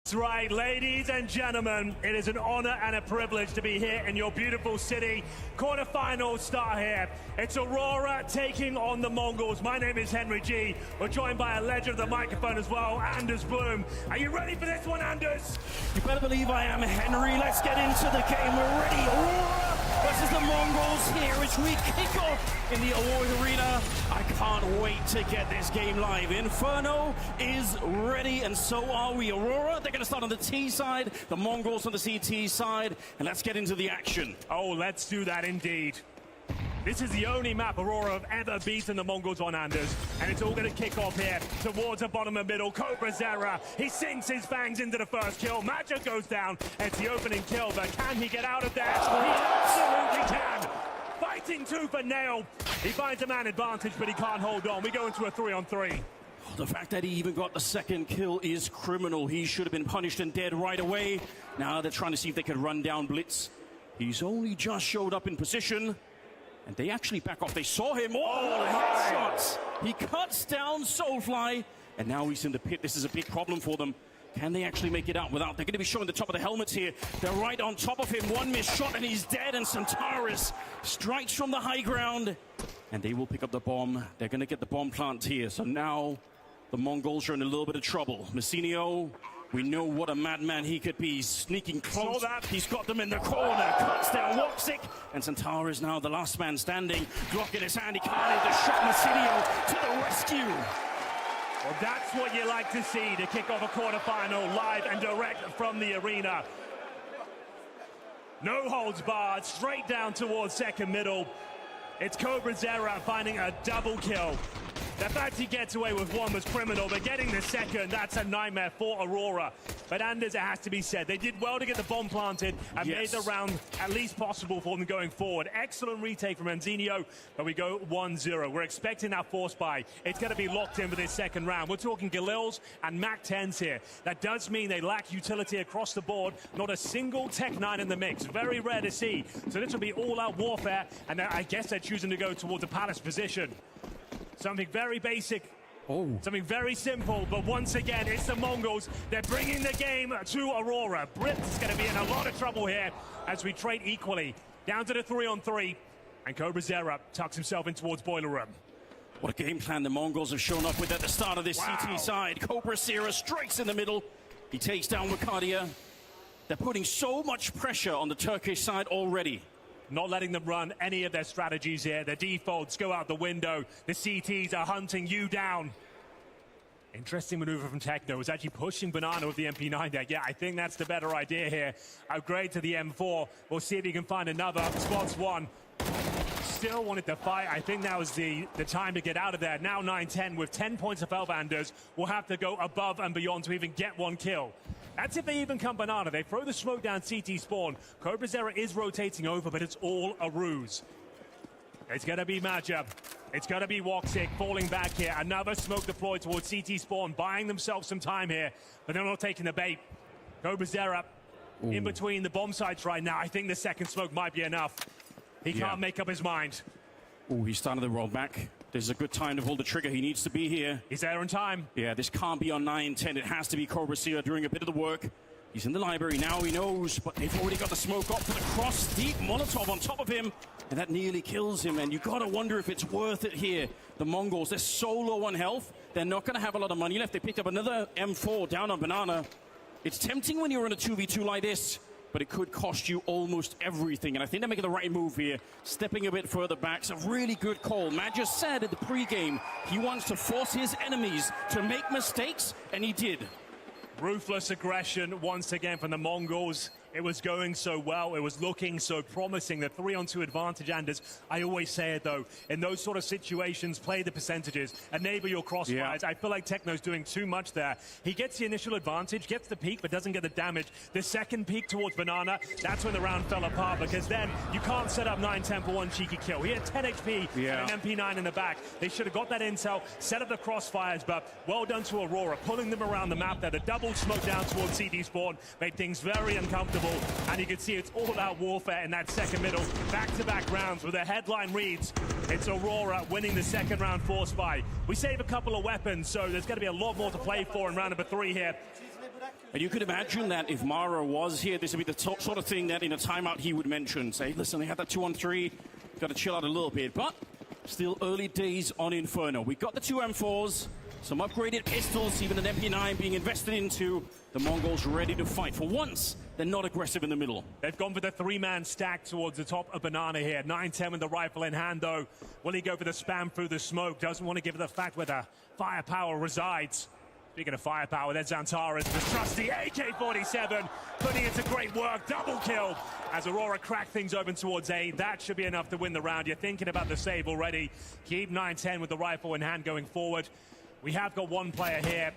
That's right, ladies and gentlemen, it is an honor and a privilege to be here in your beautiful city. Quarterfinals start here. It's Aurora taking on the Mongols. My name is Henry G. We're joined by a legend of the microphone as well, Anders Bloom. Are you ready for this one, Anders? You better believe I am, Henry. Let's get into the game. We're ready. Aurora versus the Mongols here as we kick off in the Aurora Arena. I can't wait to get this game live. Inferno is ready, and so are we. Aurora, they're going to start on the T side, the Mongols on the CT side, and let's get into the action. Oh, let's do that indeed. This is the only map Aurora have ever beaten the Mongols on, Anders, and it's all going to kick off here towards the bottom of middle. cobrazera, he sinks his fangs into the first kill. Magic goes down, and it's the opening kill, but can he get out of there? He absolutely can. Fighting tooth and nail. He finds a man advantage, but he can't hold on. We go into a 3-on-3. The fact that he even got the second kill is criminal. He should have been punished and dead right away. Now they're trying to see if they can run down Blitz. He's only just showed up in position, and they actually back off. They saw him. Oh, headshots. He cuts down Soulfly, and now he's in the pit. This is a big problem for them. Can they actually make it out without? They're going to be showing the top of the helmets here. They're right on top of him. One missed shot and he's dead. And Centaurus strikes from the high ground. And they will pick up the bomb. They're going to get the bomb plant here. So now the Mongols are in a little bit of trouble. Messinio, we know what a madman he could be. He's sneaking close. He's got them in the corner. Cuts down Woxic. And Centaurus now the last man standing. Glock in his hand. He can't hit the shot. Messinio to the rescue. Well, that's what you like to see to kick off a quarterfinal live and direct from the arena. No holds barred, straight down towards second middle. It's cobrazera finding a double kill. The fact he gets away with one was criminal, but getting the second, that's a nightmare for Aurora. But Anders, it has to be said, they did well to get the bomb planted and made the round at least possible for them going forward. Excellent retake from Enzinio, but we go 1-0. We're expecting that force buy. It's going to be locked in for this second round. We're talking Galils and Mac-10s here. That does mean they lack utility across the board. Not a single Tech 9 in the mix. Very rare to see. So this will be all-out warfare, and I guess they're choosing to go towards the Palace position. Something very basic, something very simple, but once again, it's the Mongols. They're bringing the game to Aurora. Brit is going to be in a lot of trouble here as we trade equally. Down to the 3-on-3, and cobrazera tucks himself in towards Boiler Room. What a game plan the Mongols have shown up with at the start of this CT side. cobrazera strikes in the middle. He takes down Wicadia. They're putting so much pressure on the Turkish side already. Not letting them run any of their strategies here. Their defaults go out the window. The CTs are hunting you down. Interesting maneuver from Techno. Was actually pushing Banana with the MP9 deck. Yeah, I think that's the better idea here. Upgrade to the M4. We'll see if he can find another. Spots one. Still wanted to fight. I think that was the time to get out of there. Now 9-10 with 10 points of health. Anders will have to go above and beyond to even get one kill. That's if they even come Banana. They throw the smoke down CT spawn. cobrazera is rotating over, but it's all a ruse. It's going to be Majab. It's going to be Woxic falling back here. Another smoke deployed towards CT spawn, buying themselves some time here, but they're not taking the bait. cobrazera in between the bomb sites right now. I think the second smoke might be enough. He can't make up his mind. Oh, he's starting to roll back. This is a good time to pull the trigger. He needs to be here. He's there in time. Yeah, this can't be on 9-10. It has to be cobrazera doing a bit of the work. He's in the library now, he knows, but they've already got the smoke up for the cross. Deep Molotov on top of him, and that nearly kills him. And you got to wonder if it's worth it here. The Mongols, they're so low on health. They're not going to have a lot of money left. They picked up another M4 down on Banana. It's tempting when you're in a 2v2 like this, but it could cost you almost everything. And I think they're making the right move here, stepping a bit further back. It's a really good call. Matt just said at the pregame he wants to force his enemies to make mistakes, and he did. Ruthless aggression once again from the Mongols. It was going so well. It was looking so promising. The 3-on-2 advantage, Anders. I always say it, though. In those sort of situations, play the percentages. Enable your crossfires. I feel like Techno's doing too much there. He gets the initial advantage, gets the peak, but doesn't get the damage. The second peak towards Banana, that's when the round fell apart, because then you can't set up 9-10 for one cheeky kill. He had 10 HP and an MP9 in the back. They should have got that intel, set up the crossfires, but well done to Aurora, pulling them around the map there. The double smoke down towards CD spawn made things very uncomfortable. And you can see it's all about warfare in that second middle. Back-to-back rounds where the headline reads, it's Aurora winning the second round force buy. We save a couple of weapons, so there's going to be a lot more to play for in round number 3 here. And you could imagine that if Mara was here, this would be the sort of thing that in a timeout he would mention. Say, listen, they had that 2-on-3, got to chill out a little bit. But still early days on Inferno. We got the 2 M4s, some upgraded pistols, even an MP9 being invested into. The Mongols ready to fight. For once, they're not aggressive in the middle. They've gone for the 3-man stack towards the top of Banana here. 9-10 with the rifle in hand, though. Will he go for the spam through the smoke? Doesn't want to give it the fact where the firepower resides. Speaking of firepower, there's Antares, the trusty AK-47, putting it to great work. Double kill as Aurora crack things open towards A. That should be enough to win the round. You're thinking about the save already. Keep 9-10 with the rifle in hand going forward. We have got one player here.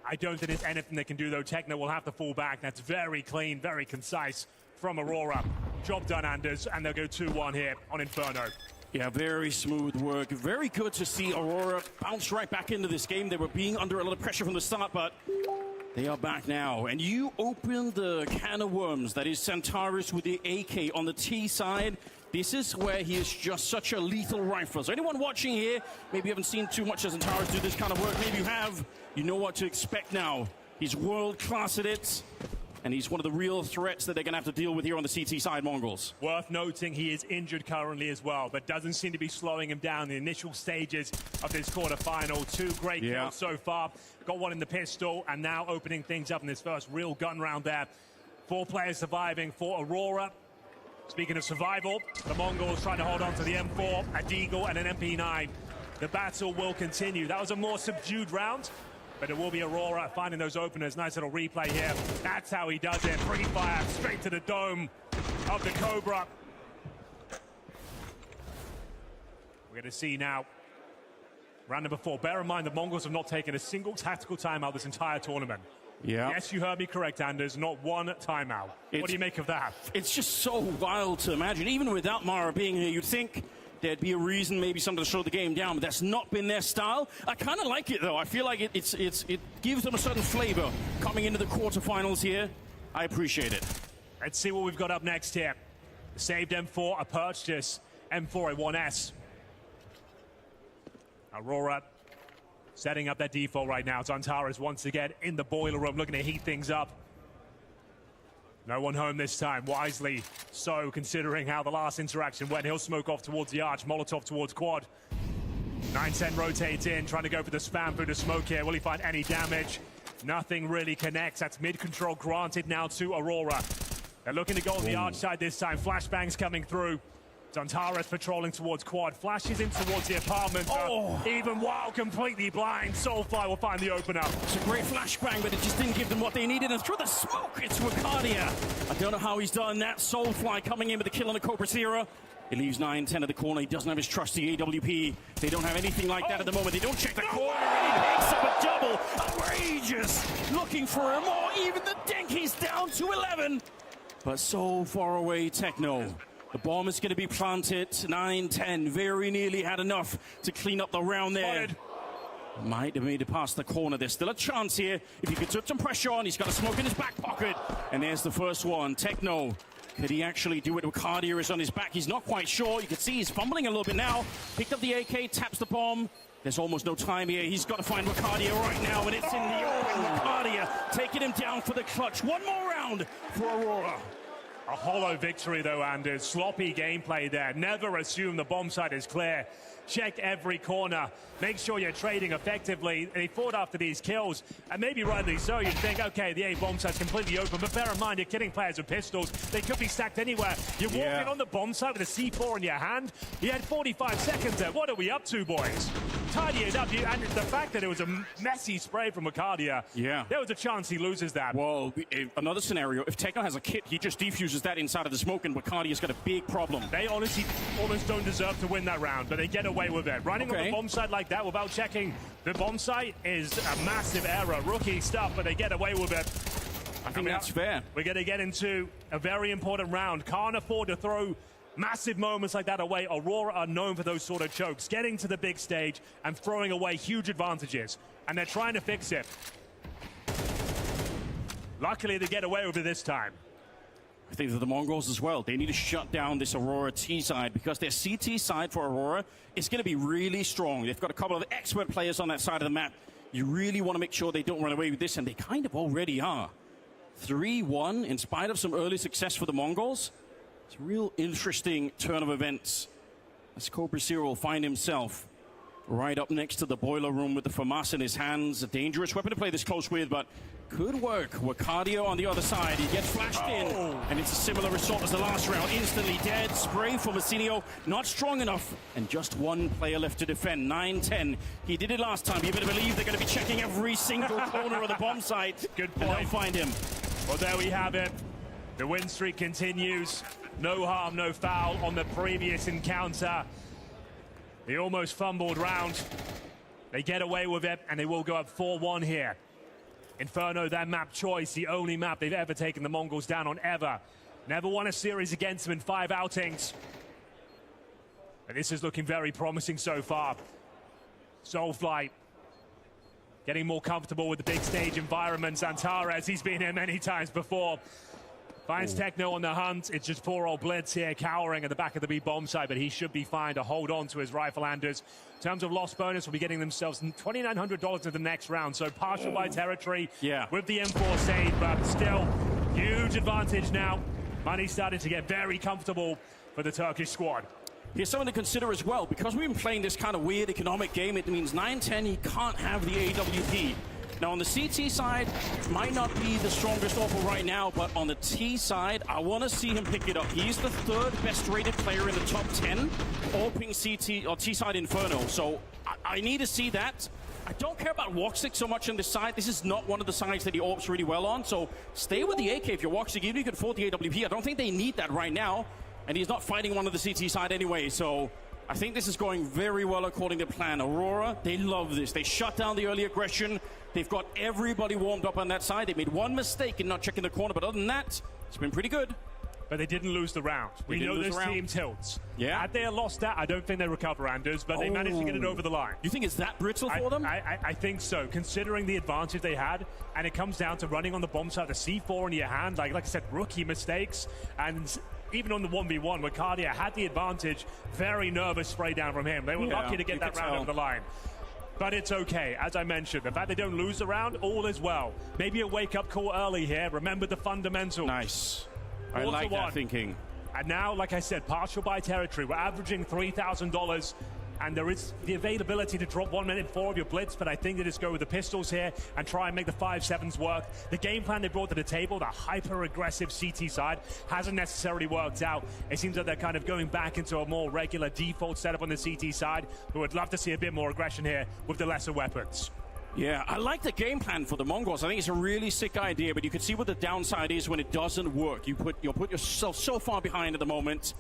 I don't think there's anything they can do, though. Techno will have to fall back. That's very clean, very concise from Aurora. Job done, Anders, and they'll go 2-1 here on Inferno. Yeah, very smooth work. Very good to see Aurora bounce right back into this game. They were being under a lot of pressure from the start, but they are back now. And you open the can of worms. That is Centaurus with the AK on the T side. This is where he is just such a lethal rifler. So anyone watching here, maybe you haven't seen too much of Centaurus do this kind of work. Maybe you have. You know what to expect now. He's world-class at it. And he's one of the real threats that they're going to have to deal with here on the CT side, Mongols. Worth noting, he is injured currently as well, but doesn't seem to be slowing him down in the initial stages of this quarterfinal. 2 great kills so far. Got one in the pistol, and now opening things up in this first real gun round there. 4 players surviving for Aurora. Speaking of survival, the Mongols trying to hold on to the M4, a Deagle, and an MP9. The battle will continue. That was a more subdued round, but it will be Aurora finding those openers. Nice little replay here. That's how he does it. Free fire straight to the dome of the Cobra. We're going to see now round number 4. Bear in mind the Mongols have not taken a single tactical timeout this entire tournament. Yeah. Yes, you heard me correct, Anders. Not one timeout. What do you make of that? It's just so wild to imagine. Even without Mara being here, you'd think there'd be a reason, maybe something to slow the game down, but that's not been their style. I kind of like it, though. I feel like it gives them a certain flavor coming into the quarterfinals here. I appreciate it. Let's see what we've got up next here. The saved M4, a purchase M4A1S. Aurora setting up their default right now. Antares once again in the boiler room, looking to heat things up. No one home this time, wisely so, considering how the last interaction went. He'll smoke off towards the arch, Molotov towards quad. 9-10 rotates in, trying to go for the spam through the smoke here. Will he find any damage? Nothing really connects. That's mid-control granted now to Aurora. They're looking to go on the arch side this time. Flashbangs coming through. Antares patrolling towards quad, flashes in towards the apartment. Even while completely blind, Soulfly will find the opener. It's a great flashbang, but it just didn't give them what they needed. And through the smoke, it's Wakardia. I don't know how he's done that. Soulfly coming in with the kill on the Cobra Sierra. He leaves 9-10 at the corner. He doesn't have his trusty AWP. They don't have anything like that at the moment. They don't check the corner, and he picks up a double. Outrageous. Looking for a more. Even the Denki's down to 11. But so far away, Techno. The bomb is going to be planted. 9-10, very nearly had enough to clean up the round there. Might have made it past the corner. There's still a chance here. If he could put some pressure on, he's got a smoke in his back pocket. And there's the first one. Techno, could he actually do it? Wakardia is on his back. He's not quite sure. You can see he's fumbling a little bit now. Picked up the AK, taps the bomb. There's almost no time here. He's got to find Wakardia right now, and it's in the open. Wakardia taking him down for the clutch. One more round for Aurora. A hollow victory, though, Anders. Sloppy gameplay there. Never assume the bomb site is clear. Check every corner. Make sure you're trading effectively. They fought after these kills, and maybe rightly so. You'd think, okay, the A bomb site's completely open, but bear in mind, you're killing players with pistols. They could be stacked anywhere. You're walking on the bomb site with a C4 in your hand. You had 45 seconds there. What are we up to, boys? Tidy it up. And the fact that it was a messy spray from Wakardia, there was a chance he loses that. Well, another scenario, if Techno has a kit, he just defuses that inside of the smoke, and Wakardia's got a big problem. They honestly almost don't deserve to win that round, but they get away with it. Running on the bomb site like that without checking the bomb site is a massive error. Rookie stuff, but they get away with it. I think that's fair. We're going to get into a very important round. Can't afford to throw massive moments like that away. Aurora are known for those sort of chokes, getting to the big stage and throwing away huge advantages. And they're trying to fix it. Luckily, they get away with it this time. I think that the Mongols as well, they need to shut down this Aurora T side, because their CT side for Aurora is going to be really strong. They've got a couple of expert players on that side of the map. You really want to make sure they don't run away with this, and they kind of already are. 3-1 in spite of some early success for the Mongols. It's a real interesting turn of events as Cobra Zero will find himself right up next to the boiler room with the FAMAS in his hands. A dangerous weapon to play this close with, but could work. Wakadio on the other side. He gets flashed in, and it's a similar result as the last round. Instantly dead. Spray for Massinio. Not strong enough, and just one player left to defend. 9-10. He did it last time. You better believe they're going to be checking every single corner of the bomb site. Good point. And they'll find him. Well, there we have it. The win streak continues. No harm, no foul on the previous encounter. The almost fumbled round. They get away with it, and they will go up 4-1 here. Inferno, their map choice, the only map they've ever taken the Mongols down on ever. Never won a series against them in 5 outings. And this is looking very promising so far. Soulflight getting more comfortable with the big stage environments. Antares, he's been here many times before. Finds Techno on the hunt. It's just poor old Blitz here cowering at the back of the B bomb site, but he should be fine to hold on to his rifle-handers. In terms of loss bonus, will be getting themselves $2,900 in the next round. So partial by territory with the M4 save, but still huge advantage now. Money starting to get very comfortable for the Turkish squad. Here's something to consider as well. Because we've been playing this kind of weird economic game, it means 9-10, he can't have the AWP. Now, on the CT side, might not be the strongest offer right now, but on the T side, I want to see him pick it up. He's the 3rd best-rated player in the top 10, all ping CT or T side Inferno. So I need to see that. I don't care about Walkstick so much on this side. This is not one of the sides that he AWPs really well on. So stay with the AK if you're Walkstick, even if you can afford the AWP. I don't think they need that right now, and he's not fighting one of the CT side anyway. So I think this is going very well according to plan. Aurora, they love this. They shut down the early aggression. They've got everybody warmed up on that side. They made one mistake in not checking the corner, but other than that, it's been pretty good. But they didn't lose the round. We know this team tilts. Yeah. Had they lost that, I don't think they recover, Anders, but they managed to get it over the line. You think it's that brittle for them? I think so, considering the advantage they had, and it comes down to running on the bomb side, the C4 in your hand, like I said, rookie mistakes, and even on the 1v1, where Cardia had the advantage, very nervous spray down from him. They were lucky to get that round over the line. But it's okay, as I mentioned. The fact they don't lose the round, all is well. Maybe a wake-up call early here. Remember the fundamentals. Nice. I like that thinking. And now, like I said, partial by territory. We're averaging $3,000. And there is the availability to drop 1 minute 4 of your blitz, but I think they just go with the pistols here and try and make the 5.7s work. The game plan they brought to the table, the hyper-aggressive CT side, hasn't necessarily worked out. It seems like they're kind of going back into a more regular default setup on the CT side, but would love to see a bit more aggression here with the lesser weapons. Yeah, I like the game plan for the Mongols. I think it's a really sick idea, but you can see what the downside is when it doesn't work. You'll put yourself so far behind at the moment.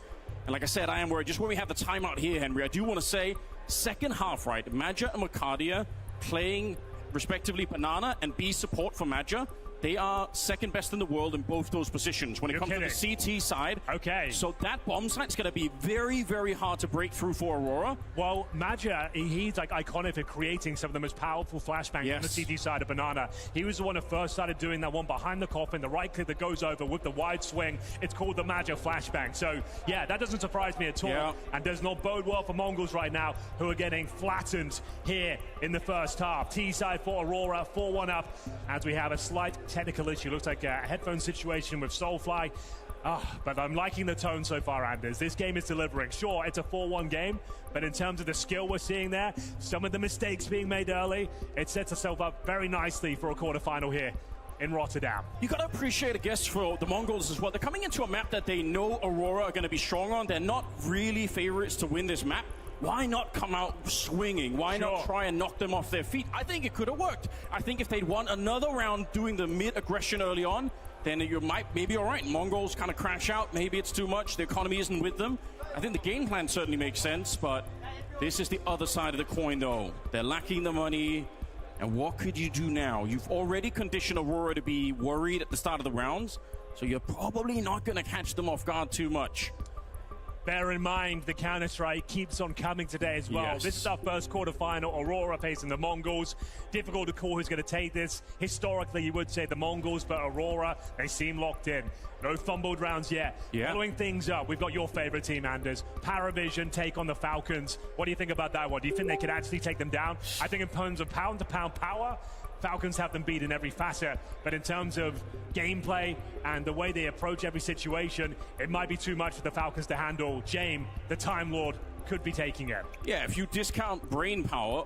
And like I said, I am worried. Just when we have the timeout here, Henry, I do want to say, second half, right? Madja and Makadia playing, respectively, Banana and B support for Madja. They are second best in the world in both those positions when it comes to the CT side. Okay. So that bomb site's going to be very, very hard to break through for Aurora. Well, Madja, he's like iconic for creating some of the most powerful flashbangs on the CT side of Banana. He was the one who first started doing that one behind the coffin, the right click that goes over with the wide swing. It's called the Madja flashbang. So, yeah, that doesn't surprise me at all. Yeah. And does not bode well for Mongols right now, who are getting flattened here in the first half. T side for Aurora, 4-1 up, as we have a slight technical issue. Looks like a headphone situation with Soulfly. But I'm liking the tone so far, Anders. This game is delivering. Sure, it's a 4-1 game, but in terms of the skill we're seeing there, some of the mistakes being made early, it sets itself up very nicely for a quarterfinal here in Rotterdam. You got to appreciate, I guess, for the Mongols as well. They're coming into a map that they know Aurora are going to be strong on. They're not really favorites to win this map. Why not come out swinging? Why not try and knock them off their feet? I think it could have worked. I think if they'd won another round doing the mid-aggression early on, then you might maybe all right. Mongols kind of crash out. Maybe it's too much. The economy isn't with them. I think the game plan certainly makes sense, but this is the other side of the coin, though. They're lacking the money, and what could you do now? You've already conditioned Aurora to be worried at the start of the rounds, so you're probably not going to catch them off guard too much. Bear in mind, the Counter-Strike keeps on coming today as well. Yes. This is our first quarterfinal. Aurora facing the Mongols. Difficult to call who's going to take this. Historically, you would say the Mongols, but Aurora, they seem locked in. No fumbled rounds yet. Following things up, we've got your favorite team, Anders. Paravision take on the Falcons. What do you think about that one? Do you think they could actually take them down? I think in terms of pound-to-pound power, Falcons have them beat in every facet, but in terms of gameplay and the way they approach every situation, it might be too much for the Falcons to handle. James, the Time Lord, could be taking it. Yeah, if you discount brain power,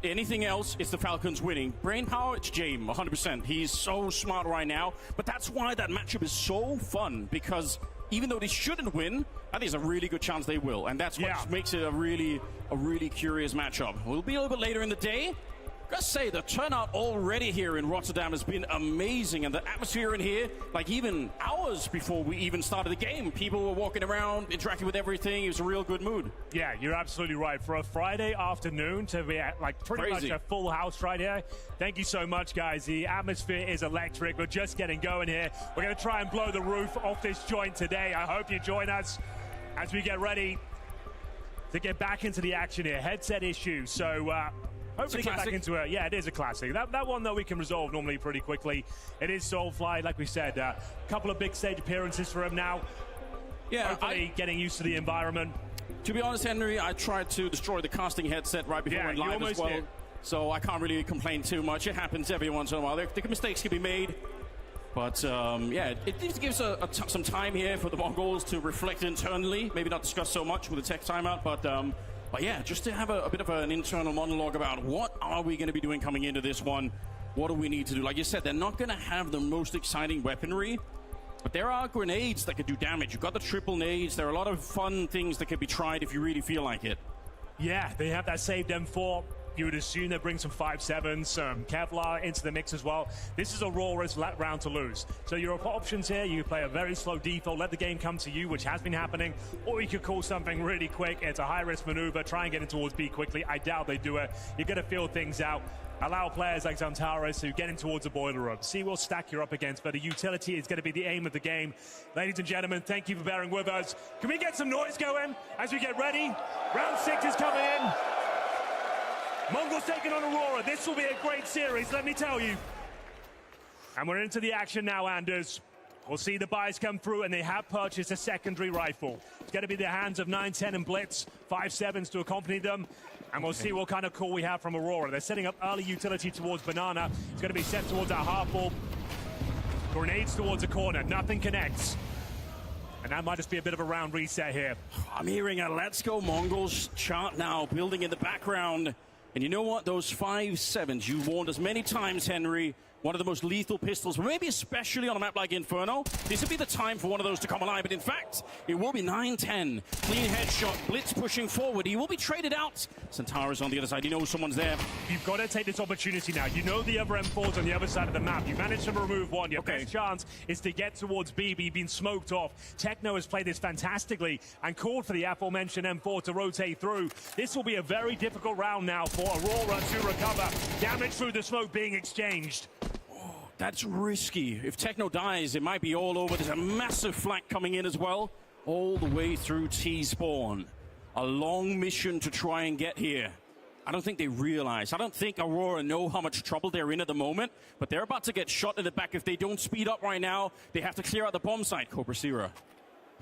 anything else, it's the Falcons winning. Brain power, it's James, 100%. He's so smart right now, but that's why that matchup is so fun, because even though they shouldn't win, I think there's a really good chance they will, and that's what makes it a really curious matchup. We'll be a little bit later in the day. Gotta say, the turnout already here in Rotterdam has been amazing, and the atmosphere in here, like even hours before we even started the game, people were walking around, interacting with everything. It was a real good mood. Yeah, you're absolutely right. For a Friday afternoon to be at, like, pretty much a full house right here, thank you so much, guys. The atmosphere is electric. We're just getting going here. We're going to try and blow the roof off this joint today. I hope you join us as we get ready to get back into the action here. Headset issues, so hopefully get back into it. Yeah, it is a classic. That one, though, we can resolve normally pretty quickly. It is Soulfly, like we said. A couple of big stage appearances for him now. Yeah, hopefully getting used to the environment. To be honest, Henry, I tried to destroy the casting headset right before I went live as well. Did. So I can't really complain too much. It happens every once in a while. The mistakes can be made. But, yeah, it gives some time here for the Mongols to reflect internally. Maybe not discuss so much with the tech timeout, but yeah, just to have a bit of an internal monologue about what are we going to be doing coming into this one. What do we need to do? Like you said, they're not going to have the most exciting weaponry, but there are grenades that could do damage. You've got the triple nades. There are a lot of fun things that could be tried if you really feel like it. Yeah, they have that saved M4. You would assume they bring some 5.7s, some Kevlar into the mix as well. This is Aurora's round to lose. So your options here, you play a very slow default, let the game come to you, which has been happening, or you could call something really quick. It's a high-risk maneuver, try and get in towards B quickly. I doubt they do it. You're going to feel things out. Allow players like Zantares to get in towards the boiler room. See what stack you're up against, but the utility is going to be the aim of the game. Ladies and gentlemen, thank you for bearing with us. Can we get some noise going as we get ready? Round 6 is coming in. Mongols taking on Aurora. This will be a great series, let me tell you. And we're into the action now, Anders. We'll see the buys come through, and they have purchased a secondary rifle. It's going to be the hands of 9-10 and Blitz, 5.7s to accompany them. And we'll see what kind of call we have from Aurora. They're setting up early utility towards Banana. It's going to be set towards our half ball. Grenades towards a corner. Nothing connects. And that might just be a bit of a round reset here. I'm hearing a Let's Go Mongols chant now, building in the background. And you know what? Those 5.7s, you warned us many times, Henry, one of the most lethal pistols, but maybe especially on a map like Inferno, this would be the time for one of those to come alive. But in fact, it will be 9-10. Clean headshot, Blitz pushing forward. He will be traded out. Centaurus on the other side. He knows someone's there. You've got to take this opportunity now. You know the other M4's on the other side of the map. You managed to remove one. Your best chance is to get towards B, but you've been smoked off. Techno has played this fantastically and called for the aforementioned M4 to rotate through. This will be a very difficult round now for Aurora to recover. Damage through the smoke being exchanged. That's risky. If Techno dies, it might be all over. There's a massive flank coming in as well, all the way through T-spawn. A long mission to try and get here. I don't think they realize. I don't think Aurora know how much trouble they're in at the moment, but they're about to get shot in the back. If they don't speed up right now, they have to clear out the bomb site. Cobra Sierra.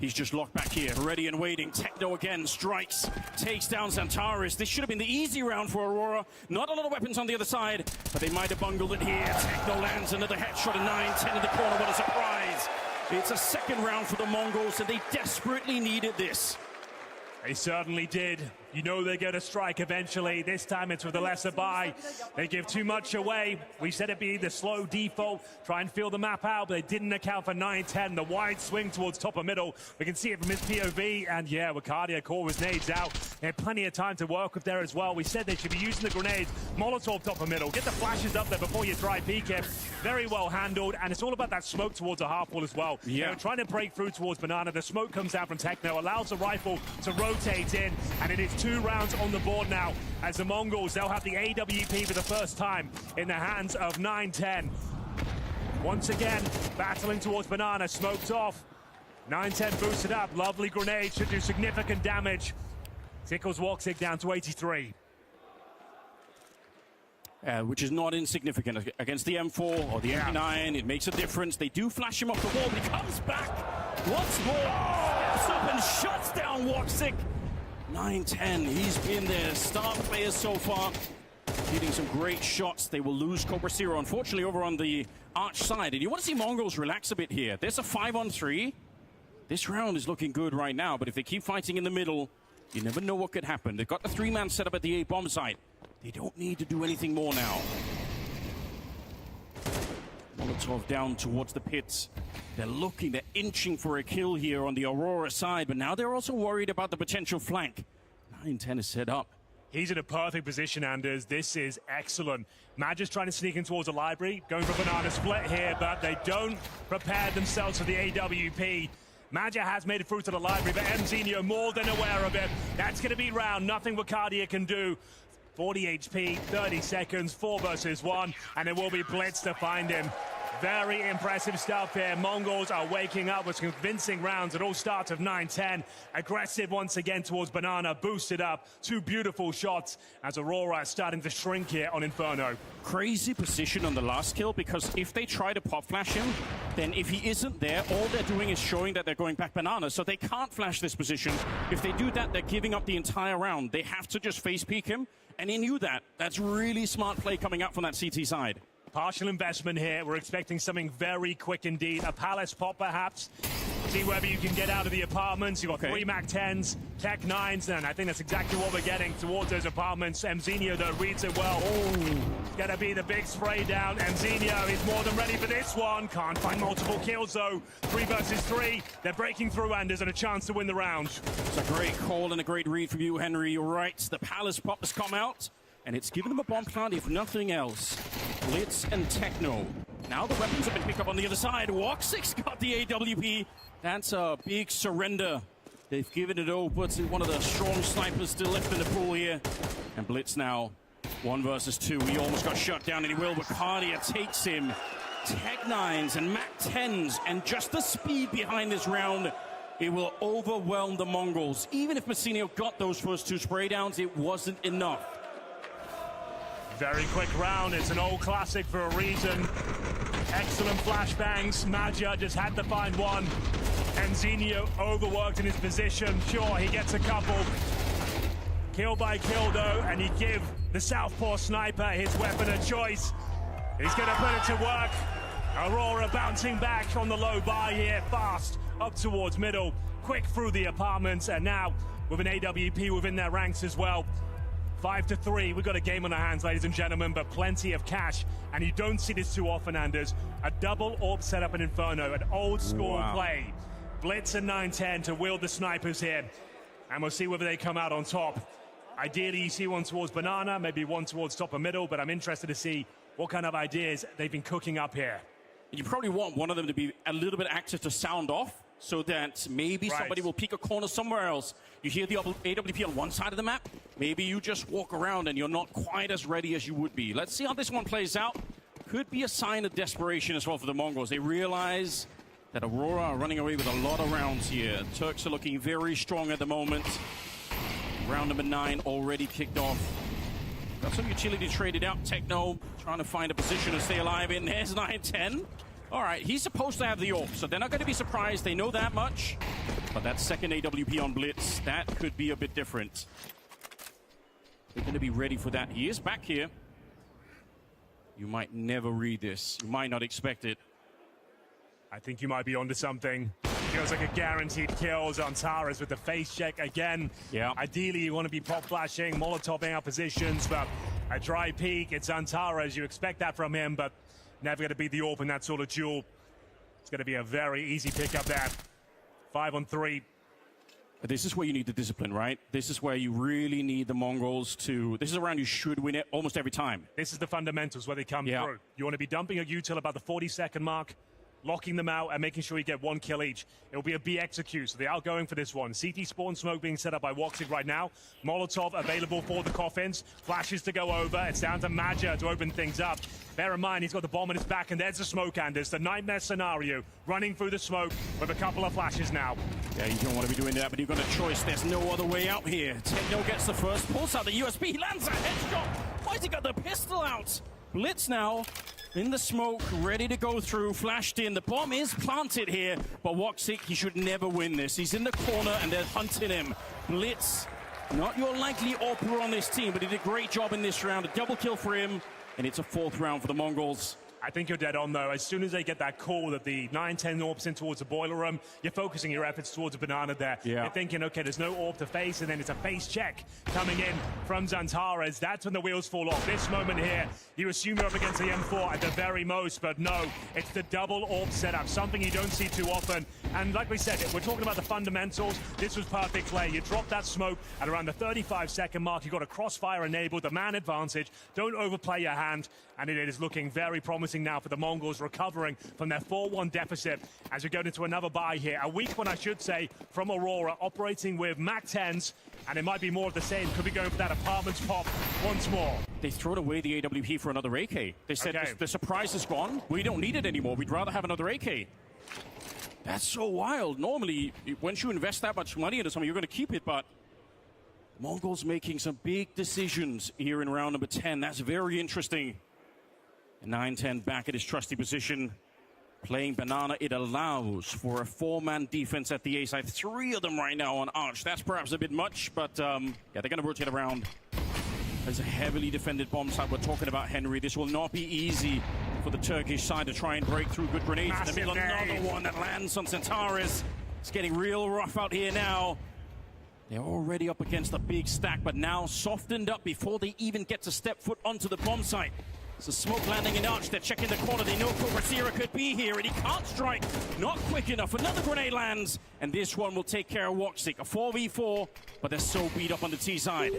He's just locked back here, ready and waiting. Techno again strikes, takes down Zantares. This should have been the easy round for Aurora. Not a lot of weapons on the other side, but they might have bungled it here. Techno lands another headshot, a 9-10 in the corner. What a surprise. It's a second round for the Mongols, and they desperately needed this. They certainly did. You know they're going to strike eventually. This time it's with a lesser buy. They give too much away. We said it'd be the slow default. Try and feel the map out, but they didn't account for 9-10. The wide swing towards top of middle. We can see it from his POV. And yeah, Wacardia caught his nades out. They had plenty of time to work with there as well. We said they should be using the grenades. Molotov top of middle. Get the flashes up there before you try peek it. Very well handled. And it's all about that smoke towards a half wall as well. Yeah. They're trying to break through towards Banana. The smoke comes out from Techno. Allows the rifle to rotate in. And it is 2 rounds on the board now as the Mongols, they'll have the AWP for the first time in the hands of 9-10. Once again, battling towards Banana, smoked off. 9-10 boosted up, lovely grenade, should do significant damage. Tickles Woxig down to 83. Which is not insignificant against the M4 or the MP9. It makes a difference. They do flash him off the wall, but he comes back once more. Steps up and shuts down Woxig. 9-10, he's been their star player so far. hitting some great shots. They will lose Cobra Zero, unfortunately, over on the Arch side. And you want to see Mongols relax a bit here. There's a 5-on-3. This round is looking good right now, but if they keep fighting in the middle, you never know what could happen. They've got the 3-man setup at the A-bomb site. They don't need to do anything more now. Molotov down towards the pits. They're inching for a kill here on the Aurora side, but now they're also worried about the potential flank. 9-10 is set up. He's in a perfect position, Anders. This is excellent. Madge's trying to sneak in towards the library, going for banana split here, but they don't prepare themselves for the AWP. Madge has made it through to the library, but mnglz more than aware of it. That's going to be round. Nothing Wacardia can do. 40 HP, 30 seconds, 4 versus 1, and it will be Blitz to find him. Very impressive stuff here. Mongols are waking up with convincing rounds at all starts of 9-10. Aggressive once again towards Banana, boosted up. 2 beautiful shots as Aurora is starting to shrink here on Inferno. Crazy position on the last kill, because if they try to pop flash him, then if he isn't there, all they're doing is showing that they're going back Banana, so they can't flash this position. If they do that, they're giving up the entire round. They have to just face peek him, and he knew that. That's really smart play coming out from that CT side. Partial investment here. We're expecting something very quick indeed. A palace pop, perhaps. See whether you can get out of the apartments. You've got 3 MAC-10s, Tech 9s, and I think that's exactly what we're getting towards those apartments. mnglz, though, reads it well. It's going to be the big spray down. mnglz is more than ready for this one. Can't find multiple kills, though. 3 versus 3. They're breaking through, Anders, and a chance to win the round. It's a great call and a great read from you, Henry. You're right. The palace pop has come out, and it's given them a bomb plant, if nothing else. Blitz and Techno. Now the weapons have been picked up on the other side. Woxic's got the AWP. That's a big surrender. They've given it over to one of the strong snipers still left in the pool here. And Blitz now 1 versus 2. He almost got shut down, and he will, but Cardia takes him. Tech 9s and MAC-10s, and just the speed behind this round, it will overwhelm the Mongols. Even if Messinio got those first 2 spray downs, it wasn't enough. Very quick round. It's an old classic for a reason. Excellent flashbangs. Magia just had to find one. mnglz overworked in his position. Sure, he gets a couple. Kill by kill, though, and he give the Southpaw sniper his weapon of choice. He's going to put it to work. Aurora bouncing back on the low bar here. Fast up towards middle. Quick through the apartments, and now with an AWP within their ranks as well. 5-3, we've got a game on our hands, ladies and gentlemen, but plenty of cash. And you don't see this too often, Anders. A double AWP setup in Inferno, an old school play. Blitz and 9-10 to wield the snipers here. And we'll see whether they come out on top. Ideally, you see one towards Banana, maybe one towards top or middle, but I'm interested to see what kind of ideas they've been cooking up here. You probably want one of them to be a little bit active to sound off, so that maybe somebody will peek a corner somewhere else. You hear the AWP on one side of the map, maybe you just walk around and you're not quite as ready as you would be. Let's see how this one plays out. Could be a sign of desperation as well for the Mongols. They realize that Aurora are running away with a lot of rounds here. Turks are looking very strong at the moment. Round number 9 already kicked off. Got some utility traded out. Techno trying to find a position to stay alive in. There's 9-10. All right, he's supposed to have the AWP, so they're not going to be surprised. They know that much. But that second AWP on Blitz, that could be a bit different. They're going to be ready for that. He is back here. You might never read this. You might not expect it. I think you might be onto something. Feels like a guaranteed kill. Zantaras with the face check again. Yeah. Ideally, you want to be pop flashing, Molotoving out positions, but a dry peek. It's Zantaras. You expect that from him, but never going to beat the AWP in that sort of duel. It's going to be a very easy pick up there. 5-on-3. This is where you need the discipline, right? This is where you really need the Mongols to... This is a round you should win it almost every time. This is the fundamentals where they come through. You want to be dumping a util about the 40-second mark, locking them out and making sure you get 1 kill each. It'll be a B execute, so they are going for this one. CT spawn smoke being set up by Woxic right now. Molotov available for the coffins. Flashes to go over. It's down to Magia to open things up. Bear in mind, he's got the bomb in his back, and there's the smoke, Anders. The nightmare scenario, running through the smoke with a couple of flashes now. Yeah, you don't want to be doing that, but you've got a choice. There's no other way out here. Techno gets the first. Pulls out the USB. He lands a headshot. Why's he got the pistol out? Blitz now in the smoke, ready to go through, flashed in. The bomb is planted here, but Woxic, he should never win this. He's in the corner, and they're hunting him. Blitz Not your likely AURA on this team, but he did a great job in this round. A double kill for him, and it's a 4th round for the Mongols. I think you're dead on, though. As soon as they get that call that the 9-10 AURP's in towards the boiler room, you're focusing your efforts towards a banana there. Yeah. You're thinking, okay, there's no AURP to face, and then it's a face check coming in from Zantares. That's when the wheels fall off. This moment here, you assume you're up against the M4 at the very most, but no, it's the double AURP setup, something you don't see too often. And like we said, we're talking about the fundamentals. This was perfect play. You drop that smoke at around the 35-second mark. You've got a crossfire enabled, the man advantage. Don't overplay your hand, and it is looking very promising now for the Mongols, recovering from their 4-1 deficit as we go into another bye here. A weak one, I should say, from Aurora, operating with MAC-10s, and it might be more of the same. Could be going for that apartments pop once more. They threw away the AWP for another AK. They said, Okay. the surprise is gone. We don't need it anymore. We'd rather have another AK. That's so wild. Normally, once you invest that much money into something, you're going to keep it, but Mongols making some big decisions here in round number 10. That's very interesting. 9-10 back at his trusty position. Playing banana, it allows for a 4-man defense at the A side. 3 of them right now on Arch. That's perhaps a bit much, but yeah, they're going to rotate around. There's a heavily defended bomb site. We're talking about Henry. This will not be easy for the Turkish side to try and break through. Good grenades in the middle. Another one that lands on Centaurus. It's getting real rough out here now. They're already up against a big stack, but now softened up before they even get to step foot onto the bomb site. It's a smoke landing in Arch. They're checking the corner. They know Cobra could be here, and he can't strike. Not quick enough. Another grenade lands, and this one will take care of Woxic. A 4v4, but they're so beat up on the T side.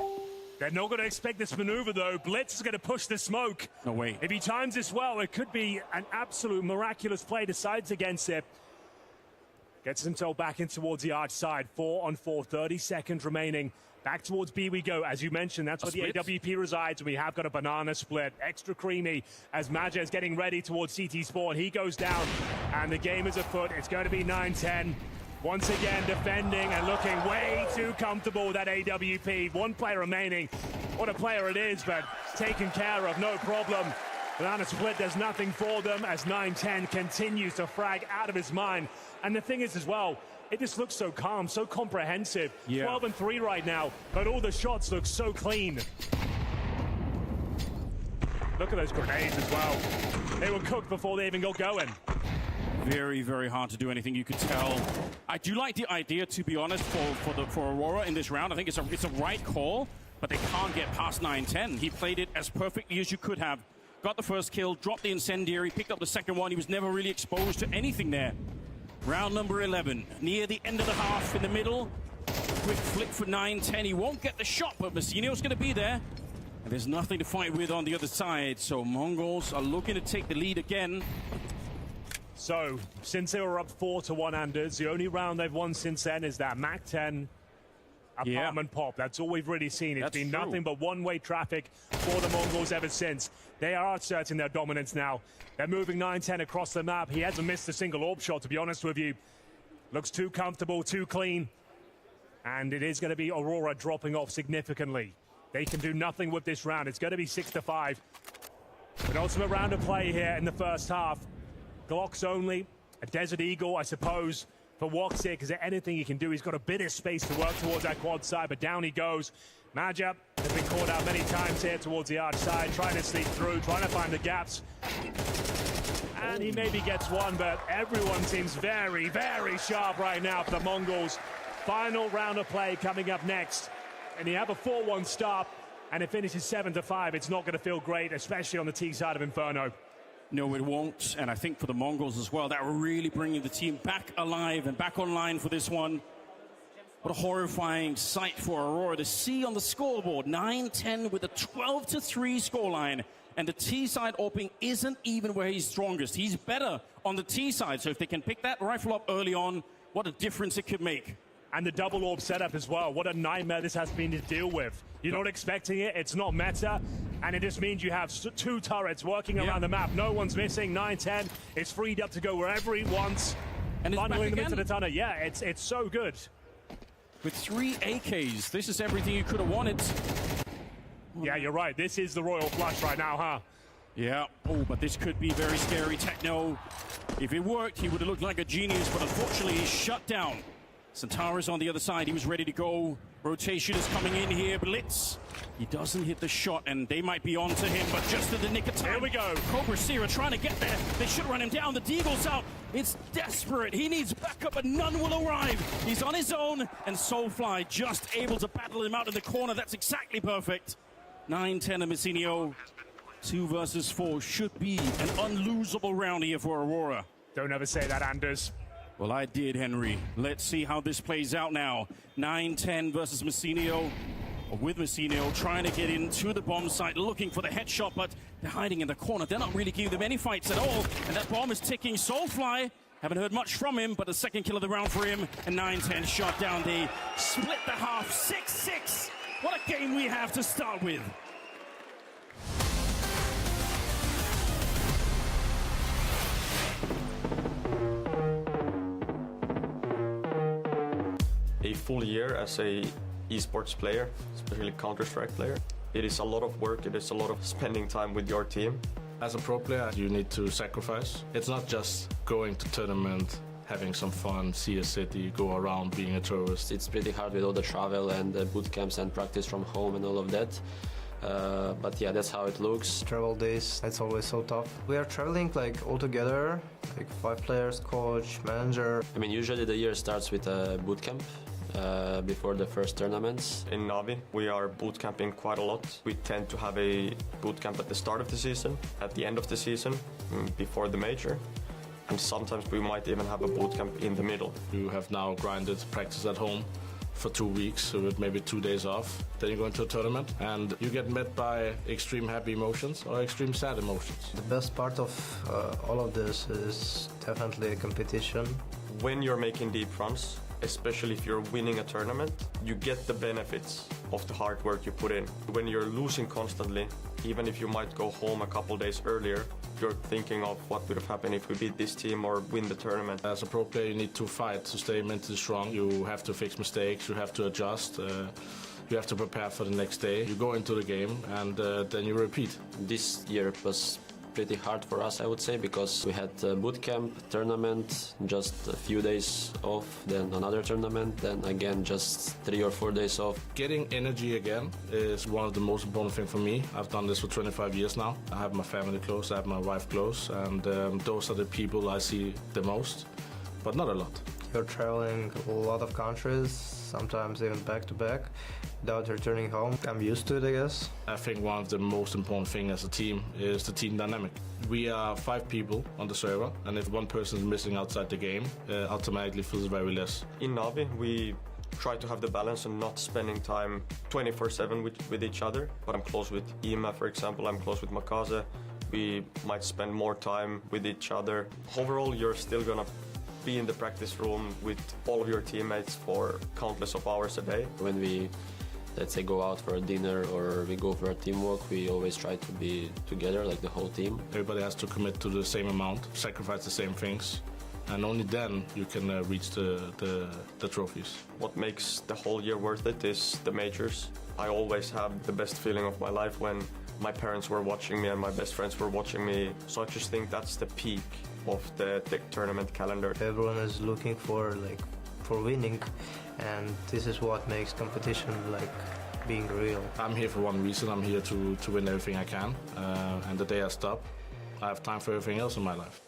They're not going to expect this maneuver, though. Blitz is going to push the smoke. No way. If he times this well, it could be an absolute miraculous play. Decides against it. Gets himself back in towards the Arch side. 4-on-4, 30 seconds remaining. Back towards B we go. As you mentioned, that's where the AWP resides. We have got a banana split. Extra creamy as Maja is getting ready towards CT Spawn. He goes down, and the game is afoot. It's going to be 9-10. Once again, defending and looking way too comfortable with that AWP. 1 player remaining. What a player it is, but taken care of, no problem. Banana split does nothing for them as 9-10 continues to frag out of his mind. And the thing is as well, it just looks so calm, so comprehensive. Yeah. 12-3 right now, but all the shots look so clean. Look at those grenades as well. They were cooked before they even got going. Very, very hard to do anything, you could tell. I do like the idea, to be honest, for Aurora in this round. I think it's a right call, but they can't get past 9-10. He played it as perfectly as you could have. Got the first kill, dropped the incendiary, picked up the second one. He was never really exposed to anything there. Round number 11, near the end of the half in the middle. Quick flick for 9-10. He won't get the shot, but Messino's going to be there. And there's nothing to fight with on the other side. So Mongols are looking to take the lead again. So, since they were up 4-1 Anders, the only round they've won since then is that MAC-10 apartment pop. That's all we've really seen. It's been nothing but one-way traffic for the Mongols ever since. They are asserting their dominance now. They're moving 9-10 across the map. He hasn't missed a single AURP shot, to be honest with you. Looks too comfortable, too clean. And it is going to be Aurora dropping off significantly. They can do nothing with this round. It's going to be 6-5. An ultimate round of play here in the first half. Glocks only, a Desert Eagle, I suppose, for Woxic. Is there anything he can do? He's got a bit of space to work towards that quad side, but down he goes. Maja has been caught out many times here towards the Arch side, trying to sneak through, trying to find the gaps. And he maybe gets one, but everyone seems very, very sharp right now for the Mongols. Final round of play coming up next. And you have a 4-1 start, and it finishes 7-5. It's not going to feel great, especially on the T side of Inferno. No, it won't. And I think for the Mongols as well, that will really bringing the team back alive and back online for this one. What a horrifying sight for Aurora to see on the scoreboard. 9-10 with a 12-3 scoreline. And the T side AURPing isn't even where he's strongest. He's better on the T side. So if they can pick that rifle up early on, what a difference it could make. And the double AURP setup as well. What a nightmare this has been to deal with. You're not expecting it. It's not meta. And it just means you have 2 turrets working around the map. No one's missing. 9-10 is freed up to go wherever he wants. And it's funneling back them again. into the tunnel. Yeah, it's so good. With 3 AKs, this is everything you could have wanted. Yeah, you're right. This is the royal flush right now, huh? Yeah. Oh, but this could be very scary. Techno, if it worked, he would have looked like a genius, but unfortunately he's shut down. Santara's on the other side. He was ready to go. Rotation is coming in here. Blitz. He doesn't hit the shot, and they might be on to him, but just in the nick of time. Here we go. Cobra Sierra trying to get there. They should run him down. The Deagle's out. It's desperate. He needs backup, but none will arrive. He's on his own, and Soulfly just able to battle him out in the corner. That's exactly perfect. 9-10 of Messinio. 2 versus 4 should be an unlosable round here for Aurora. Don't ever say that, Anders. Well, I did, Henry. Let's see how this plays out now. 9-10 versus Messinio. With Messinio trying to get into the bomb site, looking for the headshot, but they're hiding in the corner. They're not really giving them any fights at all. And that bomb is ticking. Soulfly, haven't heard much from him, but the second kill of the round for him. And 9-10 shot down. They split the half. 6-6. What a game we have to start with. A full year as a esports player, especially Counter-Strike player, it is a lot of work, it is a lot of spending time with your team. As a pro player, you need to sacrifice. It's not just going to tournament, having some fun, see a city, go around being a tourist. It's pretty hard with all the travel and the boot camps and practice from home and all of that. But yeah, that's how it looks. Travel days, it's always so tough. We are traveling like all together, like 5 players, coach, manager. I mean, usually the year starts with a boot camp before the first tournaments. In Navi, we are boot camping quite a lot. We tend to have a boot camp at the start of the season, at the end of the season, before the major. And sometimes we might even have a boot camp in the middle. You have now grinded practice at home for 2 weeks with maybe 2 days off. Then you go into a tournament and you get met by extreme happy emotions or extreme sad emotions. The best part of all of this is definitely a competition. When you're making deep runs, especially if you're winning a tournament, you get the benefits of the hard work you put in. When you're losing constantly, even if you might go home a couple days earlier, you're thinking of what would have happened if we beat this team or win the tournament. As a pro player, you need to fight to stay mentally strong. You have to fix mistakes, you have to adjust, you have to prepare for the next day. You go into the game and then you repeat. This year was pretty hard for us, I would say, because we had a boot camp, tournament, just a few days off, then another tournament, then again just 3 or 4 days off. Getting energy again is one of the most important things for me. I've done this for 25 years now. I have my family close, I have my wife close, and those are the people I see the most, but not a lot. You're traveling a lot of countries, sometimes even back to back, without returning home. I'm used to it, I guess. I think one of the most important things as a team is the team dynamic. We are 5 people on the server, and if one person is missing outside the game, automatically feels very less. In Navi, we try to have the balance and not spending time 24/7 with each other. But I'm close with Ima, for example, I'm close with Makaze. We might spend more time with each other. Overall, you're still gonna be in the practice room with all of your teammates for countless of hours a day. When we, let's say, go out for a dinner or we go for a team walk, we always try to be together, like the whole team. Everybody has to commit to the same amount, sacrifice the same things, and only then you can reach the trophies. What makes the whole year worth it is the majors. I always have the best feeling of my life when my parents were watching me and my best friends were watching me. So I just think that's the peak of the tournament calendar. Everyone is looking for winning, and this is what makes competition being real. I'm here for one reason. I'm here to win everything I can, and the day I stop, I have time for everything else in my life.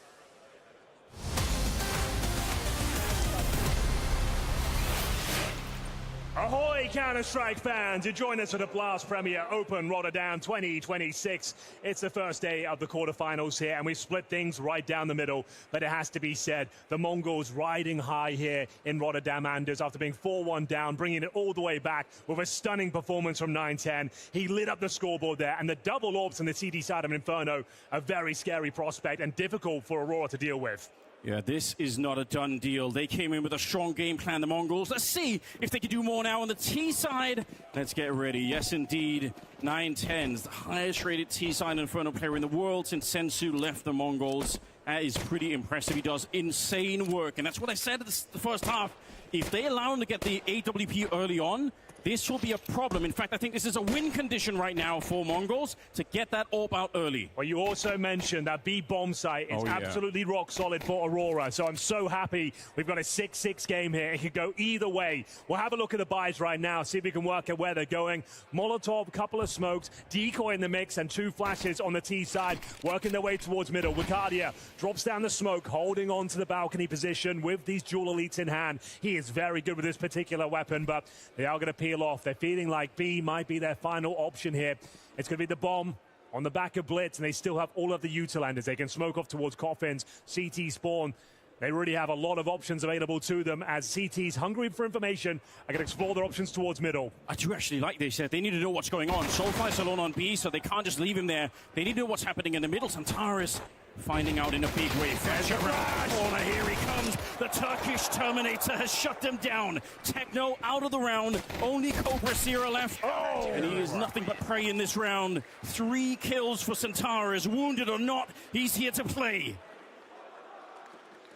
Ahoy, Counter-Strike fans! You join us at the Blast Premier Open Rotterdam 2026. It's the first day of the quarterfinals here, and we've split things right down the middle. But it has to be said, the Mongols riding high here in Rotterdam, Anders, after being 4-1 down, bringing it all the way back with a stunning performance from 9-10. He lit up the scoreboard there, and the double orbs on the CD side of Inferno, a very scary prospect and difficult for Aurora to deal with. Yeah, this is not a done deal. They came in with a strong game plan, the Mongols. Let's see if they can do more now on the T side. Let's get ready. Yes, indeed. 9-10's the highest rated T side Inferno player in the world since Sensu left the Mongols. That is pretty impressive. He does insane work. And that's what I said at the first half. If they allow him to get the AWP early on, this will be a problem. In fact, I think this is a win condition right now for Mongols to get that AWP out early. Well, you also mentioned that B bomb site is Oh, yeah. absolutely rock solid for Aurora, so I'm so happy we've got a 6-6 game here. It could go either way. We'll have a look at the buys right now, see if we can work out where they're going. Molotov, couple of smokes, decoy in the mix, and 2 flashes on the T side, working their way towards middle. Wicardia drops down the smoke, holding on to the balcony position with these dual elites in hand. He is very good with this particular weapon, but they are going to peel off. They're feeling like B might be their final option here. It's going to be the bomb on the back of Blitz, and they still have all of the Utilanders. They can smoke off towards Coffins, CT spawn. They really have a lot of options available to them as CT's hungry for information. I can explore their options towards middle. I do actually like this. They need to know what's going on. Soulfly's alone on B, so they can't just leave him there. They need to know what's happening in the middle. Santaris finding out in a big way. Flash around the corner. Here he comes. The Turkish Terminator has shut them down. Techno out of the round. Only Cobra Sierra left. Oh! And he is nothing but prey in this round. 3 kills for Santaris. Wounded or not, he's here to play.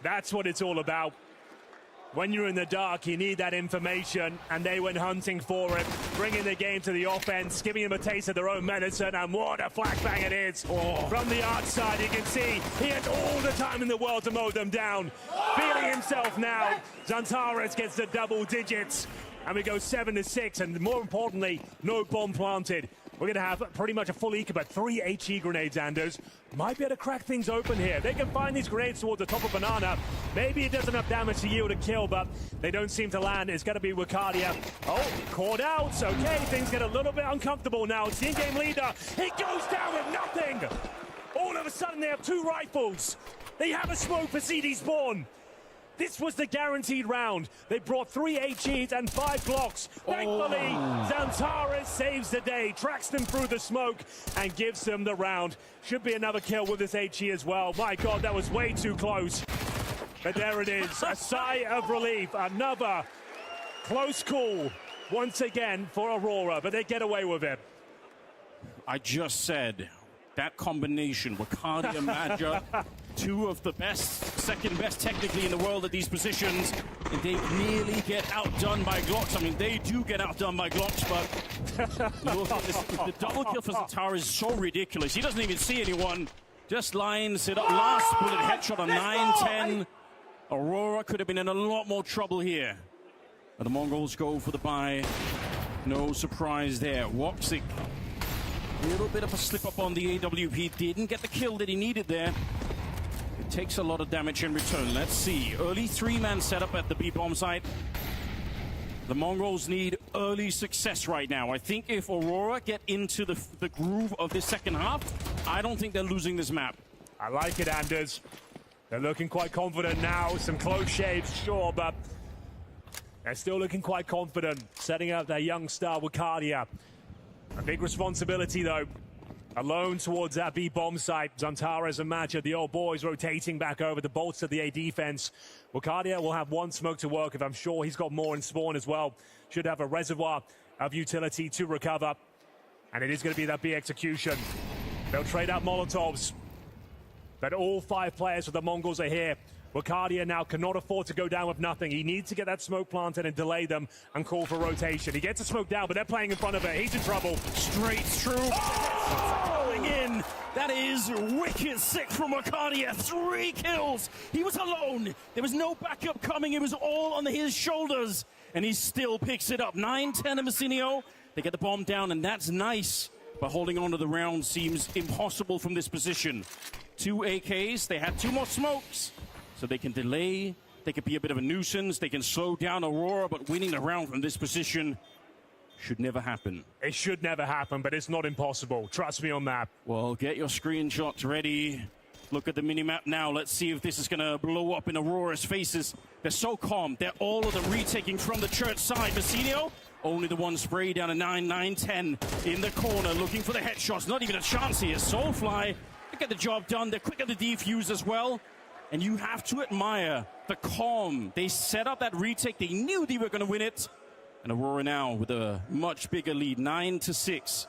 That's what it's all about. When you're in the dark, you need that information, and they went hunting for it, bringing the game to the offense, giving them a taste of their own medicine, and what a flashbang it is. Oh. From the arc side, you can see he has all the time in the world to mow them down. Feeling himself now, Zantares gets the double digits, and we go 7-6, and more importantly, no bomb planted. We're going to have pretty much a full eco, but 3 HE grenades, Anders. Might be able to crack things open here. They can find these grenades towards the top of Banana. Maybe it does enough damage to yield a kill, but they don't seem to land. It's going to be Wicardia. Oh, caught out. Okay, things get a little bit uncomfortable now. It's the in-game leader. He goes down with nothing. All of a sudden, they have 2 rifles. They have a smoke for CD spawn. This was the guaranteed round. They brought 3 HEs and 5 Glocks. Thankfully, Zantares saves the day, tracks them through the smoke, and gives them the round. Should be another kill with this HE as well. My God, that was way too close. But there it is, a sigh of relief. Another close call once again for Aurora, but they get away with it. I just said that combination, Wicardia, Madja, 2 of the best, second best technically in the world at these positions, and they nearly get outdone by Glocks. I mean, they do get outdone by Glocks, but look at this, the double kill for Zatara is so ridiculous. He doesn't even see anyone, just lines it up. Last bullet headshot on 9-10. Aurora could have been in a lot more trouble here. But the Mongols go for the buy. No surprise there. Woxic, a little bit of a slip up on the AWP. Didn't get the kill that he needed there. It takes a lot of damage in return. Let's see. Early 3-man setup at the B-bomb site. The Mongols need early success right now. I think if Aurora get into the groove of this second half, I don't think they're losing this map. I like it, Anders. They're looking quite confident now. Some close shaves, sure, but they're still looking quite confident, setting up their young star, Wicardia. A big responsibility, though. Alone towards that B-bomb site. Zantares and Madja, the old boys, rotating back over the bolts to the A defense. Wicardia will have 1 smoke to work with. I'm sure he's got more in spawn as well. Should have a reservoir of utility to recover. And it is going to be that B execution. They'll trade out Molotovs. But all 5 players for the Mongols are here. Wicardia now cannot afford to go down with nothing. He needs to get that smoke planted and delay them and call for rotation. He gets a smoke down, but they're playing in front of it. He's in trouble. Straight through. Going in. That is wicked sick from Wicardia. 3 kills. He was alone. There was no backup coming. It was all on his shoulders. And he still picks it up. 9-10 of Messinio. They get the bomb down, and that's nice. But holding on to the round seems impossible from this position. 2 AKs. They had 2 more smokes. So they can delay, they can be a bit of a nuisance, they can slow down Aurora, but winning the round from this position should never happen. It should never happen, but it's not impossible. Trust me on that. Well, get your screenshots ready. Look at the minimap now. Let's see if this is going to blow up in Aurora's faces. They're so calm. They're all of them retaking from the church side. Messinio, only the one spray down to 9-10 in the corner, looking for the headshots. Not even a chance here. Soulfly, they get the job done. They're quick at the defuse as well. And you have to admire the calm. They set up that retake. They knew they were going to win it. And Aurora now with a much bigger lead, 9-6.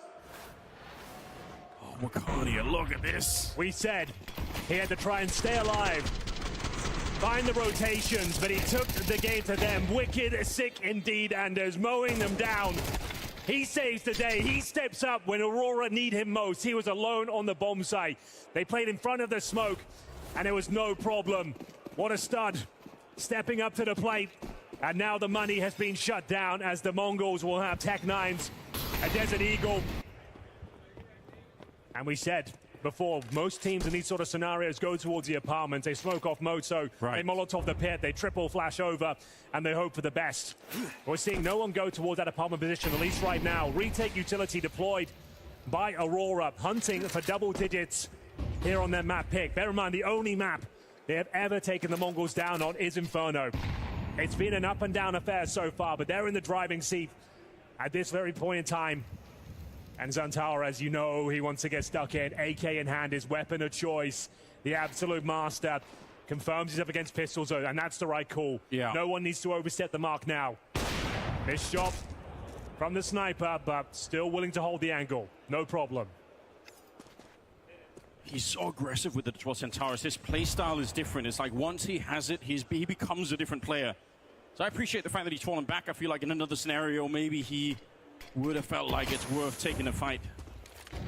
Oh, Wicardia, look at this. We said he had to try and stay alive. find the rotations, but he took the game to them. Wicked, sick indeed, Anders, mowing them down. He saves the day. He steps up when Aurora need him most. He was alone on the bomb site. They played in front of the smoke, and it was no problem. What a stud, stepping up to the plate. And now the money has been shut down as the Mongols will have Tech 9s, a Desert Eagle. And we said before, most teams in these sort of scenarios go towards the apartment. They smoke off Mozo, right. They Molotov the pit, they triple flash over, and they hope for the best. We're seeing no one go towards that apartment position, at least right now. Retake utility deployed by Aurora, hunting for double digits here on their map pick. Bear in mind, the only map they have ever taken the Mongols down on is Inferno. It's been an up and down affair so far, but they're in the driving seat at this very point in time. And Zantara, as you know, he wants to get stuck in. AK in hand, his weapon of choice. The absolute master confirms he's up against pistols, and that's the right call. Yeah. No one needs to overstep the mark now. This shot from the sniper, but still willing to hold the angle. No problem. He's so aggressive with the Centaurus. His playstyle is different. It's like once he has it, he becomes a different player. So I appreciate the fact that he's fallen back. I feel like in another scenario, maybe he would have felt like it's worth taking a fight.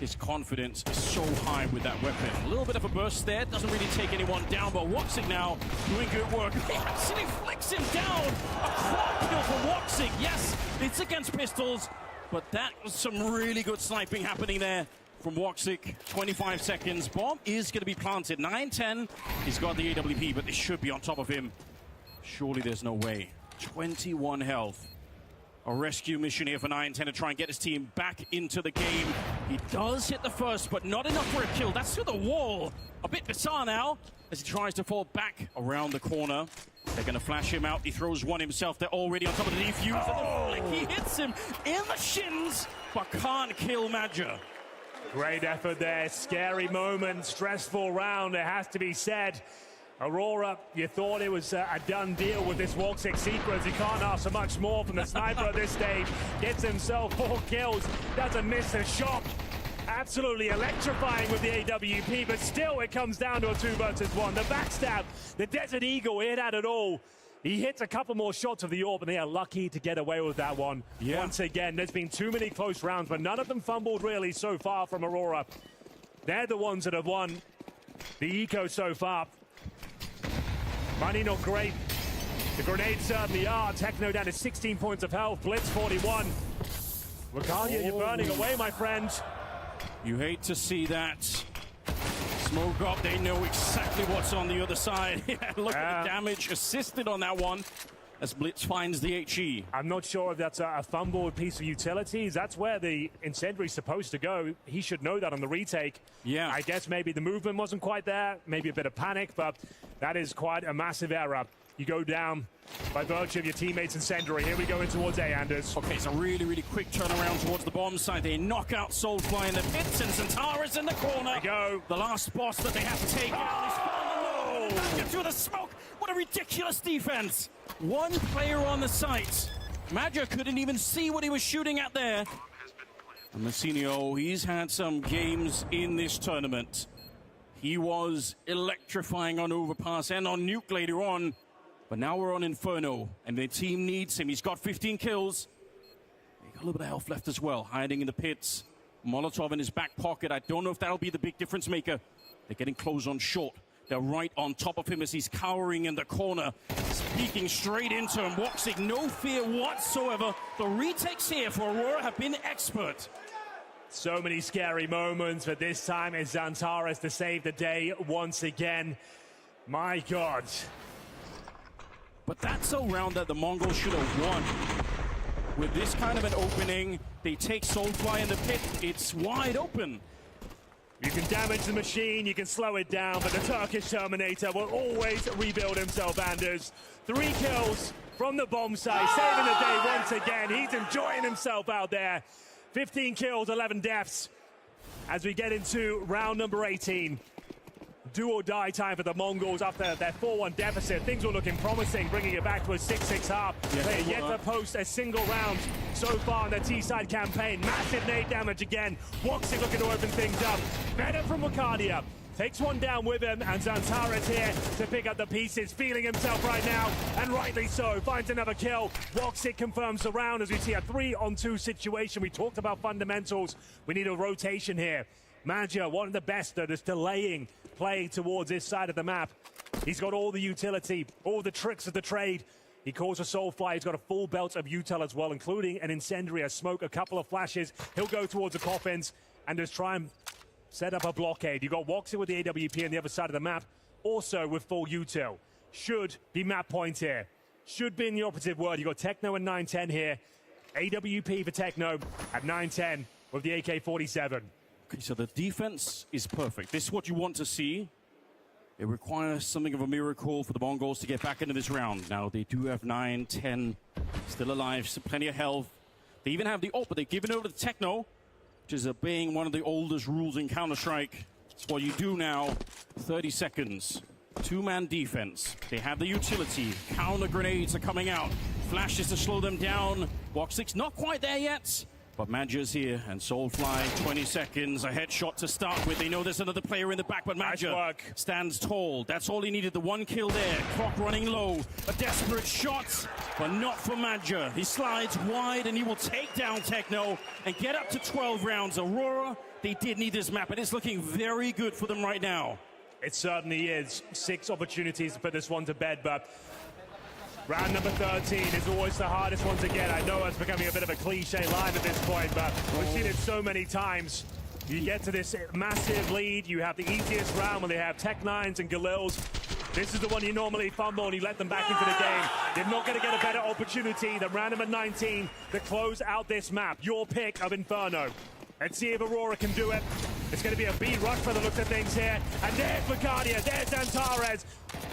His confidence is so high with that weapon. A little bit of a burst there. Doesn't really take anyone down, but Woxic now doing good work. He actually flicks him down. A quad kill from Woxic. Yes, it's against pistols, but that was some really good sniping happening there from Woxic. 25 seconds. Bomb is going to be planted. 9-10. He's got the AWP, but they should be on top of him. Surely there's no way. 21 health. A rescue mission here for 9-10 to try and get his team back into the game. He does hit the first, but not enough for a kill. That's through the wall. A bit bizarre now as he tries to fall back around the corner. They're going to flash him out. He throws one himself. They're already on top of the defuse. Oh. And the flick, he hits him in the shins, but can't kill Madja. Great effort there. Scary moment. Stressful round, it has to be said. Aurora, you thought it was a done deal with this Woxic sequence. You can't ask for much more from the sniper at this stage. Gets himself 4 kills, doesn't miss a shot. Absolutely electrifying with the AWP, but still it comes down to a 2 versus 1. The backstab, the Desert Eagle, he had it all. He hits a couple more shots of the AWP, and they are lucky to get away with that one. Yeah. Once again, there's been too many close rounds, but none of them fumbled really so far from Aurora. They're the ones that have won the eco so far. Money not great. The grenades certainly are. Techno down to 16 points of health. Blitz 41. Wakalia, you're burning away, my friend. You hate to see that. Smoke up, they know exactly what's on the other side. Look at the damage assisted on that one as Blitz finds the HE. I'm not sure if that's a fumbled piece of utilities. That's where the incendiary's supposed to go. He should know that on the retake. Yeah. I guess maybe the movement wasn't quite there. Maybe a bit of panic, but that is quite a massive error. You go down by virtue of your teammates' incendiary. Here we go in towards A, Anders. Okay, it's a really, really quick turnaround towards the bomb side. They knock out Soulfly in the pits, and Zantara's in the corner. There we go. The last boss that they have to take out. Back into the smoke. What a ridiculous defense. One player on the site. Madja couldn't even see what he was shooting at there. And Messinio, he's had some games in this tournament. He was electrifying on Overpass and on Nuke later on. But now we're on Inferno, and the team needs him. He's got 15 kills. He got a little bit of health left as well, hiding in the pits. Molotov in his back pocket. I don't know if that'll be the big difference maker. They're getting close on short. They're right on top of him as he's cowering in the corner. Speaking straight into him. Woxic, no fear whatsoever. The retakes here for Aurora have been expert. So many scary moments, but this time it's Zantares to save the day once again. My God. But that's a round that the Mongols should have won. With this kind of an opening, they take Soulfly in the pit. It's wide open. You can damage the machine, you can slow it down, but the Turkish Terminator will always rebuild himself, Anders. 3 kills from the bomb site, saving the day once again. He's enjoying himself out there. 15 kills, 11 deaths. As we get into round number 18. Do or die time for the Mongols after their 4-1 deficit. Things were looking promising, bringing it back to a 6-6 half. They yet to post a single round so far in their T-side campaign. Massive nade damage again. Woxic looking to open things up. Better from Wakadia. Takes one down with him, and Xantares here to pick up the pieces, feeling himself right now, and rightly so. Finds another kill. Woxic confirms the round as we see a 3-on-2 situation. We talked about fundamentals. We need a rotation here. Manager, one of the best, though, just delaying play towards this side of the map. He's got all the utility, all the tricks of the trade. He calls a Soulfly. He's got a full belt of util as well, including an incendiary, a smoke, a couple of flashes. He'll go towards the coffins and just try and set up a blockade. You've got Woxic with the AWP on the other side of the map, also with full util. Should be map point here. Should be in the operative word. You've got Techno and 910 here. AWP for Techno at 910 with the AK-47. Okay, so the defense is perfect. This is what you want to see. It requires something of a miracle for the Mongols to get back into this round. Now, they do have 9-10 still alive, so plenty of health. They even have the ult, but they've given over to Techno, which is obeying one of the oldest rules in Counter-Strike. It's what you do now. 30 seconds. Two-man defense. They have the utility. Counter grenades are coming out. Flashes to slow them down. Woxic's not quite there yet. But Madja's here, and Soulfly, 20 seconds, a headshot to start with. They know there's another player in the back, but Madja stands tall. That's all he needed, the one kill there. Clock running low, a desperate shot, but not for Madja. He slides wide, and he will take down Techno and get up to 12 rounds. Aurora, they did need this map, and it's looking very good for them right now. It certainly is. 6 opportunities to put this one to bed, but round number 13 is always the hardest one to get. I know it's becoming a bit of a cliche line at this point, but we've seen it so many times. You get to this massive lead, you have the easiest round when they have Tech-9s and Galils. This is the one you normally fumble and you let them back into the game. You're not going to get a better opportunity than round number 19 to close out this map. Your pick of Inferno. Let's see if Aurora can do it. It's going to be a B rush for the looks of things here. And there's Vicadia, there's Xantares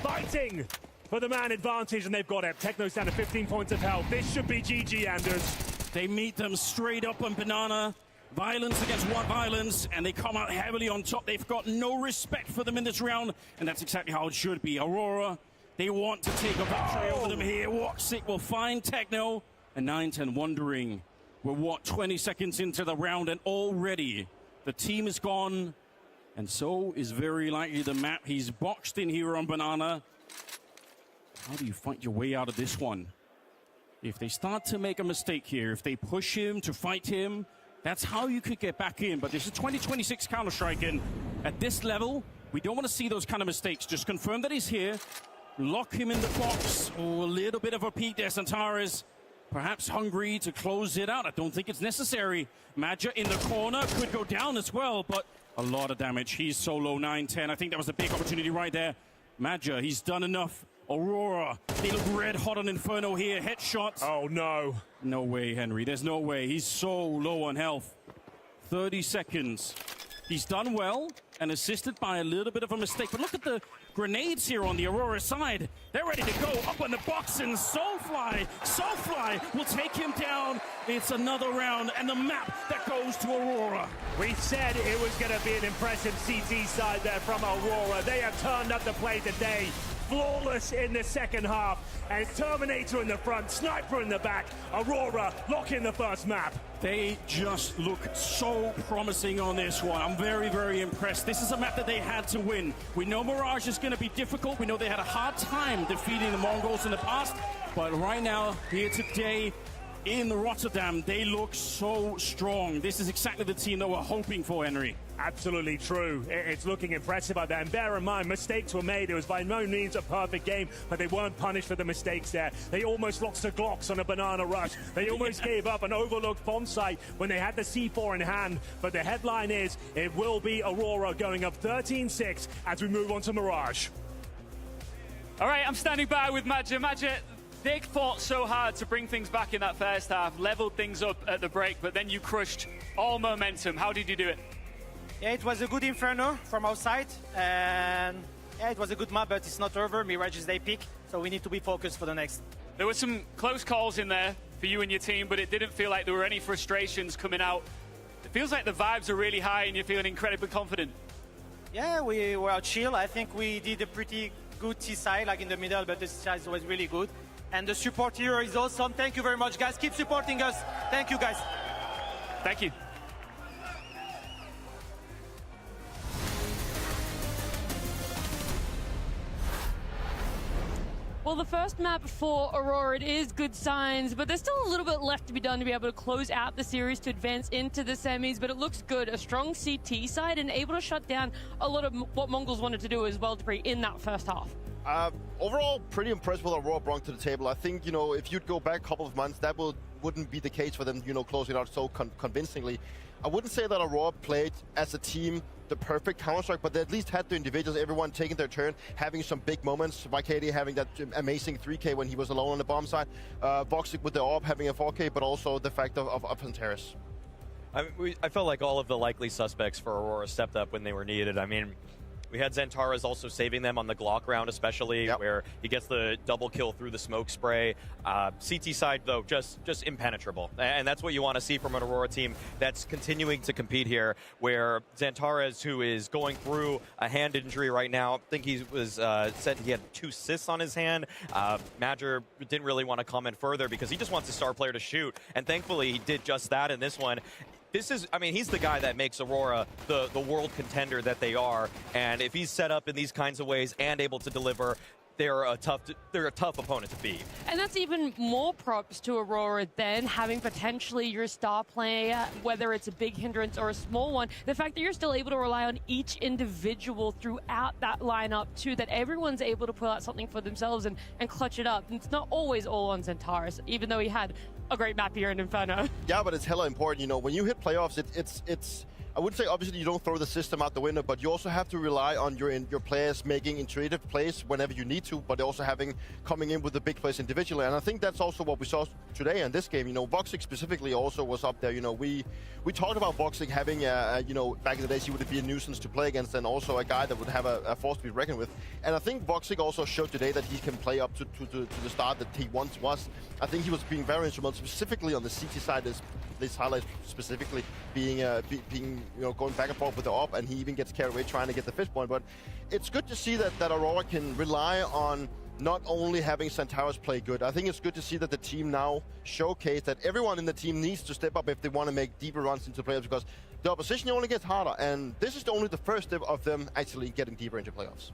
fighting for the man advantage, and they've got it. Techno's down to 15 points of health. This should be GG, Anders. They meet them straight up on Banana. Violence against one violence, and they come out heavily on top. They've got no respect for them in this round, and that's exactly how it should be. Aurora, they want to take a victory over them here. Woxic will find Techno, and 910 wondering, we're what, 20 seconds into the round, and already the team is gone, and so is very likely the map. He's boxed in here on Banana. How do you fight your way out of this one? If they start to make a mistake here, if they push him to fight him, that's how you could get back in. But this is 2026 Counter-Strike, and at this level, we don't want to see those kind of mistakes. Just confirm that he's here, lock him in the box. Oh, a little bit of a peek there, Xantares. Perhaps hungry to close it out. I don't think it's necessary. Madja in the corner could go down as well, but a lot of damage. He's solo 9-10. I think that was a big opportunity right there. Madja, he's done enough. Aurora, they look red hot on Inferno here. Headshot. Oh, no. No way, Henry. There's no way. He's so low on health. 30 seconds. He's done well and assisted by a little bit of a mistake. But look at the grenades here on the Aurora side. They're ready to go up on the box, and Soulfly will take him down. It's another round, and the map that goes to Aurora. We said it was going to be an impressive CT side there from Aurora. They have turned up the play today. Flawless in the second half, and Terminator in the front, Sniper in the back. Aurora lock in the first map. They just look so promising on this one. I'm very, very impressed. This is a map that they had to win. We know Mirage is going to be difficult. We know they had a hard time defeating the Mongols in the past, but right now, here today in Rotterdam, they look so strong. This is exactly the team that we're hoping for, Henry. Absolutely true. It's looking impressive out there. And bear in mind, mistakes were made. It was by no means a perfect game, but they weren't punished for the mistakes there. They almost lost to Glocks on a Banana rush. They almost gave up an overlooked bomb site when they had the C4 in hand. But the headline is, it will be Aurora going up 13-6 as we move on to Mirage. All right, I'm standing by with Madja. Madja, they fought so hard to bring things back in that first half, leveled things up at the break, but then you crushed all momentum. How did you do it? Yeah, it was a good Inferno from our side, and yeah, it was a good map, but it's not over. Mirage is their pick, so we need to be focused for the next. There were some close calls in there for you and your team, but it didn't feel like there were any frustrations coming out. It feels like the vibes are really high and you're feeling incredibly confident. Yeah, we were chill. I think we did a pretty good T-side, like in the middle, but the T-side was really good. And the support here is awesome. Thank you very much, guys. Keep supporting us. Thank you, guys. Thank you. Well, the first map for Aurora, it is good signs, but there's still a little bit left to be done to be able to close out the series to advance into the semis, but it looks good. A strong CT side and able to shut down a lot of what mnglz wanted to do as well, Dupree, in that first half. Overall, pretty impressed with what Aurora brought to the table. I think, if you'd go back a couple of months, that wouldn't be the case for them, closing out so convincingly. I wouldn't say that Aurora played as a team the perfect Counter-Strike, but they at least had the individuals, everyone taking their turn, having some big moments. Vacadia having that amazing 3K when he was alone on the bomb side. Voxic with the AWP having a 4K, but also the fact of Pentaris. I felt like all of the likely suspects for Aurora stepped up when they were needed. I mean, we had Xantares also saving them on the Glock round, especially, where he gets the double kill through the smoke spray. CT side, though, just impenetrable. And that's what you want to see from an Aurora team that's continuing to compete here, where Xantares, who is going through a hand injury right now, I think he was said he had 2 cysts on his hand. Madger didn't really want to comment further because he just wants a star player to shoot. And thankfully, he did just that in this one. He's the guy that makes Aurora the world contender that they are. And if he's set up in these kinds of ways and able to deliver, they're a tough opponent to beat. And that's even more props to Aurora than having potentially your star player, whether it's a big hindrance or a small one. The fact that you're still able to rely on each individual throughout that lineup too, that everyone's able to pull out something for themselves and clutch it up. And it's not always all on Xantares, even though he had a great map here in Inferno. Yeah, but it's hella important. When you hit playoffs, it's I wouldn't say obviously you don't throw the system out the window, but you also have to rely on your players making intuitive plays whenever you need to, but also coming in with the big plays individually. And I think that's also what we saw today in this game. Voxic specifically also was up there. We talked about Voxic having back in the days he would be a nuisance to play against, and also a guy that would have a force to be reckoned with. And I think Voxic also showed today that he can play up to the start that he once was. I think he was being very instrumental, specifically on the CT side. This highlight specifically being going back and forth with the AWP, and he even gets carried away trying to get the fifth point. But it's good to see that Aurora can rely on not only having Xantares play good. I think it's good to see that the team now showcase that everyone in the team needs to step up if they want to make deeper runs into playoffs, because the opposition only gets harder, and this is only the first step of them actually getting deeper into playoffs.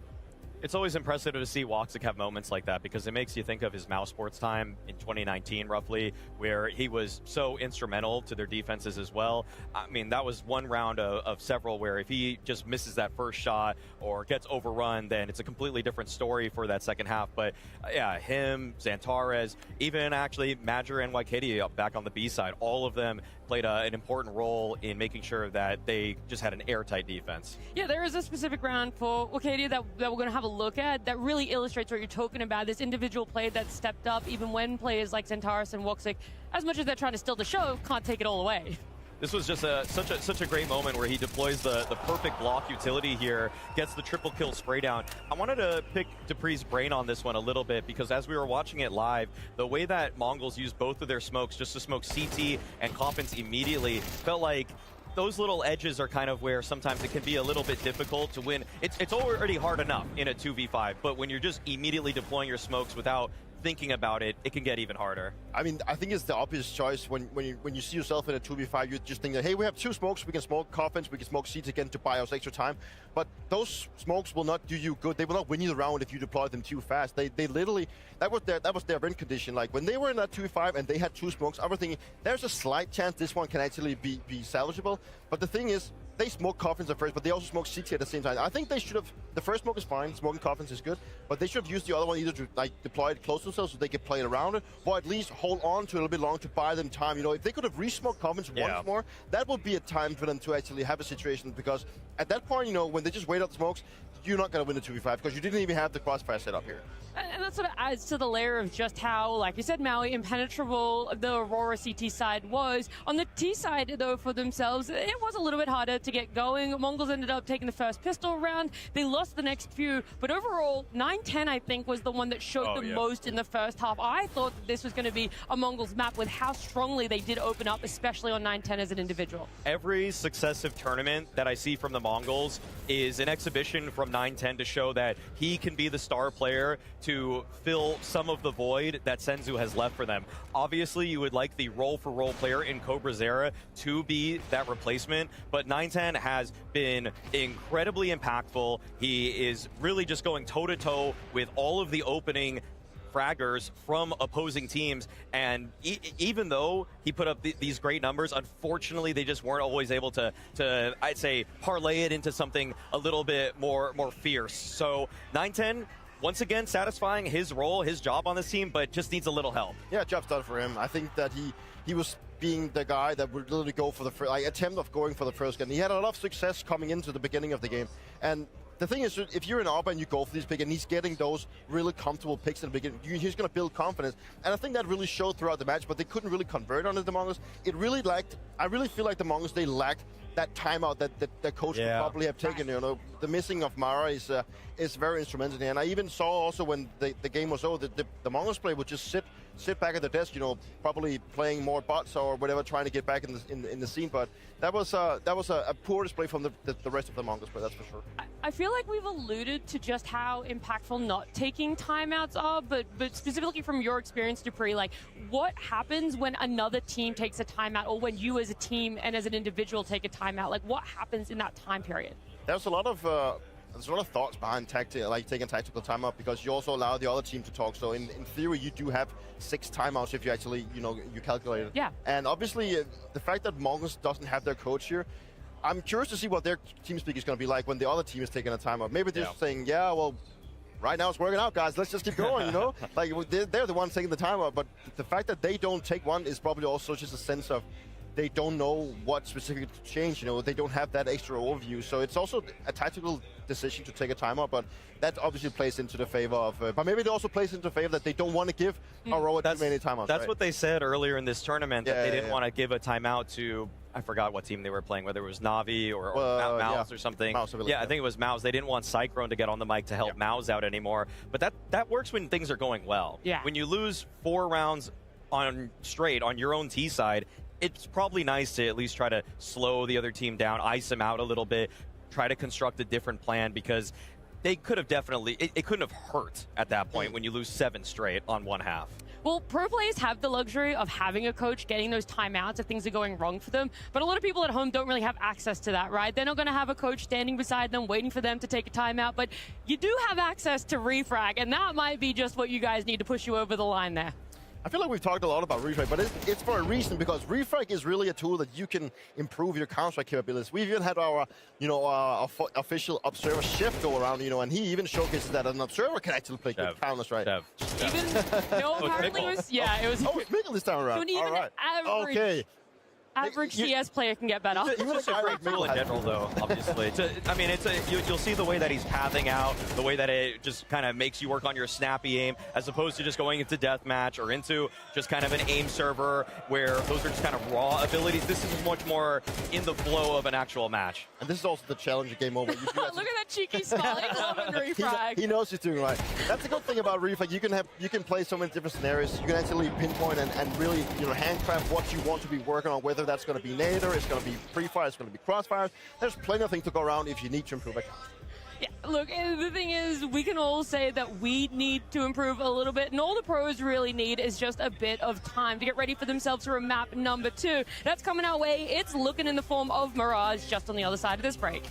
It's always impressive to see Woxic have moments like that, because it makes you think of his Mouse Sports time in 2019, roughly, where he was so instrumental to their defenses as well. I mean, that was one round of several where if he just misses that first shot or gets overrun, then it's a completely different story for that second half. But yeah, him, Xantares, even actually Madger and Waikadia back on the B side, all of them played an important role in making sure that they just had an airtight defense. Yeah, there is a specific round for Waikadia that we're going to have a look at that really illustrates what you're talking about. This individual play that stepped up, even when players like Xantares and Woxic, as much as they're trying to steal the show, can't take it all away. This was just such a great moment where he deploys the perfect block utility here, gets the triple kill spray down. I wanted to pick Dupree's brain on this one a little bit, because as we were watching it live, the way that mnglz used both of their smokes just to smoke CT and Coffins immediately felt like those little edges are kind of where sometimes it can be a little bit difficult to win. It's already hard enough in a 2v5, but when you're just immediately deploying your smokes without thinking about it, it can get even harder. I mean, I think it's the obvious choice when you see yourself in a 2v5, you just think that, hey, we have 2 smokes, we can smoke Coffins, we can smoke CT again to buy us extra time. But those smokes will not do you good. They will not win you the round if you deploy them too fast. They literally, that was their win condition. Like when they were in that 2v5 and they had 2 smokes, I was thinking there's a slight chance this one can actually be salvageable. But the thing is, they smoke Coffins at first, but they also smoke CT at the same time. I think they should have, the first smoke is fine, smoking Coffins is good, but they should have used the other one either to deploy it close to themselves so they could play it around it, or at least hold on to it a little bit longer to buy them time. If they could have re-smoked Coffins once more, that would be a time for them to actually have a situation, because at that point, when they just wait out the smokes, you're not going to win the 2v5 because you didn't even have the crossfire set up here. And that sort of adds to the layer of just how, like you said, Maui, impenetrable the Aurora CT side was. On the T side, though, for themselves, it was a little bit harder to get going. mnglz ended up taking the first pistol round. They lost the next few. But overall, 9-10, I think, was the one that showed most in the first half. I thought that this was going to be a mnglz map with how strongly they did open up, especially on 9-10 as an individual. Every successive tournament that I see from the mnglz is an exhibition from 9-10 to show that he can be the star player to fill some of the void that Senzu has left for them. Obviously, you would like the role-for-role player in Cobra's era to be that replacement, but 9-10 has been incredibly impactful. He is really just going toe-to-toe with all of the opening fraggers from opposing teams. And even though he put up these great numbers, unfortunately, they just weren't always able to I'd say, parlay it into something a little bit more fierce. So 9-10, once again, satisfying his role, his job on this team, but just needs a little help. Yeah, job's done for him. I think that he was being the guy that would literally go for the attempt of going for the first gun. He had a lot of success coming into the beginning of the game. And the thing is, if you're in ARPA and you go for these picks and he's getting those really comfortable picks in the beginning, he's going to build confidence. And I think that really showed throughout the match, but they couldn't really convert on it, the Mongols. I really feel like the Mongols, they lacked that timeout that the coach would probably have taken. You know, the missing of Mara is very instrumental here. And I even saw also when the game was over, the Mongols player would just sit back at the desk, you know, probably playing more bots or whatever, trying to get back in the scene. But that was a poor display from the rest of the Mongols player, that's for sure. I feel like we've alluded to just how impactful not taking timeouts are, but specifically from your experience, Dupree, like what happens when another team takes a timeout, or when you as a team and as an individual take a timeout? Like what happens in that time period? There's a lot of thoughts behind taking tactical timeout, because you also allow the other team to talk. So in theory, you do have 6 timeouts if you actually, you calculate it. Yeah. And obviously, the fact that Mongols doesn't have their coach here, I'm curious to see what their team speak is going to be like when the other team is taking a timeout. Maybe they're saying, yeah, well, right now it's working out, guys. Let's just keep going, you know? Like, they're the ones taking the timeout. But the fact that they don't take one is probably also just a sense of they don't know what specifically to change. You know, they don't have that extra overview. So it's also a tactical decision to take a timeout, but that obviously plays into the favor of. But maybe it also plays into the favor that they don't want to give Aurora too many timeouts. That's what they said earlier in this tournament, that they didn't want to give a timeout to. I forgot what team they were playing, whether it was Navi or Mouse or something. Mouse, I think it was Mouse. They didn't want Cyclone to get on the mic to help Mouse out anymore. But that works when things are going well. Yeah. When you lose 4 rounds straight on your own T side, it's probably nice to at least try to slow the other team down, ice them out a little bit, try to construct a different plan, because they could have it couldn't have hurt at that point when you lose 7 straight on one half. Well, pro players have the luxury of having a coach getting those timeouts if things are going wrong for them, but a lot of people at home don't really have access to that, right? They're not going to have a coach standing beside them waiting for them to take a timeout, but you do have access to refrag, and that might be just what you guys need to push you over the line there. I feel like we've talked a lot about refrag, but it's for a reason, because refrag is really a tool that you can improve your counter-strike capabilities. We've even had our official observer Chef go around, and he even showcases that an observer can actually play good counter-strike. Apparently it was, it was. Oh, it's Miguel this time around. So even all right. average, average CS player can get better. It's a great tool in general, though, obviously. You'll see the way that he's pathing out, the way that it just kind of makes you work on your snappy aim, as opposed to just going into deathmatch or into just kind of an aim server where those are just kind of raw abilities. This is much more in the flow of an actual match. And this is also the challenge of game over. Look at that cheeky smile. Refrag. He knows he's doing right. That's the good thing about refrag. You can play so many different scenarios. You can actually pinpoint and really handcraft what you want to be working on, whether that's going to be Nader, it's going to be pre-fire, it's going to be crossfire. There's plenty of things to go around if you need to improve it. Yeah, look, the thing is, we can all say that we need to improve a little bit, and all the pros really need is just a bit of time to get ready for themselves for map number 2. That's coming our way. It's looking in the form of Mirage, just on the other side of this break.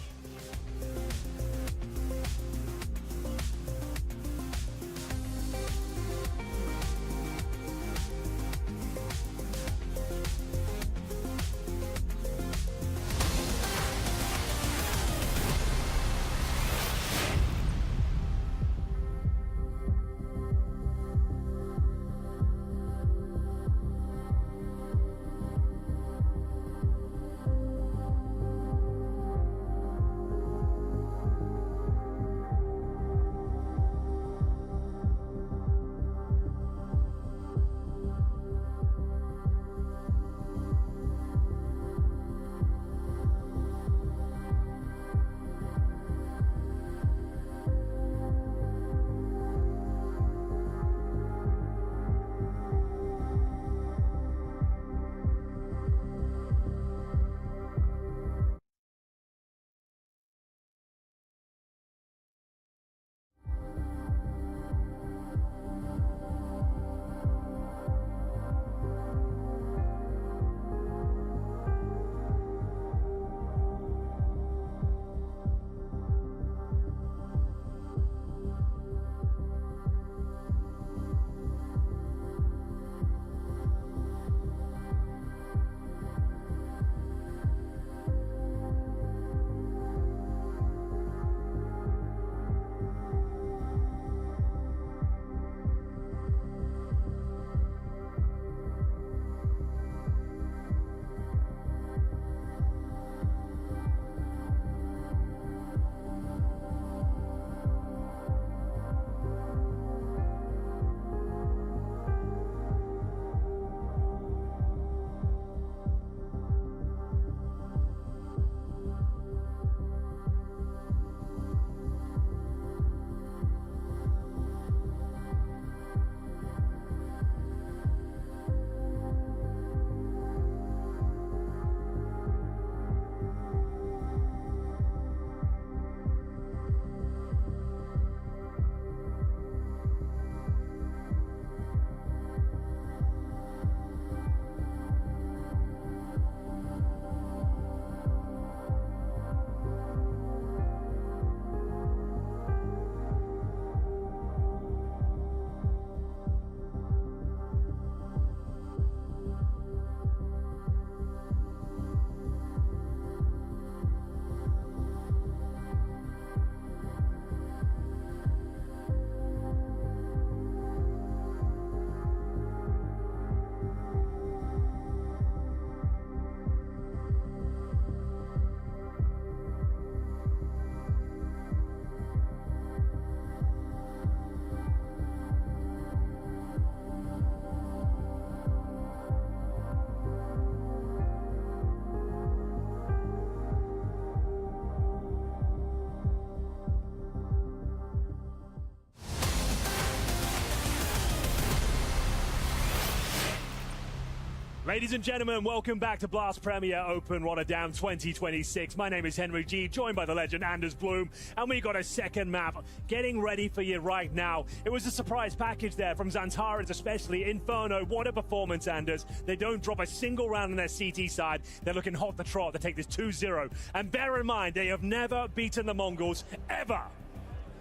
Ladies and gentlemen, welcome back to Blast Premier Open Rotterdam 2026. My name is Henry G, joined by the legend Anders Bloom, and we got a second map getting ready for you right now. It was a surprise package there from Xantares, especially Inferno. What a performance, Anders. They don't drop a single round on their CT side. They're looking hot to trot to take this 2-0. And bear in mind, they have never beaten the Mongols, ever.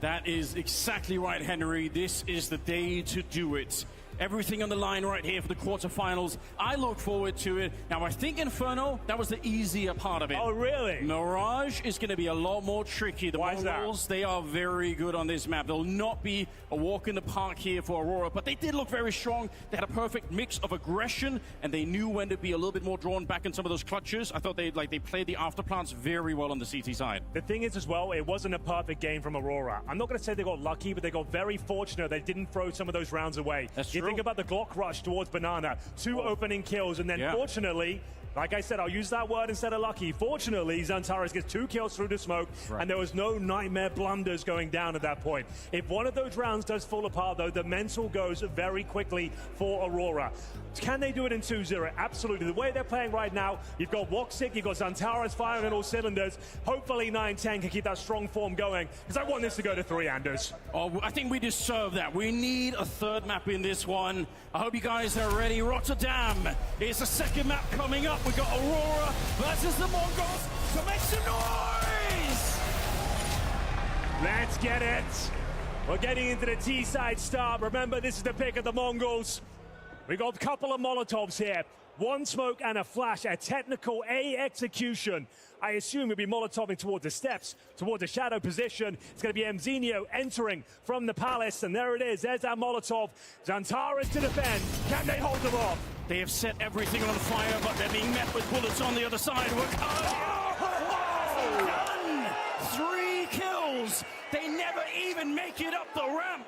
That is exactly right, Henry. This is the day to do it. Everything on the line right here for the quarterfinals. I look forward to it. Now, I think Inferno, that was the easier part of it. Oh, really? Mirage is going to be a lot more tricky. The Mongols, they are very good on this map. They'll not be a walk in the park here for Aurora, but they did look very strong. They had a perfect mix of aggression, and they knew when to be a little bit more drawn back in some of those clutches. I thought they played the afterplants very well on the CT side. The thing is as well, it wasn't a perfect game from Aurora. I'm not going to say they got lucky, but they got very fortunate they didn't throw some of those rounds away. That's true. Think about the Glock rush towards Banana, two opening kills, and then fortunately, like I said, I'll use that word instead of lucky. Fortunately, Xantares gets 2 kills through the smoke, and there was no nightmare blunders going down at that point. If one of those rounds does fall apart, though, the mental goes very quickly for Aurora. Can they do it in 2-0? Absolutely. The way they're playing right now, you've got Woxic, you've got Xantares firing on all cylinders. Hopefully 9-10 can keep that strong form going, because I want this to go to 3, Anders. Oh, I think we deserve that. We need a third map in this one. I hope you guys are ready. Rotterdam is the second map coming up. We've got Aurora versus the Mongols. So make some noise! Let's get it. We're getting into the T-side start. Remember, this is the pick of the Mongols. We got a couple of Molotovs here. 1 smoke and a flash, a technical A execution. I assume he'll be Molotoving towards the steps, towards the shadow position. It's going to be mnglz entering from the palace, and there it is. There's that Molotov. Xantares to defend. Can they hold them off? They have set everything on fire, but they're being met with bullets on the other side. Done! 3 kills. They never even make it up the ramp.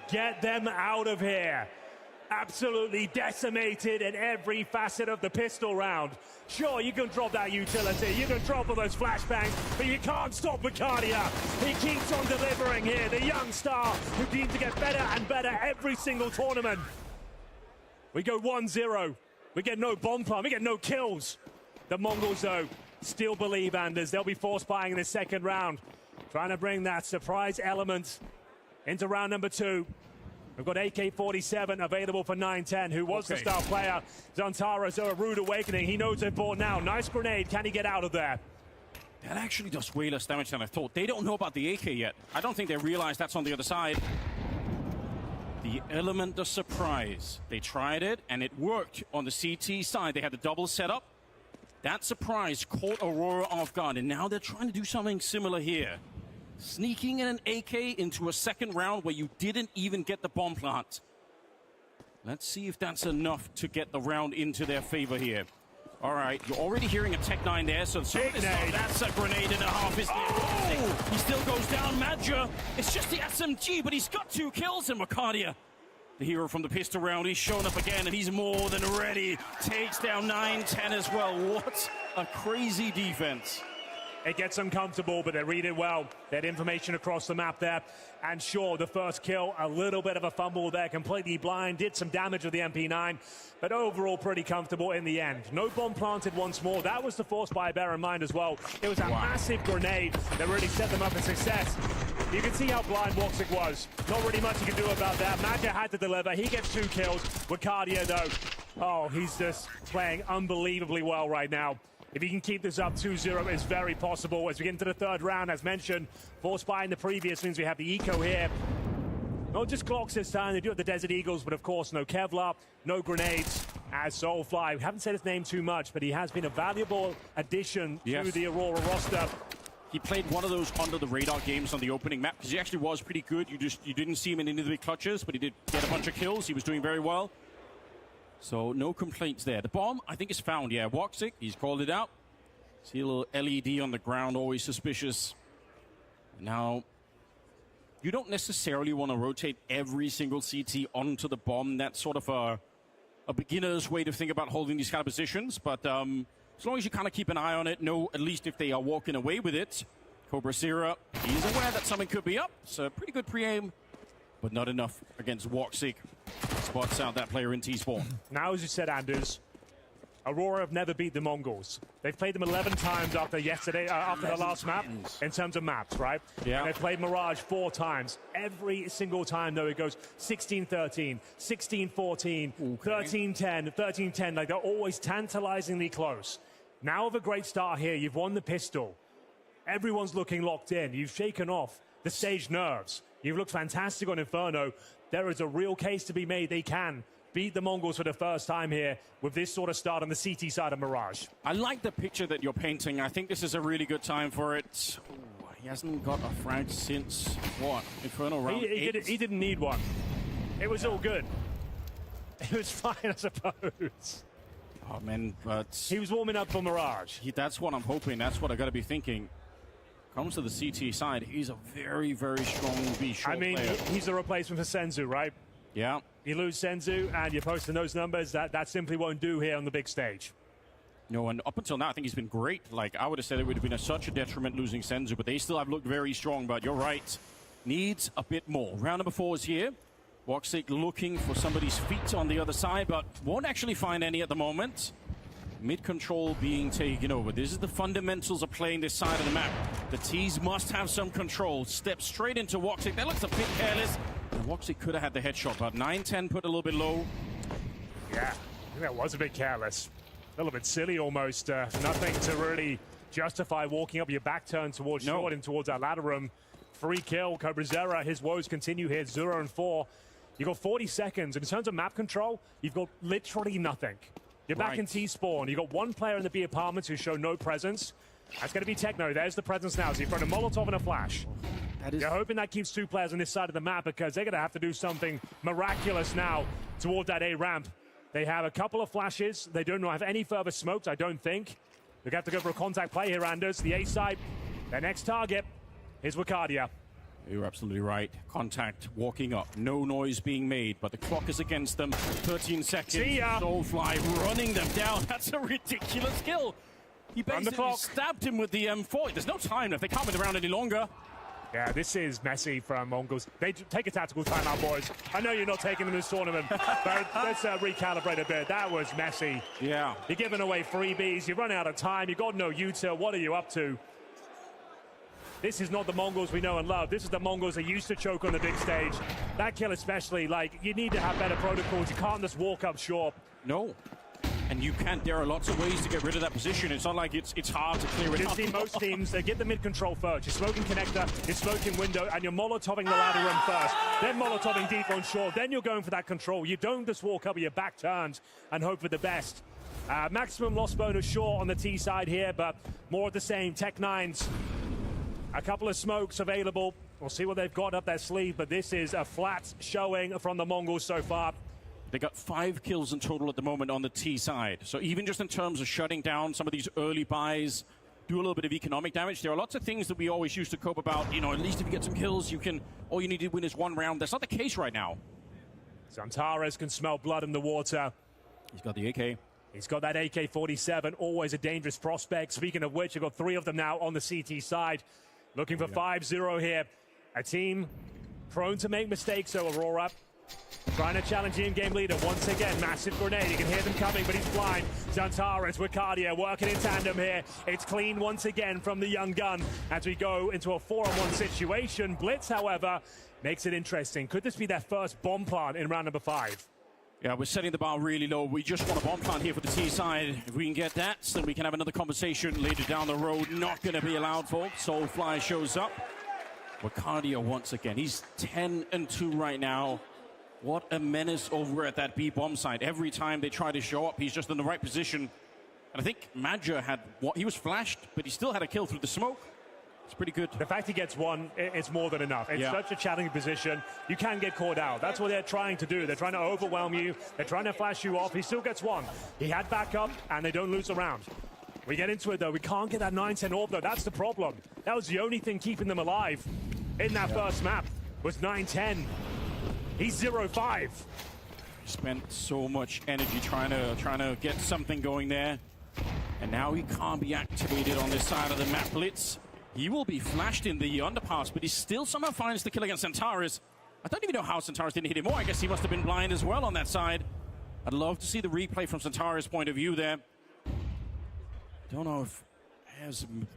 Get them out of here. Absolutely decimated in every facet of the pistol round. Sure, you can drop that utility, you can drop all those flashbangs, but you can't stop Vicaria. He keeps on delivering here, the young star who seems to get better and better every single tournament. We go 1-0. We get no bomb plant, we get no kills. The Mongols, though, still believe, Anders. They'll be force buying in the second round, trying to bring that surprise element into round number 2. We've got AK-47 available for 9-10, who was the star player. Xantares, a rude awakening. He knows they're bought now. Nice grenade. Can he get out of there? That actually does way less damage than I thought. They don't know about the AK yet. I don't think they realize that's on the other side. The element of surprise. They tried it, and it worked on the CT side. They had the double setup. That surprise caught Aurora off guard, and now they're trying to do something similar here. Sneaking in an AK into a second round where you didn't even get the bomb plant. Let's see if that's enough to get the round into their favor here. All right, you're already hearing a Tech 9 there, so that's a grenade and a half, isn't it? He still goes down. Madja, it's just the SMG, but he's got 2 kills in Macardia. The hero from the pistol round, he's shown up again, and he's more than ready. Takes down 9-10 as well. What a crazy defense. It gets uncomfortable, but they read it well. They had information across the map there. And sure, the first kill, a little bit of a fumble there, completely blind, did some damage with the MP9, but overall pretty comfortable in the end. No bomb planted once more. That was the force buy, bear in mind as well. It was a massive grenade that really set them up for success. You can see how blind Woxic was. Not really much you can do about that. Madja had to deliver. He gets 2 kills. Vicaria, though, oh, he's just playing unbelievably well right now. If he can keep this up, 2-0 is very possible. As we get into the third round, as mentioned, force buy in the previous means we have the eco here. Not just Glocks this time, they do have the Desert Eagles, but of course no Kevlar, no grenades, as Soulfly. We haven't said his name too much, but he has been a valuable addition to the Aurora roster. He played one of those under-the-radar games on the opening map, because he actually was pretty good. You didn't see him in any of the big clutches, but he did get a bunch of kills. He was doing very well. So no complaints there. The bomb, I think, is found. Yeah, Woxic, he's called it out. See a little LED on the ground, always suspicious. Now, you don't necessarily want to rotate every single CT onto the bomb. That's sort of a beginner's way to think about holding these kind of positions. But as long as you kind of keep an eye on it, know at least if they are walking away with it. Cobra Sierra, he's aware that something could be up. So pretty good pre-aim, but not enough against Woxic. Spots out that player in T-spawn. Now, as you said, Anders, Aurora have never beat the Mongols. They've played them 11 times after the last map, in terms of maps, right? Yeah. And they've played Mirage 4 times. Every single time, though, it goes 16-13, 16-14, 13-10, 13-10. Like, they're always tantalizingly close. Now with a great start here, you've won the pistol. Everyone's looking locked in. You've shaken off the stage nerves. You've looked fantastic on Inferno. There is a real case to be made. They can beat the Mongols for the first time here with this sort of start on the CT side of Mirage. I like the picture that you're painting. I think this is a really good time for it. Ooh, he hasn't got a frag since, what, Inferno round 8? He didn't need one. It was all good. It was fine, I suppose. Oh, man, but... He was warming up for Mirage. That's what I'm hoping. That's what I got to be thinking. Comes to the CT side, he's a very, very strong B-short player. He's a replacement for Senzu, right? Yeah. You lose Senzu and you're posting those numbers, that simply won't do here on the big stage. No, and up until now, I think he's been great. Like, I would have said it would have been such a detriment losing Senzu, but they still have looked very strong. But you're right, needs a bit more. Round number 4 is here. Woxic looking for somebody's feet on the other side, but won't actually find any at the moment. Mid-control being taken over. This is the fundamentals of playing this side of the map. The T's must have some control. Step straight into Woxic. That looks a bit careless. And Woxic could have had the headshot, but 9-10 put a little bit low. Yeah, I think that was a bit careless. A little bit silly almost. Nothing to really justify walking up your back turn towards short and towards that ladder room. Free kill. Cobrazera, his woes continue here. 0-4. You've got 40 seconds. In terms of map control, you've got literally nothing. You're back in T-spawn. You've got one player in the B apartments who show no presence. That's going to be Techno. There's the presence now. So you've got a Molotov and a flash. You're hoping that keeps 2 players on this side of the map because they're going to have to do something miraculous now toward that A ramp. They have a couple of flashes. They don't have any further smokes, I don't think. They're going to have to go for a contact play here, Anders. The A side, their next target is Wakadia. You're absolutely right. Contact walking up. No noise being made, but the clock is against them. 13 seconds. See ya. Soulfly running them down. That's a ridiculous kill. He basically stabbed him with the M4. There's no time if they can't win the round any longer. Yeah, this is messy from Mongols. They take a tactical timeout, boys. I know you're not taking them this tournament, but let's recalibrate a bit. That was messy. Yeah. You're giving away freebies. You run out of time. You got no util. What are you up to? This is not the Mongols we know and love. This is the Mongols that used to choke on the big stage. That kill especially, like, you need to have better protocols. You can't just walk up short. No. And you can't. There are lots of ways to get rid of that position. It's not like it's hard to clear it You up. see most teams, they get the mid-control first. You're smoking connector, you're smoking window, and you're molotoving the ladder room first. Then molotoving deep on short. Then you're going for that control. You don't just walk up with your back turned and hope for the best. Maximum loss bonus short on the T side here, but more of the same. Tech-9s. A couple of smokes available. We'll see what they've got up their sleeve, but this is a flat showing from the Mongols so far. They got 5 kills in total at the moment on the T side. So even just in terms of shutting down some of these early buys, do a little bit of economic damage. There are lots of things that we always used to cope about. You know, at least if you get some kills, you can. All you need to win is 1 round. That's not the case right now. Zantares can smell blood in the water. He's got the AK. He's got that AK-47, always a dangerous prospect. Speaking of which, you've got 3 of them now on the CT side. Looking for 5-0 here. A team prone to make mistakes, though, Aurora. Trying to challenge the in-game leader once again. Massive grenade. You can hear them coming, but he's blind. Zantares, Wakadia working in tandem here. It's clean once again from the young gun as we go into a 4-on-1 situation. Blitz, however, makes it interesting. Could this be their first bomb plant in round number 5? Yeah, we're setting the bar really low. We just want a bomb plant here for the T side. If we can get that, then we can have another conversation later down the road. Not going to be allowed, folks. Soulfly shows up. Wakadia once again. He's 10-2 right now. What a menace over at that B bomb site. Every time they try to show up, he's just in the right position. And I think Madja had what he was flashed, but he still had a kill through the smoke. It's pretty good. The fact he gets 1, it's more than enough. It's such a challenging position. You can get caught out. That's what they're trying to do. They're trying to overwhelm you. They're trying to flash you off. He still gets 1. He had backup, and they don't lose a round. We get into it, though. We can't get that 9-10 orb, though. That's the problem. That was the only thing keeping them alive in that first map was 9-10. He's 0-5. Spent so much energy trying to get something going there. And now he can't be activated on this side of the map. Blitz. He will be flashed in the underpass, but he still somehow finds the kill against Zantares. I don't even know how Zantares didn't hit him more. I guess he must have been blind as well on that side. I'd love to see the replay from Zantares' point of view there. Don't know if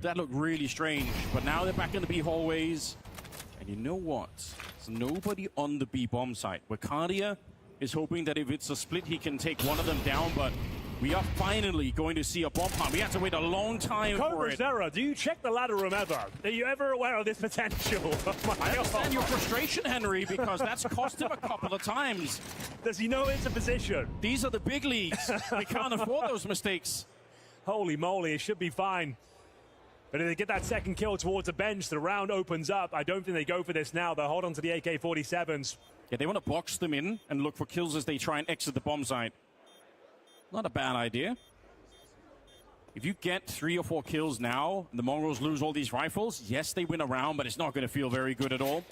that looked really strange, but now they're back in the B hallways. And you know what? There's nobody on the B bomb site. Wakadia is hoping that if it's a split, he can take one of them down, but we are finally going to see a bomb pump. We had to wait a long time for it. Zera, do you check the ladder room ever? Are you ever aware of this potential? Oh I understand your frustration, Henry, because that's cost him a couple of times. Does he know it's a position? These are the big leagues. They can't afford those mistakes. Holy moly, it should be fine. But if they get that second kill towards the bench, the round opens up. I don't think they go for this now. They'll hold on to the AK-47s. Yeah, they want to box them in and look for kills as they try and exit the bomb site. Not a bad idea. If you get 3 or 4 kills now, and the Mongols lose all these rifles, yes, they win a round, but it's not going to feel very good at all.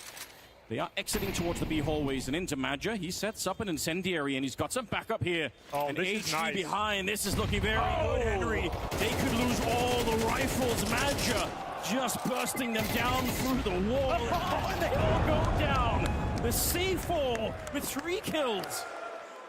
They are exiting towards the B hallways and into Madja. He sets up an incendiary, and he's got some backup here. Oh, and this is nice. behind. This is looking very good, Henry. They could lose all the rifles. Madja just bursting them down through the wall. And they all go down. The C4 with 3 kills.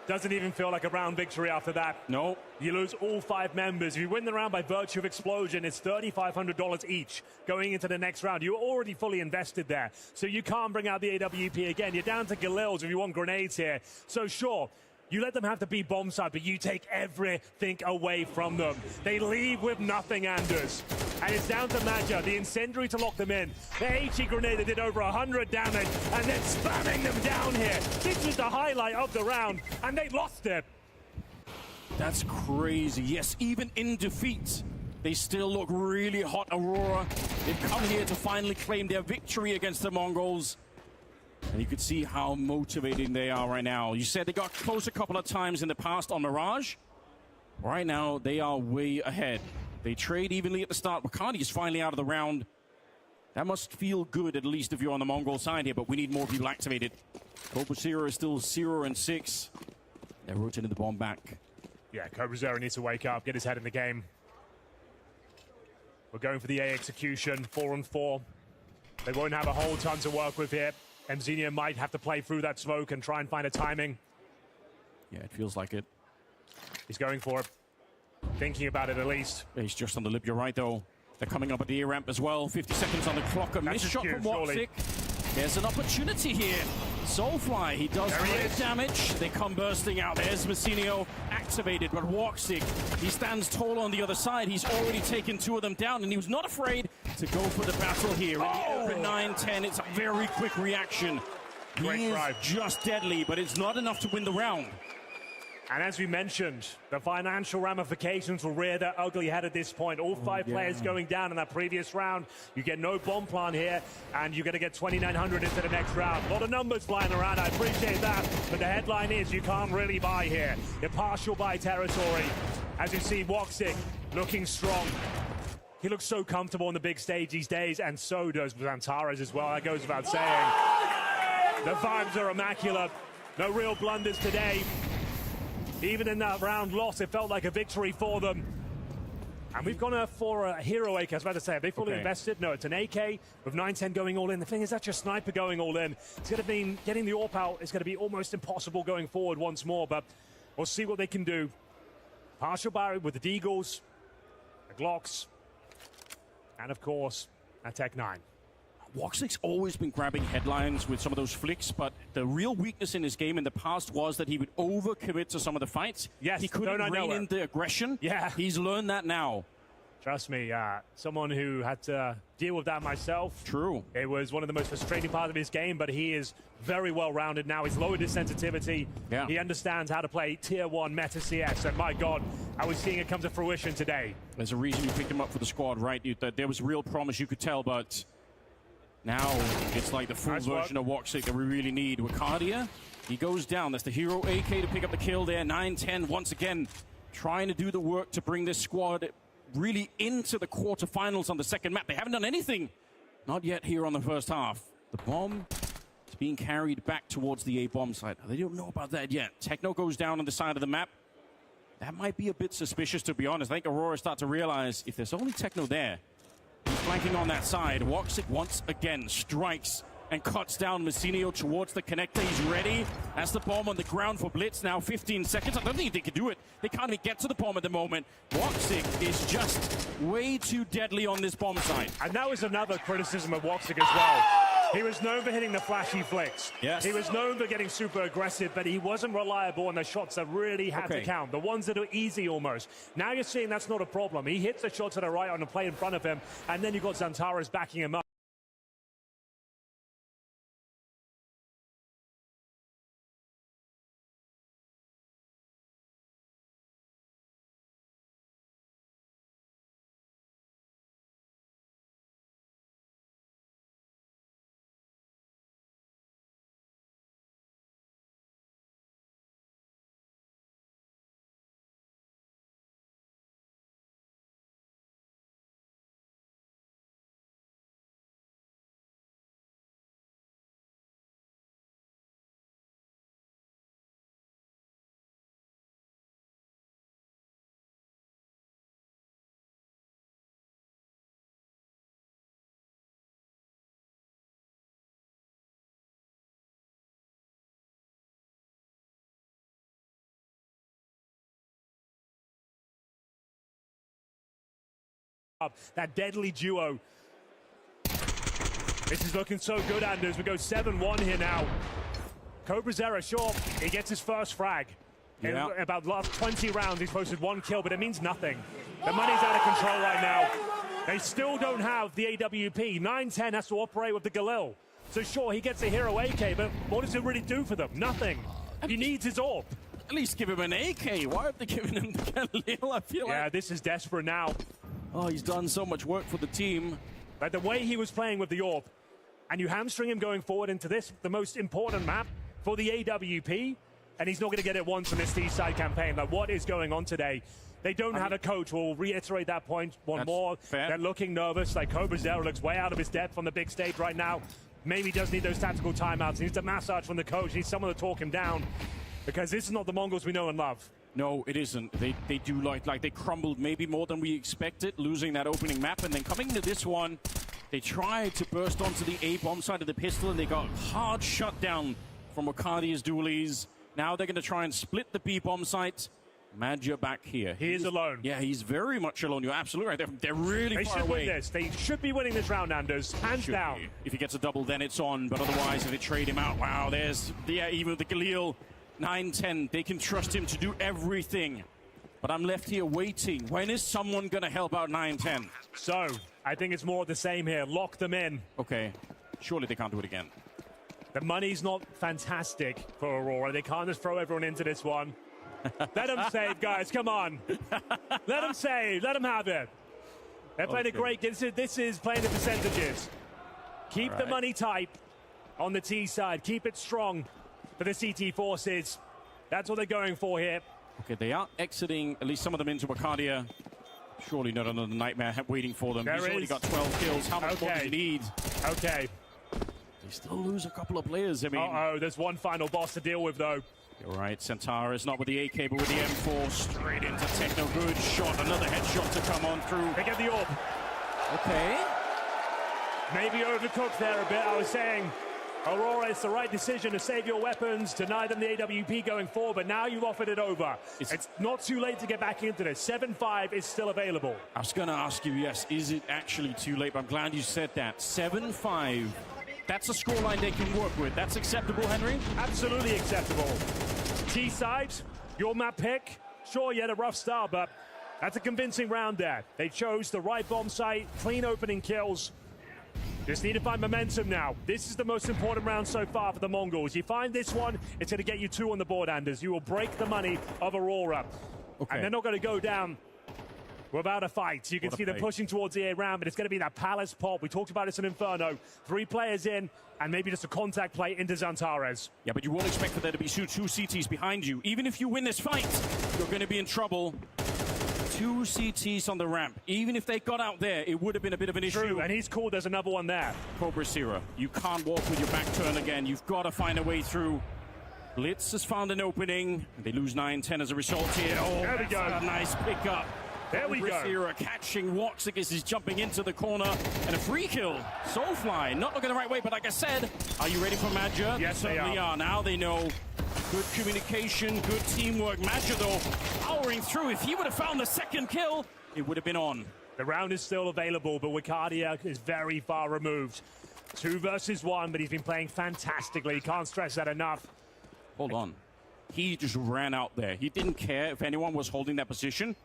Doesn't even feel like a round victory after that. No. You lose all 5 members. If you win the round by virtue of explosion, it's $3,500 each going into the next round. You're already fully invested there, so you can't bring out the AWP again. You're down to Galils if you want grenades here. So sure, you let them have the B bomb side, but you take everything away from them. They leave with nothing, Anders. And it's down to Madja, the incendiary, to lock them in. The HE grenade that did over 100 damage, and then spamming them down here. This was the highlight of the round, and they lost it. That's crazy. Yes, even in defeat, they still look really hot, Aurora. They've come here to finally claim their victory against the Mongols. And you can see how motivating they are right now. You said they got close a couple of times in the past on Mirage. Right now, they are way ahead. They trade evenly at the start. Wakandi is finally out of the round. That must feel good, at least if you're on the Mongol side here, but we need more people activated. Cobra Zero is still 0-6. They're rotating the bomb back. Yeah, Cobra Zero needs to wake up, get his head in the game. We're going for the A execution, 4-4. They won't have a whole ton to work with here. Mzenia might have to play through that smoke and try and find a timing. Yeah, it feels like it. He's going for it. Thinking about it at least. He's just on the lip, you're right though. They're coming up at the A ramp as well. 50 seconds on the clock. A missed shot from Woxic. There's an opportunity here. Soulfly, he does great damage. They come bursting out. There's Messinio activated, but Woxic, he stands tall on the other side. He's already taken 2 of them down, and he was not afraid to go for the battle here. In the open 9-10, it's a very quick reaction. He is just deadly, but it's not enough to win the round. And as we mentioned, the financial ramifications will rear their ugly head at this point. All 5 players going down in that previous round. You get no bomb plan here, and you're going to get 2,900 into the next round. A lot of numbers flying around, I appreciate that. But the headline is you can't really buy here. You're partial buy territory. As you see, Woxic looking strong. He looks so comfortable on the big stage these days, and so does Antares as well. That goes without saying. The vibes are immaculate. No real blunders today. Even in that round loss, it felt like a victory for them. And we've gone for a hero AK. I was about to say, are they fully invested? No, it's an AK with 9-10 going all in. The thing is, that's your sniper going all in. It's going to be getting the AWP out. It's going to be almost impossible going forward once more, but we'll see what they can do. Partial Barry with the Deagles, the Glocks, and of course, a Tech 9. Woxic's always been grabbing headlines with some of those flicks, but the real weakness in his game in the past was that he would overcommit to some of the fights. Yes, he couldn't rein in the aggression. Yeah. He's learned that now. Trust me, someone who had to deal with that myself. True. It was one of the most frustrating parts of his game, but he is very well-rounded now. He's lowered his sensitivity. Yeah. He understands how to play Tier 1 meta CS, and my God, I was seeing it come to fruition today. There's a reason you picked him up for the squad, right? There was real promise, you could tell, but now it's like the full version of Woxic that we really need. Wakadia, he goes down. That's the hero AK to pick up the kill there. 9-10 once again, trying to do the work to bring this squad really into the quarterfinals on the second map. They haven't done anything. Not yet here on the first half. The bomb is being carried back towards the A bomb site. They don't know about that yet. Techno goes down on the side of the map. That might be a bit suspicious, to be honest. I think Aurora start to realize if there's only Techno there, he's flanking on that side. Woxic once again strikes and cuts down Messinio towards the connector. He's ready. That's the bomb on the ground for Blitz. Now 15 seconds. I don't think they can do it. They can't even get to the bomb at the moment. Woxic is just way too deadly on this bomb site. And that was another criticism of Woxic as well. He was known for hitting the flashy flicks. Yes. He was known for getting super aggressive, but he wasn't reliable on the shots that really had to count. The ones that are easy almost. Now you're seeing that's not a problem. He hits the shot to the right on the play in front of him, and then you've got Xantares backing him up. That deadly duo. This is looking so good, Anders. We go 7-1 here now. Cobrazera, sure, he gets his first frag. In about the last 20 rounds, he's posted 1 kill, but it means nothing. The money's out of control right now. They still don't have the AWP. 9-10 has to operate with the Galil. So sure, he gets a hero AK, but what does it really do for them? Nothing. He needs his AWP. At least give him an AK. Why have they given him the Galil? I feel like... Yeah, this is desperate now. Oh, he's done so much work for the team. Like the way he was playing with the AWP, and you hamstring him going forward into this, the most important map for the AWP, and he's not going to get it once in this T-side campaign. Like, what is going on today? They don't have a coach. We'll reiterate that point one more. Fair. They're looking nervous. Like, Cobrazera looks way out of his depth on the big stage right now. Maybe does need those tactical timeouts. He needs a massage from the coach. He needs someone to talk him down, because this is not the Mongols we know and love. No, it isn't. They do like they crumbled maybe more than we expected, losing that opening map, and then coming into this one, they tried to burst onto the A bomb side of the pistol, and they got hard shut down from Arcadia's dualies. Now they're going to try and split the B bomb site. Madja back here. He is alone. Yeah, he's very much alone. You're absolutely right. They're really They far should away. win this. They should be winning this round, Anders. Hands down. If he gets a double, then it's on. But otherwise, if they trade him out, wow, there's even the Galil. 9-10, they can trust him to do everything. But I'm left here waiting. When is someone going to help out 9-10? So, I think it's more of the same here. Lock them in. Okay. Surely they can't do it again. The money's not fantastic for Aurora. They can't just throw everyone into this one. Let them save, guys. Come on. Let them save. Let them have it. They're playing a great game. This is playing the percentages. Keep the money tight on the T side. Keep it strong for the CT forces. That's what they're going for here. Okay, they are exiting, at least some of them, into Arcadia. Surely not another nightmare waiting for them. He's already got 12 kills. How much more does he need? Okay. They still lose a couple of players. I mean, uh-oh, there's one final boss to deal with, though. You're right, Xantares not with the AK, but with the M4. Straight into Techno. Good shot. Another headshot to come on through. They get the AWP. Okay. Maybe overcooked there a bit. I was saying, Aurora, it's the right decision to save your weapons, deny them the AWP going forward, but now you've offered it over. It's not too late to get back into this. 7-5 is still available. I was going to ask you, yes, is it actually too late? But I'm glad you said that. 7-5. That's a scoreline they can work with. That's acceptable, Henry? Absolutely acceptable. T-side, your map pick. Sure, you had a rough start, but that's a convincing round there. They chose the right bomb site, clean opening kills. Just need to find momentum now. This is the most important round so far for the Mongols. You find this one, it's going to get you 2 on the board, Anders. You will break the money of Aurora. Okay. And they're not going to go down without a fight. You can see them pushing towards the A round, but it's going to be that Palace pop. We talked about this in Inferno. 3 players in, and maybe just a contact play into Xantares. Yeah, but you won't expect for there to be 2 CTs behind you. Even if you win this fight, you're going to be in trouble. 2 CTs on the ramp. Even if they got out there, it would have been a bit of an issue. True, and he's cool. There's another one there. Cobrazera, you can't walk with your back turned again. You've got to find a way through. Blitz has found an opening. They lose 9-10 as a result here. Oh, there we go. A nice pickup. There we go. Brissera catching Woxic as he's jumping into the corner, and a free kill. Soulfly not looking the right way, but like I said, are you ready for Madja? Yes, they certainly are. Now they know. Good communication, good teamwork. Madja, though, powering through. If he would have found the second kill, it would have been on. The round is still available, but Wicardia is very far removed. 2 versus 1, but he's been playing fantastically. Can't stress that enough. Hold on. He just ran out there. He didn't care if anyone was holding that position.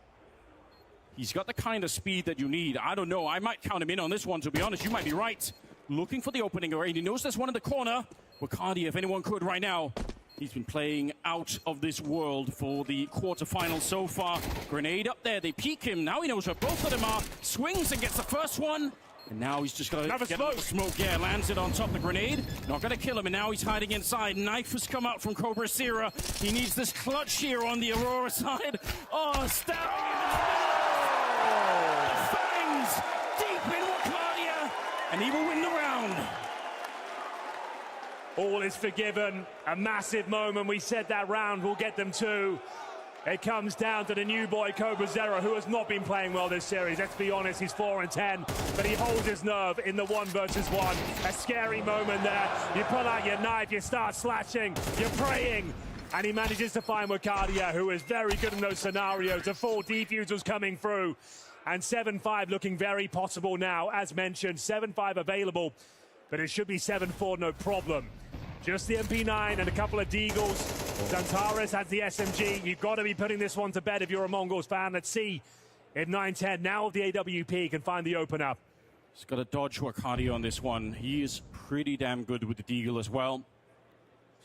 He's got the kind of speed that you need. I don't know. I might count him in on this one, to be honest. You might be right. Looking for the opening already. He knows there's one in the corner. Wicardia, if anyone could right now. He's been playing out of this world for the quarterfinals so far. Grenade up there. They peek him. Now he knows where both of them are. Swings and gets the first one. And now he's just got to get the smoke. Yeah, lands it on top of the grenade. Not going to kill him, and now he's hiding inside. Knife has come out from Brissera. He needs this clutch here on the Aurora side. Oh, stabbing in the fangs deep in Wicardia, and he will win the round. All is forgiven. A massive moment. We said that round will get them 2. It comes down to the new boy, Cobra, who has not been playing well this series. Let's be honest, he's 4-10, but he holds his nerve in the 1 versus 1. A scary moment there. You pull out your knife, you start slashing, you're praying, and he manages to find Wicardia, who is very good in those scenarios. The 4 defusals coming through, and 7-5 looking very possible now. As mentioned, 7-5 available, but it should be 7-4, no problem. Just the MP9 and a couple of Deagles. Zantares has the SMG. You've got to be putting this one to bed if you're a Mongols fan. Let's see if 9-10, now with the AWP, can find the opener. He's got to dodge Wicardia on this one. He is pretty damn good with the Deagle as well.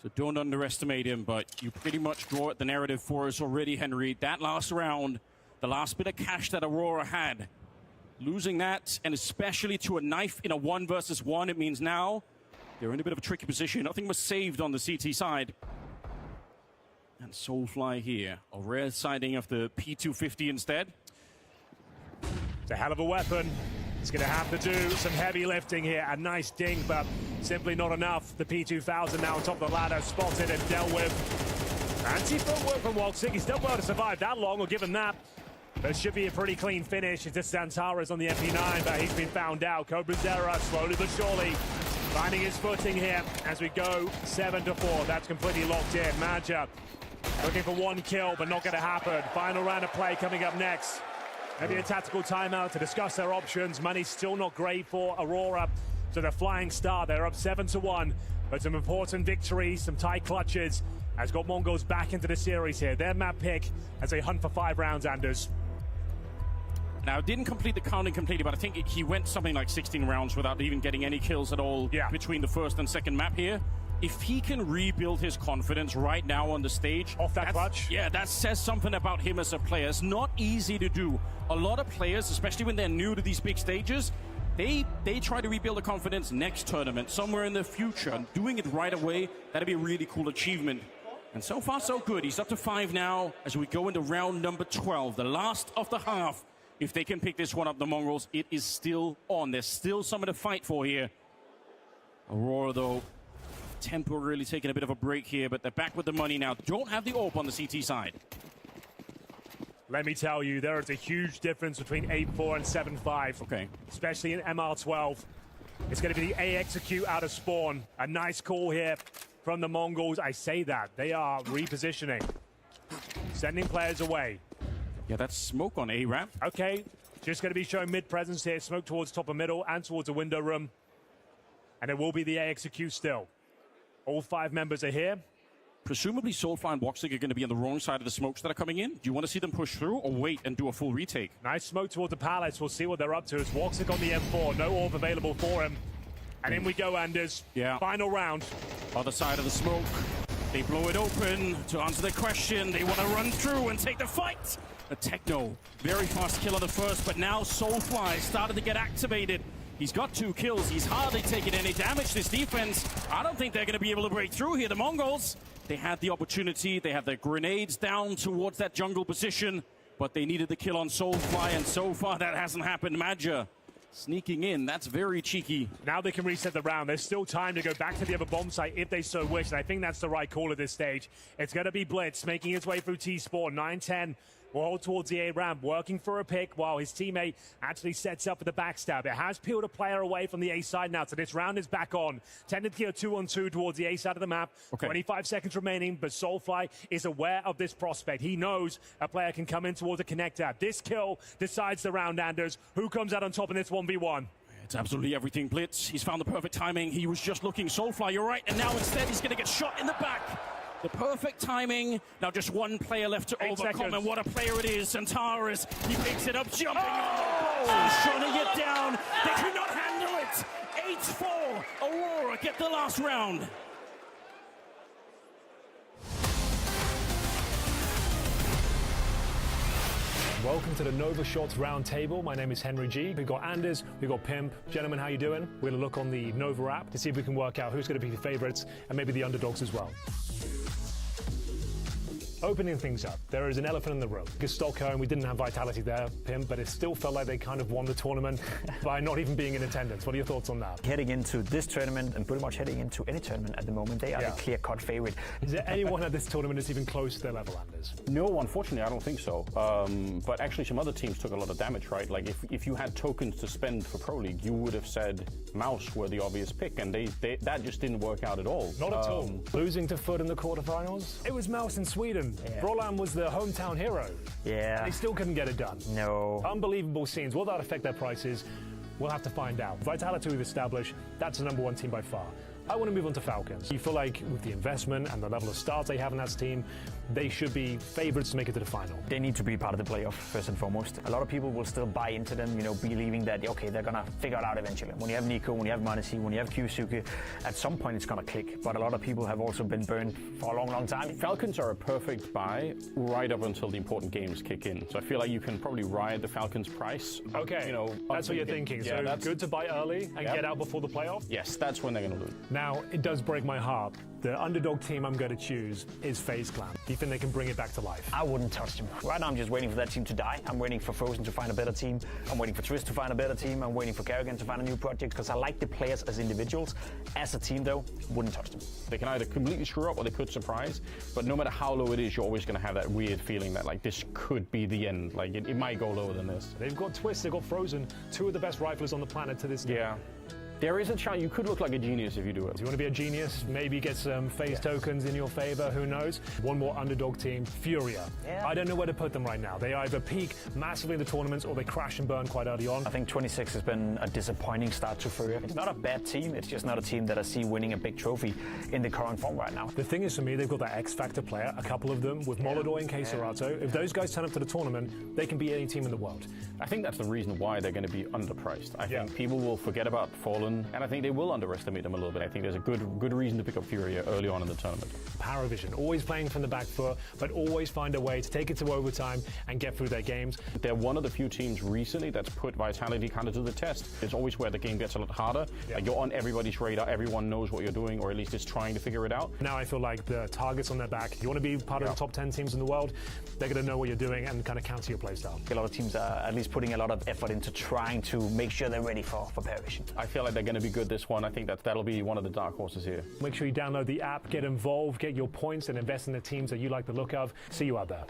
So don't underestimate him, but you pretty much draw the narrative for us already, Henry. That last round, the last bit of cash that Aurora had, losing that, and especially to a knife in a 1 versus 1, it means now they're in a bit of a tricky position. Nothing was saved on the CT side. And Soulfly here, a rare sighting of the P250 instead. It's a hell of a weapon. It's going to have to do some heavy lifting here. A nice ding, but simply not enough. The P2000 now on top of the ladder, spotted and dealt with. Anti-footwork from Woxic. He's done well to survive that long, we'll give him that. There should be a pretty clean finish. It's just Zantares on the MP9, but he's been found out. Cobra slowly but surely finding his footing here as we go 7-4. That's completely locked in. Madja looking for 1 kill, but not going to happen. Final round of play coming up next. Maybe a tactical timeout to discuss their options. Money's still not great for Aurora. So the Flying Star, they're up 7-1. But some important victories, some tight clutches, has got Mongols back into the series here. Their map pick as they hunt for 5 rounds, Anders. Now, didn't complete the counting completely, but I think he went something like 16 rounds without even getting any kills at all between the first and second map here. If he can rebuild his confidence right now on the stage... Off that clutch? Yeah, that says something about him as a player. It's not easy to do. A lot of players, especially when they're new to these big stages, they try to rebuild the confidence next tournament, somewhere in the future. Doing it right away, that'd be a really cool achievement. And so far, so good. He's up to 5 now as we go into round number 12, the last of the half. If they can pick this one up, the Mongols, it is still on. There's still something to fight for here. Aurora, though, temporarily taking a bit of a break here, but they're back with the money now. Don't have the AWP on the CT side. Let me tell you, there is a huge difference between 8-4 and 7-5. Okay. Especially in MR12. It's going to be the A execute out of spawn. A nice call here from the Mongols. I say that. They are repositioning. Sending players away. Yeah, that's smoke on A ramp. Okay, just going to be showing mid-presence here. Smoke towards top of middle and towards the window room. And it will be the A execute still. All 5 members are here. Presumably Soulfly and Woxic are going to be on the wrong side of the smokes that are coming in. Do you want to see them push through or wait and do a full retake? Nice smoke towards the palace. We'll see what they're up to. It's Woxic on the M4. No AWP available for him. And in we go, Anders. Yeah. Final round. Other side of the smoke. They blow it open to answer the question. They want to run through and take the fight. A Techno, very fast kill on the first, but now Soulfly started to get activated. He's got 2 kills. He's hardly taking any damage. This defense, I don't think they're going to be able to break through here. The Mongols, they had the opportunity. They have their grenades down towards that jungle position, but they needed the kill on Soulfly, and so far that hasn't happened. Madja sneaking in. That's very cheeky. Now they can reset the round. There's still time to go back to the other bomb site if they so wish, and I think that's the right call at this stage. It's going to be Blitz making his way through T-Spawn. 9-10 Well, towards the A ramp, working for a pick while his teammate actually sets up for the backstab. It has peeled a player away from the A side now, so this round is back on. Technically a 2-on-2 towards the A side of the map. Okay. 25 seconds remaining, but Soulfly is aware of this prospect. He knows a player can come in towards the connector. This kill decides the round, Anders. Who comes out on top in this 1v1? It's absolutely everything, Blitz. He's found the perfect timing. He was just looking Soulfly, you're right, and now instead he's going to get shot in the back. The perfect timing. Now just one player left to overcome, and what a player it is. Centaurus, he picks it up, jumping on the ball, shutting it down. They could not handle it. 8-4. Aurora get the last round. Welcome to the Nova Shots Roundtable. My name is Henry G. We've got Anders, we've got Pimp. Gentlemen, how you doing? We're going to look on the Nova app to see if we can work out who's going to be the favorites and maybe the underdogs as well. Opening things up, there is an elephant in the room. Because Stockholm, we didn't have Vitality there, Pimp, but it still felt like they kind of won the tournament by not even being in attendance. What are your thoughts on that? Heading into this tournament, and pretty much heading into any tournament at the moment, they are the clear-cut favorite. Is there anyone at this tournament that's even close to their level, Anders? No, unfortunately, I don't think so. But actually, some other teams took a lot of damage, right? Like, if you had tokens to spend for Pro League, you would have said Mouse were the obvious pick, and that just didn't work out at all. Not at all. Losing to Foot in the quarterfinals? It was Mouse in Sweden. Yeah. Brolan was the hometown hero. Yeah. They still couldn't get it done. No. Unbelievable scenes. Will that affect their prices? We'll have to find out. Vitality we've established, that's the #1 team by far. I want to move on to Falcons. You feel like with the investment and the level of stars they have in that team, they should be favourites to make it to the final. They need to be part of the playoff, first and foremost. A lot of people will still buy into them, believing that, okay, they're going to figure it out eventually. When you have Nico, when you have Manesi, when you have Kyusuke, at some point it's going to click. But a lot of people have also been burned for a long, long time. Falcons are a perfect buy right up until the important games kick in. So I feel like you can probably ride the Falcons price. Okay, that's what you're thinking. Yeah, so good to buy early and get out before the playoff? Yes, that's when they're going to lose. Now, it does break my heart. The underdog team I'm going to choose is FaZe Clan. Do you think they can bring it back to life? I wouldn't touch them. Right now I'm just waiting for that team to die. I'm waiting for Frozen to find a better team. I'm waiting for Twist to find a better team. I'm waiting for Kerrigan to find a new project because I like the players as individuals. As a team, though, wouldn't touch them. They can either completely screw up or they could surprise. But no matter how low it is, you're always going to have that weird feeling that, like, this could be the end. Like, it might go lower than this. They've got Twist, they've got Frozen, two of the best riflers on the planet to this day. Yeah. There is a chance you could look like a genius if you do it. Do you want to be a genius? Maybe get some FaZe tokens in your favor, who knows? One more underdog team, Furia. Yeah. I don't know where to put them right now. They either peak massively in the tournaments or they crash and burn quite early on. I think 26 has been a disappointing start to Furia. It's not a bad team, it's just not a team that I see winning a big trophy in the current form right now. The thing is, for me, they've got that X-Factor player, a couple of them, with Molodoi and K-Serato. If those guys turn up to the tournament, they can beat any team in the world. I think that's the reason why they're going to be underpriced. I think people will forget about Fallen, and I think they will underestimate them a little bit. I think there's a good reason to pick up Furia early on in the tournament. Paravision, always playing from the back foot, but always find a way to take it to overtime and get through their games. They're one of the few teams recently that's put Vitality kind of to the test. It's always where the game gets a lot harder. Like, you're on everybody's radar, everyone knows what you're doing, or at least is trying to figure it out. Now I feel like the target's on their back. You want to be part of the top 10 teams in the world, they're going to know what you're doing and kind of counter your playstyle. A lot of teams are at least putting a lot of effort into trying to make sure they're ready for Paravision. I feel like they're going to be good this one. I think that'll be one of the dark horses here. Make sure you download the app, get involved, get your points, and invest in the teams that you like the look of. See you out there.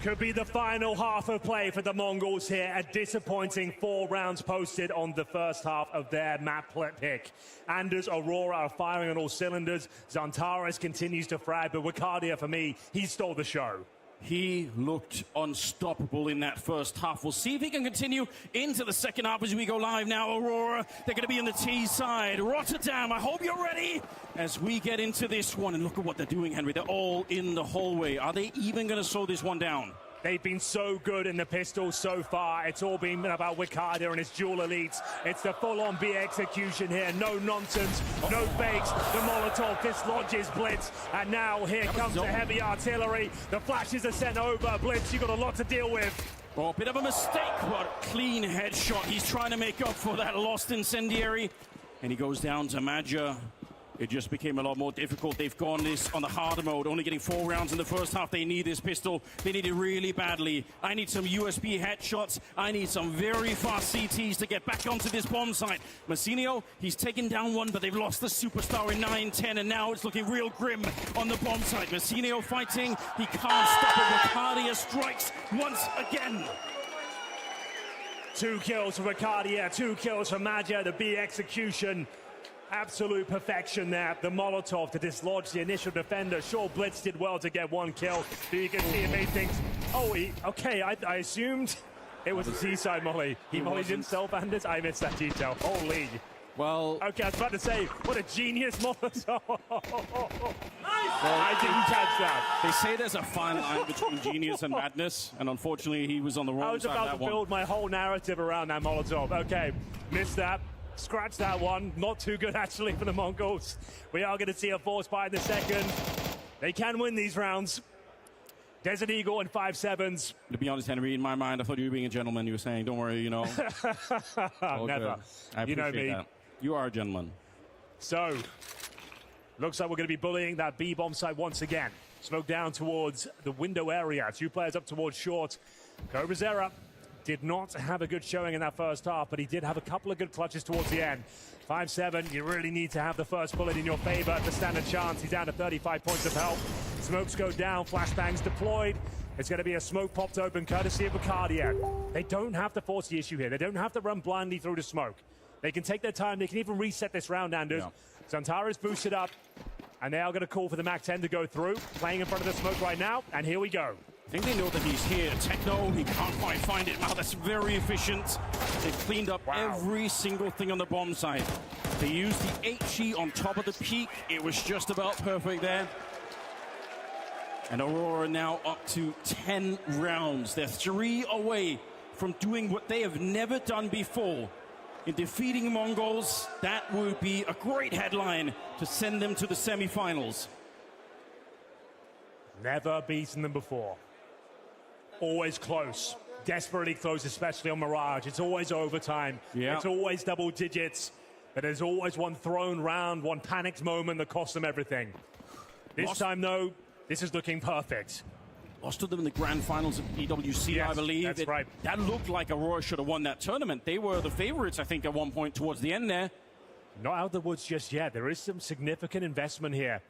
Could be the final half of play for the Mongols here. A disappointing 4 rounds posted on the first half of their map pick. Anders, Aurora are firing on all cylinders. Zantares continues to frag, but Wicardia, for me, he stole the show. He looked unstoppable in that first half. We'll see if he can continue into the second half as we go live now. Aurora, they're going to be on the T side. Rotterdam, I hope you're ready as we get into this one. And look at what they're doing, Henry. They're all in the hallway. Are they even going to slow this one down? They've been so good in the pistols so far. It's all been about Wicardia and his dual elites. It's the full-on B execution here. No nonsense, no fakes. The Molotov dislodges Blitz. And now here comes the heavy artillery. The flashes are sent over. Blitz, you've got a lot to deal with. Oh, a bit of a mistake, but clean headshot. He's trying to make up for that lost incendiary. And he goes down to Madja. It just became a lot more difficult. They've gone this on the harder mode, only getting 4 rounds in the first half. They need this pistol. They need it really badly. I need some USB headshots. I need some very fast CTs to get back onto this bomb site. Massinio, he's taken down one, but they've lost the superstar in 9-10, and now it's looking real grim on the bomb site. Massinio fighting. He can't stop it. Ricardia strikes once again. 2 kills for Ricardia, 2 kills for Magia. The B execution. Absolute perfection there. The Molotov to dislodge the initial defender. Sure, Blitz did well to get 1 kill, but you can see it made things... Oh, okay, I assumed it was a seaside molly. He mollied himself, Anders. I missed that detail. Holy. Well... Okay, I was about to say, what a genius Molotov. I didn't catch that. They say there's a fine line between genius and madness, and unfortunately he was on the wrong side of that one. I was about to build my whole narrative around that Molotov. Okay, missed that. Scratch that one. Not too good, actually, for the Mongols. We are going to see a force buy in the second. They can win these rounds. Desert Eagle and 5-7s. To be honest, Henry, in my mind, I thought you were being a gentleman. You were saying, don't worry, you know. Never. I You know me. That. You are a gentleman. So, looks like we're going to be bullying that B bomb site once again. Smoke down towards the window area. 2 players up towards short. Cobrazera did not have a good showing in that first half, but he did have a couple of good clutches towards the end. 5-7, you really need to have the first bullet in your favor to stand a chance. He's down to 35 points of health. Smokes go down, flashbangs deployed. It's going to be a smoke popped open, courtesy of Ricardia. They don't have to force the issue here. They don't have to run blindly through the smoke. They can take their time. They can even reset this round, Anders. Yeah. Santara's boosted up, and they are going to call for the MAC-10 to go through. Playing in front of the smoke right now, and here we go. I think they know that he's here. Techno, he can't quite find it. Wow, that's very efficient. They've cleaned up every single thing on the bomb site. They used the HE on top of the peak. It was just about perfect there. And Aurora now up to 10 rounds. They're 3 away from doing what they have never done before. In defeating Mongols, that would be a great headline to send them to the semifinals. Never beaten them before. Always close. Desperately close, especially on Mirage. It's always overtime. Yeah. It's always double digits. But there's always one thrown round, one panicked moment that costs them everything. This time, though, this is looking perfect. Lost to them in the grand finals of EWC, yes, I believe. That's right. That looked like Aurora should have won that tournament. They were the favorites, I think, at one point towards the end there. Not out of the woods just yet. There is some significant investment here.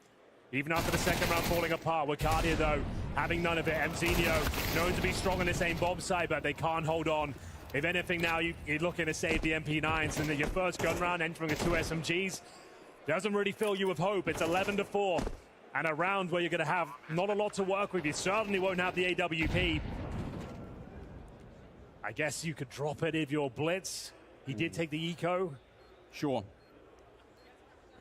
Even after the second round falling apart, Ricardia, though, having none of it. Mzinho, known to be strong on the same bomb side, but they can't hold on. If anything, now you're looking to save the MP9s, and then your first gun round entering with 2 SMGs doesn't really fill you with hope. It's 11-4, and a round where you're going to have not a lot to work with. You certainly won't have the AWP. I guess you could drop it if you're Blitz. He did take the eco. Sure.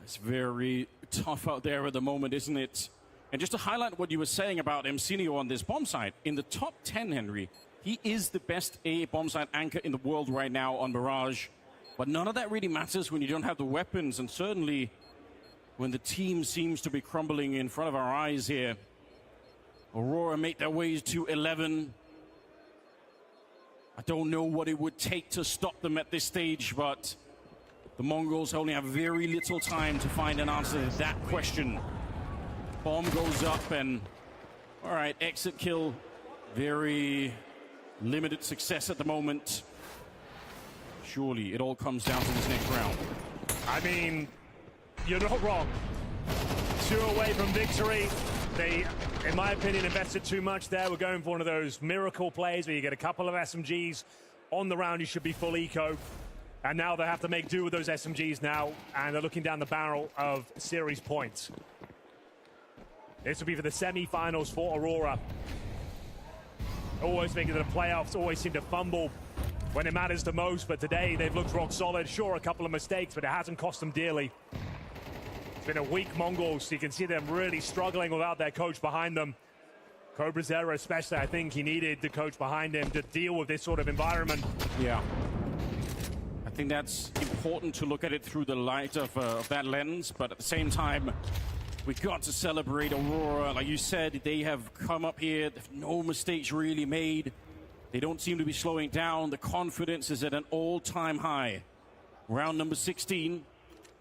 It's very tough out there at the moment, isn't it? And just to highlight what you were saying about Mzinho on this bomb site, in the top 10, Henry, he is the best A bomb site anchor in the world right now on Mirage. But none of that really matters when you don't have the weapons, and certainly when the team seems to be crumbling in front of our eyes here. Aurora make their way to 11. I don't know what it would take to stop them at this stage, but the Mongols only have very little time to find an answer to that question. Bomb goes up and, all right, exit kill. Very limited success at the moment. Surely it all comes down to this next round. I mean, you're not wrong. 2 away from victory. They, in my opinion, invested too much there. We're going for one of those miracle plays where you get a couple of SMGs on the round. You should be full eco. And now they have to make do with those SMGs now, and they're looking down the barrel of series points. This will be for the semi-finals for Aurora. Always thinking that the playoffs always seem to fumble when it matters the most, but today they've looked rock solid. Sure, a couple of mistakes, but it hasn't cost them dearly. It's been a weak Mongols, so you can see them really struggling without their coach behind them. Cobrazera especially, I think he needed the coach behind him to deal with this sort of environment. Yeah. I think that's important to look at it through the light of that lens, but at the same time, we've got to celebrate Aurora. Like you said, they have come up here, no mistakes really made. They don't seem to be slowing down. The confidence is at an all-time high. Round number 16.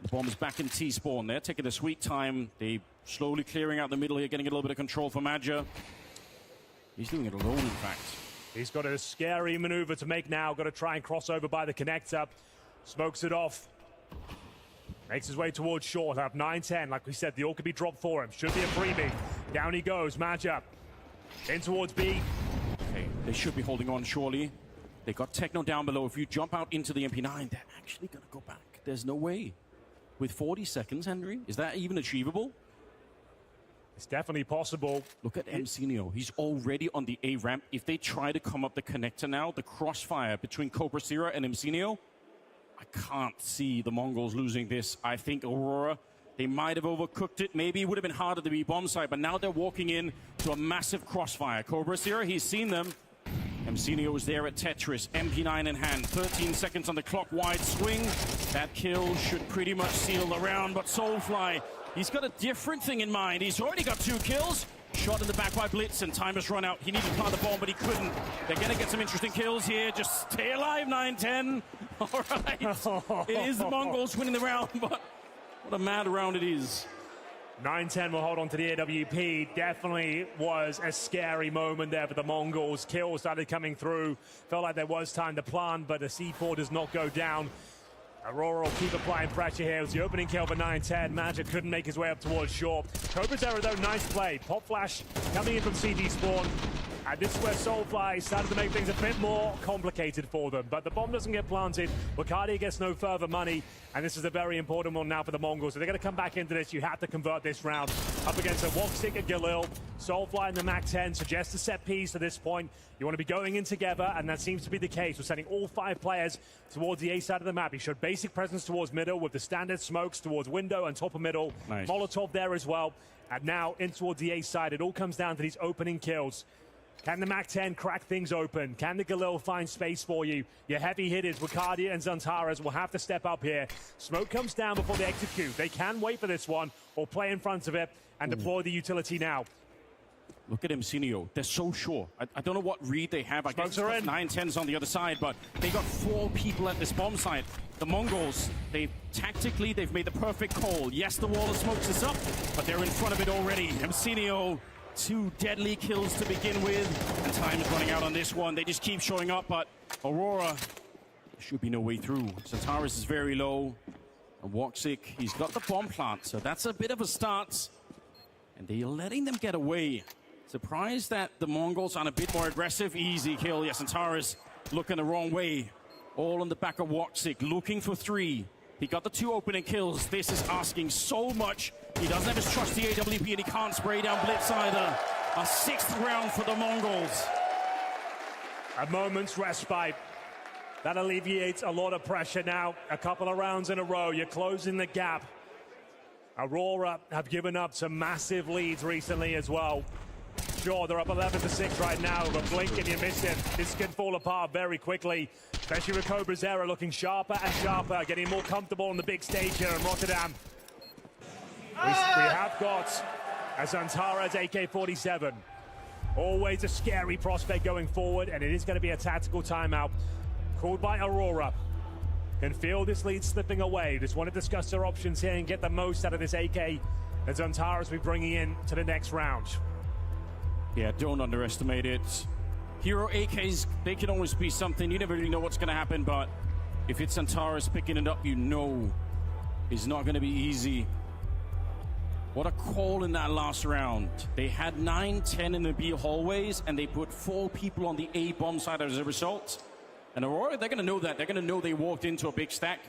The bomb is back in T-spawn. They're taking a sweet time. They slowly clearing out the middle here, getting a little bit of control for Madja. He's doing it alone, in fact. He's got a scary maneuver to make now. Got to try and cross over by the connector. Smokes it off. Makes his way towards short. Have 9-10. Like we said, the ult could be dropped for him. Should be a freebie. Down he goes. Madja in towards B. Okay, they should be holding on, surely. They got Techno down below. If you jump out into the MP9, they're actually going to go back. There's no way. With 40 seconds, Henry, is that even achievable? It's definitely possible. Look at mnglz. He's already on the A ramp. If they try to come up the connector now, the crossfire between Cobra Zero and mnglz, I can't see the Mongols losing this. I think Aurora, they might have overcooked it. Maybe it would have been harder to be bomb site, but now they're walking in to a massive crossfire. Cobra Zero, he's seen them. mnglz is there at Tetris, MP9 in hand. 13 seconds on the clock, wide swing. That kill should pretty much seal the round, but Soulfly, he's got a different thing in mind. He's already got 2 kills. Shot in the back by Blitz, and time has run out. He needed to plant the bomb, but he couldn't. They're going to get some interesting kills here. Just stay alive, 9-10. All right. It is the Mongols winning the round, but what a mad round it is. 9-10 will hold on to the AWP. Definitely was a scary moment there for the Mongols. Kills started coming through. Felt like there was time to plant, but the C4 does not go down. Aurora will keep applying pressure here. It was the opening kill for 9-10. Magic couldn't make his way up towards short. Cobra Zero, though, nice play. Pop flash coming in from CT spawn. And this is where Soulfly started to make things a bit more complicated for them. But the bomb doesn't get planted. Wakadia gets no further money. And this is a very important one now for the Mongols. So they're going to come back into this. You have to convert this round. Up against a Woxic and Galil. Soulfly and the MAC-10 suggest a set piece at this point. You want to be going in together, and that seems to be the case. We're sending all 5 players towards the A side of the map. He showed basic presence towards middle with the standard smokes towards window and top of middle. Nice. Molotov there as well. And now in towards the A side. It all comes down to these opening kills. Can the MAC-10 crack things open? Can the Galil find space for you? Your heavy hitters, Wakadia and Zantaras, will have to step up here. Smoke comes down before they execute. They can wait for this one or play in front of it and deploy the utility now. Look at mnglz. They're so sure. I don't know what read they have. I guess 9-10's on the other side, but they got 4 people at this bomb site. The Mongols, they've made the perfect call. Yes, the wall of smokes is up, but they're in front of it already. mnglz, 2 deadly kills to begin with, and time is running out on this one. They just keep showing up, but Aurora, there should be no way through. Zantaras is very low, and Woxic, he's got the bomb plant, so that's a bit of a start, and they're letting them get away. Surprised that the Mongols aren't a bit more aggressive. Easy kill. Yes, Zantaras looking the wrong way. All on the back of Woxic, looking for 3. He got the 2 opening kills. This is asking so much. He doesn't have his trusty AWP, and he can't spray down Blitz either. A 6th round for the Mongols. A moment's respite. That alleviates a lot of pressure now. A couple of rounds in a row. You're closing the gap. Aurora have given up some massive leads recently as well. Sure, they're up 11-6 right now, but blink and you miss it. This can fall apart very quickly, especially with Cobra Zero looking sharper and sharper, getting more comfortable on the big stage here in Rotterdam. We have got a Zantaras AK-47. Always a scary prospect going forward, and it is going to be a tactical timeout called by Aurora. Can feel this lead slipping away. Just want to discuss their options here and get the most out of this AK that Zantaras will be bringing in to the next round. Yeah, don't underestimate it. Hero AKs, they can always be something. You never really know what's going to happen, but if it's Zantaras picking it up, you know it's not going to be easy. What a call in that last round. They had 9-10 in the B hallways, and they put 4 people on the A bomb side as a result. And Aurora, they're going to know that. They're going to know they walked into a big stack.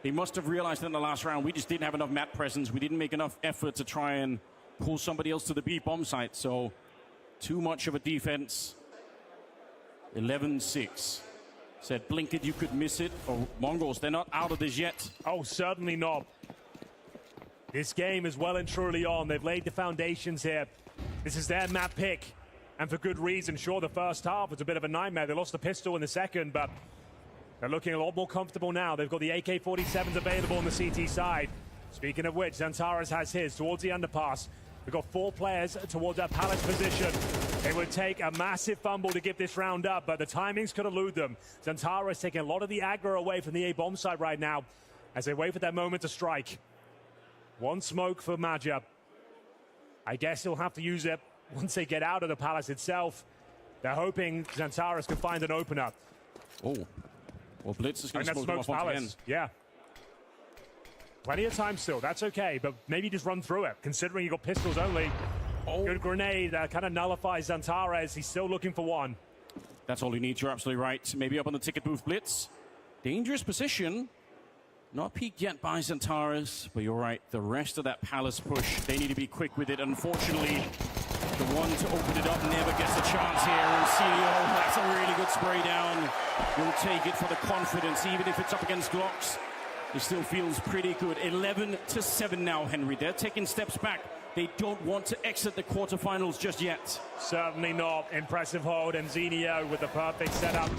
They must have realized in the last round, we just didn't have enough map presence. We didn't make enough effort to try and pull somebody else to the B bomb site. So too much of a defense. 11-6. Said Blinked you could miss it. Oh, Mongols, they're not out of this yet. Oh, certainly not. This game is well and truly on. They've laid the foundations here. This is their map pick, and for good reason. Sure, the first half was a bit of a nightmare. They lost the pistol in the second, but they're looking a lot more comfortable now. They've got the AK-47s available on the CT side. Speaking of which, Zantaras has his towards the underpass. We've got 4 players towards that pallet position. It would take a massive fumble to give this round up, but the timings could elude them. Zantaras taking a lot of the aggro away from the A-bomb side right now. as they wait for that moment to strike. One smoke for Maja. I guess he'll have to use it once they get out of the palace itself. They're hoping Xantares can find an opener. Oh, well, Blitz is going to smoke them off once again. Yeah. Plenty of time still. That's okay, but maybe just run through it, considering you got pistols only. Oh. Good grenade. Kind of nullifies Xantares. He's still looking for one. That's all he needs. You're absolutely right. Maybe up on the ticket booth, Blitz. Dangerous position. Not peaked yet by Xantares, but you're right. The rest of that palace push, they need to be quick with it. Unfortunately, the one to open it up never gets a chance here. And CEO, that's a really good spray down. Will take it for the confidence, even if it's up against Glocks. It still feels pretty good. 11-7 now, Henry. They're taking steps back. They don't want to exit the quarterfinals just yet. Certainly not. Impressive hold. And Zenio with the perfect setup.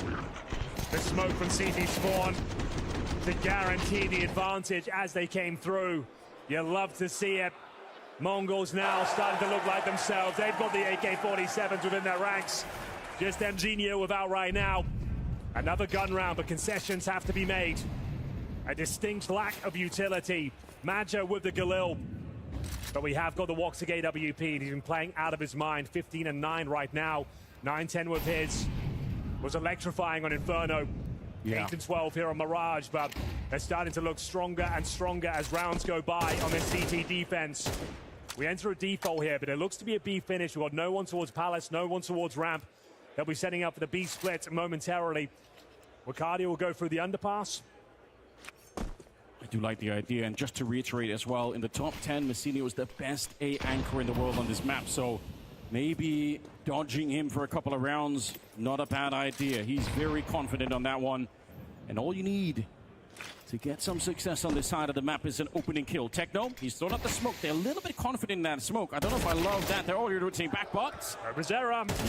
The smoke from CT Spawn to guarantee the advantage as they came through. You love to see it. Mongols now starting to look like themselves. They've got the AK-47s within their ranks. Just Zenio without right now. Another gun round, but concessions have to be made. A distinct lack of utility. Maja with the Galil. But we have got the Woxic AWP. He's been playing out of his mind. 15-9 right now. 9-10 with his. Was electrifying on Inferno. Yeah. 8-12 here on Mirage, but they're starting to look stronger and stronger as rounds go by on this CT defense. We enter a default here, but it looks to be a B finish. We've got no one towards Palace, no one towards Ramp. They'll be setting up for the B split momentarily. Wacardia will go through the underpass. I do like the idea, and just to reiterate as well, in the top 10, Messinio is the best A anchor in the world on this map, so maybe dodging him for a couple of rounds, not a bad idea. He's very confident on that one, and all you need to get some success on this side of the map is an opening kill. Techno, he's thrown up the smoke. They're a little bit confident in that smoke. I don't know if I love that. They're already rotating back, but he's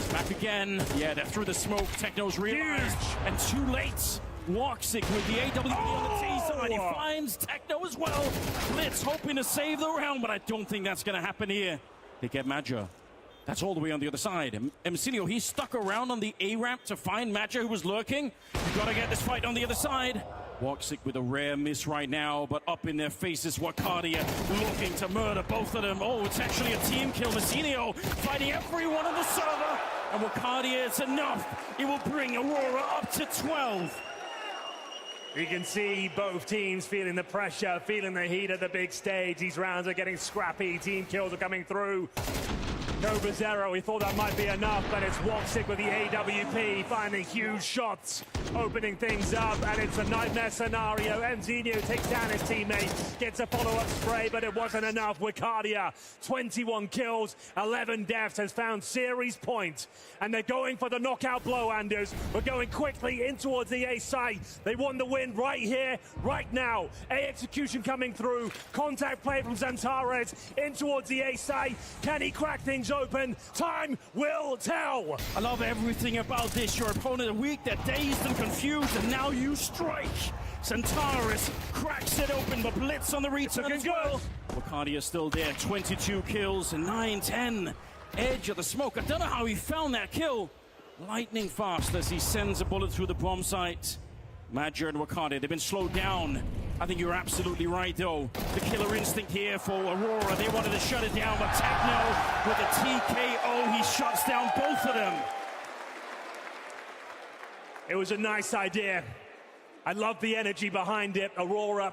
back again. Yeah, they're through the smoke. Techno's realized, and too late. Woxic with the AWP on the T side. He finds Techno as well. Blitz hoping to save the round, but I don't think that's going to happen here. They get Maja. That's all the way on the other side. Messinio, he's stuck around on the A ramp to find Maja, who was lurking. You got to get this fight on the other side. Woxic with a rare miss right now, but up in their faces, Wacardia looking to murder both of them. Oh, it's actually a team kill. Messinio fighting everyone on the server, and Wacardia, it's enough. It will bring Aurora up to 12. You can see both teams feeling the pressure, feeling the heat of the big stage. These rounds are getting scrappy. Team kills are coming through. Cobra Zero, we thought that might be enough, but it's Woxic with the AWP, finding huge shots, opening things up, and it's a nightmare scenario. Zenio takes down his teammate, gets a follow-up spray, but it wasn't enough. Wacardia, 21 kills, 11 deaths, has found series point, and they're going for the knockout blow, Anders. We're going quickly in towards the A site. They want the win right here, right now. A execution coming through, contact play from Xantares in towards the A site. Can he crack things open? Time will tell. I love everything about this. Your opponent are weak, they're dazed and confused, and now you strike. Xantares cracks it open, but Blitz on the return as well. Wacardia still there, 22 kills and 9-10. Edge of the smoke. I don't know how he found that kill. Lightning fast as he sends a bullet through the bomb site. Maja and Wacardia, they've been slowed down. I think you're absolutely right, though. The killer instinct here for Aurora. They wanted to shut it down, but Techno with a TKO, he shuts down both of them. It was a nice idea. I love the energy behind it. Aurora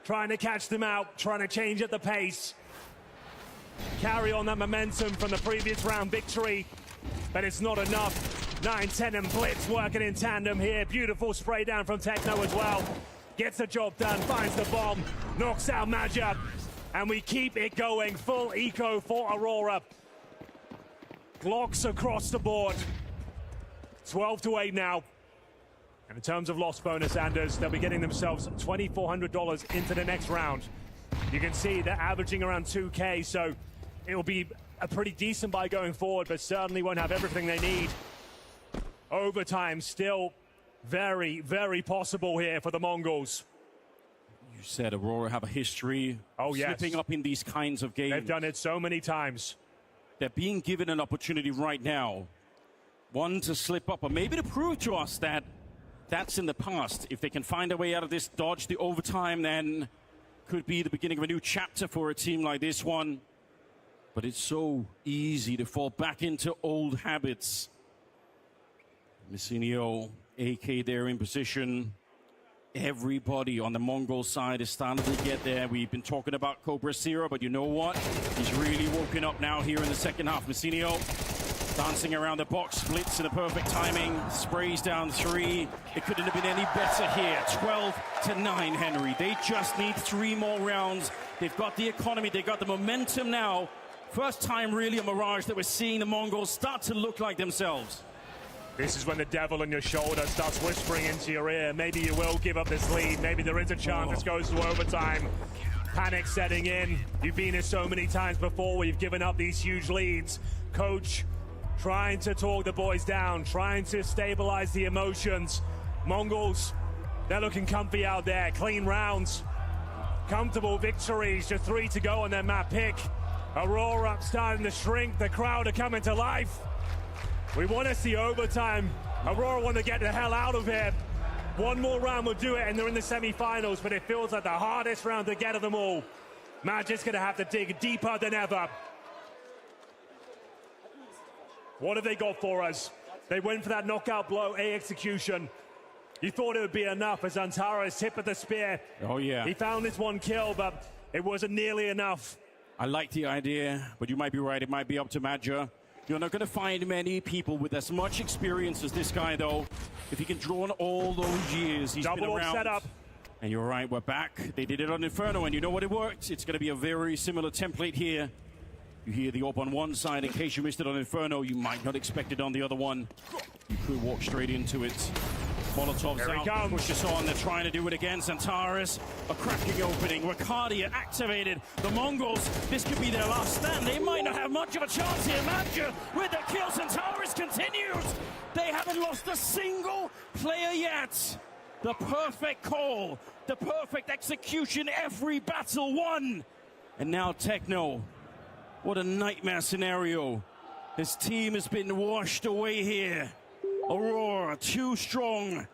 trying to catch them out, trying to change at the pace. Carry on that momentum from the previous round victory, but it's not enough. 9-10 and Blitz working in tandem here. Beautiful spray down from Techno as well. Gets the job done, finds the bomb, knocks out Maja, and we keep it going. Full eco for Aurora. Glocks across the board. 12-8 now. And in terms of loss bonus, Anders, they'll be getting themselves $2,400 into the next round. You can see they're averaging around 2K, so it will be a pretty decent buy going forward, but certainly won't have everything they need. Overtime still very, very possible here for the Mongols. You said Aurora have a history of slipping up in these kinds of games. They've done it so many times. They're being given an opportunity right now. One, to slip up, or maybe to prove to us that That's in the past. If they can find a way out of this, dodge the overtime, then could be the beginning of a new chapter for a team like this one. But it's so easy to fall back into old habits. Messinio, AK there in position. Everybody on the Mongol side is starting to get there. We've been talking about Cobra Zero, but you know what? He's really woken up now here in the second half. Messinio dancing around the box, splits in the perfect timing, sprays down 3. It couldn't have been any better here. 12-9, Henry. They just need 3 more rounds. They've got the economy, they've got the momentum now. First time really a Mirage that we're seeing the Mongols start to look like themselves. This is when the devil on your shoulder starts whispering into your ear. Maybe you will give up this lead. Maybe there is a chance this goes to overtime. Panic setting in. You've been here so many times before where you've given up these huge leads. Coach trying to talk the boys down, trying to stabilize the emotions. Mongols, they're looking comfy out there. Clean rounds, comfortable victories. Just 3 to go on their map pick. Aurora starting to shrink. The crowd are coming to life. We want to see overtime. Aurora want to get the hell out of here. 1 more round will do it, and they're in the semi-finals, but it feels like the hardest round to get of them all. Magic's going to have to dig deeper than ever. What have they got for us? They went for that knockout blow, A execution. You thought it would be enough as Antares hit with the spear. Oh, yeah. He found this 1 kill, but it wasn't nearly enough. I like the idea, but you might be right. It might be up to Madja. You're not going to find many people with as much experience as this guy, though. If he can draw on all those years, he's been around. Set up. And you're right, we're back. They did it on Inferno, and you know what? It worked. It's going to be a very similar template here. You hear the op on one side. In case you missed it on Inferno, you might not expect it on the other one. You could walk straight into it. Molotov's out, pushes on, they're trying to do it again. Antares, a cracking opening. Ricardia activated. The Mongols, this could be their last stand. They might not have much of a chance here. Madja with the kill. Antares continues. They haven't lost a single player yet. The perfect call, the perfect execution, every battle won. And now Techno. What a nightmare scenario. His team has been washed away here. Aurora, too strong.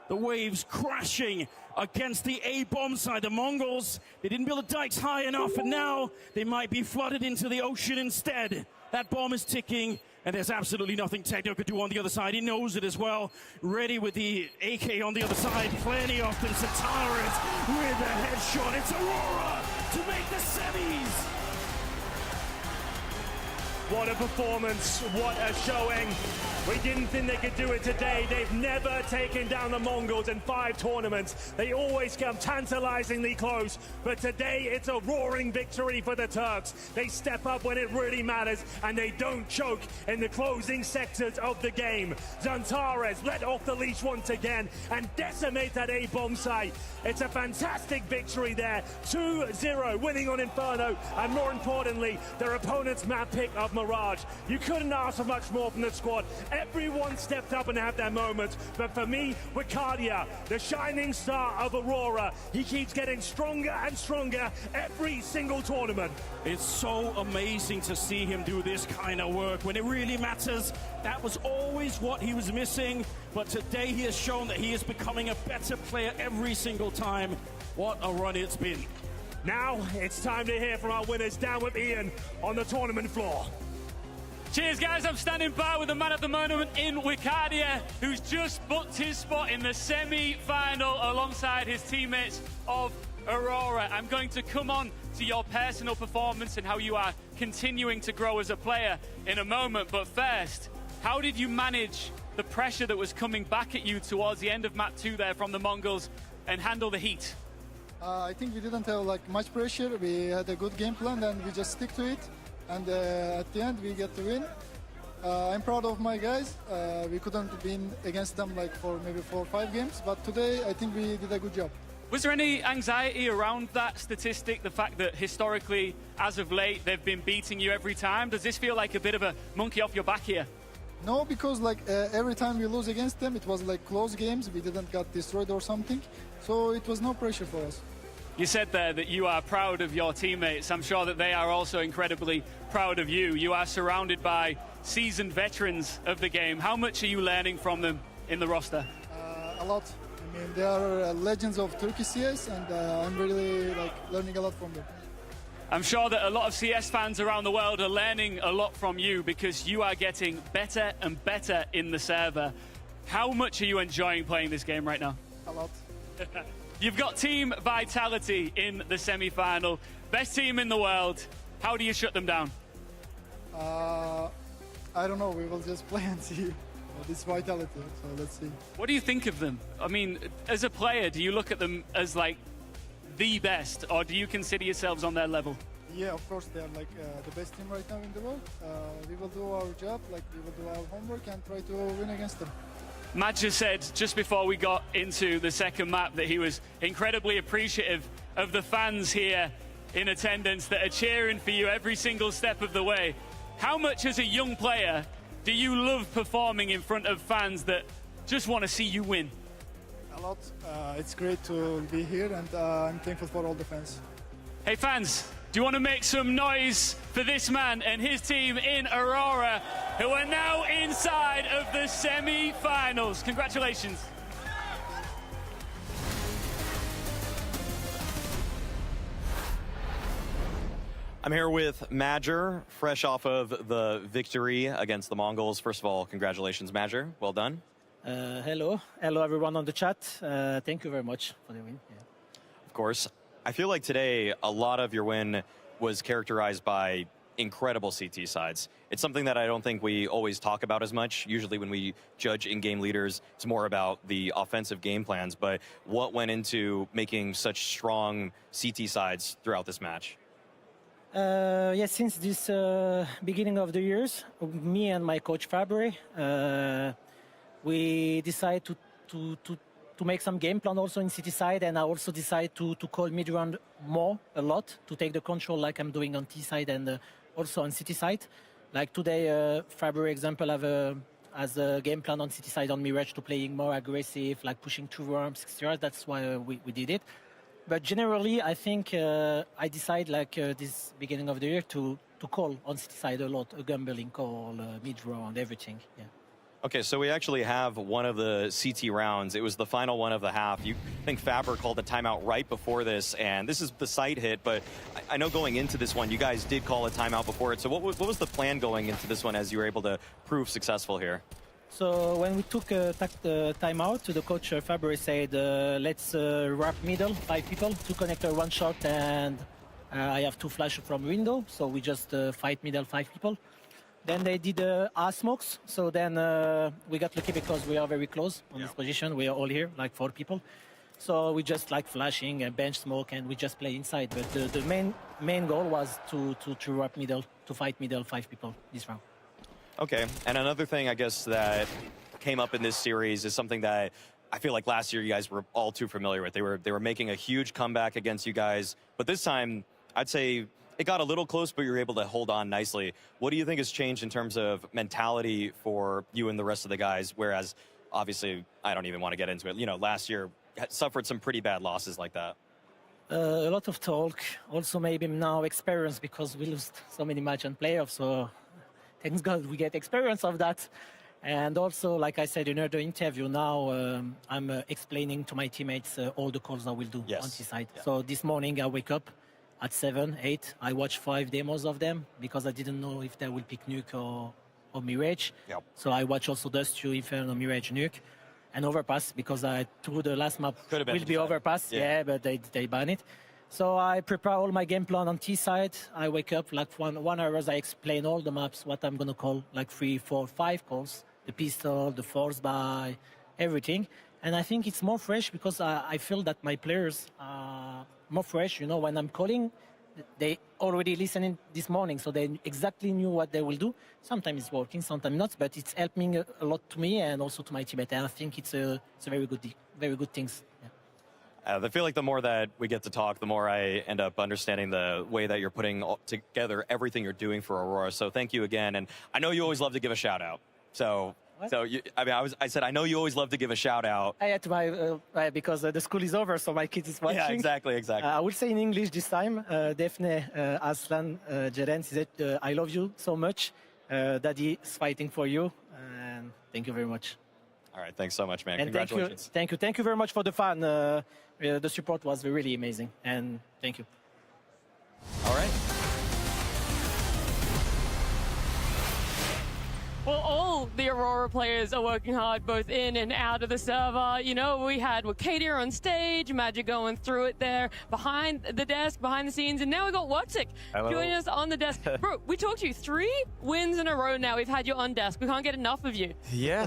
The waves crashing against the A-bomb side. The Mongols, they didn't build the dikes high enough, and now they might be flooded into the ocean instead. That bomb is ticking, and there's absolutely nothing Techno could do on the other side. He knows it as well. Ready with the AK on the other side. Plenty of them. Antares with a headshot. It's Aurora to make the semis. What a performance, what a showing. We didn't think they could do it today. They've never taken down the Mongols in 5 tournaments. They always come tantalizingly close, but today it's a roaring victory for the Turks. They step up when it really matters, and they don't choke in the closing sectors of the game. Antares let off the leash once again and decimate that A-bomb site. It's a fantastic victory there. 2-0, winning on Inferno, and more importantly, their opponent's map pick of Mirage. You couldn't ask for much more from the squad. Everyone stepped up and had their moments, but for me, Ricardia, the shining star of Aurora, he keeps getting stronger and stronger every single tournament. It's so amazing to see him do this kind of work when it really matters. That was always what he was missing, but today he has shown that he is becoming a better player every single time. What a run it's been. Now it's time to hear from our winners. Down with Ian on the tournament floor. Cheers, guys. I'm standing by with the man of the moment in Ricardia, who's just booked his spot in the semi-final alongside his teammates of Aurora. I'm going to come on to your personal performance and how you are continuing to grow as a player in a moment. But first, how did you manage the pressure that was coming back at you towards the end of map 2 there from the Mongols and handle the heat? I think we didn't have much pressure. We had a good game plan and we just stick to it. And at the end, we get the win. I'm proud of my guys. We couldn't win against them for maybe 4 or 5 games, but today I think we did a good job. Was there any anxiety around that statistic, the fact that historically, as of late, they've been beating you every time? Does this feel like a bit of a monkey off your back here? No, because every time we lose against them, it was close games. We didn't get destroyed or something, so it was no pressure for us. You said there that you are proud of your teammates. I'm sure that they are also incredibly proud of you. You are surrounded by seasoned veterans of the game. How much are you learning from them in the roster? A lot. I mean, they are legends of Turkish CS, and I'm really learning a lot from them. I'm sure that a lot of CS fans around the world are learning a lot from you because you are getting better and better in the server. How much are you enjoying playing this game right now? A lot. You've got Team Vitality in the semi-final. Best team in the world. How do you shut them down? I don't know. We will just play and see. This Vitality, so let's see. What do you think of them? I mean, as a player, do you look at them as like the best, or do you consider yourselves on their level? Yeah, of course they are the best team right now in the world. We will do our job, we will do our homework and try to win against them. Madja said just before we got into the second map that he was incredibly appreciative of the fans here in attendance that are cheering for you every single step of the way. How much as a young player do you love performing in front of fans that just want to see you win? A lot. It's great to be here, and I'm thankful for all the fans. Hey fans, do you want to make some noise for this man and his team in Aurora, who are now inside of the semi-finals? Congratulations. I'm here with Madger, fresh off of the victory against the Mongols. First of all, congratulations, Madger. Well done. Hello everyone on the chat. Thank you very much for the win. Yeah. Of course. I feel like today a lot of your win was characterized by incredible CT sides. It's something that I don't think we always talk about as much. Usually when we judge in-game leaders, it's more about the offensive game plans. But what went into making such strong CT sides throughout this match? Yes, since this beginning of the years, me and my coach Fabre, we decided to make some game plan also in city side, and I also decided to call mid round a lot, to take the control like I'm doing on T side and also on city side. Like today, Fabre example has a game plan on city side on Mirage to playing more aggressive, like pushing 2 ramps, 6 yards. That's why we did it. But generally, I think I decide this beginning of the year to call on city side a lot, a gambling call, mid-round, everything. Yeah. Okay, so we actually have one of the CT rounds. It was the final one of the half. I think Faber called the timeout right before this, and this is the site hit, but I know going into this one, you guys did call a timeout before it. So what was the plan going into this one as you were able to prove successful here? So when we took the timeout, the coach Fabre said, let's wrap middle, 5 people, 2 connector, 1 shot, and I have 2 flash from window. So we just fight middle, 5 people. Then they did smokes. So then we got lucky because we are very close on this position. We are all here, like 4 people. So we just flashing and bench smoke, and we just play inside. But the main goal was to wrap middle, to fight middle, 5 people this round. Okay, and another thing I guess that came up in this series is something that I feel like last year you guys were all too familiar with. They were making a huge comeback against you guys, but this time I'd say it got a little close, but you were able to hold on nicely. What do you think has changed in terms of mentality for you and the rest of the guys? Whereas obviously I don't even want to get into it. You know, last year suffered some pretty bad losses like that. A lot of talk, also maybe now experience because we lost so many matches in playoffs. So thanks God we get experience of that. And also, like I said in the interview, now I'm explaining to my teammates all the calls I will do on this side. Yeah. So this morning I wake up at 7, 8. I watch 5 demos of them because I didn't know if they will pick Nuke or Mirage. Yep. So I watch also Dust 2, Inferno, Mirage, Nuke. And Overpass because I threw the last map will be Overpass. Yeah, but they ban it. So I prepare all my game plan on T side. I wake up like 1 hour. I explain all the maps, what I'm gonna call, like 3, 4, 5 calls, the pistol, the force buy, everything. And I think it's more fresh because I feel that my players are more fresh. You know, when I'm calling, they already listening this morning, so they exactly knew what they will do. Sometimes it's working, sometimes not, but it's helping a lot to me and also to my teammate. And I think it's a very good things. Yeah. I feel like the more that we get to talk, the more I end up understanding the way that you're putting together everything you're doing for Aurora. So thank you again. And I know you always love to give a shout out. So I said, I know you always love to give a shout out. I had to because the school is over, so my kids is watching. Yeah, exactly. I will say in English this time. Daphne, Aslan, Jeren, said, I love you so much. Daddy is fighting for you. And thank you very much. All right, thanks so much, man. And Congratulations. thank you very much for the fun. The support was really amazing, and thank you. All right. Well, all the Aurora players are working hard, both in and out of the server. You know, we had Wakadia on stage, Magic going through it there, behind the desk, behind the scenes, and now we got Watsik joining us on the desk. Bro, we talked to you 3 wins in a row now. We've had you on desk. We can't get enough of you. Yeah,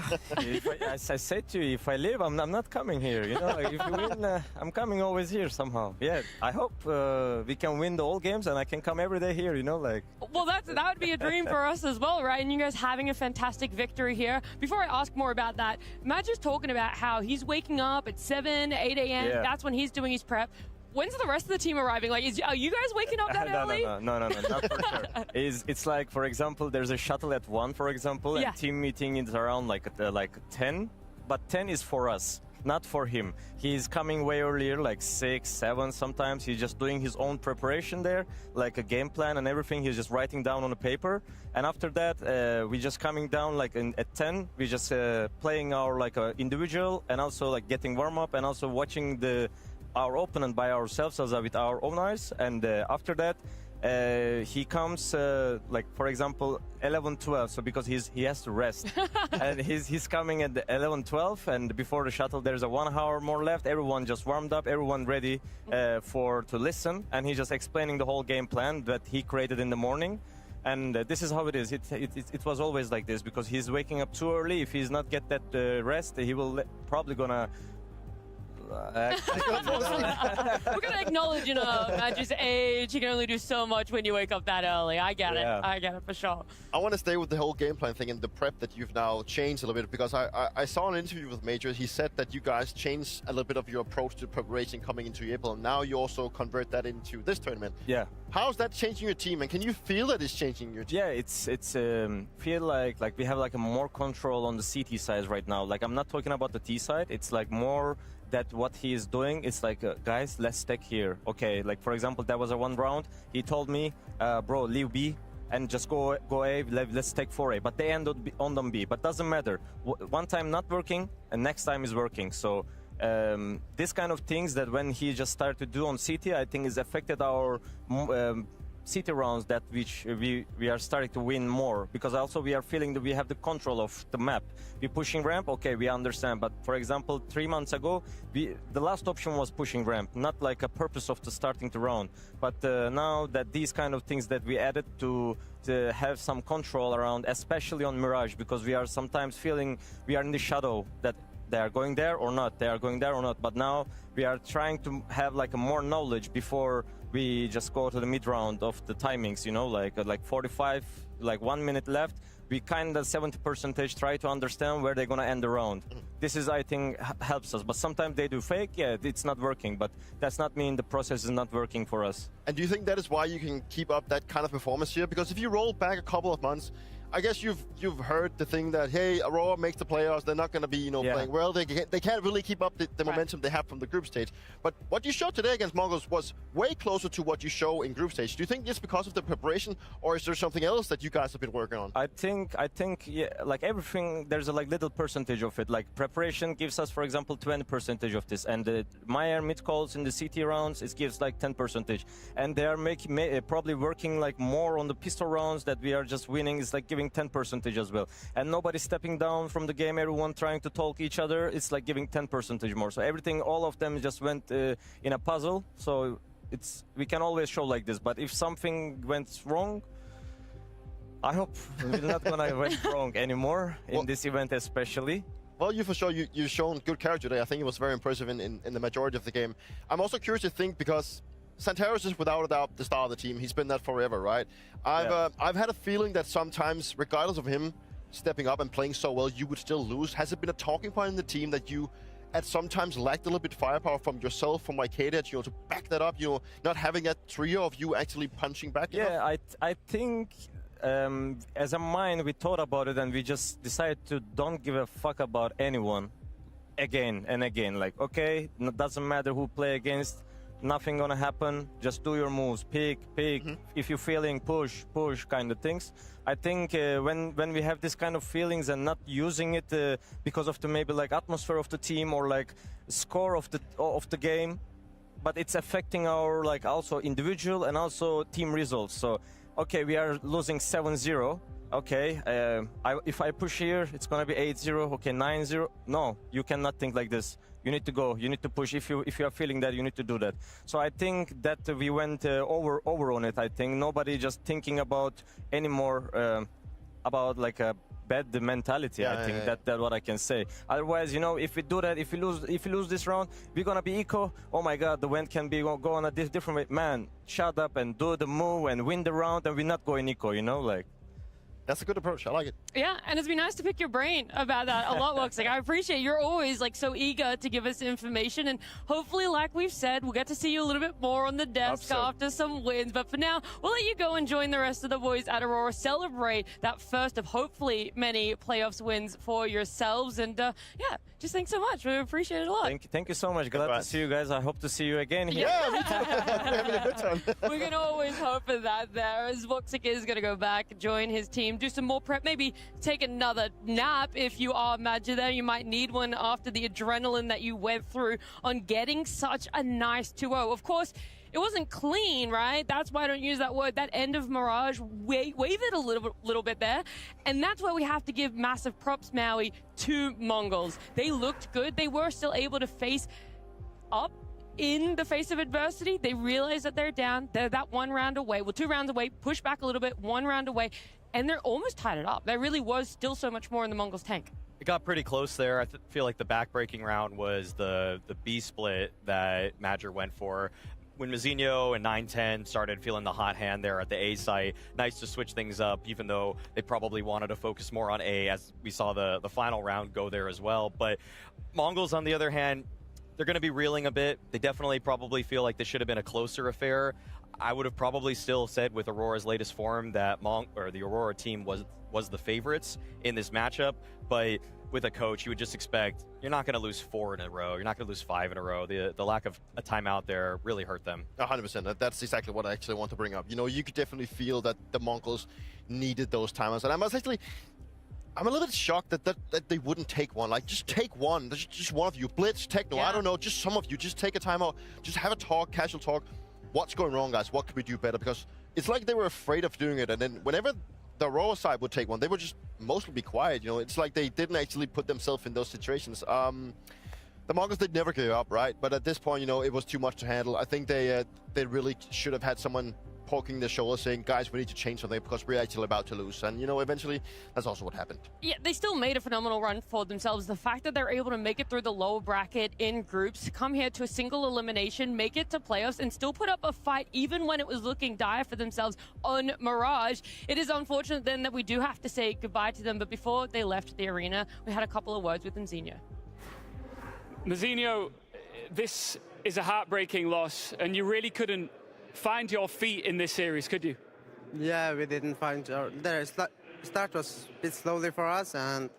as I said to you, if I live, I'm not coming here. You know, like if you win, I'm coming always here somehow. Yeah, I hope we can win the whole games and I can come every day here. You know, like. Well, that would be a dream for us as well, right? And you guys having a fantastic victory here. Before I ask more about that, Matt is talking about how he's waking up at 7, 8 a.m. Yeah. That's when he's doing his prep. When's the rest of the team arriving? Like, are you guys waking up that early? No, not for sure. It's like, for example, there's a shuttle at 1, for example, and team meeting is around like 10, but 10 is for us, not for him. He's coming way earlier, like 6, 7 sometimes. He's just doing his own preparation there, like a game plan and everything. He's just writing down on a paper. And after that, we just coming down like at 10. We just playing our like individual and also like getting warm up and also watching our opponent by ourselves, also with our own eyes. And after that, he comes like, for example, 11:12. So because he has to rest, and he's coming at the 11:12, and before the shuttle, there's a 1 hour more left. Everyone just warmed up, everyone ready to listen, and he's just explaining the whole game plan that he created in the morning. And this is how it is. It was always like this because he's waking up too early. If he's not get that rest, he will probably gonna. We're gonna acknowledge, you know, Magic's age. You can only do so much when you wake up that early. I get it. I get it for sure. I want to stay with the whole game plan thing and the prep that you've now changed a little bit, because I saw an interview with Major. He said that you guys changed a little bit of your approach to preparation coming into April. Now you also convert that into this tournament. Yeah. How's that changing your team, and can you feel that it's changing your team? Yeah, it's feel like we have like a more control on the CT side right now. Like, I'm not talking about the T side. It's like more that what he is doing. It's like, guys, let's stack here. Okay, like for example, that was a 1 round. He told me, bro, leave B and just go A. Let's stack 4A. But they end on them B. But doesn't matter. One time not working, and next time is working. So. This kind of things that when he just started to do on CT, I think has affected our CT rounds that which we are starting to win more, because also we are feeling that we have the control of the map. We're pushing ramp, okay, we understand. But for example, 3 months ago, the last option was pushing ramp, not like a purpose of the starting the round. But now that these kind of things that we added to have some control around, especially on Mirage, because we are sometimes feeling we are in the shadow that they are going there or not, but now we are trying to have like a more knowledge before we just go to the mid round of the timings, you know, like 45, like 1 minute left. We kind of 70% try to understand where they're gonna end the round. This is, I think, helps us. But sometimes they do fake, yeah, it's not working, but that's not mean the process is not working for us. And do you think that is why you can keep up that kind of performance here? Because if you roll back a couple of months, I guess you've heard the thing that, hey, Aurora makes the playoffs, they're not going to be, playing well. They can't really keep up the momentum they have from the group stage. But what you showed today against mnglz was way closer to what you show in group stage. Do you think it's because of the preparation, or is there something else that you guys have been working on? I think yeah, like everything, there's a like little percentage of it. Like preparation gives us, for example, 20% of this, and my air mid calls in the CT rounds, it gives like 10%, and they are probably working like more on the pistol rounds that we are just winning. It's like giving 10% as well, and nobody stepping down from the game, everyone trying to talk each other. It's like giving 10% more, so everything, all of them just went in a puzzle. So we can always show like this, but if something went wrong, I hope we're not gonna went wrong anymore in this event especially. Well, for sure, you've shown good character today. I think it was very impressive in the majority of the game. I'm also curious to think, because Santaros is without a doubt the star of the team. He's been that forever, right? I've had a feeling that sometimes, regardless of him stepping up and playing so well, you would still lose. Has it been a talking point in the team that you at sometimes lacked a little bit of firepower from yourself, from Wakadia, to back that up, not having that trio of you actually punching back? Yeah, I think as a mind, we thought about it and we just decided to don't give a fuck about anyone again and again. Like, okay, it doesn't matter who play against, nothing gonna happen. Just do your moves, pick. If you're feeling, push, kind of things. I think when we have this kind of feelings and not using it because of the maybe like atmosphere of the team or like score of the game, but it's affecting our like also individual and also team results. So, okay, we are losing 7-0. Okay, if I push here, it's gonna be 8-0. Okay, 9-0. No, you cannot think like this. You need to go. You need to push. If you are feeling that, you need to do that. So I think that we went over on it. I think nobody just thinking about anymore about like a bad mentality. I think that's what I can say. Otherwise, you know, if we do that, if we lose this round, we're gonna be eco. Oh my God, the wind can be go on a different way. Man, shut up and do the move and win the round, and we're not going eco. You know, like. That's a good approach. I like it. Yeah, and it's been nice to pick your brain about that a lot, Wox. Like, I appreciate you're always like so eager to give us information, and hopefully, like we've said, we'll get to see you a little bit more on the desk after some wins. But for now, we'll let you go and join the rest of the boys at Aurora, celebrate that first of hopefully many playoffs wins for yourselves. And yeah, just thanks so much. We appreciate it a lot. Thank you so much. Glad to see you guys. I hope to see you again here. Yeah, me too. We're having a good time. We can always hope for that there, as Voxic is going to go back, join his team, do some more prep, maybe take another nap if you are Magic there. You might need one after the adrenaline that you went through on getting such a nice 2-0. Of course, it wasn't clean, right? That's why I don't use that word. That end of Mirage wavered a little bit there. And that's why we have to give massive props, Maui, to Mongols. They looked good. They were still able to face up in the face of adversity. They realize that they're down. They're that 1 round away. Well, 2 rounds away, push back a little bit, 1 round away. And they're almost tied it up. There really was still so much more in the Mongols' tank. It got pretty close there. I feel like the back-breaking round was the B split that Madger went for. When Mazinho and 9-10 started feeling the hot hand there at the A site, nice to switch things up, even though they probably wanted to focus more on A, as we saw the final round go there as well. But Mongols, on the other hand, they're going to be reeling a bit. They definitely probably feel like this should have been a closer affair. I would have probably still said with Aurora's latest form that the Aurora team was the favorites in this matchup, but with a coach, you would just expect you're not going to lose 4 in a row. You're not going to lose 5 in a row. The lack of a timeout there really hurt them. 100%. That's exactly what I actually want to bring up. You know, you could definitely feel that the Mongols needed those timeouts, and I'm a little bit shocked that they wouldn't take one. Like, just take one. Just one of you. Blitz, Techno, I don't know, just some of you. Just take a timeout. Just have a talk, casual talk. What's going wrong, guys? What could we do better? Because it's like they were afraid of doing it, and then whenever the Aurora side would take one, they would just mostly be quiet. You know, it's like they didn't actually put themselves in those situations. The Mongols, they never gave up, right? But at this point, you know, it was too much to handle. I think they really should have had someone poking their shoulder saying, guys, we need to change something because we're actually about to lose. And, you know, eventually, that's also what happened. Yeah, they still made a phenomenal run for themselves. The fact that they're able to make it through the lower bracket in groups, come here to a single elimination, make it to playoffs, and still put up a fight even when it was looking dire for themselves on Mirage. It is unfortunate then that we do have to say goodbye to them, but before they left the arena, we had a couple of words with Mazinho. Mazinho, this is a heartbreaking loss, and you really couldn't find your feet in this series, could you? Yeah, we didn't find the start was a bit slowly for us, and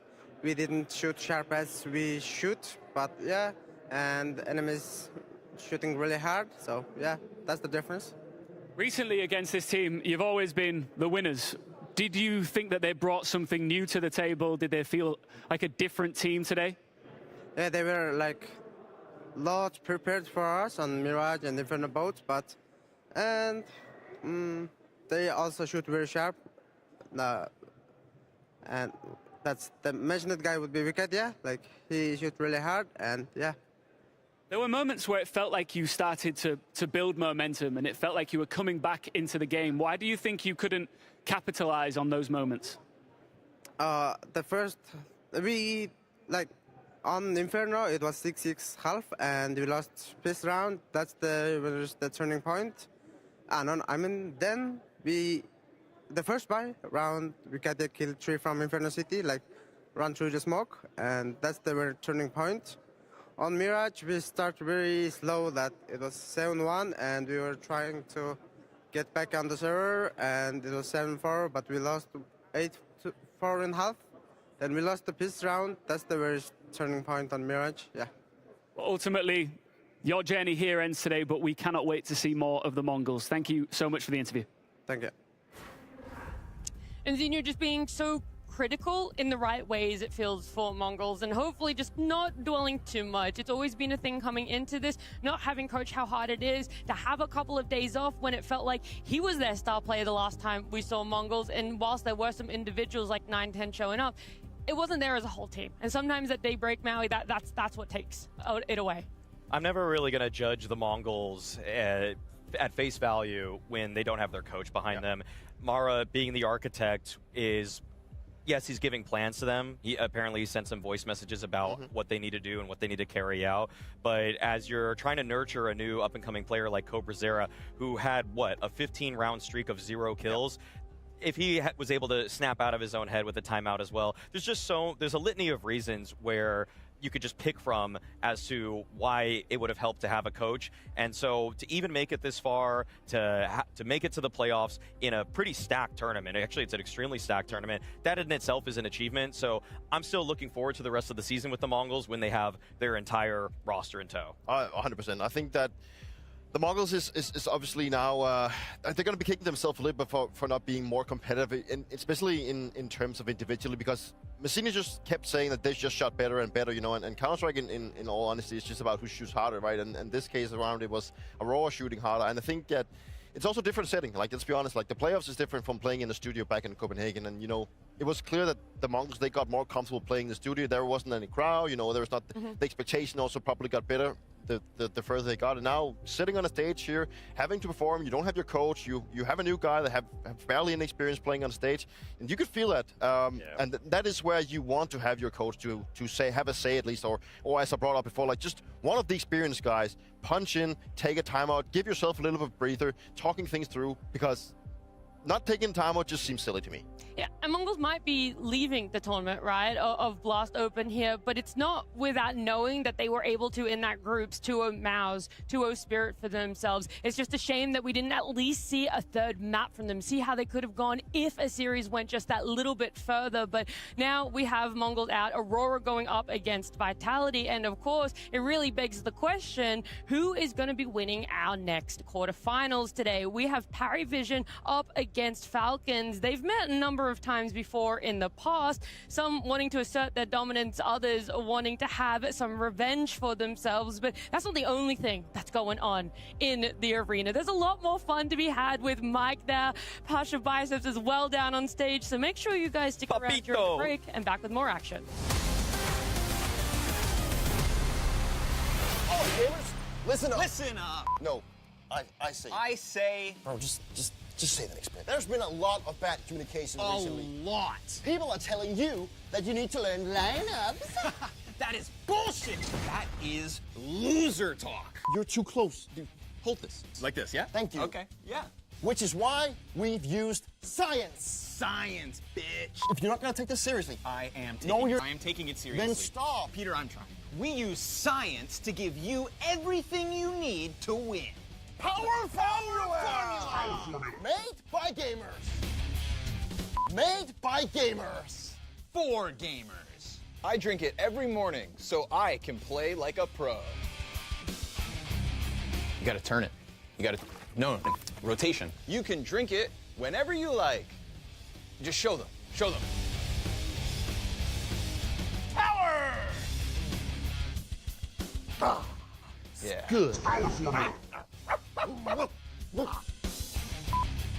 we didn't shoot sharp as we shoot. But yeah, and enemies shooting really hard. So yeah, that's the difference. Recently against this team, you've always been the winners. Did you think that they brought something new to the table? Did they feel like a different team today? Yeah, they were like lot prepared for us on Mirage and different boats, but. And they also shoot very sharp. And that's the mentioned guy would be Wicked, yeah. Like, he shoot really hard, and yeah. There were moments where it felt like you started to build momentum, and it felt like you were coming back into the game. Why do you think you couldn't capitalize on those moments? The first, on Inferno, it was 6-6 half, and we lost this round. That's the turning point. Then the first buy round, we got the kill 3 from Inferno City, like run through the smoke, and that's the turning point. On Mirage, we start very slow, that it was 7-1, and we were trying to get back on the server, and it was 7-4, but we lost 8-4.5. Then we lost the piss round. That's the very turning point on Mirage, yeah. Ultimately, Your journey here ends today, but we cannot wait to see more of the Mongols. Thank you so much for the interview. Thank you. And Zinho just being so critical in the right ways, it feels, for Mongols, and hopefully just not dwelling too much. It's always been a thing coming into this, not having coach how hard it is to have a couple of days off when it felt like he was their star player the last time we saw Mongols, and whilst there were some individuals like 9-10 showing up, it wasn't there as a whole team. And sometimes at daybreak, Maui, that's what takes it away. I'm never really going to judge the Mongols at face value when they don't have their coach behind them. Mara, being the architect, is... Yes, he's giving plans to them. He apparently sent some voice messages about what they need to do and what they need to carry out. But as you're trying to nurture a new up-and-coming player like Cobra Zera, who had, a 15-round streak of 0 kills, if he was able to snap out of his own head with a timeout as well, there's a litany of reasons where you could just pick from as to why it would have helped to have a coach. And so to even make it this far, to make it to the playoffs in a pretty stacked tournament, actually it's an extremely stacked tournament, that in itself is an achievement. So I'm still looking forward to the rest of the season with the Mongols when they have their entire roster in tow. 100%. I think that the Mongols is obviously now, they're going to be kicking themselves a little bit for not being more competitive, especially in terms of individually, because Messina just kept saying that they just shot better and better, and Counter-Strike, in all honesty, is just about who shoots harder, right? And this case around, it was Aurora shooting harder, and I think that it's also a different setting. Like, let's be honest, like, the playoffs is different from playing in the studio back in Copenhagen, and, it was clear that the Mongols, they got more comfortable playing in the studio. There wasn't any crowd, there was not, the expectation also probably got better the further they got. And now, sitting on a stage here, having to perform, you don't have your coach, you have a new guy that have barely any experience playing on stage, and you could feel that. And that is where you want to have your coach to have a say at least, or as I brought up before, like, just one of the experienced guys, punch in, take a timeout, give yourself a little bit of breather, talking things through, because not taking time out just seems silly to me. Yeah, and Mongols might be leaving the tournament, right, of Blast Open here, but it's not without knowing that they were able to, in that groups, 2-0 Mouse, 2-0 Spirit for themselves. It's just a shame that we didn't at least see a third map from them, see how they could have gone if a series went just that little bit further. But now we have Mongols out, Aurora going up against Vitality, and of course, it really begs the question, who is going to be winning our next quarterfinals today? We have Parivision up against Falcons. They've met a number of times before in the past, some wanting to assert their dominance, others wanting to have some revenge for themselves, but that's not the only thing that's going on in the arena. There's a lot more fun to be had with Mike there. Pasha Biceps is well down on stage, so make sure you guys stick around during the break and back with more action. Oh, gamers, listen up. Listen up. No, I say. I say. Bro, just say the next bit. There's been a lot of bad communication recently. A lot. People are telling you that you need to learn lineups. That is bullshit. That is loser talk. You're too close. Dude, hold this. Like this, yeah? Thank you. Okay, yeah. Which is why we've used science. Science, bitch. If you're not gonna take this seriously, I am taking it seriously. Then stop. Peter, I'm trying. We use science to give you everything you need to win. Power Formula! Made by gamers. Made by gamers. For gamers. I drink it every morning so I can play like a pro. You gotta turn it. You gotta... No, rotation. You can drink it whenever you like. Just show them. Show them. Power! Ah, yeah. Good.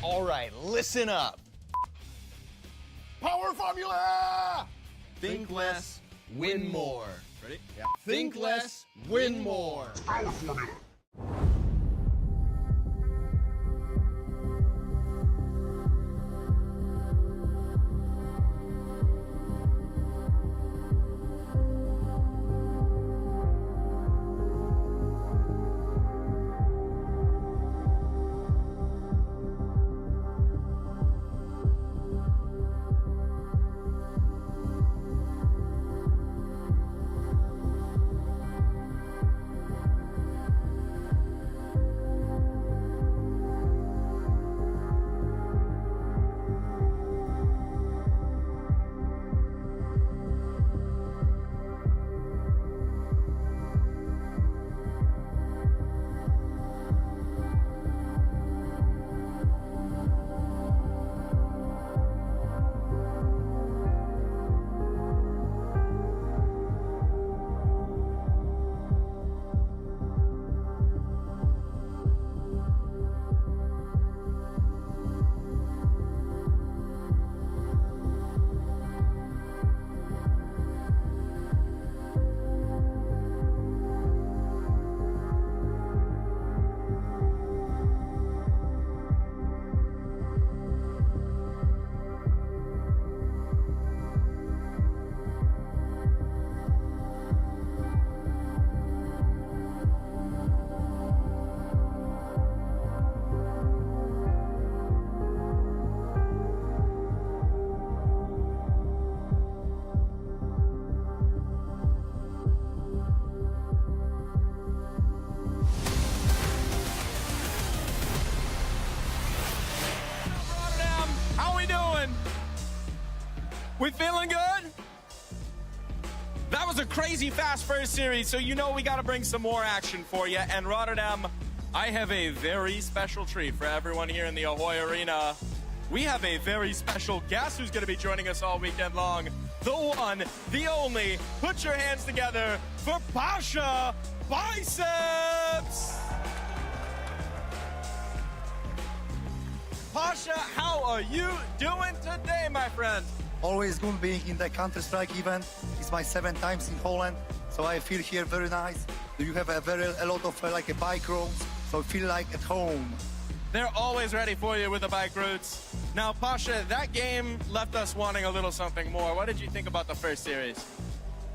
All right, listen up. Power Formula! Think less, win more. Ready? Yeah. Think less, win more. gentlemen, we feeling good? That was a crazy fast first series, so you know we got to bring some more action for you. And Rotterdam, I have a very special treat for everyone here in the Ahoy Arena. We have a very special guest who's going to be joining us all weekend long. The one, the only, put your hands together for Pasha Biceps! Pasha, how are you doing today, my friend? Always good being in the Counter-Strike event. It's my 7th time in Holland, so I feel here very nice. You have a lot of like a bike roads, so I feel like at home. They're always ready for you with the bike routes. Now, Pasha, that game left us wanting a little something more. What did you think about the first series?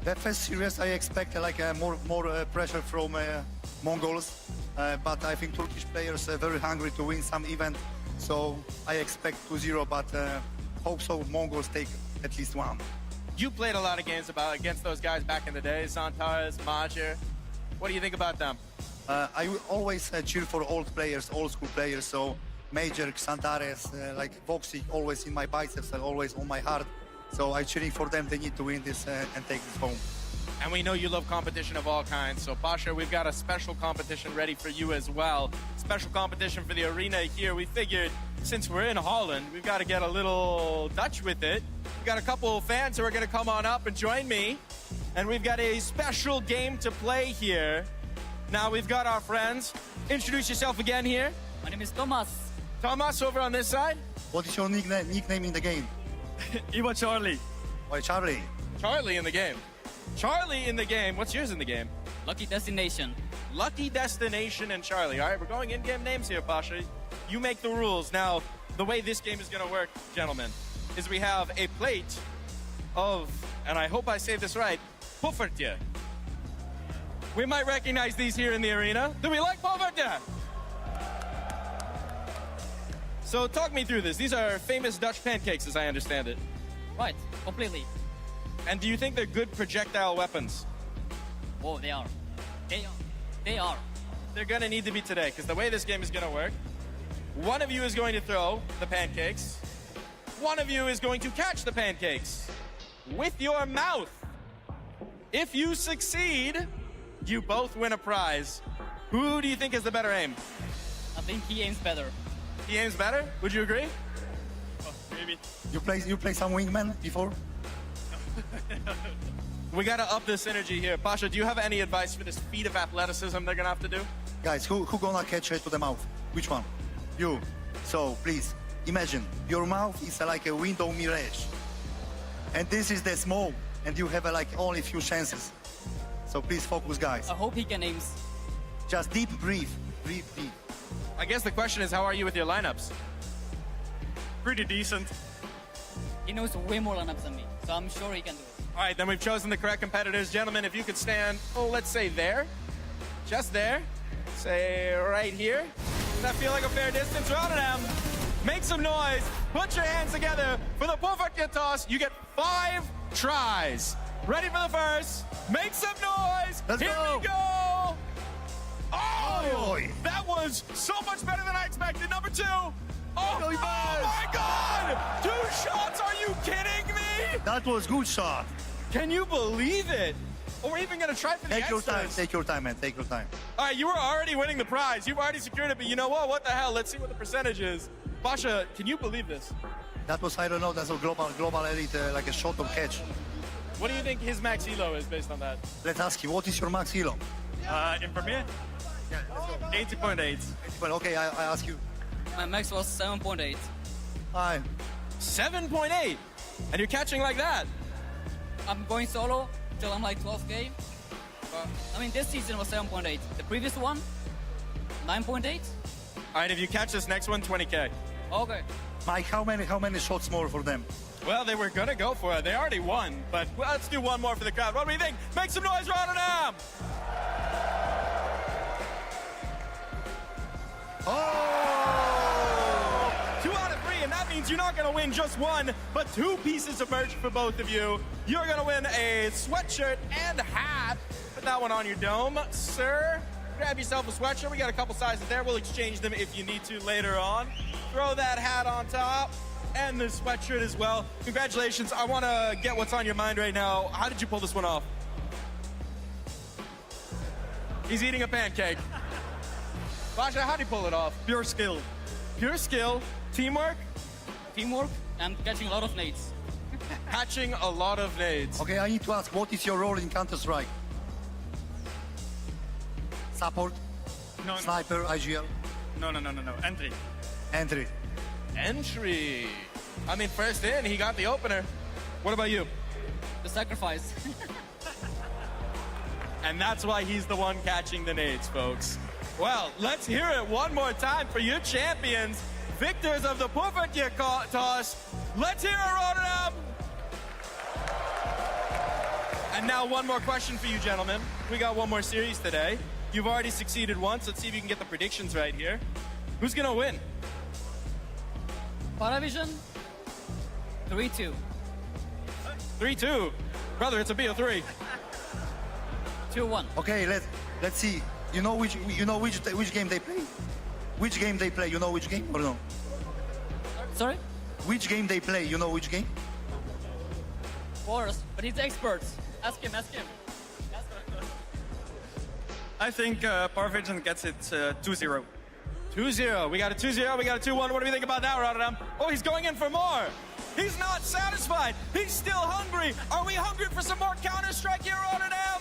The first series, I expect like more pressure from Mongols, but I think Turkish players are very hungry to win some event, so I expect 2-0, but hope so Mongols take at least one. You played a lot of games against those guys back in the day, Zantares, Major. What do you think about them? I will always cheer for old school players, so Major, Xantares, like Voxy, always in my biceps and always on my heart. So I'm cheering for them. They need to win this and take this home. And we know you love competition of all kinds. So, Pasha, we've got a special competition ready for you as well. Special competition for the arena here. We figured since we're in Holland, we've got to get a little Dutch with it. We've got a couple of fans who are going to come on up and join me. And we've got a special game to play here. Now, we've got our friends. Introduce yourself again here. My name is Thomas. Thomas, over on this side. What is your nickname in the game? Iwa Charlie. Why Charlie? Charlie in the game. Charlie in the game. What's yours in the game? Lucky Destination. Lucky Destination and Charlie. All right, we're going in-game names here, Pasha. You make the rules. Now, the way this game is going to work, gentlemen, is we have a plate of, and I hope I say this right, poffertje. We might recognize these here in the arena. Do we like poffertje? So talk me through this. These are famous Dutch pancakes, as I understand it. Right, completely. And do you think they're good projectile weapons? Oh, they are. They are. They're going to need to be today, because the way this game is going to work, one of you is going to throw the pancakes. One of you is going to catch the pancakes with your mouth. If you succeed, you both win a prize. Who do you think has the better aim? I think he aims better. He aims better? Would you agree? Oh, maybe. You play some wingman before? We got to up this energy here. Pasha, do you have any advice for this feat of athleticism they're going to have to do? Guys, who gonna catch it to the mouth? Which one? You. So, please, imagine, your mouth is like a window mirage. And this is the smoke, and you have like only few chances. So please focus, guys. I hope he can aim. Just deep breathe. Breathe deep. I guess the question is, how are you with your lineups? Pretty decent. He knows way more lineups than me, so I'm sure he can do it. All right, then we've chosen the correct competitors. Gentlemen, if you could stand, let's say there. Just there. Say right here. Does that feel like a fair distance? Rotterdam, make some noise. Put your hands together for the poffertje toss. You get 5 tries. Ready for the first. Make some noise. Let's Here go. we go. Oh, that was so much better than I expected. Number 2. Oh my God! 2 shots? Are you kidding me? That was good shot. Can you believe it? Or we're even going to try for the Take your time. extras. Take your time, man. Take your time. All right, you were already winning the prize. You've already secured it, but you know what? What the hell? Let's see what the percentage is. Pasha, can you believe this? That was, I don't know, that's a global elite, like a shot of catch. What do you think his max elo is based on that? Let's ask you, what is your max elo? In Premier? 80.8. Well, okay, I ask you. My max was 7.8. Hi. 7.8? And you're catching like that? I'm going solo till I'm like 12K. But, I mean, this season was 7.8. The previous one, 9.8. All right, if you catch this next one, 20K. Okay. Mike, how many shots more for them? Well, they were going to go for it. They already won, but let's do one more for the crowd. What do we think? Make some noise, Rotterdam! Oh! 2 out of 3, and that means you're not going to win just one, but 2 pieces of merch for both of you. You're going to win a sweatshirt and hat. Put that one on your dome, sir. Grab yourself a sweatshirt. We got a couple sizes there. We'll exchange them if you need to later on. Throw that hat on top. and the sweatshirt as well. Congratulations. I want to get what's on your mind right now. How did you pull this one off? He's eating a pancake. Basha, how do you pull it off? Pure skill. Pure skill, teamwork? Teamwork and catching a lot of nades. Catching a lot of nades. Okay, I need to ask, what is your role in Counter-Strike? Support? No. Sniper, IGL? No. Entry. Entry. Entry. I mean, first in, he got the opener. What about you? The sacrifice. And that's why he's the one catching the nades, folks. Well, let's hear it one more time for your champions, victors of the Puffertje toss. Let's hear it, Rotterdam! And now one more question for you, gentlemen. We got one more series today. You've already succeeded once. Let's see if you can get the predictions right here. Who's gonna win? Paravision. 3-2. 3-2. Brother, it's a BO3. 2-1. Okay, let's see. You know which game they play? Which game they play? You know which game or no? Sorry? Which game they play? You know which game? Forest, but he's expert. Ask him. I think Paravision gets it 2-0. 2-0. We got a 2-0. We got a 2-1. What do we think about that, Rotterdam? Oh, he's going in for more. He's not satisfied. He's still hungry. Are we hungry for some more Counter-Strike here, Rotterdam?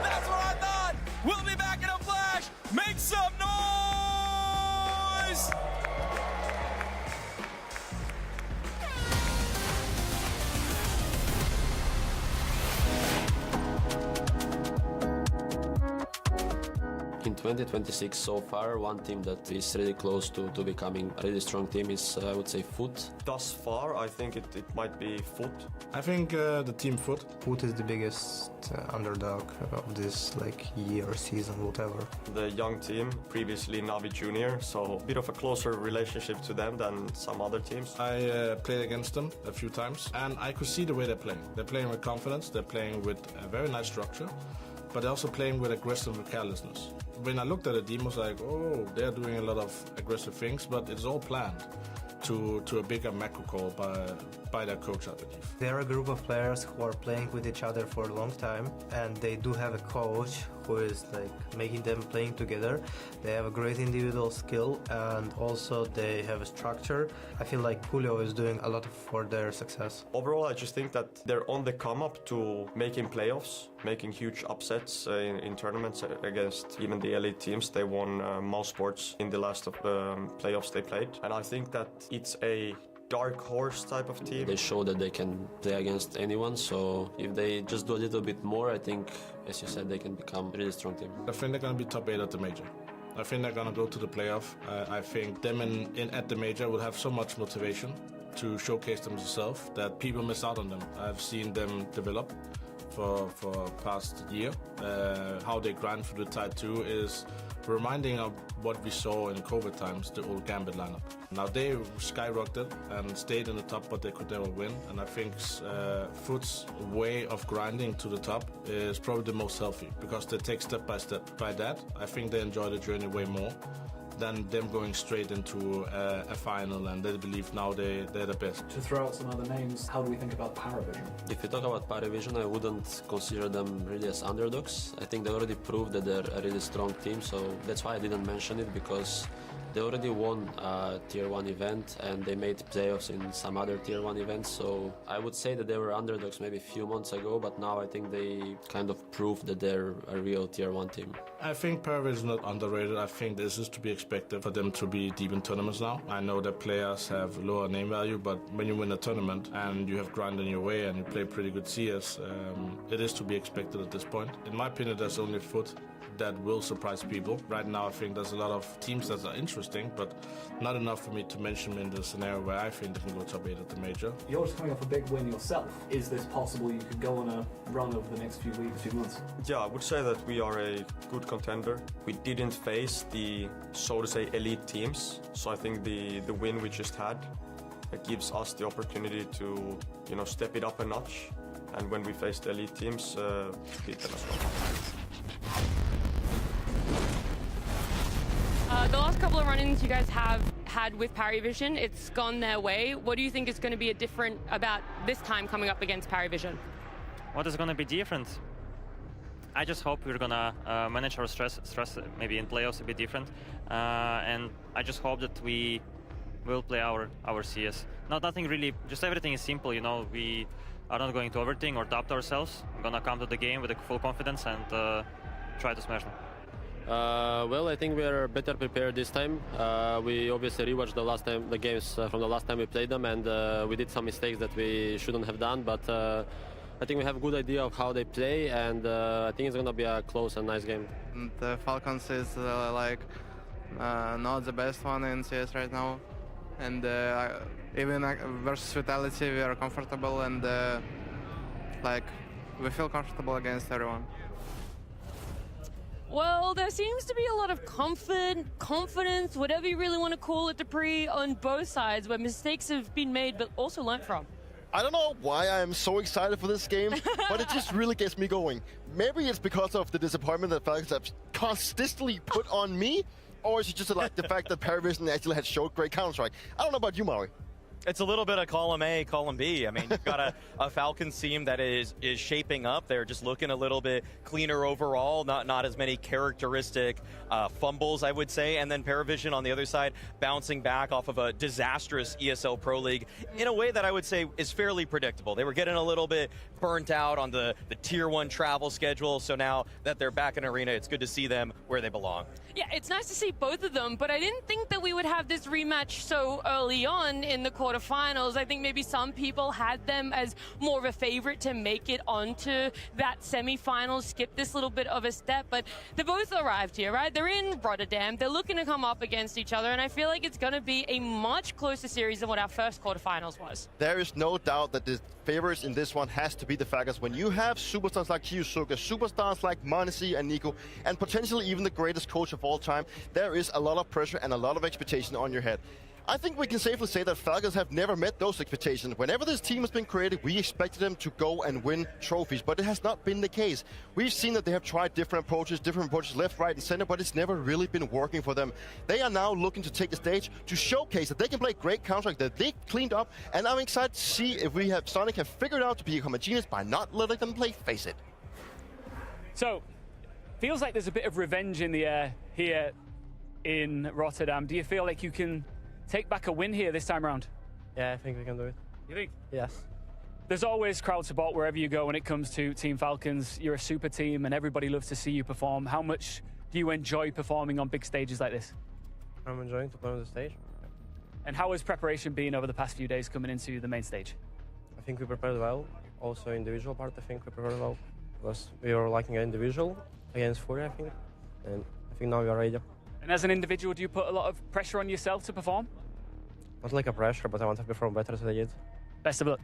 That's what I thought. We'll be back in a flash. Make some noise. In 2026 so far, one team that is really close to becoming a really strong team is, I would say, Foot. Thus far, I think it might be Foot. I think the team Foot. Foot is the biggest underdog of this year, season, whatever. The young team, previously Navi Junior, so a bit of a closer relationship to them than some other teams. I played against them a few times, and I could see the way they're playing. They're playing with confidence, they're playing with a very nice structure, but they're also playing with aggressive and carelessness. When I looked at the team, I was like, oh, they're doing a lot of aggressive things, but it's all planned to a bigger macro call by their coach, I believe. They're a group of players who are playing with each other for a long time, and they do have a coach who is making them playing together. They have a great individual skill, and also they have a structure. I feel like Julio is doing a lot for their success. Overall, I just think that they're on the come up to making playoffs, making huge upsets in tournaments against even the elite teams. They won Mouse Sports in the last of the playoffs they played, and I think that it's a dark horse type of team. They show that they can play against anyone, so if they just do a little bit more, I think, as you said, they can become a really strong team. I think they're going to be top 8 at the major. I think they're going to go to the playoff. I think them at the major will have so much motivation to showcase themselves that people miss out on them. I've seen them develop for past year. How they grind through the Tide 2 is reminding of what we saw in COVID times, the old Gambit lineup. Now they skyrocketed and stayed in the top, but they could never win. And I think Foot's way of grinding to the top is probably the most healthy because they take step by step. By that, I think they enjoy the journey way more than them going straight into a final, and they believe now they're the best. To throw out some other names, how do we think about Paravision? If you talk about Paravision, I wouldn't consider them really as underdogs. I think they already proved that they're a really strong team, so that's why I didn't mention it, because they already won a Tier 1 event and they made playoffs in some other Tier 1 events, so I would say that they were underdogs maybe a few months ago, but now I think they kind of proved that they're a real Tier 1 team. I think Paravision is not underrated. I think this is to be expected for them to be deep in tournaments now. I know that players have lower name value, but when you win a tournament and you have grinded your way and you play pretty good CS, it is to be expected at this point. In my opinion, there's only Foot that will surprise people. Right now, I think there's a lot of teams that are interesting, but not enough for me to mention in the scenario where I think they can go top 8 at the major. You're just coming off a big win yourself. Is this possible you could go on a run over the next few weeks, few months? Yeah, I would say that we are a good contender. We didn't face the, so to say, elite teams. So I think the win we just had gives us the opportunity to, step it up a notch. And when we face the elite teams, beat them as well. The last couple of run-ins you guys have had with Parivision, it's gone their way. What do you think is going to be different about this time coming up against Parivision? What is going to be different? I just hope we're going to manage our stress maybe in playoffs a bit different. And I just hope that we will play our CS. Nothing really, just everything is simple, you know. We are not going to overthink or doubt ourselves. We're going to come to the game with full confidence and try to smash them. Well, I think we are better prepared this time. We obviously rewatched the games from the last time we played them, and we did some mistakes that we shouldn't have done. But I think we have a good idea of how they play, and I think it's going to be a close and nice game. The Falcons is not the best one in CS right now, and even versus Vitality we are comfortable, and we feel comfortable against everyone. Well, there seems to be a lot of confidence, whatever you really want to call it, Dupree, on both sides, where mistakes have been made but also learnt from. I don't know why I am so excited for this game, but it just really gets me going. Maybe it's because of the disappointment that Falcons have consistently put on me, or is it just like the fact that Parivision actually had showed great Counter-Strike? I don't know about you, Maui. It's a little bit of column A, column B. I mean, you've got a Falcons team that is shaping up. They're just looking a little bit cleaner overall, not as many characteristic fumbles, I would say. And then Parivision on the other side, bouncing back off of a disastrous ESL Pro League in a way that I would say is fairly predictable. They were getting a little bit burnt out on the Tier 1 travel schedule. So now that they're back in Arena, it's good to see them where they belong. Yeah, it's nice to see both of them, but I didn't think that we would have this rematch so early on in the quarterfinals. I think maybe some people had them as more of a favorite to make it onto that semifinal, skip this little bit of a step, but they both arrived here, right? They're in Rotterdam, they're looking to come up against each other, and I feel like it's going to be a much closer series than what our first quarterfinals was. There is no doubt that the favorites in this one has to be the Falcons. When you have superstars like Kyusuke, superstars like Manesi and Nico, and potentially even the greatest coach of all time, there is a lot of pressure and a lot of expectation on your head. I think we can safely say that Falcons have never met those expectations. Whenever this team has been created, we expected them to go and win trophies, but it has not been the case. We've seen that they have tried different approaches left, right, and center, but it's never really been working for them. They are now looking to take the stage to showcase that they can play great Counter-Strike, that they cleaned up, and I'm excited to see if Sonic have figured out to become a genius by not letting them play Face It. So, feels like there's a bit of revenge in the air here in Rotterdam. Do you feel like you can take back a win here this time around? Yeah, I think we can do it. You think? Yes. There's always crowd support wherever you go when it comes to Team Falcons. You're a super team and everybody loves to see you perform. How much do you enjoy performing on big stages like this? I'm enjoying to play on the stage. And how has preparation been over the past few days coming into the main stage? I think we prepared well. Also individual part, I think we prepared well. Because we were liking an individual against Fury, I think. And I think now we are ready. And as an individual, do you put a lot of pressure on yourself to perform? Not like a pressure, but I want to perform better than I did. Best of luck.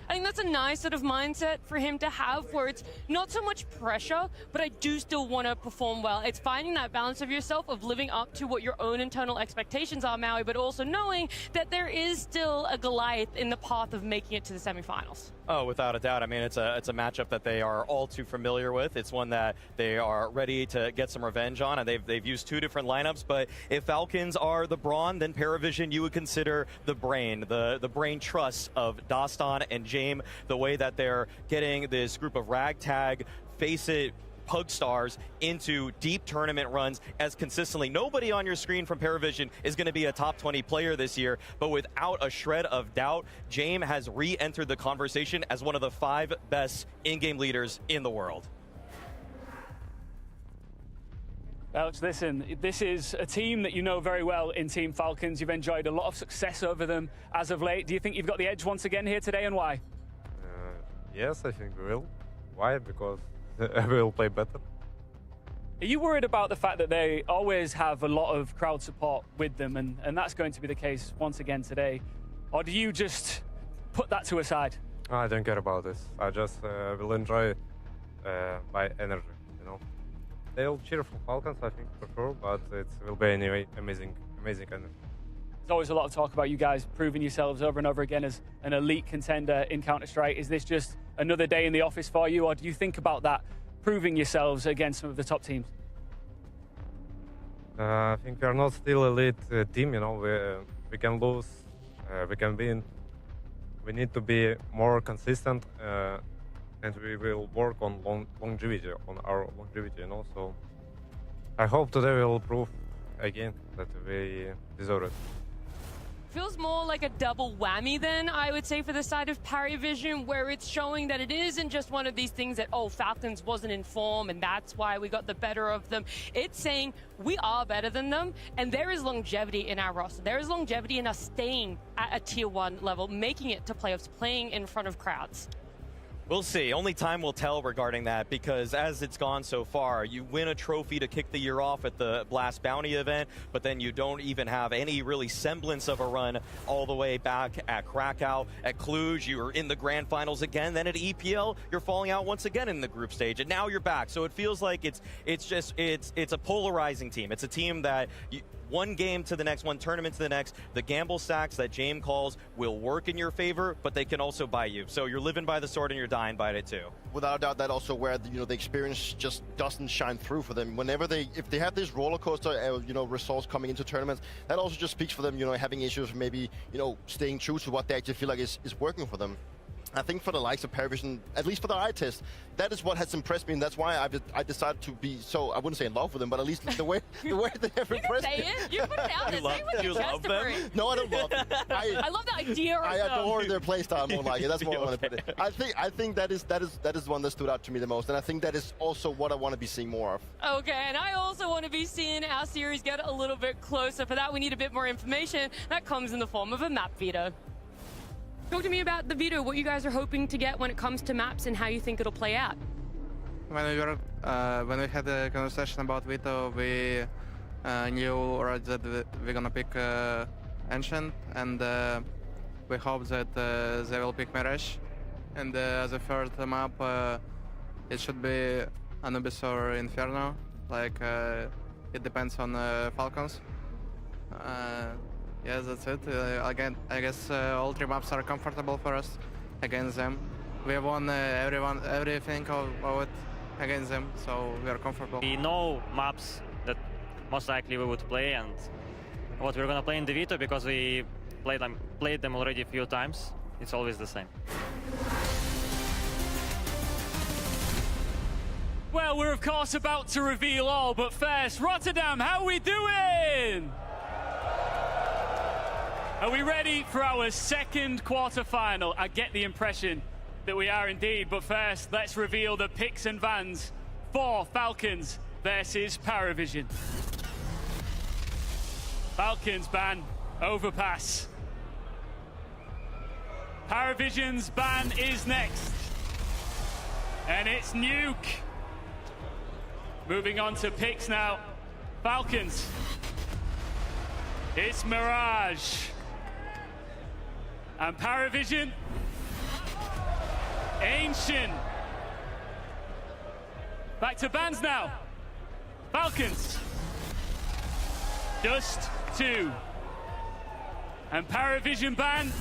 I think that's a nice sort of mindset for him to have, where it's not so much pressure, but I do still want to perform well. It's finding that balance of yourself, of living up to what your own internal expectations are, Maui, but also knowing that there is still a Goliath in the path of making it to the semifinals. Oh, without a doubt. I mean, it's a matchup that they are all too familiar with. It's one that they are ready to get some revenge on, and they've used two different lineups. But if Falcons are the brawn, then Parivision you would consider the brain, the brain trust of Dastan and Jaime, the way that they're getting this group of ragtag, face it, Pug stars into deep tournament runs as consistently. Nobody on your screen from Parivision is going to be a top 20 player this year, but without a shred of doubt, Jaime has re-entered the conversation as one of the 5 best in-game leaders in the world. Alex, listen, this is a team that you know very well in Team Falcons. You've enjoyed a lot of success over them as of late. Do you think you've got the edge once again here today, and why? Yes, I think we will. Why? Because we will play better. Are you worried about the fact that they always have a lot of crowd support with them, and that's going to be the case once again today? Or do you just put that to a side? I don't care about this. I just will enjoy my energy, you know. They'll cheer for Falcons, I think, for sure, but it will be anyway amazing energy. There's always a lot of talk about you guys proving yourselves over and over again as an elite contender in Counter-Strike. Is this just another day in the office for you, or do you think about that, proving yourselves against some of the top teams? I think we are not still elite team. You know, we can lose, we can win. We need to be more consistent, and we will work on longevity, on our longevity. You know, so I hope today we will prove again that we deserve it. Feels more like a double whammy then, I would say, for the side of Parivision, where it's showing that it isn't just one of these things that, oh, Falcons wasn't in form and that's why we got the better of them. It's saying we are better than them, and there is longevity in our roster. There is longevity in us staying at a tier 1 level, making it to playoffs, playing in front of crowds. We'll see. Only time will tell regarding that, because as it's gone so far, you win a trophy to kick the year off at the Blast Bounty event, but then you don't even have any really semblance of a run all the way back at Krakow. At Cluj, you were in the grand finals again. Then at EPL, you're falling out once again in the group stage, and now you're back. So it feels like it's a polarizing team. It's a team that one game to the next, one tournament to the next, the gamble stacks that James calls will work in your favor, but they can also bite you. So you're living by the sword and you're dying by it too. Without a doubt, that also where the experience just doesn't shine through for them. Whenever if they have this roller coaster, results coming into tournaments, that also just speaks for them. Having issues, maybe staying true to what they actually feel like is working for them. I think for the likes of Parivision, at least for the eye test, that is what has impressed me, and that's why I decided to be so, I wouldn't say in love with them, but at least the way they have impressed me. You can say it. You put it out there. Say what you love them? No, I don't love them. I love the idea of I them. adore their playstyle more like it. That's what I want to put it. I think that is the one that stood out to me the most, and I think that is also what I want to be seeing more of. Okay, and I also want to be seeing our series get a little bit closer. For that, we need a bit more information. That comes in the form of a map veto. Talk to me about the veto, what you guys are hoping to get when it comes to maps and how you think it'll play out. When we had a conversation about veto, we knew already that we're gonna pick Ancient, and we hope that they will pick Mirage. And as a third map, it should be Anubis or Inferno. It depends on Falcons. Yes, that's it. Again, I guess all three maps are comfortable for us against them. We have won everything of it against them, so we are comfortable. We know maps that most likely we would play and what we're gonna play in the veto, because we played them already a few times. It's always the same. Well, we're of course about to reveal all, but first, Rotterdam, how we doing? Are we ready for our second quarterfinal? I get the impression that we are indeed, but first, let's reveal the picks and vans for Falcons versus Parivision. Falcons ban, overpass. Parivision's ban is next. And it's Nuke. Moving on to picks now. Falcons. It's Mirage. And Parivision, Ancient. Back to bans now. Falcons, Dust 2. And Parivision ban,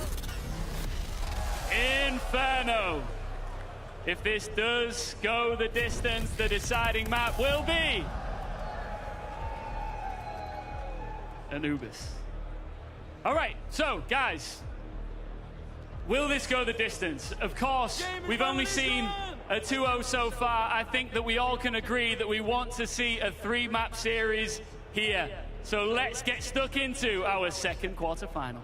Inferno. If this does go the distance, the deciding map will be Anubis. All right, so guys, will this go the distance? Of course, we've only seen a 2-0 so far. I think that we all can agree that we want to see a 3-map series here. So let's get stuck into our second quarterfinal.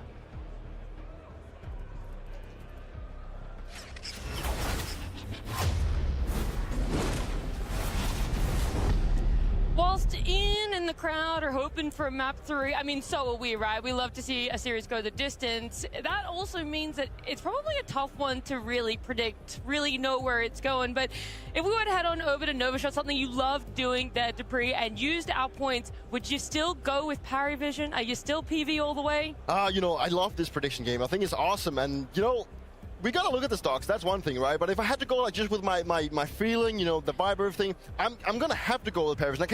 Whilst Ian and the crowd are hoping for map 3, I mean, so are we, right? We love to see a series go the distance. That also means that it's probably a tough one to really predict, really know where it's going. But if we were to head on over to Novashot, something you loved doing there, Dupree, and used our points, would you still go with Parivision? Are you still PV all the way? I love this prediction game. I think it's awesome, and we gotta look at the stocks. That's one thing, right? But if I had to go just with my feeling, the vibe, everything, I'm gonna have to go with Parivision. I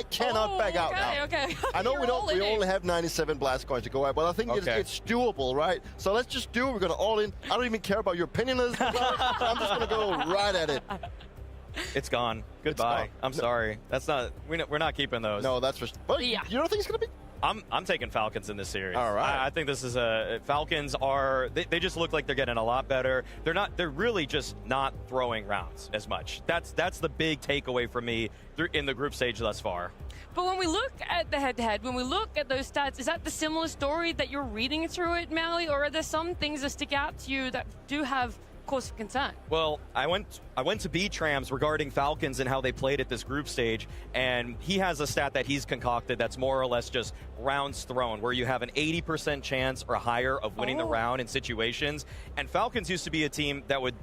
cannot back out now. Okay. I know we only have 97 blast coins to go out, but I think it's doable, right? So let's just do it. We're gonna all in. I don't even care about your opinion on this. I'm just gonna go right at it. It's gone. Goodbye. I'm sorry. That's not. We're not keeping those. No, that's for. Well, yeah. You don't think it's gonna be? I'm taking Falcons in this series. All right. I think this is Falcons are. They just look like they're getting a lot better. They're really just not throwing rounds as much. That's the big takeaway for me in the group stage thus far. But when we look at the head-to-head, when we look at those stats, is that the similar story that you're reading through it, Maui, or are there some things that stick out to you that do have cause for concern? Well, I went to B-Trams regarding Falcons and how they played at this group stage, and he has a stat that he's concocted that's more or less just rounds thrown, where you have an 80% chance or higher of winning the round in situations. And Falcons used to be a team that would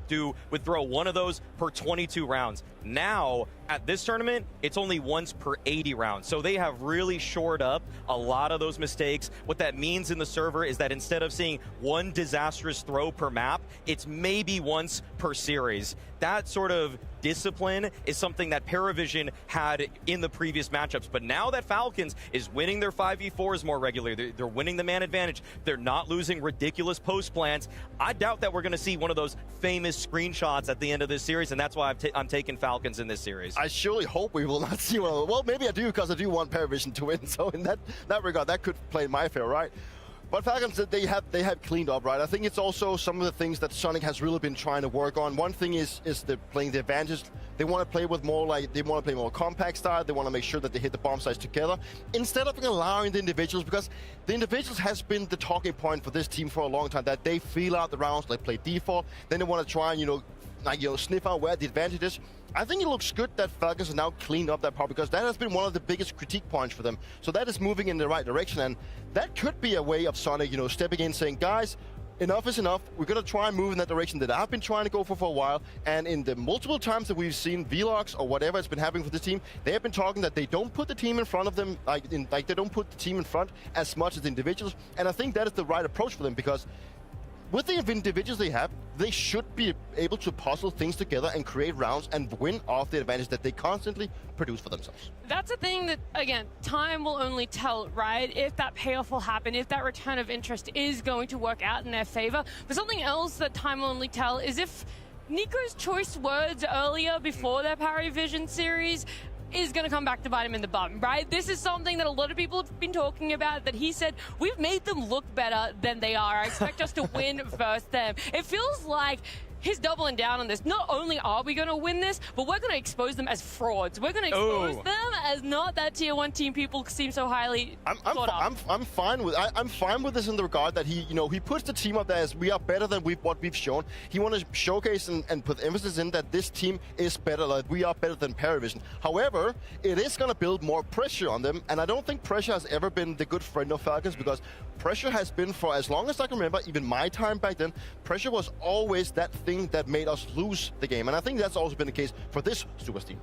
throw one of those per 22 rounds. Now, at this tournament, it's only once per 80 rounds. So they have really shored up a lot of those mistakes. What that means in the server is that instead of seeing one disastrous throw per map, it's maybe once per series. That sort of discipline is something that Paravision had in the previous matchups. But now that Falcons is winning their 5v4s more regularly, they're winning the man advantage, they're not losing ridiculous post plans, I doubt that we're going to see one of those famous screenshots at the end of this series, and that's why I'm taking Falcons in this series. I surely hope we will not see one of those. Well, maybe I do, because I do want Paravision to win. So in that regard, that could play in my favor, right? But Falcons, they have cleaned up, right? I think it's also some of the things that Sonic has really been trying to work on. One thing is playing the advantage. They want to play with more compact style. They want to make sure that they hit the bomb sites together instead of allowing the individuals, because the individuals has been the talking point for this team for a long time, that they feel out the rounds, they play default, then they want to try and sniff out where the advantage is. I think it looks good that Falcons have now cleaned up that part, because that has been one of the biggest critique points for them. So that is moving in the right direction, and that could be a way of Sonic, stepping in, saying, guys, enough is enough. We're going to try and move in that direction that I've been trying to go for a while. And in the multiple times that we've seen vlogs or whatever it's been happening for this team, they have been talking that they don't put the team in front of them, they don't put the team in front as much as the individuals. And I think that is the right approach for them, because with the individuals they have, they should be able to puzzle things together and create rounds and win off the advantage that they constantly produce for themselves. That's a thing that, again, time will only tell, right? If that payoff will happen, if that return of interest is going to work out in their favor. But something else that time will only tell is if Nico's choice words earlier before their Paravision series is going to come back to bite him in the bum, right? This is something that a lot of people have been talking about, that he said, we've made them look better than they are. I expect us to win versus them. It feels like he's doubling down on this. Not only are we going to win this, but we're going to expose them as frauds. We're going to expose them as not that tier 1 team people seem so highly I'm fine with this in the regard that he puts the team up there as we are better than what we've shown. He wants to showcase and put emphasis in that this team is better, like we are better than Paravision. However, it is going to build more pressure on them, and I don't think pressure has ever been the good friend of Falcons, because pressure has been, for as long as I can remember, even my time back then, pressure was always that thing that made us lose the game. And I think that's also been the case for this Super team.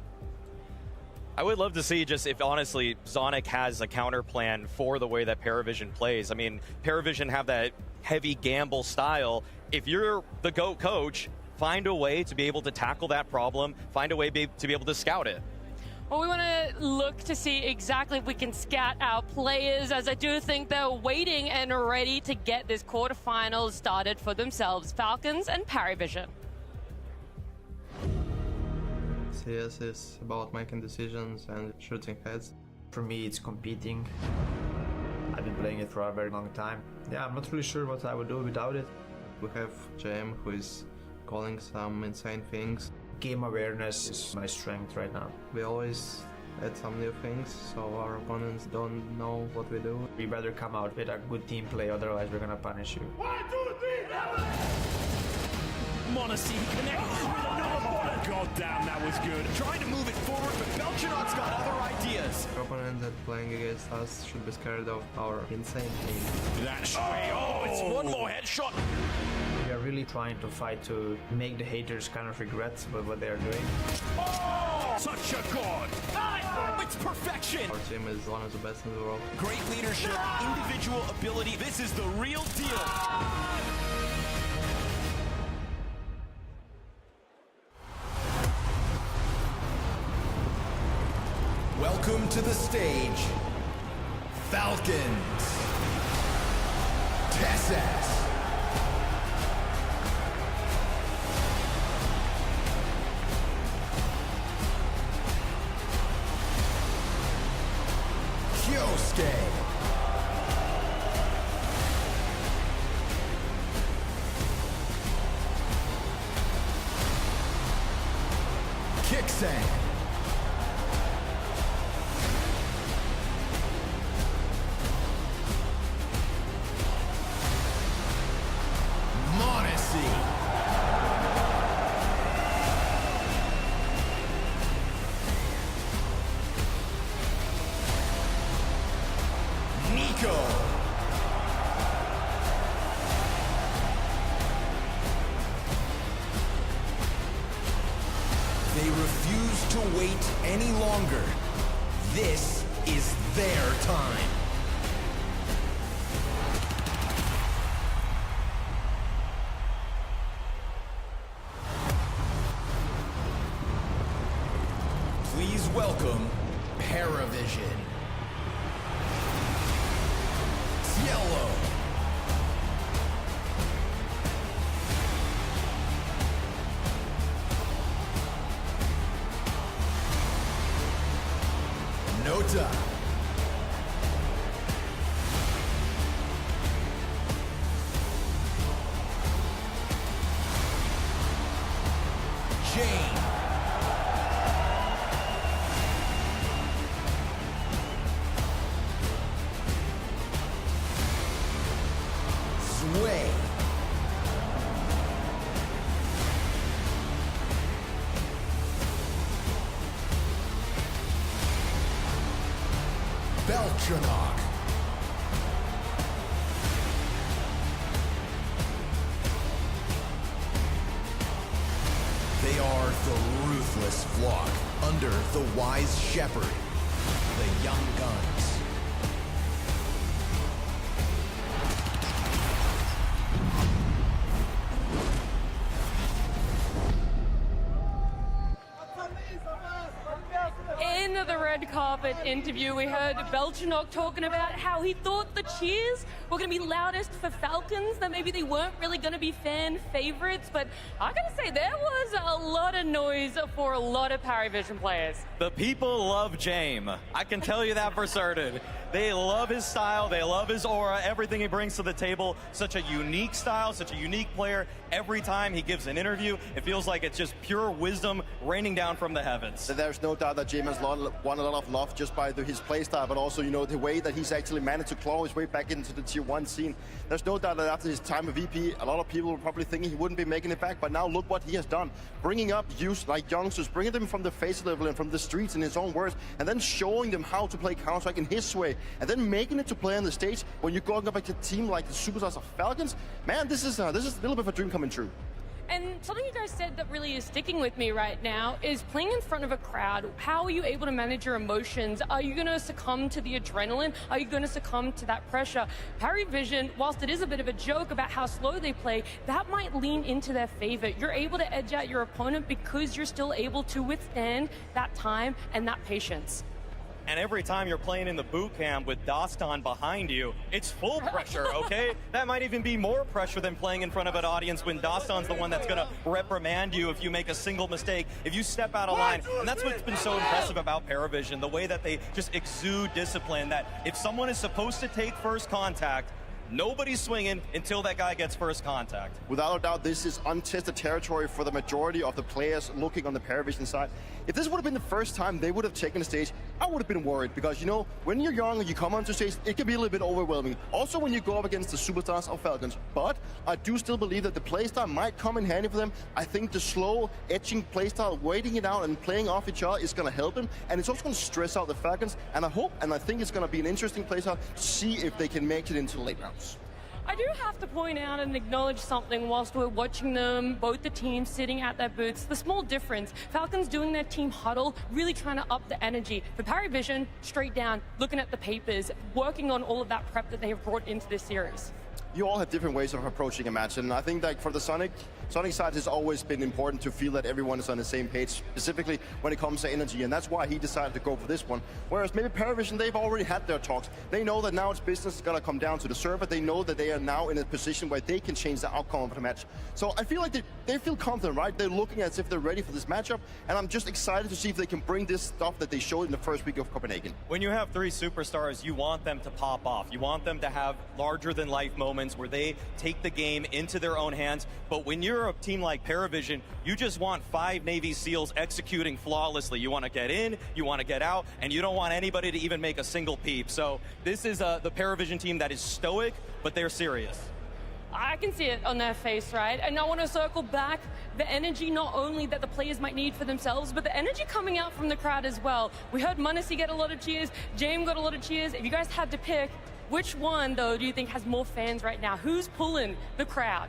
I would love to see just if, honestly, Sonic has a counter plan for the way that Paravision plays. I mean, Paravision have that heavy gamble style. If you're the GOAT coach, find a way to be able to tackle that problem, find a way to be able to scout it. Well, we want to look to see exactly if we can scout our players, as I do think they're waiting and ready to get this quarterfinals started for themselves. Falcons and Paravision. CS is about making decisions and shooting heads. For me, it's competing. I've been playing it for a very long time. Yeah, I'm not really sure what I would do without it. We have JM, who is calling some insane things. Game awareness is my strength right now. We always add some new things, so our opponents don't know what we do. We better come out with a good team play, otherwise we're gonna punish you. 1, 2, 3, level it! Monacy connect with another ball. God damn, that was good. Trying to move it forward, but Belchanaut's got other ideas. The opponent that playing against us should be scared of our insane team. That's it's one more headshot. We are really trying to fight to make the haters kind of regret what they are doing. Oh, such a god! It's perfection! Our team is one of the best in the world. Great leadership, individual ability. This is the real deal. Welcome to the stage, Falcons, Texas. Vixen. Monacy. Nico. They refuse to wait any longer. This is their time. Please welcome Paravision. Yellow. Nota. Jane. Sway. Beltranok. They are the ruthless flock under the wise shepherd, the Young Guns. In the red carpet interview, we heard Beltranok talking about how he thought the cheers were going to be loudest for Falcons, that maybe they weren't really going to be fan favorites, but I gotta say, there was a lot of noise for a lot of Paravision players. The people love James. I can tell you that for certain. They love his style, they love his aura, everything he brings to the table. Such a unique style, such a unique player. Every time he gives an interview, it feels like it's just pure wisdom raining down from the heavens. There's no doubt that James has won a lot of love just by his playstyle, but also, you know, the way that he's actually managed to claw his way back into the Tier 1 scene. There's no doubt that after his time of VP, a lot of people were probably thinking he wouldn't be making it back, but now look what he has done. Bringing up youth like youngsters, bringing them from the face level and from the streets in his own words, and then showing them how to play Counter-Strike in his way, and then making it to play on the stage when you're going up against a team like the Superstars of Falcons. Man, this is a little bit of a dream coming true. And something you guys said that really is sticking with me right now is playing in front of a crowd. How are you able to manage your emotions? Are you going to succumb to the adrenaline? Are you going to succumb to that pressure? Paravision, whilst it is a bit of a joke about how slow they play, that might lean into their favor. You're able to edge out your opponent because you're still able to withstand that time and that patience. And every time you're playing in the boot camp with Dastan behind you, it's full pressure, okay? That might even be more pressure than playing in front of an audience when Dastan's the one that's gonna reprimand you if you make a single mistake, if you step out of line. And that's what's been so impressive about Paravision, the way that they just exude discipline, that if someone is supposed to take first contact, nobody's swinging until that guy gets first contact. Without a doubt, this is untested territory for the majority of the players looking on the Paravision side. If this would have been the first time they would have taken the stage, I would have been worried because, you know, when you're young and you come onto stage, it can be a little bit overwhelming. Also when you go up against the Superstars of Falcons. But I do still believe that the playstyle might come in handy for them. I think the slow, etching playstyle, waiting it out and playing off each other is going to help them. And it's also going to stress out the Falcons. And I hope and I think it's going to be an interesting playstyle to see if they can make it into the late rounds. I do have to point out and acknowledge something whilst we're watching them, both the teams sitting at their booths. The small difference, Falcons doing their team huddle, really trying to up the energy. For Paravision, straight down, looking at the papers, working on all of that prep that they have brought into this series. You all have different ways of approaching a match, and I think that for the Sonic side has always been important to feel that everyone is on the same page, specifically when it comes to energy, and that's why he decided to go for this one. Whereas maybe Paravision, they've already had their talks. They know that now it's business is going to come down to the server. They know that they are now in a position where they can change the outcome of the match. So I feel like they feel confident, right? They're looking as if they're ready for this matchup, and I'm just excited to see if they can bring this stuff that they showed in the first week of Copenhagen. When you have three superstars, you want them to pop off. You want them to have larger-than-life moments. moments where they take the game into their own hands. But when you're a team like Paravision, you just want 5 Navy SEALs executing flawlessly. You want to get in, you want to get out, and you don't want anybody to even make a single peep. So this is the Paravision team that is stoic, but they're serious. I can see it on their face, right? And I want to circle back the energy not only that the players might need for themselves, but the energy coming out from the crowd as well. We heard mnglz get a lot of cheers, James got a lot of cheers. If you guys had to pick, which one, though, do you think has more fans right now? Who's pulling the crowd?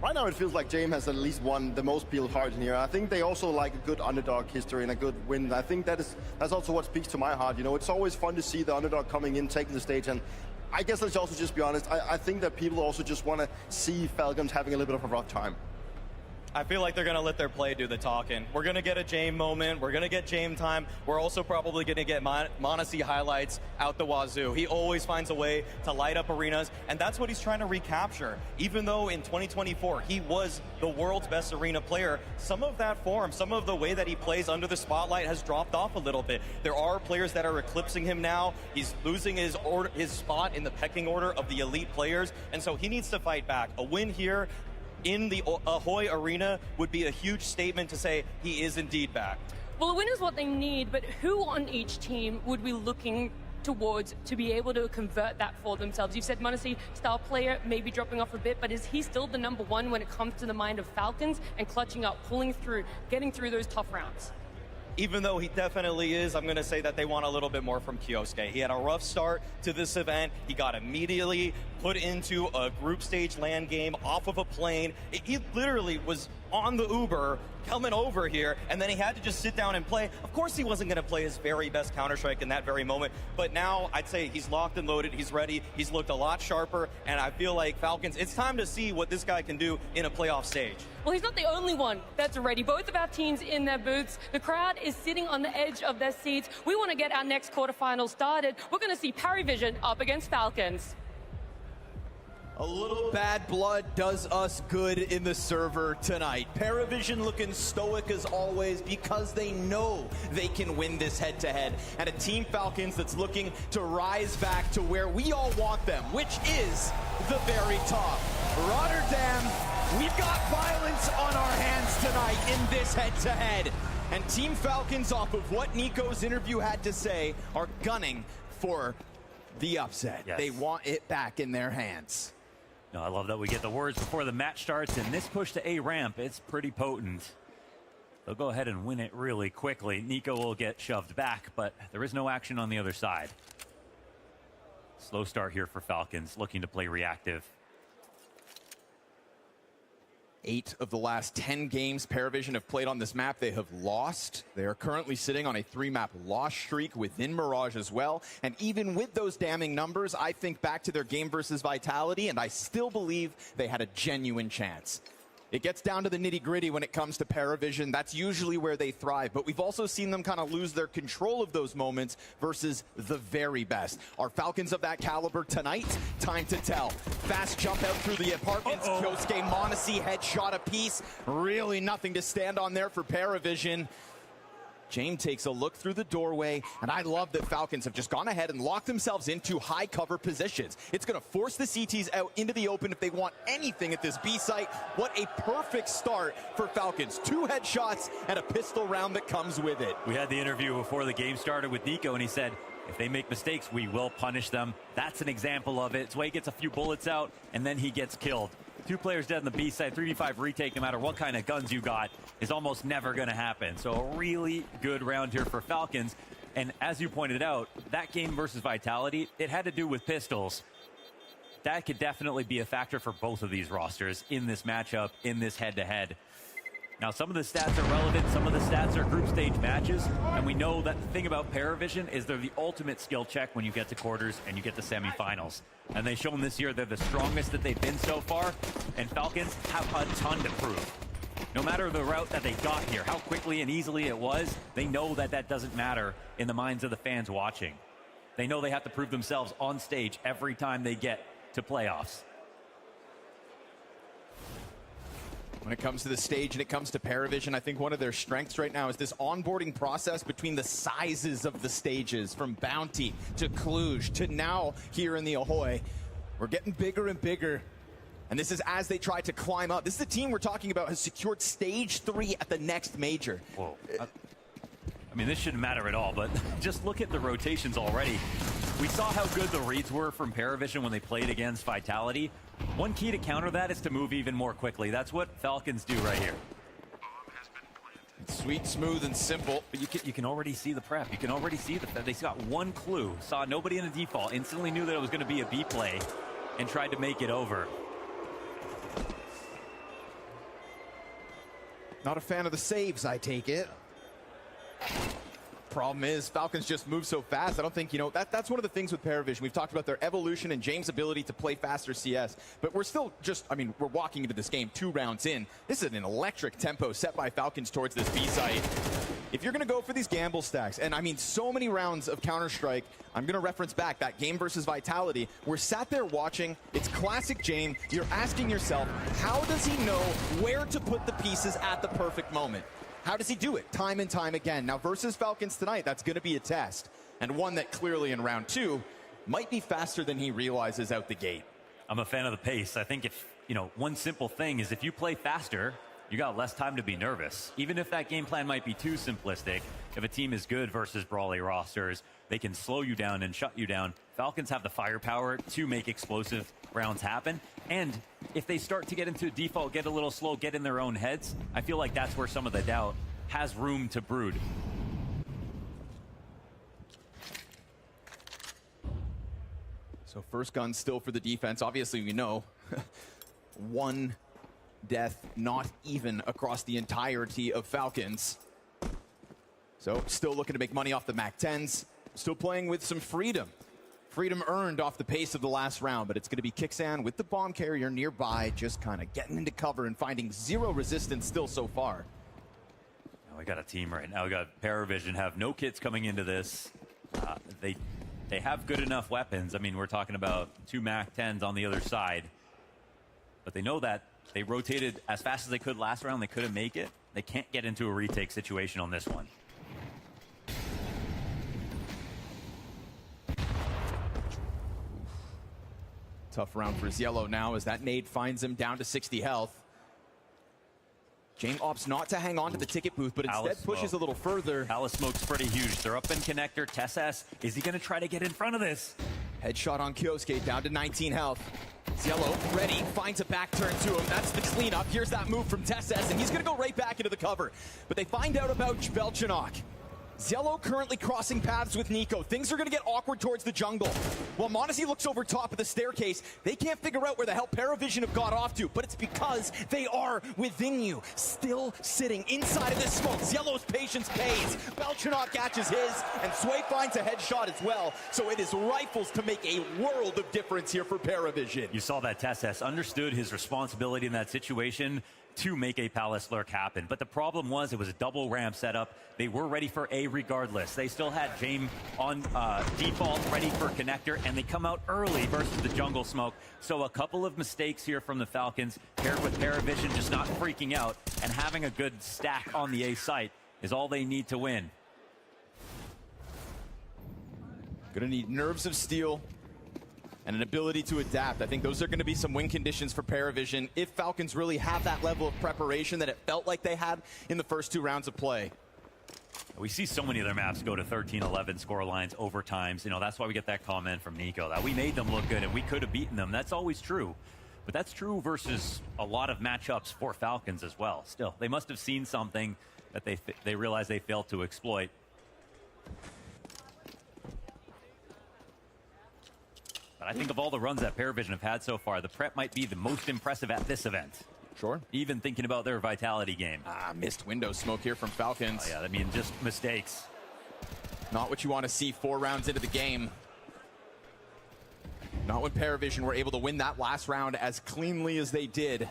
Right now it feels like James has at least won the most people's heart in here. I think they also like a good underdog history and a good win. I think that's also what speaks to my heart. You know, it's always fun to see the underdog coming in, taking the stage, and I guess let's also just be honest, I think that people also just want to see Falcons having a little bit of a rough time. I feel like they're going to let their play do the talking. We're going to get a Jame moment. We're going to get Jame time. We're also probably going to get mnglz highlights out the wazoo. He always finds a way to light up arenas, and that's what he's trying to recapture. Even though in 2024 he was the world's best arena player, some of that form, some of the way that he plays under the spotlight has dropped off a little bit. There are players that are eclipsing him now. He's losing his spot in the pecking order of the elite players, and so he needs to fight back. A win here in the Ahoy Arena would be a huge statement to say he is indeed back. Well, the win is what they need, but who on each team would be looking towards to be able to convert that for themselves? You said mnglz, style player, maybe dropping off a bit, but is he still the #1 when it comes to the mind of Falcons and clutching up, pulling through, getting through those tough rounds? Even though he definitely is, I'm going to say that they want a little bit more from Kyosuke. He had a rough start to this event. He got immediately put into a group stage LAN game off of a plane. He literally was on the Uber coming over here, and then he had to just sit down and play. Of course he wasn't going to play his very best Counter-Strike in that very moment, but now I'd say he's locked and loaded, he's ready, he's looked a lot sharper, and I feel like Falcons, it's time to see what this guy can do in a playoff stage. Well, he's not the only one that's ready. Both of our teams in their booths. The crowd is sitting on the edge of their seats. We want to get our next quarterfinal started. We're going to see Paravision up against Falcons. A little bad blood does us good in the server tonight. Paravision looking stoic as always because they know they can win this head-to-head. And a Team Falcons that's looking to rise back to where we all want them, which is the very top. Rotterdam, we've got violence on our hands tonight in this head-to-head. And Team Falcons, off of what Nico's interview had to say, are gunning for the upset. Yes. They want it back in their hands. No, I love that we get the words before the match starts, and this push to A ramp, it's pretty potent. They'll go ahead and win it really quickly. Nico will get shoved back, but there is no action on the other side. Slow start here for Falcons, looking to play reactive. 8 of the last 10 games Paravision have played on this map, they have lost. They are currently sitting on a 3-map loss streak within Mirage as well. And even with those damning numbers, I think back to their game versus Vitality, and I still believe they had a genuine chance. It gets down to the nitty-gritty when it comes to Paravision. That's usually where they thrive, but we've also seen them kind of lose their control of those moments versus the very best. Are Falcons of that caliber tonight? Time to tell. Fast jump out through the apartments. Kyosuke, mnglz, headshot apiece. Really nothing to stand on there for Paravision. Jame takes a look through the doorway, and I love that Falcons have just gone ahead and locked themselves into high cover positions. It's going to force the CTs out into the open if they want anything at this B site. What a perfect start for Falcons. 2 headshots and a pistol round that comes with it. We had the interview before the game started with Nico, and he said, if they make mistakes, we will punish them. That's an example of it. It's why he gets a few bullets out, and then he gets killed. 2 players dead on the B side, 3v5 retake, no matter what kind of guns you got, is almost never going to happen. So a really good round here for Falcons. And as you pointed out, that game versus Vitality, it had to do with pistols. That could definitely be a factor for both of these rosters in this matchup, in this head-to-head. Now, some of the stats are relevant, some of the stats are group stage matches, and we know that the thing about Paravision is they're the ultimate skill check when you get to quarters and you get to semifinals. And they've shown this year they're the strongest that they've been so far, and Falcons have a ton to prove. No matter the route that they got here, how quickly and easily it was, they know that that doesn't matter in the minds of the fans watching. They know they have to prove themselves on stage every time they get to playoffs. When it comes to the stage and it comes to Paravision, I think one of their strengths right now is this onboarding process between the sizes of the stages, from Bounty to Cluj to now here in the Ahoy. We're getting bigger and bigger. And this is as they try to climb up. This is the team we're talking about has secured stage 3 at the next major. Whoa. I mean, this shouldn't matter at all, but just look at the rotations already. We saw how good the reads were from Paravision when they played against Vitality. One key to counter that is to move even more quickly. That's what Falcons do right here. It's sweet, smooth, and simple. But you can already see the prep. You can already see that they got one clue. Saw nobody in the default. Instantly knew that it was going to be a B play and tried to make it over. Not a fan of the saves, I take it. Problem is, Falcons just move so fast. I don't think, that's one of the things with Paravision. We've talked about their evolution and James' ability to play faster CS. But we're still we're walking into this game 2 rounds in. This is an electric tempo set by Falcons towards this B site. If you're going to go for these gamble stacks, and I mean so many rounds of Counter-Strike, I'm going to reference back that game versus Vitality. We're sat there watching. It's classic James. You're asking yourself, how does he know where to put the pieces at the perfect moment? How does he do it time and time again? Now, versus Falcons tonight, that's going to be a test. And one that clearly in round 2 might be faster than he realizes out the gate. I'm a fan of the pace. I think one simple thing is if you play faster, you got less time to be nervous. Even if that game plan might be too simplistic, if a team is good versus Brawley rosters, they can slow you down and shut you down. Falcons have the firepower to make explosive rounds happen. And if they start to get into default, get a little slow, get in their own heads, I feel like that's where some of the doubt has room to brood. So first gun still for the defense. Obviously, we know one death, not even across the entirety of Falcons. So still looking to make money off the MAC-10s. Still playing with some freedom. Freedom earned off the pace of the last round, but it's going to be Kixan with the bomb carrier nearby, just kind of getting into cover and finding 0 resistance still so far. Now we got a team right now. We got Paravision, have no kits coming into this. They have good enough weapons. I mean, we're talking about 2 MAC-10s on the other side. But they know that they rotated as fast as they could last round. They couldn't make it. They can't get into a retake situation on this one. Tough round for Yellow now as that nade finds him down to 60 health. Jame opts not to hang on to the ticket booth, but instead pushes a little further. Palace smoke's pretty huge. They're up in connector. TessS, is he going to try to get in front of this? Headshot on Kyosuke, down to 19 health. Yellow ready, finds a back turn to him. That's the cleanup. Here's that move from TessS, and he's going to go right back into the cover. But they find out about Belchanok. Yellow currently crossing paths with Nico. Things are going to get awkward towards the jungle. While Monacy looks over top of the staircase, they can't figure out where the hell Paravision have got off to, but it's because they are within you, still sitting inside of this smoke. Yellow's patience pays. Belchanok catches his, and Sway finds a headshot as well. So it is rifles to make a world of difference here for Paravision. You saw that TessS understood his responsibility in that situation to make a Palace lurk happen. But the problem was it was a double ramp setup. They were ready for A regardless. They still had Jame on default, ready for connector, and they come out early versus the jungle smoke. So a couple of mistakes here from the Falcons, paired with Paravision just not freaking out and having a good stack on the A site is all they need to win. Gonna need nerves of steel and an ability to adapt. I think those are going to be some win conditions for Paravision if Falcons really have that level of preparation that it felt like they had in the first 2 rounds of play. We see so many of their maps go to 13-11 score lines, overtimes. That's why we get that comment from Nico, that we made them look good and we could have beaten them. That's always true. But that's true versus a lot of matchups for Falcons as well. Still, they must have seen something that they realized they failed to exploit. But I think of all the runs that Paravision have had so far, the prep might be the most impressive at this event. Sure. Even thinking about their Vitality game. Missed window smoke here from Falcons. Oh, yeah, I mean, just mistakes. Not what you want to see 4 rounds into the game. Not when Paravision were able to win that last round as cleanly as they did.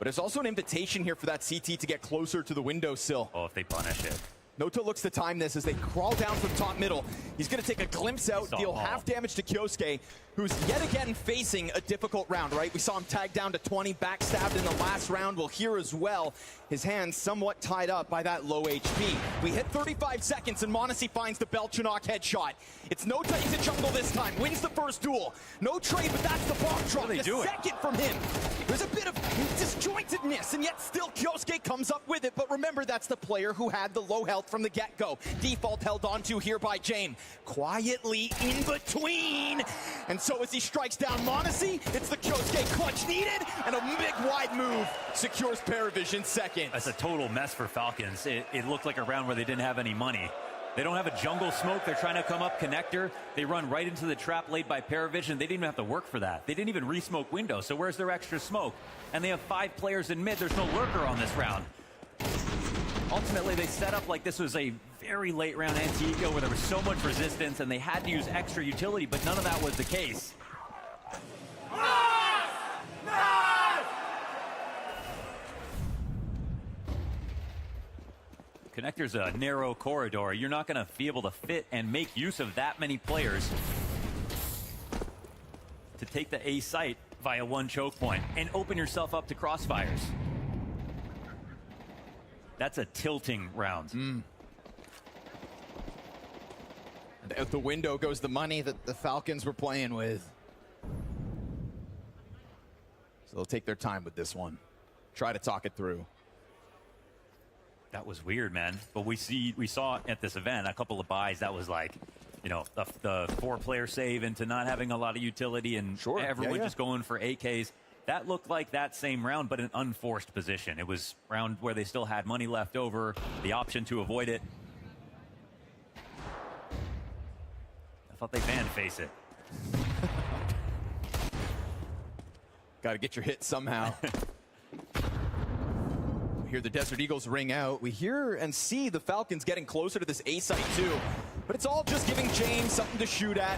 But it's also an invitation here for that CT to get closer to the windowsill. Oh, if they punish it. Noto looks to time this as they crawl down from top middle. He's going to take a glimpse out, deal half damage to Kyosuke, who's yet again facing a difficult round, right? We saw him tag down to 20, backstabbed in the last round. Well, here as well, his hands somewhat tied up by that low HP. We hit 35 seconds and m0NESY finds the Belchanok headshot. It's no time to jungle this time. Wins the first duel. No trade, but that's the bomb drop. A second from him. There's a bit of disjointedness, and yet still Kyosuke comes up with it. But remember, that's the player who had the low health from the get-go. Default held onto here by Jame. Quietly in between. And so as he strikes down m0NESY, it's the Kyosuke clutch needed, and a big wide move secures Paravision second. That's a total mess for Falcons. It looked like a round where they didn't have any money. They don't have a jungle smoke. They're trying to come up connector. They run right into the trap laid by Paravision. They didn't even have to work for that. They didn't even re-smoke window. So where's their extra smoke? And they have 5 players in mid. There's no lurker on this round. Ultimately, they set up like this was a very late round anti-eco where there was so much resistance and they had to use extra utility, but none of that was the case. Connector's a narrow corridor. You're not going to be able to fit and make use of that many players to take the A site via one choke point and open yourself up to crossfires. That's a tilting round. And out the window goes the money that the Falcons were playing with. So they'll take their time with this one. Try to talk it through. That was weird, man. But we saw at this event a couple of buys that was like, you know, the 4-player save into not having a lot of utility and everyone just going for AKs. That looked like that same round, but an unforced position. It was a round where they still had money left over, the option to avoid it. I thought they banned Face It. Got to get your hit somehow. We hear the Desert Eagles ring out. We hear and see the Falcons getting closer to this A site too. But it's all just giving James something to shoot at.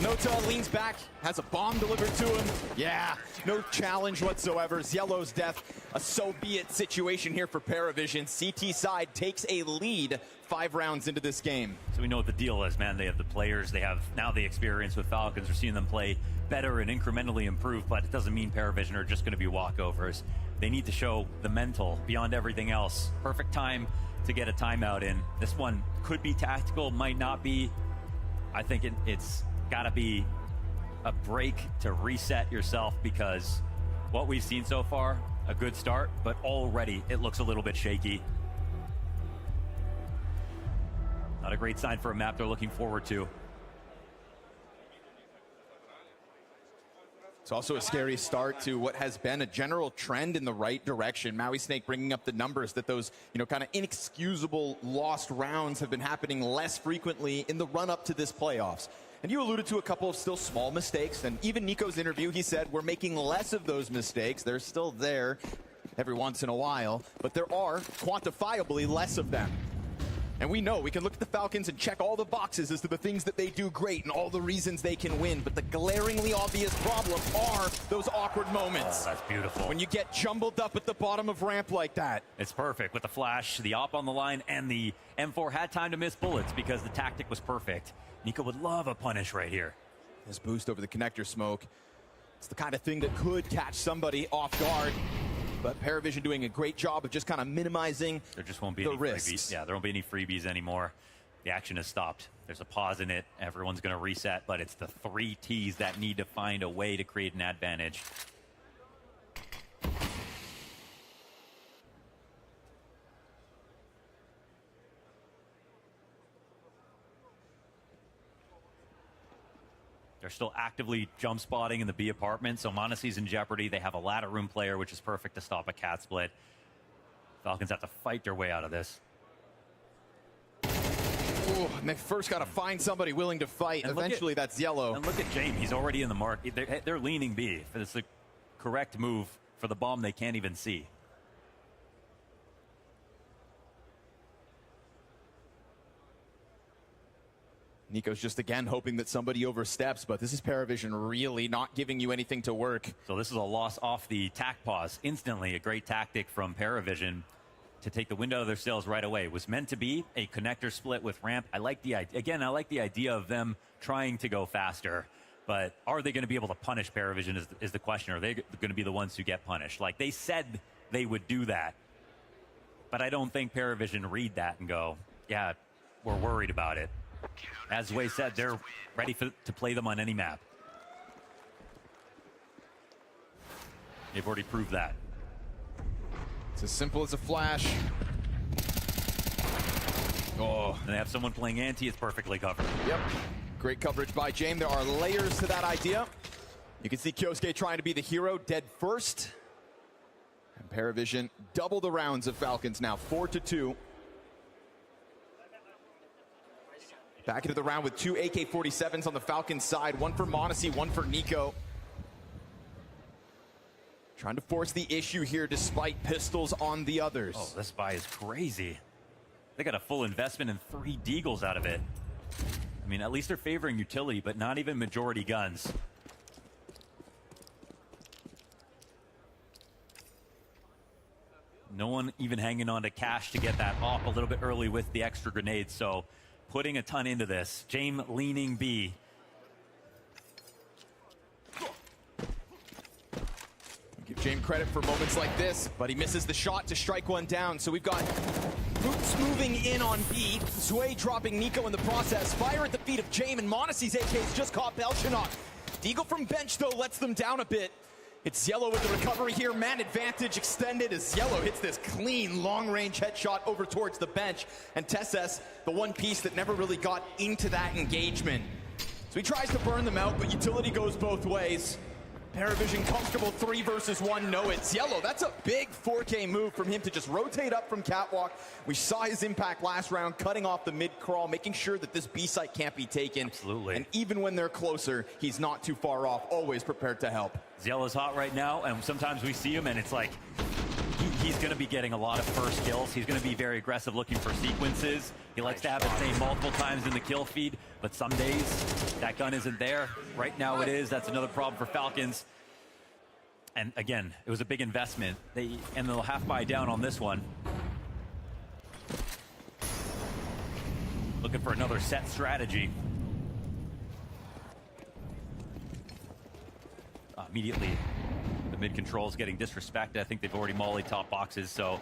Nota leans back, has a bomb delivered to him. Yeah, no challenge whatsoever. Yellow's death, a so-be-it situation here for Paravision. CT side takes a lead 5 rounds into this game. So we know what the deal is, man. They have the players, they have now the experience with Falcons. We're seeing them play better and incrementally improve, but it doesn't mean Paravision are just going to be walkovers. They need to show the mental beyond everything else. Perfect time to get a timeout in. This one could be tactical, might not be. I think it's got to be a break to reset yourself, because what we've seen so far, a good start, but already it looks a little bit shaky. Not a great sign for a map they're looking forward to. It's also a scary start to what has been a general trend in the right direction. Maui Snake bringing up the numbers that those, kind of inexcusable lost rounds have been happening less frequently in the run-up to this playoffs. And you alluded to a couple of still small mistakes, and even Nico's interview, he said, we're making less of those mistakes. They're still there every once in a while, but there are quantifiably less of them. And we know we can look at the Falcons and check all the boxes as to the things that they do great and all the reasons they can win. But the glaringly obvious problem are those awkward moments. Oh, that's beautiful. When you get jumbled up at the bottom of ramp like that. It's perfect with the flash, the op on the line, and the M4 had time to miss bullets because the tactic was perfect. Nico would love a punish right here. His boost over the connector smoke. It's the kind of thing that could catch somebody off guard. But Paravision doing a great job of just kind of minimizing there just won't be the any risks. Freebies. Yeah, there won't be any freebies anymore. The action has stopped. There's a pause in it. Everyone's going to reset, but it's the 3 Ts that need to find a way to create an advantage. They're still actively jump spotting in the B apartment, so m0NESY's in jeopardy. They have a ladder room player, which is perfect to stop a cat split. Falcons have to fight their way out of this. Ooh, and they first got to find somebody willing to fight. And eventually that's Yellow. And look at James. He's already in the mark. They're leaning B. It's the correct move for the bomb they can't even see. Nico's just again hoping that somebody oversteps, but this is Paravision really not giving you anything to work. So this is a loss off the tac pause instantly. A great tactic from Paravision. to take the wind out of their sails right away. It was meant to be a connector split with ramp. I like the idea. Again, I like the idea of them trying to go faster, but are they going to be able to punish Paravision is the question. Are they going to be the ones who get punished? Like, they said they would do that, but I don't think Paravision read that and go, yeah, we're worried about it. As Wei said, they're ready to play them on any map. They've already proved that. It's as simple as a flash. Oh. And they have someone playing anti, it's perfectly covered. Yep. Great coverage by James. There are layers to that idea. You can see Kyosuke trying to be the hero, dead first. And Paravision double the rounds of Falcons now, 4-2. Back into the round with 2 AK-47s on the Falcons side. One for m0NESY, one for NiKo. Trying to force the issue here despite pistols on the others. Oh, this buy is crazy. They got a full investment and 3 deagles out of it. I mean, at least they're favoring utility, but not even majority guns. No one even hanging on to cash to get that off a little bit early with the extra grenades, so putting a ton into this. James leaning B. Give James credit for moments like this, but he misses the shot to strike one down. So we've got Boots moving in on B. Zwei dropping NiKo in the process. Fire at the feet of James, and m0NESY's AK's just caught Belchanok. Deagle from bench, though, lets them down a bit. It's Yellow with the recovery here. Man advantage extended as Yellow hits this clean, long-range headshot over towards the bench. And Tesses, the one piece that never really got into that engagement. So he tries to burn them out, but utility goes both ways. Paravision comfortable 3 versus 1. No, it's Yellow. That's a big 4K move from him to just rotate up from catwalk. We saw his impact last round, cutting off the mid crawl, making sure that this B site can't be taken. Absolutely. And even when they're closer, he's not too far off, always prepared to help. Yellow's hot right now, and sometimes we see him and it's like he's going to be getting a lot of first kills. He's going to be very aggressive looking for sequences. He likes to have it say multiple times in the kill feed, but some days that gun isn't there. Right now it is. That's another problem for Falcons. And again, it was a big investment. And they'll half buy down on this one. Looking for another set strategy. Immediately, the mid control is getting disrespected. I think they've already mollied top boxes, so.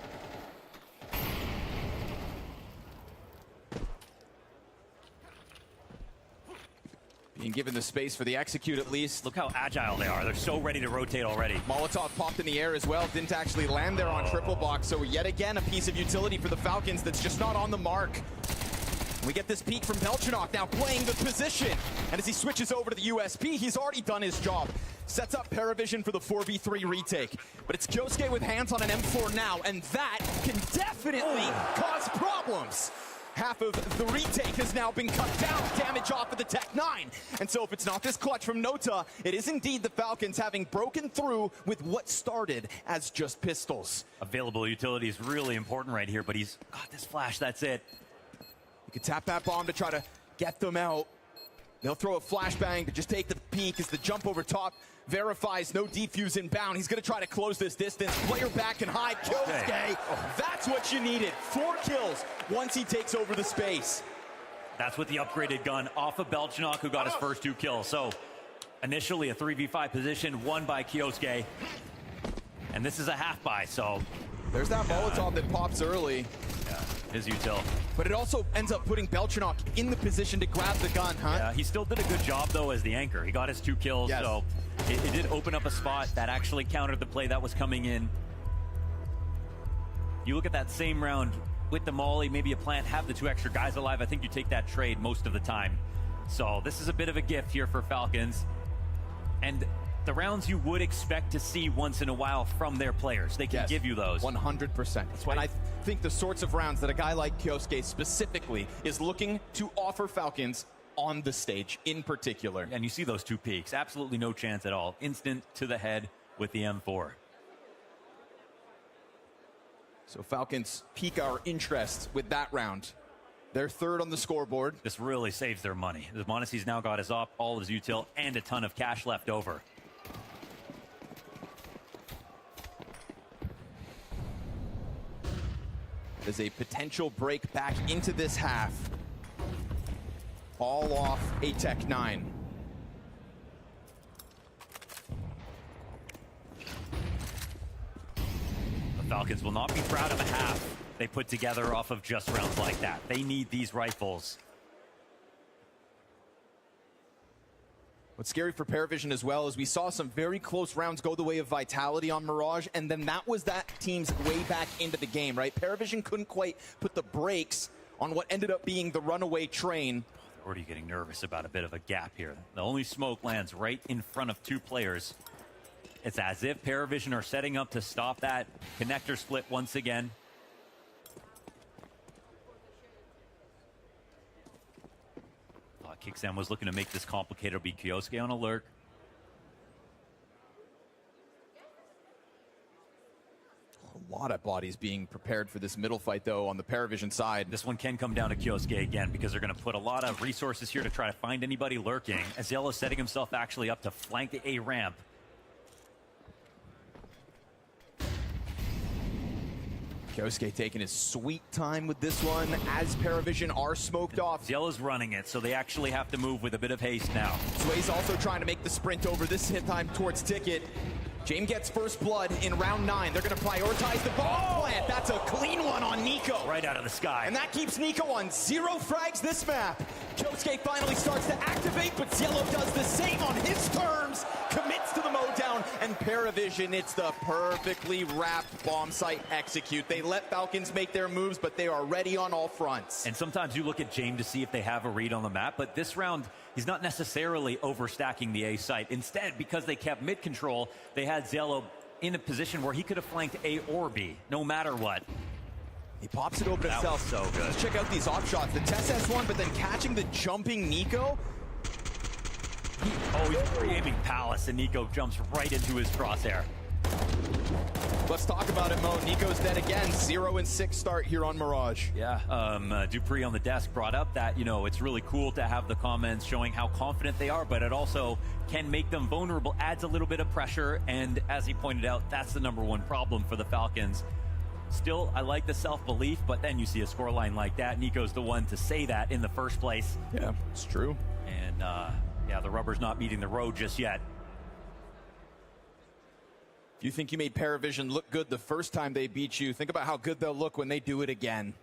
Being given the space for the execute at least. Look how agile they are. They're so ready to rotate already. Molotov popped in the air as well. Didn't actually land there on triple box. So yet again, a piece of utility for the Falcons that's just not on the mark. We get this peek from Belchanok now playing the position. And as he switches over to the USP, he's already done his job. Sets up Paravision for the 4v3 retake. But it's Kyosuke with hands on an M4 now, and that can definitely cause problems. Half of the retake has now been cut down. Damage off of the Tech 9. And so if it's not this clutch from Nota, it is indeed the Falcons having broken through with what started as just pistols. Available utility is really important right here, but he's got this flash, that's it. You can tap that bomb to try to get them out. They'll throw a flashbang to just take the peek as the jump over top verifies no defuse inbound. He's going to try to close this distance. Player back and hide. Kyosuke. That's what you needed. 4 kills once he takes over the space. That's with the upgraded gun off of Belchanok, who got his first 2 kills. So initially a 3v5 position, won by Kyosuke. And this is a half buy, so. There's that Molotov that pops early. Yeah, his util. But it also ends up putting Belchanok in the position to grab the gun, huh? Yeah, he still did a good job, though, as the anchor. He got his 2 kills, yes. So it did open up a spot that actually countered the play that was coming in. You look at that same round with the molly, maybe a plant, have the 2 extra guys alive. I think you take that trade most of the time. So this is a bit of a gift here for Falcons. And the rounds you would expect to see once in a while from their players. They can give you those. 100%. That's why I think the sorts of rounds that a guy like Kyosuke specifically is looking to offer Falcons on the stage in particular. And you see those 2 peaks. Absolutely no chance at all. Instant to the head with the M4. So Falcons pique our interest with that round. They're 3rd on the scoreboard. This really saves their money. m0NESY's now got his op, all of his util, and a ton of cash left over. There's a potential break back into this half. All off a Tech 9. The Falcons will not be proud of a half they put together off of just rounds like that. They need these rifles. What's scary for Paravision as well is we saw some very close rounds go the way of Vitality on Mirage, and then that was that team's way back into the game, right? Paravision couldn't quite put the brakes on what ended up being the runaway train. They're already getting nervous about a bit of a gap here. The only smoke lands right in front of two players. It's as if Paravision are setting up to stop that connector split once again. Kixan was looking to make this complicated. It'll be Kioske on alert. A lot of bodies being prepared for this middle fight, though, on the Paravision side. This one can come down to Kioske again because they're going to put a lot of resources here to try to find anybody lurking. Aziello setting himself actually up to flank the A ramp. Kioske taking his sweet time with this one as Paravision are smoked off. Aziello's running it, so they actually have to move with a bit of haste now. Sway's also trying to make the sprint over this hit time towards Ticket. James gets first blood in round 9. They're going to prioritize the bomb plant. That's a clean one on Nico. Right out of the sky. And that keeps Nico on 0 frags this map. Kioske finally starts to activate, but Aziello does the same on his terms. Commits to the mowdown, and Paravision, it's the perfectly wrapped bomb site execute. They let Falcons make their moves, but they are ready on all fronts. And sometimes you look at James to see if they have a read on the map, but this round, he's not necessarily overstacking the A site. Instead, because they kept mid control, they had Aziello in a position where he could have flanked A or B, no matter what. He pops it over to himself. So good. Let's check out these off shots. The Tess S1, but then catching the jumping Nico. He's pre-aiming Palace, and Nico jumps right into his crosshair. Let's talk about it, Mo. Nico's dead again. 0-6 start here on Mirage. Yeah, Dupree on the desk brought up that, you know, it's really cool to have the comments showing how confident they are, but it also can make them vulnerable, adds a little bit of pressure, and as he pointed out, that's the #1 problem for the Falcons. Still, I like the self-belief, but then you see a scoreline like that. Nico's the one to say that in the first place. Yeah, it's true. And, yeah, the rubber's not meeting the road just yet. If you think you made Paravision look good the first time they beat you, think about how good they'll look when they do it again.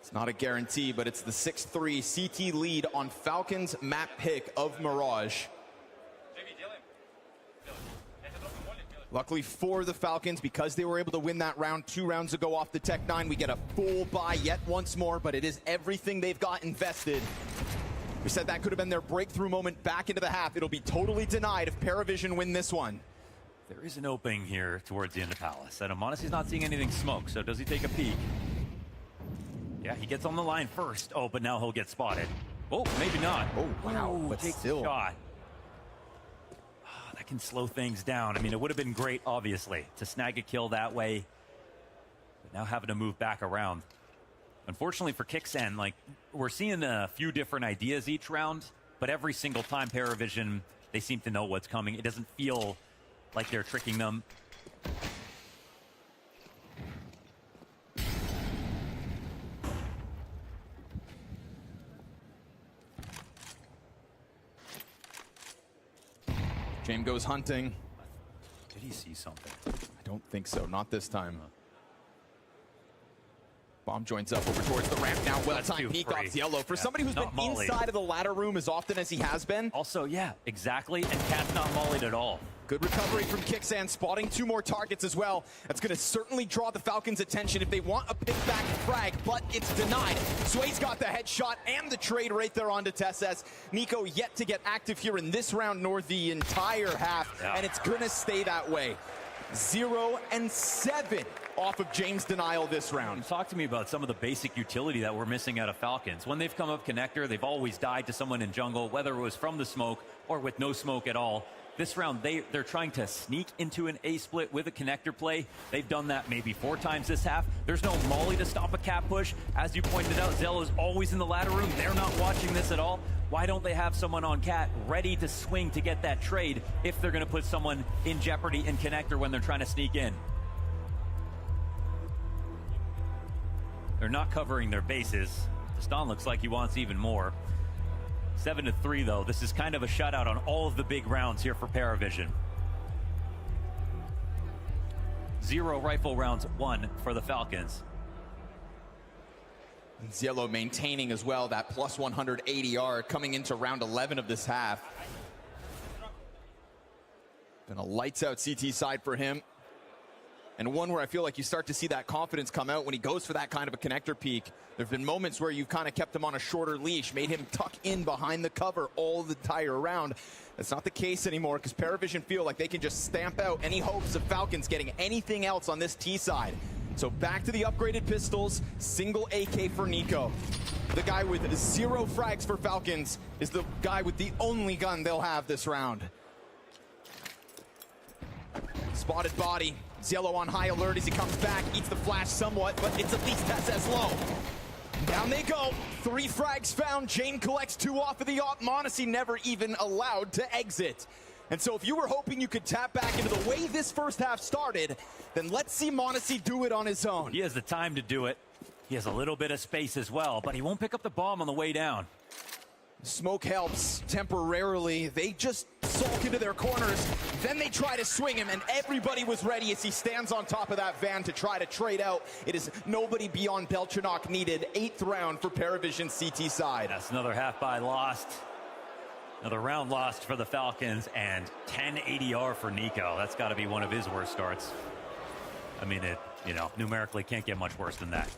It's not a guarantee, but it's the 6-3 CT lead on Falcons map pick of Mirage. Luckily for the Falcons, because they were able to win that round 2 rounds ago off the Tech 9, we get a full buy yet once more, but it is everything they've got invested. We said that could have been their breakthrough moment back into the half. It'll be totally denied if Paravision win this one. There is an opening here towards the end of Palace. And Amonis is not seeing anything smoke, so does he take a peek? Yeah, he gets on the line first. Oh, but now he'll get spotted. Oh, maybe not. Oh, wow, but takes still. a shot. That can slow things down. I mean, it would have been great, obviously, to snag a kill that way. But now having to move back around. Unfortunately for Kixan, like, we're seeing a few different ideas each round, but every single time Paravision, they seem to know what's coming. It doesn't feel like they're tricking them. James goes hunting. Did he see something? I don't think so. Not this time. Bomb joins up over towards the ramp now. Well-timed peek off Aziello. For somebody who's been inside of the ladder room as often as he has been. Also, yeah, exactly. And Cat's not mollied at all. Good recovery from Kixan, spotting 2 more targets as well. That's going to certainly draw the Falcons' attention if they want a pick-back frag, but it's denied. Sway's got the headshot and the trade right there onto Tesses. Nico yet to get active here in this round nor the entire half, and it's going to stay that way. 0-7 off of James' denial this round. Talk to me about some of the basic utility that we're missing out of Falcons. When they've come up connector, they've always died to someone in jungle, whether it was from the smoke or with no smoke at all. This round, they're trying to sneak into an A split with a connector play. They've done that maybe 4 times this half. There's no molly to stop a cap push. As you pointed out, Zelo is always in the ladder room. They're not watching this at all. Why don't they have someone on cat ready to swing to get that trade if they're going to put someone in jeopardy in connector when they're trying to sneak in? They're not covering their bases. Stan looks like he wants even more. 7-3 though. This is kind of a shutout on all of the big rounds here for Paravision. 0 rifle rounds won for the Falcons. And Zelo maintaining as well that plus 100 ADR coming into round 11 of this half. Been a lights out CT side for him. And one where I feel like you start to see that confidence come out when he goes for that kind of a connector peek. There have been moments where you've kind of kept him on a shorter leash, made him tuck in behind the cover all the entire round. That's not the case anymore because Paravision feel like they can just stamp out any hopes of Falcons getting anything else on this T side. So back to the upgraded pistols, single AK for Nico. The guy with 0 frags for Falcons is the guy with the only gun they'll have this round. Spotted body. Zelo on high alert as he comes back, eats the flash somewhat, but it's at least SS low. Down they go. 3 frags found. Jane collects 2 off of the op. m0NESY never even allowed to exit. And so if you were hoping you could tap back into the way this first half started, then let's see m0NESY do it on his own. He has the time to do it. He has a little bit of space as well, but he won't pick up the bomb on the way down. Smoke helps temporarily. They just sulk into their corners. Then they try to swing him, and everybody was ready as he stands on top of that van to try to trade out. It is nobody beyond Belchanok needed. 8th round for Paravision CT side. That's another half by lost. Another round lost for the Falcons, and 10 ADR for Nico. That's got to be one of his worst starts. I mean, it, numerically can't get much worse than that.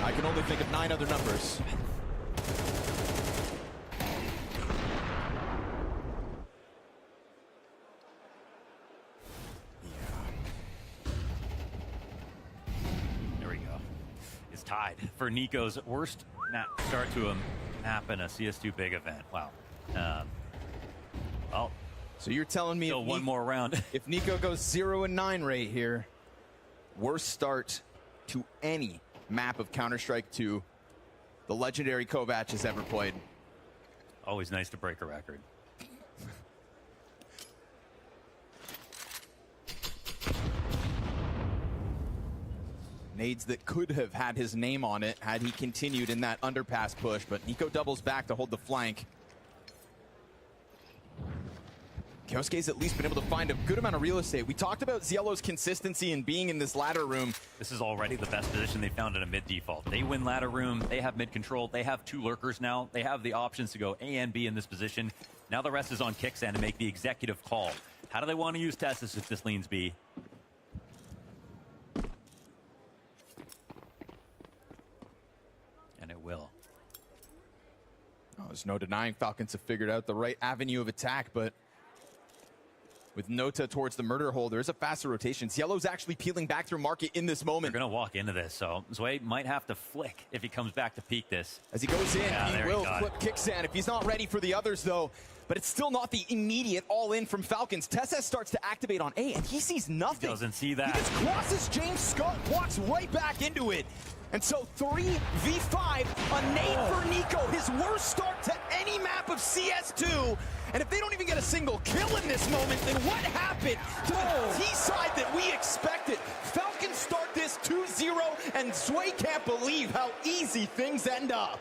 I can only think of 9 other numbers. There we go. It's tied for Nico's worst start to a map in a CS2 big event. Wow. Well, so you're telling me still one more round. If Nico goes 0-9 right here, worst start to any map of Counter-Strike 2 the legendary Kovac has ever played. Always nice to break a record. Nades that could have had his name on it had he continued in that underpass push, but Nico doubles back to hold the flank. Kyosuke's at least been able to find a good amount of real estate. We talked about Zielo's consistency in being in this ladder room. This is already the best position they found in a mid default. They win ladder room, they have mid control, they have 2 lurkers now. They have the options to go A and B in this position. Now the rest is on Kickstand to make the executive call. How do they want to use Tessus if this leans B? And it will. Oh, there's no denying Falcons have figured out the right avenue of attack, but with Nota towards the murder hole, there's a faster rotation. Yellow's actually peeling back through market in this moment. They're going to walk into this, so Zwei might have to flick if he comes back to peek this. As he goes in, he will flip Kickstand if he's not ready for the others, though. But it's still not the immediate all-in from Falcons. Tessus starts to activate on A, and he sees nothing. He doesn't see that. He just crosses James Scott, walks right back into it. And so 3v5, a nade for Nico, his worst start to any map of CS2. And if they don't even get a single kill in this moment, then what happened to the T side that we expected? Falcons start this 2-0, and Zwei can't believe how easy things end up.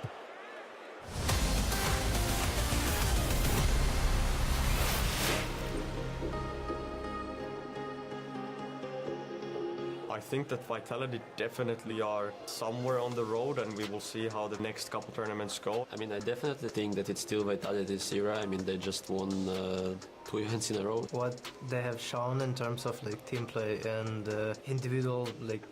I think that Vitality definitely are somewhere on the road, and we will see how the next couple tournaments go. I mean, I definitely think that it's still Vitality's era. I mean, they just won 2 events in a row. What they have shown in terms of team play and individual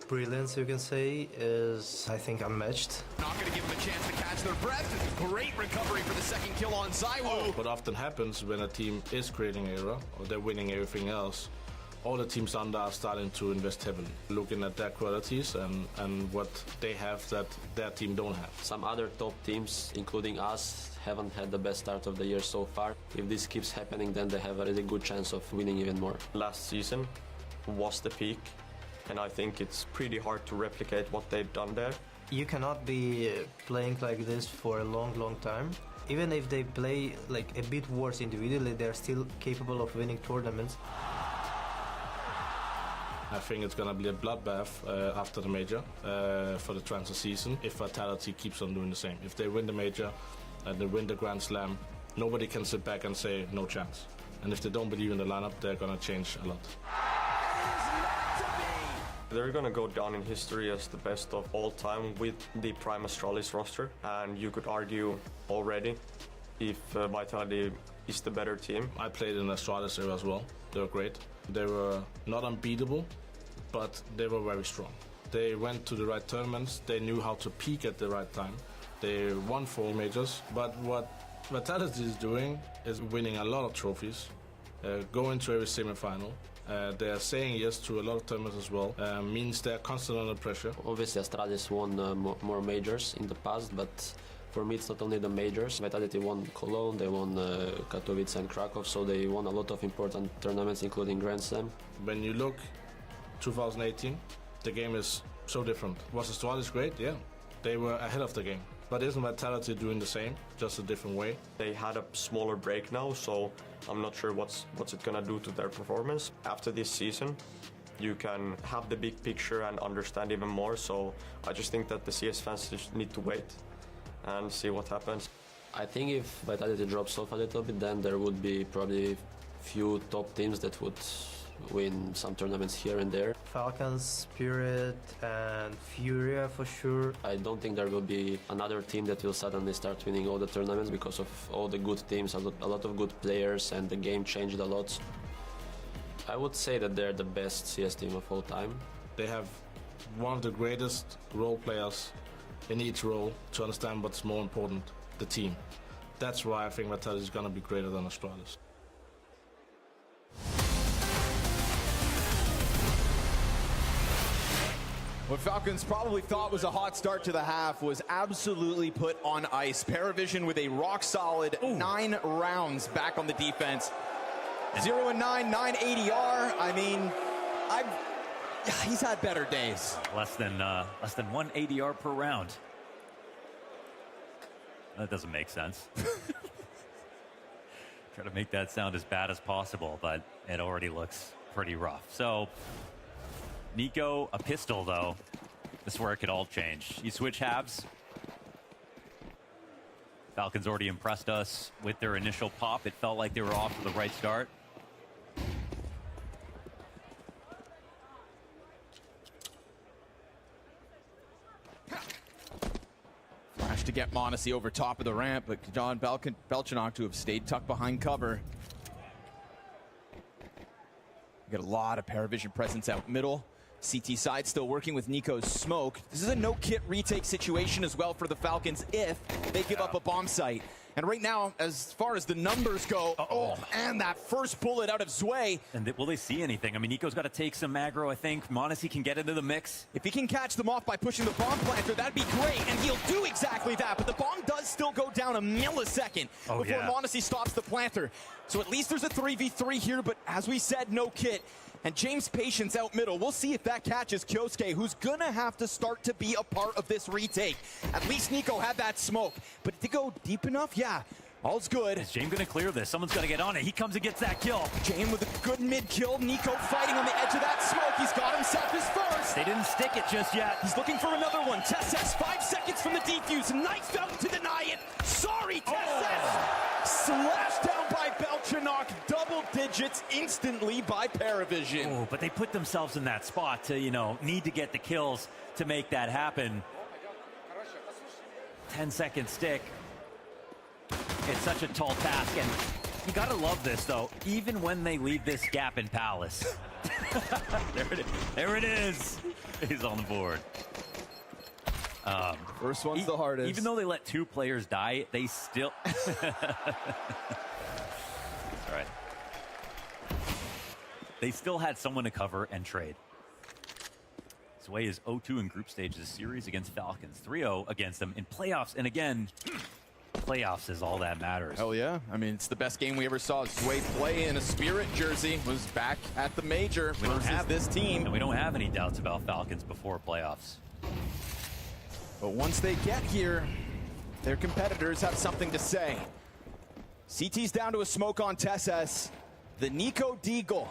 brilliance, you can say, is I think unmatched. Not going to give them a chance to catch their breath. Great recovery for the second kill on Zywoo. What often happens when a team is creating era or they're winning everything else, all the teams under are starting to invest heavily, looking at their qualities and what they have that their team don't have. Some other top teams, including us, haven't had the best start of the year so far. If this keeps happening, then they have a really good chance of winning even more. Last season was the peak, and I think it's pretty hard to replicate what they've done there. You cannot be playing like this for a long time. Even if they play like a bit worse individually, they're still capable of winning tournaments. I think it's going to be a bloodbath after the major for the transfer season if Vitality keeps on doing the same. If they win the major and they win the Grand Slam, nobody can sit back and say no chance. And if they don't believe in the lineup, they're going to change a lot. They're going to go down in history as the best of all time with the Prime Astralis roster. And you could argue already if Vitality is the better team. I played in Astralis era as well. They were great. They were not unbeatable, but they were very strong. They went to the right tournaments. They knew how to peak at the right time. They won 4 majors. But what Vitality is doing is winning a lot of trophies, going to every semi-final. They're saying yes to a lot of tournaments as well. Means they're constantly under pressure. Obviously, Astralis won more majors in the past, but for me, it's not only the majors. Vitality won Cologne, they won Katowice and Krakow, so they won a lot of important tournaments, including Grand Slam. When you look 2018, the game is so different. Was Astralis great? Yeah. They were ahead of the game. But isn't Vitality doing the same, just a different way? They had a smaller break now, so I'm not sure what's it gonna do to their performance. After this season, you can have the big picture and understand even more, so I just think that the CS fans just need to wait and see what happens. I think if Vitality drops off a little bit, then there would be probably few top teams that would win some tournaments here and there. Falcons, Spirit, and Furia for sure. I don't think there will be another team that will suddenly start winning all the tournaments because of all the good teams, a lot of good players, and the game changed a lot. I would say that they're the best CS team of all time. They have one of the greatest role players in each role to understand what's more important, the team. That's why I think Vitality is going to be greater than Astralis. What Falcons probably thought was a hot start to the half was absolutely put on ice. Paravision with a rock-solid 9 rounds back on the defense. 0 and 9, 9 ADR. I mean, he's had better days. Less than 1 ADR per round. That doesn't make sense. Try to make that sound as bad as possible, but it already looks pretty rough. So, Nico, a pistol though. This is where it could all change. You switch halves. Falcons already impressed us with their initial pop. It felt like they were off to the right start. Flash to get mnglz over top of the ramp, but John Belchenok to have stayed tucked behind cover. Got a lot of Paravision presence out middle. CT side still working with Nico's smoke. This is a no-kit retake situation as well for the Falcons if they give up a bomb site. And right now, as far as the numbers go, and that first bullet out of Zwei. And will they see anything? I mean, Nico's got to take some aggro, I think. mnglz can get into the mix. If he can catch them off by pushing the bomb planter, that'd be great, and he'll do exactly that. But the bomb does still go down a millisecond before mnglz stops the planter. So at least there's a 3v3 here, but as we said, no kit. And James Patience out middle. We'll see if that catches Kyosuke, who's gonna have to start to be a part of this retake. At least Nico had that smoke. But to go deep enough, yeah, all's good. Is James gonna clear this? Someone's gonna get on it. He comes and gets that kill. James with a good mid-kill. Nico fighting on the edge of that smoke. He's got himself his first. They didn't stick it just yet. He's looking for another one. Tess 5 seconds from the defuse. Knife out to deny it. Sorry, Tess. Slashed down by Belchenok. Double digits instantly by Paravision. Oh, but they put themselves in that spot to, need to get the kills to make that happen. 10-second stick. It's such a tall task, and you gotta love this, though. Even when they leave this gap in Palace. There it is. He's on the board. First one's the hardest. Even though they let 2 players die, they still... All right. they still had someone to cover and trade. Sway is 0-2 in group stage this series against Falcons. 3-0 against them in playoffs. And again, playoffs is all that matters. Hell yeah. I mean, it's the best game we ever saw Sway play in a Spirit jersey. Was back at the major versus this team. And we don't have any doubts about Falcons before playoffs. But once they get here, their competitors have something to say. CT's down to a smoke on Tesses. The Nico Deagle.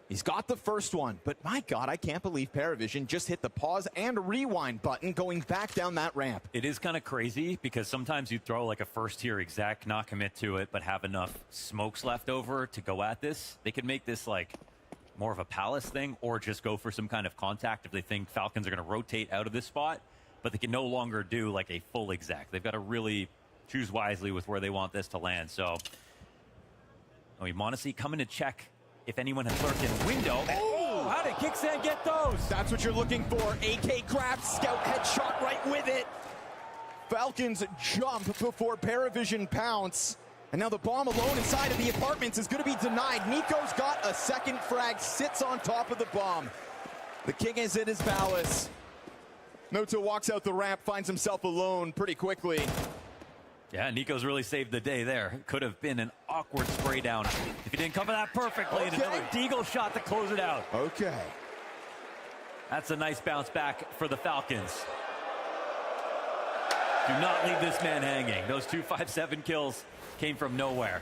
He's got the first one, but my God, I can't believe Paravision just hit the pause and rewind button going back down that ramp. It is kind of crazy because sometimes you throw like a first tier exec, not commit to it, but have enough smokes left over to go at this. They could make this like more of a Palace thing or just go for some kind of contact if they think Falcons are going to rotate out of this spot, but they can no longer do like a full exec. They've got to really choose wisely with where they want this to land. So, Mondesi coming to check if anyone has lurked in window. Oh, how did Kickstand get those? That's what you're looking for. AK grab, scout headshot right with it. Falcons jump before Paravision pounce. And now the bomb alone inside of the apartments is going to be denied. Nico's got a second frag, sits on top of the bomb. The king is in his palace. Noto walks out the ramp, finds himself alone pretty quickly. Yeah, Nico's really saved the day there. Could have been an awkward spray down if he didn't cover that perfectly. And another Deagle shot to close it out. Okay. That's a nice bounce back for the Falcons. Do not leave this man hanging. Those 2 5-7 kills came from nowhere.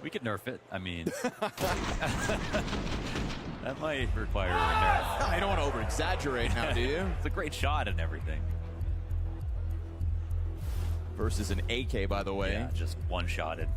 We could nerf it. I mean, that might require a nerf. I don't want to over-exaggerate now, do you? It's a great shot and everything. Versus an AK, by the way. Yeah, just one-shotted.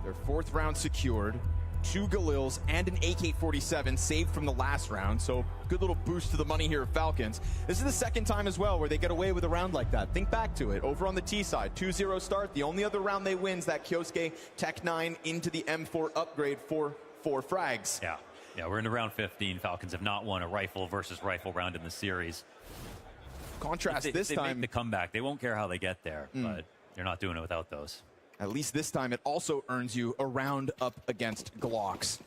Their fourth round secured. 2 Galils and an AK-47 saved from the last round, so good little boost to the money here of Falcons. This is the second time as well where they get away with a round like that. Think back to it. Over on the T side, 2-0 start. The only other round they win is that Kyosuke Tech 9 into the M4 upgrade for 4 frags. Yeah, we're into round 15. Falcons have not won a rifle versus rifle round in the series. Contrast this they time. make the comeback. They won't care how they get there, but they're not doing it without those. At least this time, it also earns you a round up against Glocks.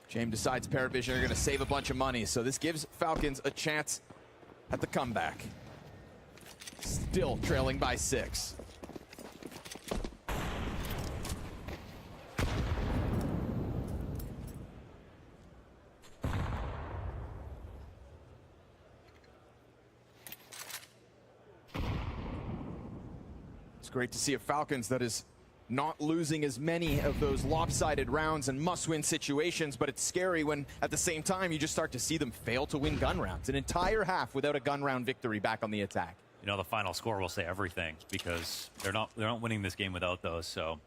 James decides Paravision are going to save a bunch of money, so this gives Falcons a chance at the comeback. Still trailing by 6. Great to see a Falcons that is not losing as many of those lopsided rounds and must-win situations, but it's scary when, at the same time, you just start to see them fail to win gun rounds. An entire half without a gun round victory back on the attack. You know, the final score will say everything because they're not winning this game without those. So,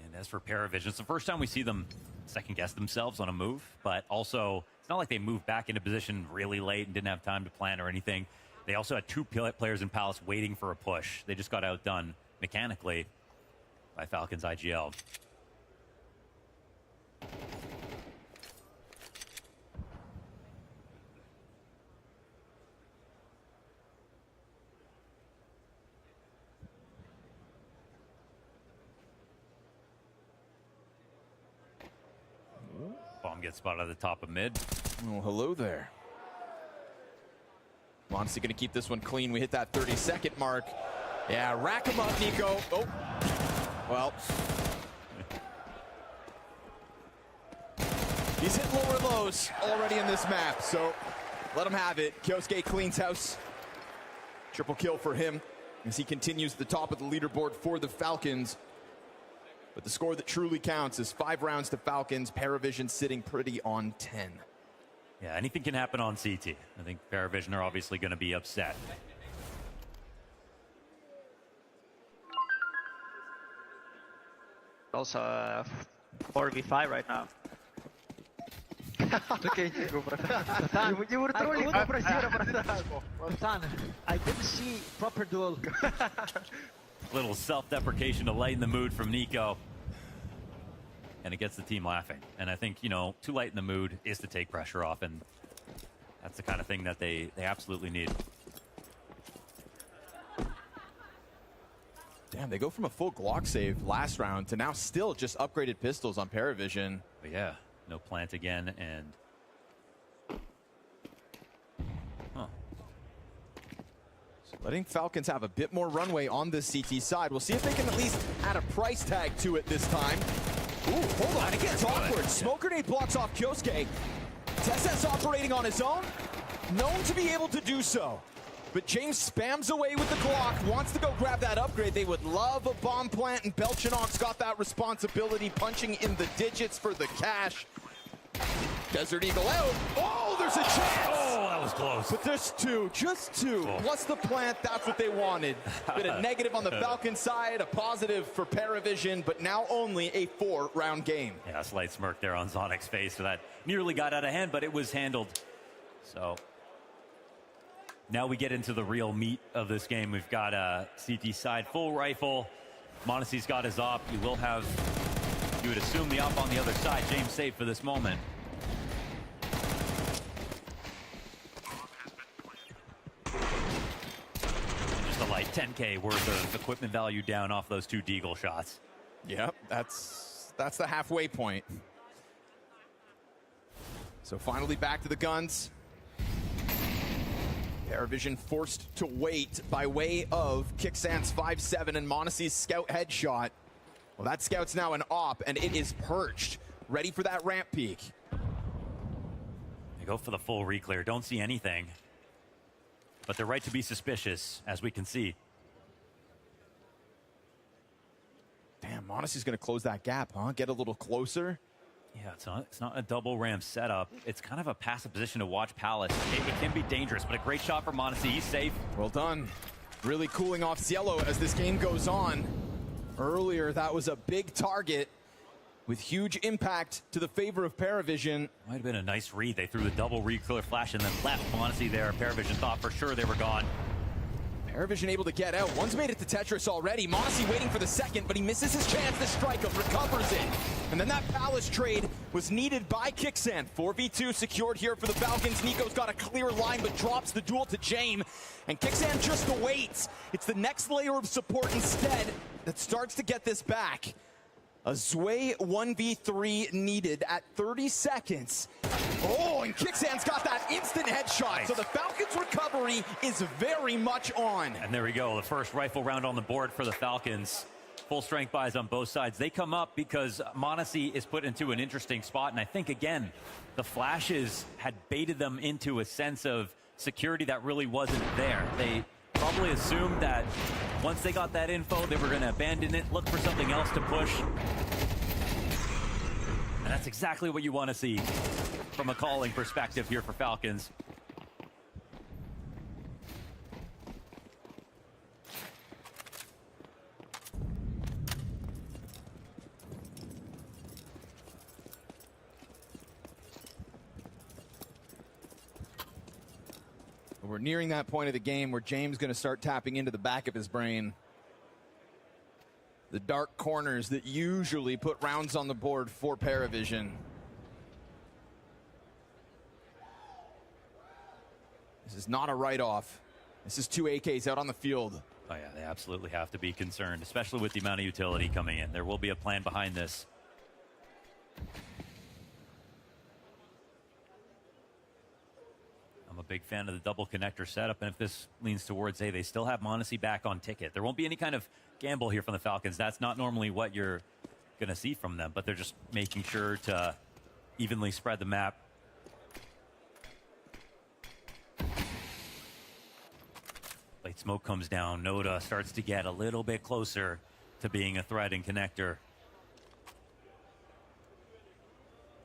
and as for Paravision, it's the first time we see them second-guess themselves on a move, but also it's not like they moved back into position really late and didn't have time to plan or anything. They also had 2 players in Palace waiting for a push. They just got outdone mechanically by Falcons IGL. Bomb gets spotted at the top of mid. Oh, hello there. Honestly, going to keep this one clean. We hit that 30-second mark. Yeah, rack him up, Nico. Oh, well. He's hit lower lows already in this map, so let him have it. Kyosuke cleans house. Triple kill for him as he continues the top of the leaderboard for the Falcons. But the score that truly counts is 5 rounds to Falcons. Paravision sitting pretty on 10. Yeah, anything can happen on CT. I think Paravision are obviously going to be upset. Also 4v5 right now. Okay, you were trolling I didn't see proper duel. Little self-deprecation to lighten the mood from Nico. And it gets the team laughing. And I think, you know, to lighten the mood is to take pressure off. And that's the kind of thing that they absolutely need. Damn, they go from a full Glock save last round to now still just upgraded pistols on Paravision. But yeah, no plant again, and letting Falcons have a bit more runway on this CT side. We'll see if they can at least add a price tag to it this time. Ooh, hold on, it gets awkward. Smoke grenade blocks off Kyosuke. Tess's operating on his own, known to be able to do so. But James spams away with the Glock, wants to go grab that upgrade. They would love a bomb plant, and Belchinok's got that responsibility, punching in the digits for the cash. Desert Eagle out. Oh, there's a chance. Oh, that was close. But there's two, just two. Oh. Plus the plant, that's what they wanted. Bit of negative on the Falcon side, a positive for Paravision, but now only a 4-round game. Yeah, a slight smirk there on Zonic's face, so that nearly got out of hand, but it was handled. So now we get into the real meat of this game. We've got a CT side full rifle. Monacy's got his op. You will have, you would assume, the op on the other side. James safe for this moment. Just a light 10K worth of equipment value down off those two Deagle shots. Yep, that's the halfway point. So finally back to the guns. Paravision forced to wait by way of Kicksan's 5-7 and Monacy's scout headshot. Well, that scout's now an op, and it is perched, ready for that ramp peak. They go for the full reclear, don't see anything. But they're right to be suspicious, as we can see. Damn, Monacy's gonna close that gap, huh? Get a little closer. Yeah, it's not a double ramp setup. It's kind of a passive position to watch Palace. It can be dangerous, but a great shot for Monacy. He's safe. Well done. Really cooling off Cielo as this game goes on. Earlier, that was a big target with huge impact to the favor of Paravision. Might have been a nice read. They threw the double reclear flash and then left Monacy there. Paravision thought for sure they were gone. Paravision able to get out. One's made it to Tetris already. Monacy waiting for the second, but he misses his chance to strike him, recovers it. And then that Palace trade was needed by Kicksan. 4v2 secured here for the Falcons. Nico's got a clear line, but drops the duel to James. And Kicksan just awaits. It's the next layer of support instead that starts to get this back. A Zway 1v3 needed at 30 seconds. Oh, and Kicksan's got that instant headshot. Nice. So the Falcons' recovery is very much on. And there we go, the first rifle round on the board for the Falcons. Full strength buys on both sides. They come up because Monacy is put into an interesting spot. And I think, again, the flashes had baited them into a sense of security that really wasn't there. They probably assumed that once they got that info, they were going to abandon it, look for something else to push. And that's exactly what you want to see from a calling perspective here for Falcons. We're nearing that point of the game where James is going to start tapping into the back of his brain. The dark corners that usually put rounds on the board for Paravision. This is not a write-off. This is 2 AKs out on the field. Oh yeah, they absolutely have to be concerned, especially with the amount of utility coming in. There will be a plan behind this. I'm a big fan of the double connector setup, and if this leans towards A, they still have Monacy back on ticket. There won't be any kind of gamble here from the Falcons. That's not normally what you're going to see from them, but they're just making sure to evenly spread the map. Late smoke comes down. Noda starts to get a little bit closer to being a threat in connector.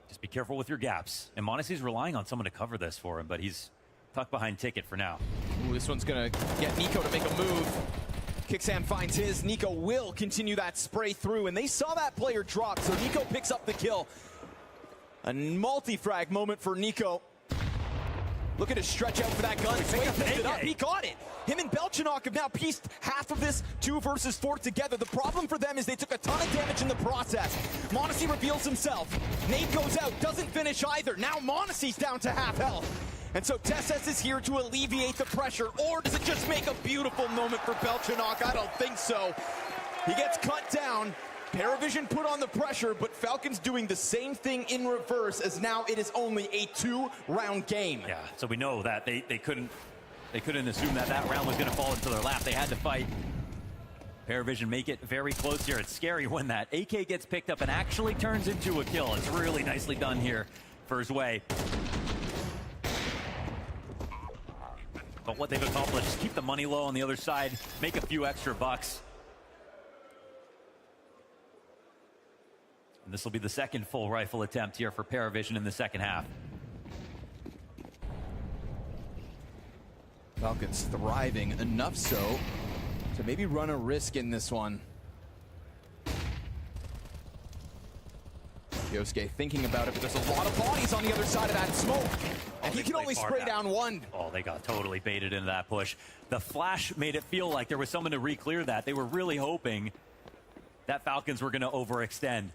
Just be careful with your gaps. And Monacy's relying on someone to cover this for him, but he's tucked behind ticket for now. Ooh, this one's going to get Nico to make a move. Kicksan finds his. Nico will continue that spray through, and they saw that player drop, so Nico picks up the kill. A multi-frag moment for Nico. Looking to stretch out for that gun. Sway picked it up. He got it. Him and Belchinok have now pieced half of this 2 versus 4 together. The problem for them is they took a ton of damage in the process. m0NESY reveals himself. Nate goes out. Doesn't finish either. Now m0NESY's down to half health. And so TeSeS is here to alleviate the pressure. Or does it just make a beautiful moment for Belchinok? I don't think so. He gets cut down. Paravision put on the pressure, but Falcons doing the same thing in reverse, as now it is only a 2-round game. Yeah, so we know that they couldn't assume that round was going to fall into their lap. They had to fight. Paravision make it very close here. It's scary when that AK gets picked up and actually turns into a kill. It's really nicely done here for Zwei. But what they've accomplished is keep the money low on the other side, make a few extra bucks. And this will be the second full rifle attempt here for Paravision in the second half. Falcons thriving enough so to maybe run a risk in this one. Yosuke thinking about it, but there's a lot of bodies on the other side of that smoke. And he can only spray down one. Oh, they got totally baited into that push. The flash made it feel like there was someone to re-clear that. They were really hoping that Falcons were going to overextend.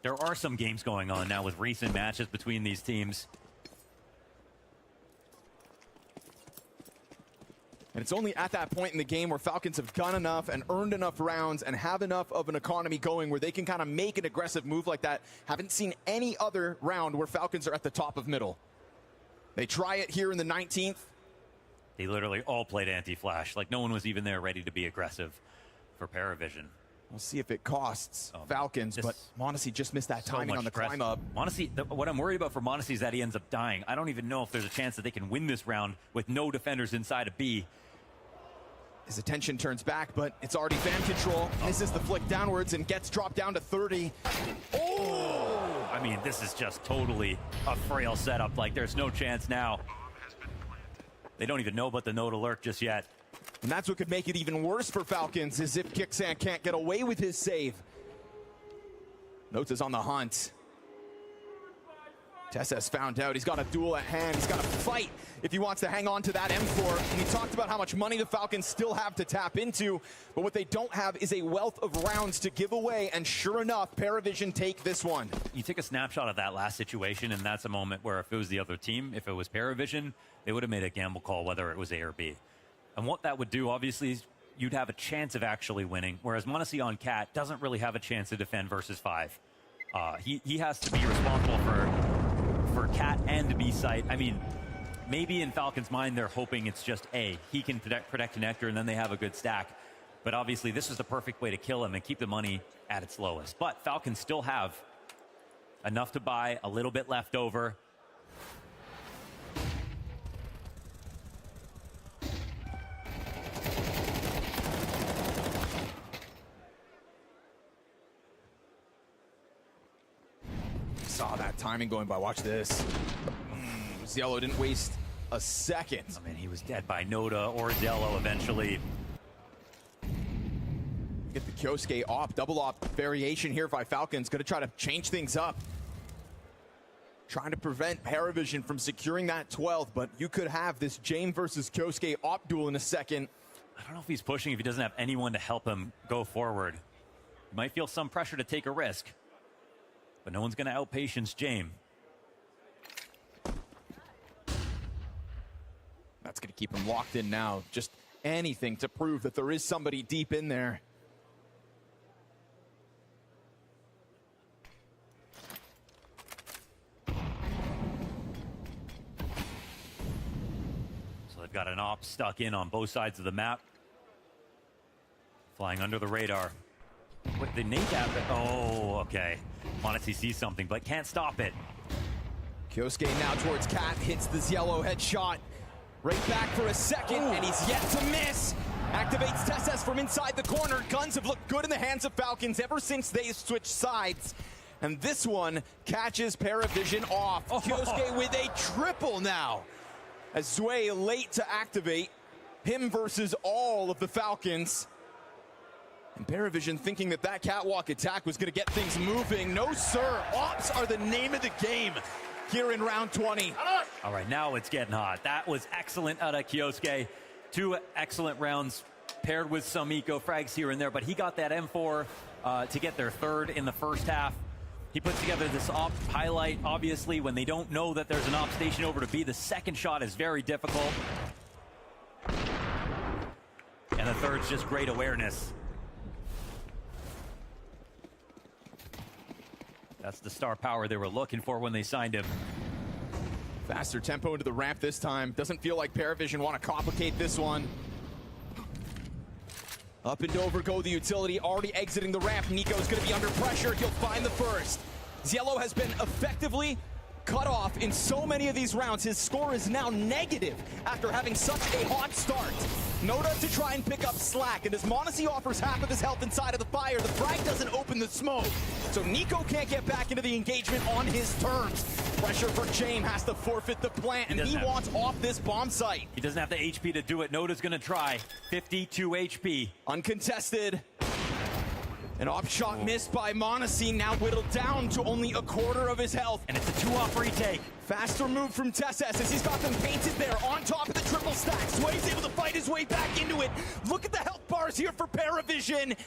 There are some games going on now with recent matches between these teams. And it's only at that point in the game where Falcons have done enough and earned enough rounds and have enough of an economy going where they can kind of make an aggressive move like that. Haven't seen any other round where Falcons are at the top of middle. They try it here in the 19th. They literally all played anti-flash. Like no one was even there ready to be aggressive for Paravision. We'll see if it costs Falcons, but m0NESY just missed that timing on the climb up. m0NESY, what I'm worried about for m0NESY is that he ends up dying. I don't even know if there's a chance that they can win this round with no defenders inside of B. His attention turns back, but it's already fan control. Misses the flick downwards and gets dropped down to 30. Oh! I mean, this is just totally a frail setup. Like, there's no chance now. They don't even know about the node alert just yet. And that's what could make it even worse for Falcons, is if Kixan can't get away with his save. Notes is on the hunt. TeSeS found out he's got a duel at hand. He's got to fight if he wants to hang on to that M4. And he talked about how much money the Falcons still have to tap into. But what they don't have is a wealth of rounds to give away. And sure enough, Paravision take this one. You take a snapshot of that last situation, and that's a moment where if it was the other team, if it was Paravision, they would have made a gamble call whether it was A or B. And what that would do, obviously, is you'd have a chance of actually winning. Whereas m0NESY on Cat doesn't really have a chance to defend versus 5. He has to be responsible for Cat and B site. I mean, maybe in Falcon's mind they're hoping it's just A. He can protect Connector and then they have a good stack. But obviously this is the perfect way to kill him and keep the money at its lowest. But Falcons still have enough to buy, a little bit left over. Saw that timing going by. Watch this. Zello didn't waste a second. I mean, he was dead by Noda or Zello eventually. Get the Kyosuke op, double op variation here by Falcons. Gonna try to change things up. Trying to prevent Paravision from securing that 12th, but you could have this James versus Kyosuke op duel in a second. I don't know if he's pushing if he doesn't have anyone to help him go forward. He might feel some pressure to take a risk. But no one's going to outpatience James. That's going to keep him locked in now. Just anything to prove that there is somebody deep in there. So they've got an op stuck in on both sides of the map. Flying under the radar. Wait, the nade have it. Oh, okay. m0NESY sees something, but can't stop it. Kyosuke now towards Cat, hits this yellow headshot. Right back for a second, and he's yet to miss. Activates TeSeS from inside the corner. Guns have looked good in the hands of Falcons ever since they switched sides. And this one catches Paravision off. Kyosuke with a triple now. As Zwei late to activate. Him versus all of the Falcons. And Paravision thinking that that catwalk attack was going to get things moving. No, sir. Ops are the name of the game here in round 20. All right, now it's getting hot. That was excellent out of Kyosuke. 2 excellent rounds paired with some eco frags here and there, but he got that M4 to get their 3rd in the first half. He puts together this op highlight. Obviously, when they don't know that there's an op station over to B, the second shot is very difficult. And the 3rd's just great awareness. That's the star power they were looking for when they signed him. Faster tempo into the ramp this time. Doesn't feel like Paravision want to complicate this one. Up and over go the utility, already exiting the ramp. Nico's going to be under pressure. He'll find the first. Ziello has been effectively cut off in so many of these rounds. His score is now negative after having such a hot start. Noda to try and pick up slack, and as m0NESY offers half of his health inside of the fire, the frag doesn't open the smoke. So Nico can't get back into the engagement on his terms. Pressure for James, has to forfeit the plant, and he wants off this bomb site. He doesn't have the HP to do it. Noda's gonna try. 52 HP. Uncontested. An op shot missed by m0NESY, now whittled down to only a quarter of his health. And it's a 2-off retake. Faster move from TeSeS as he's got them painted there on top of the triple stack. Sway's able to fight his way back into it. Look at the health bars here for Paravision.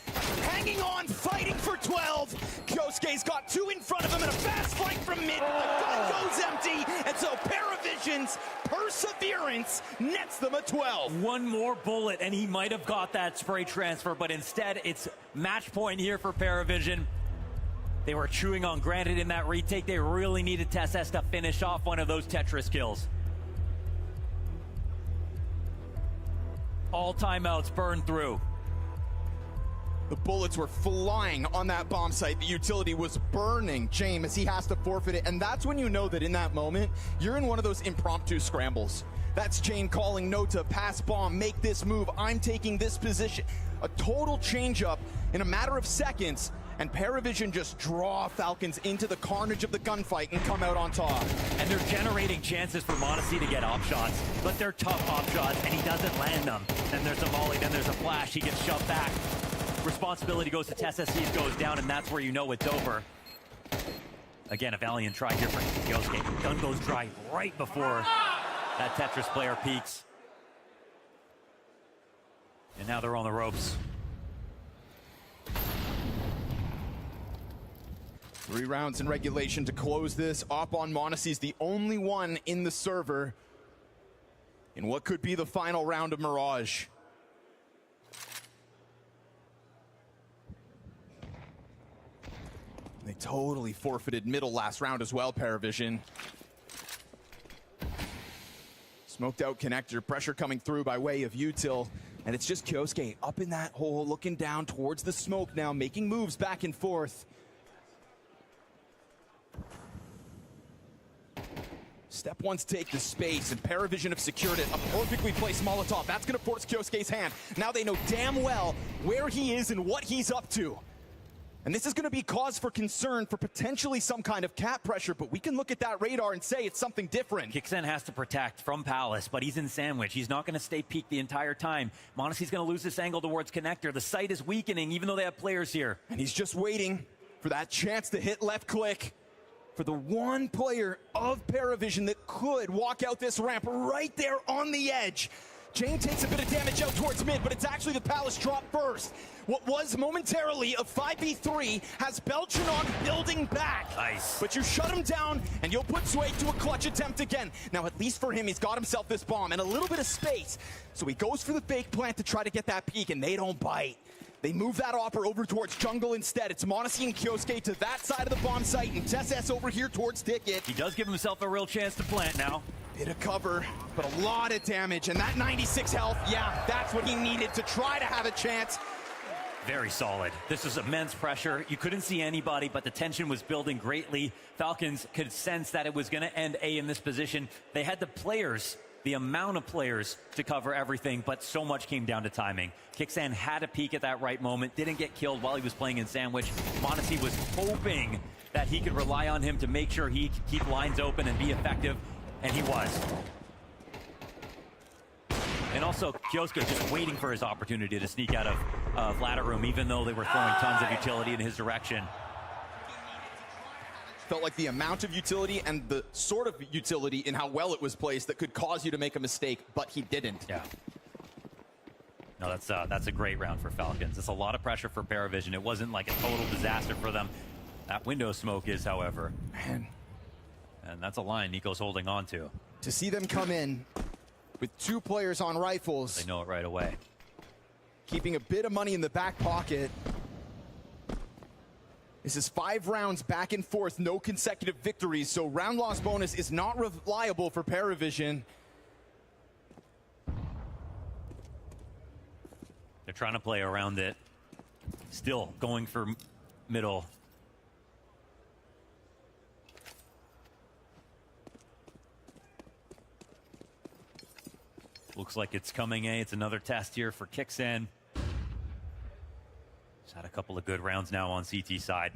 Hanging on, fighting for 12. Kyosuke's got 2 in front of him and a fast fight from mid. The gun goes empty, and so Paravision's perseverance nets them a 12. One more bullet, and he might have got that spray transfer, but instead it's match point here for Paravision. They were chewing on granted in that retake. They really needed TeSeS to finish off one of those Tetris kills. All timeouts burned through. The bullets were flying on that bomb site. The utility was burning James as he has to forfeit it. And that's when you know that in that moment, you're in one of those impromptu scrambles. That's Jane calling Nota, pass bomb, make this move, I'm taking this position. A total change up in a matter of seconds. And Paravision just draw Falcons into the carnage of the gunfight and come out on top. And they're generating chances for m0NESY to get op shots, but they're tough op shots, and he doesn't land them. Then there's a volley, then there's a flash, he gets shoved back. Responsibility goes to TeSeS, he goes down, and that's where you know it's over. Again, a valiant try here for Kyosuke. Gun goes dry right before that Tetris player peaks. And now they're on the ropes. 3 rounds in regulation to close this. Op on m0NESY's the only one in the server in what could be the final round of Mirage. They totally forfeited middle last round as well, Paravision. Smoked out connector, pressure coming through by way of util. And it's just Kyosuke up in that hole, looking down towards the smoke now, making moves back and forth. Step one's take the space, and Paravision have secured it. A perfectly placed Molotov. That's going to force Kyosuke's hand. Now they know damn well where he is and what he's up to. And this is going to be cause for concern for potentially some kind of cap pressure, but we can look at that radar and say it's something different. Kixen has to protect from Palace, but he's in sandwich. He's not going to stay peaked the entire time. m0NESY's going to lose this angle towards connector. The site is weakening, even though they have players here. And he's just waiting for that chance to hit left click. For the one player of Paravision that could walk out this ramp right there on the edge. Jane takes a bit of damage out towards mid, but it's actually the Palace drop first. What was momentarily a 5v3 has Belchanog building back. Nice. But you shut him down, and you'll put Sway to a clutch attempt again. Now, at least for him, he's got himself this bomb and a little bit of space. So he goes for the fake plant to try to get that peek, and they don't bite. They move that opper over towards jungle instead. It's m0NESY and Kyosuke to that side of the bomb site, and TeSeS over here towards Ticket. He does give himself a real chance to plant now. Bit of cover, but a lot of damage, and that 96 health, yeah, that's what he needed to try to have a chance. Very solid. This was immense pressure. You couldn't see anybody, but the tension was building greatly. Falcons could sense that it was going to end A in this position. They had the players, the amount of players to cover everything, but so much came down to timing. Kixan had a peek at that right moment, didn't get killed while he was playing in sandwich. m0NESY was hoping that he could rely on him to make sure he could keep lines open and be effective, and he was. And also, Kyosuke just waiting for his opportunity to sneak out of of ladder room, even though they were throwing tons of utility in his direction. Felt like the amount of utility and the sort of utility in how well it was placed that could cause you to make a mistake, but he didn't. Yeah. No, that's a great round for Falcons. It's a lot of pressure for Paravision. It wasn't like a total disaster for them. That window smoke is, however. Man. And that's a line Nico's holding on to. To see them come in with 2 players on rifles. They know it right away. Keeping a bit of money in the back pocket. This is 5 rounds back and forth, no consecutive victories, so round loss bonus is not reliable for Paravision. They're trying to play around it. Still going for middle. Looks like it's coming, It's another test here for Kixan. He's had a couple of good rounds now on CT side.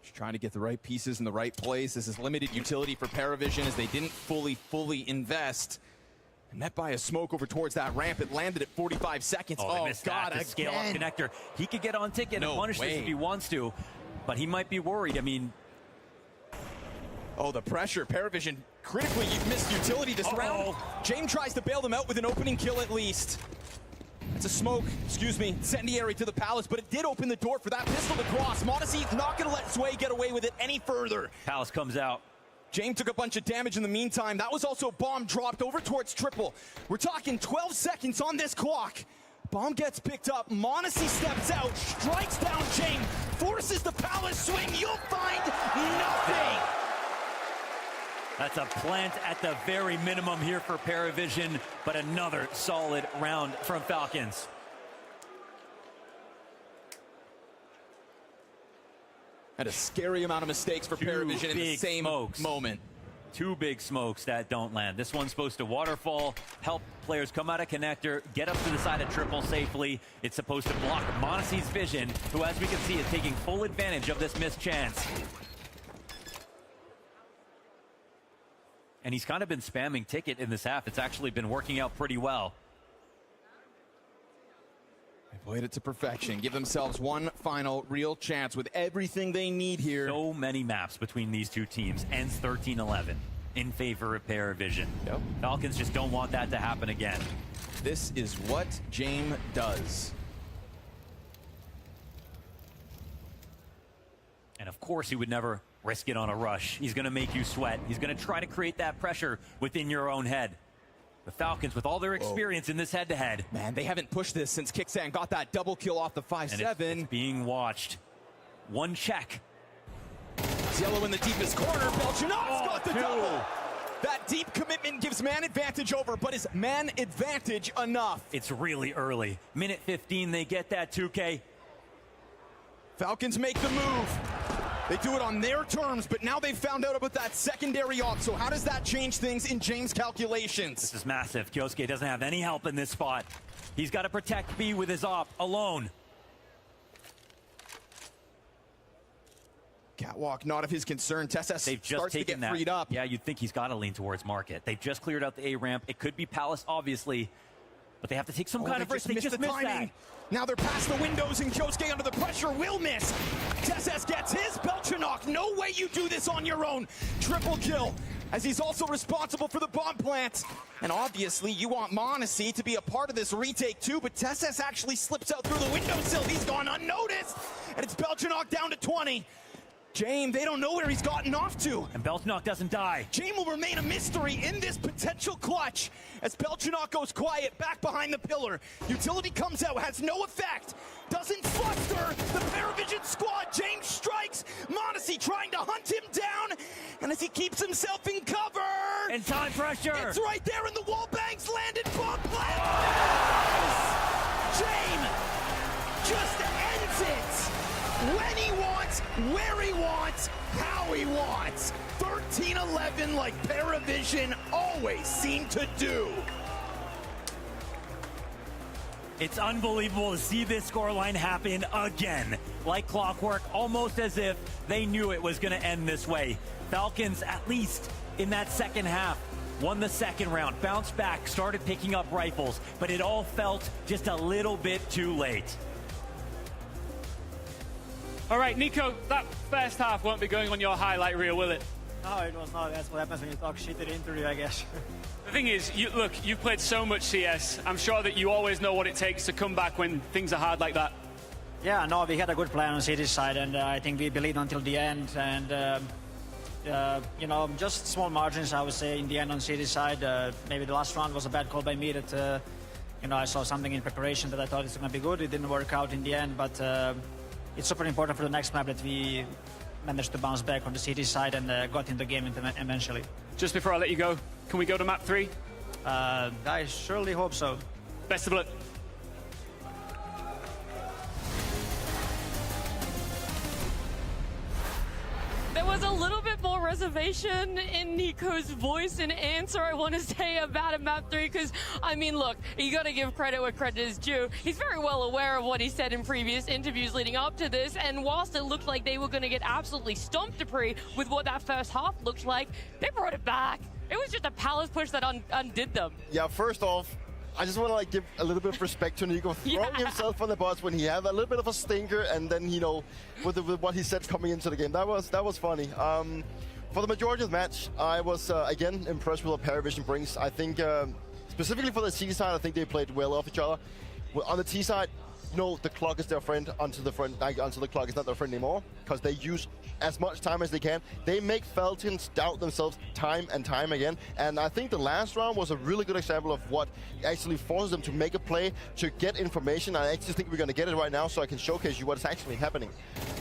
Just trying to get the right pieces in the right place. This is limited utility for Paravision as they didn't fully invest. And met by a smoke over towards that ramp. It landed at 45 seconds. Oh, God, the scale up connector. He could get on ticket and punish this if he wants to, but he might be worried. I mean, oh, the pressure. Paravision critically missed utility this round. James tries to bail them out with an opening kill at least. It's a smoke, incendiary to the Palace, but it did open the door for that pistol to cross. m0NESY not going to let Sway get away with it any further. Palace comes out. James took a bunch of damage in the meantime. That was also bomb dropped over towards triple. We're talking 12 seconds on this clock. Bomb gets picked up. m0NESY steps out, strikes down James, forces the Palace swing. You'll find nothing. That's a plant at the very minimum here for Paravision, but another solid round from Falcons. And a scary amount of mistakes for Paravision in the same moment. 2 big smokes that don't land. This one's supposed to waterfall, help players come out of connector, get up to the side of triple safely. It's supposed to block m0NESY's vision, who, as we can see, is taking full advantage of this missed chance. And he's kind of been spamming ticket in this half. It's actually been working out pretty well. They played it to perfection. Give themselves one final real chance with everything they need here. So many maps between these two teams. Ends 13-11 in favor of Paravision. Yep. Falcons just don't want that to happen again. This is what James does. And of course he would never risk it on a rush. He's going to make you sweat. He's going to try to create that pressure within your own head. The Falcons, with all their experience in this head-to-head. Man, they haven't pushed this since Kixan got that double kill off the 5-7. It's being watched. One check. Yellow in the deepest corner. Belchanok's got the double. That deep commitment gives man advantage over, but is man advantage enough? It's really early. Minute 15, they get that 2K. Falcons make the move. They do it on their terms, but now they've found out about that secondary op. So how does that change things in James' calculations? This is massive. Kyosuke doesn't have any help in this spot. He's got to protect B with his op alone. Catwalk, not of his concern. Tess They've just starts to get that. freed up. Yeah, you'd think he's got to lean towards market. They've just cleared out the A ramp. It could be Palace, obviously, but they have to take some kind of risk. They just missed that. Now they're past the windows, and Kyosuke under the pressure will miss. Tess gets his. Belchanok, no way you do this on your own. Triple kill, as he's also responsible for the bomb plant. And obviously, you want m0NESY to be a part of this retake too, but Tess actually slips out through the windowsill. He's gone unnoticed, and it's Belchanok down to 20. James, they don't know where he's gotten off to. And Belchanok doesn't die. James will remain a mystery in this potential clutch as Belchanok goes quiet back behind the pillar. Utility comes out, has no effect. Doesn't fluster the Paravision squad. James strikes. m0NESY trying to hunt him down. And as he keeps himself in cover. And time pressure. It's right there in the wall bangs. Landed bomb plant. James just ends it. When he wants, where he wants, how he wants. 13-11 like Paravision always seem to do. It's unbelievable to see this scoreline happen again. Like clockwork, almost as if they knew it was going to end this way. Falcons, at least in that second half, won the second round, bounced back, started picking up rifles, but it all felt just a little bit too late. All right, Nico, that first half won't be going on your highlight reel, will it? No, it was not. That's what happens when you talk shit at interview, I guess. The thing is, look, you've played so much CS. I'm sure that you always know what it takes to come back when things are hard like that. Yeah, no, we had a good plan on City's side, and I think we believed until the end. And, you know, just small margins, I would say, in the end on City's side. Maybe the last round was a bad call by me that, you know, I saw something in preparation that I thought it's going to be good. It didn't work out in the end, but it's super important for the next map that we managed to bounce back on the City side and got in the game eventually. Just before I let you go, can we go to map 3? I surely hope so. Best of luck. There was a little bit more reservation in Nico's voice and answer, I want to say, about map 3, because, I mean, look, you got to give credit where credit is due. He's very well aware of what he said in previous interviews leading up to this, and whilst it looked like they were going to get absolutely stomped to pre with what that first half looked like, they brought it back. It was just a palace push that undid them. Yeah, first off, I just want to give a little bit of respect to Nico, throwing himself on the bus when he had a little bit of a stinker, and then, you know, with what he said coming into the game. That was funny. For the majority of the match, I was again impressed with what Paravision brings. I think specifically for the C side, I think they played well off each other. On the T side, you know, the clock is their friend until the clock is not their friend anymore, because they use as much time as they can. They make Falcons doubt themselves time and time again, and I think the last round was a really good example of what actually forces them to make a play, to get information. I actually think we're going to get it right now, so I can showcase you what's actually happening.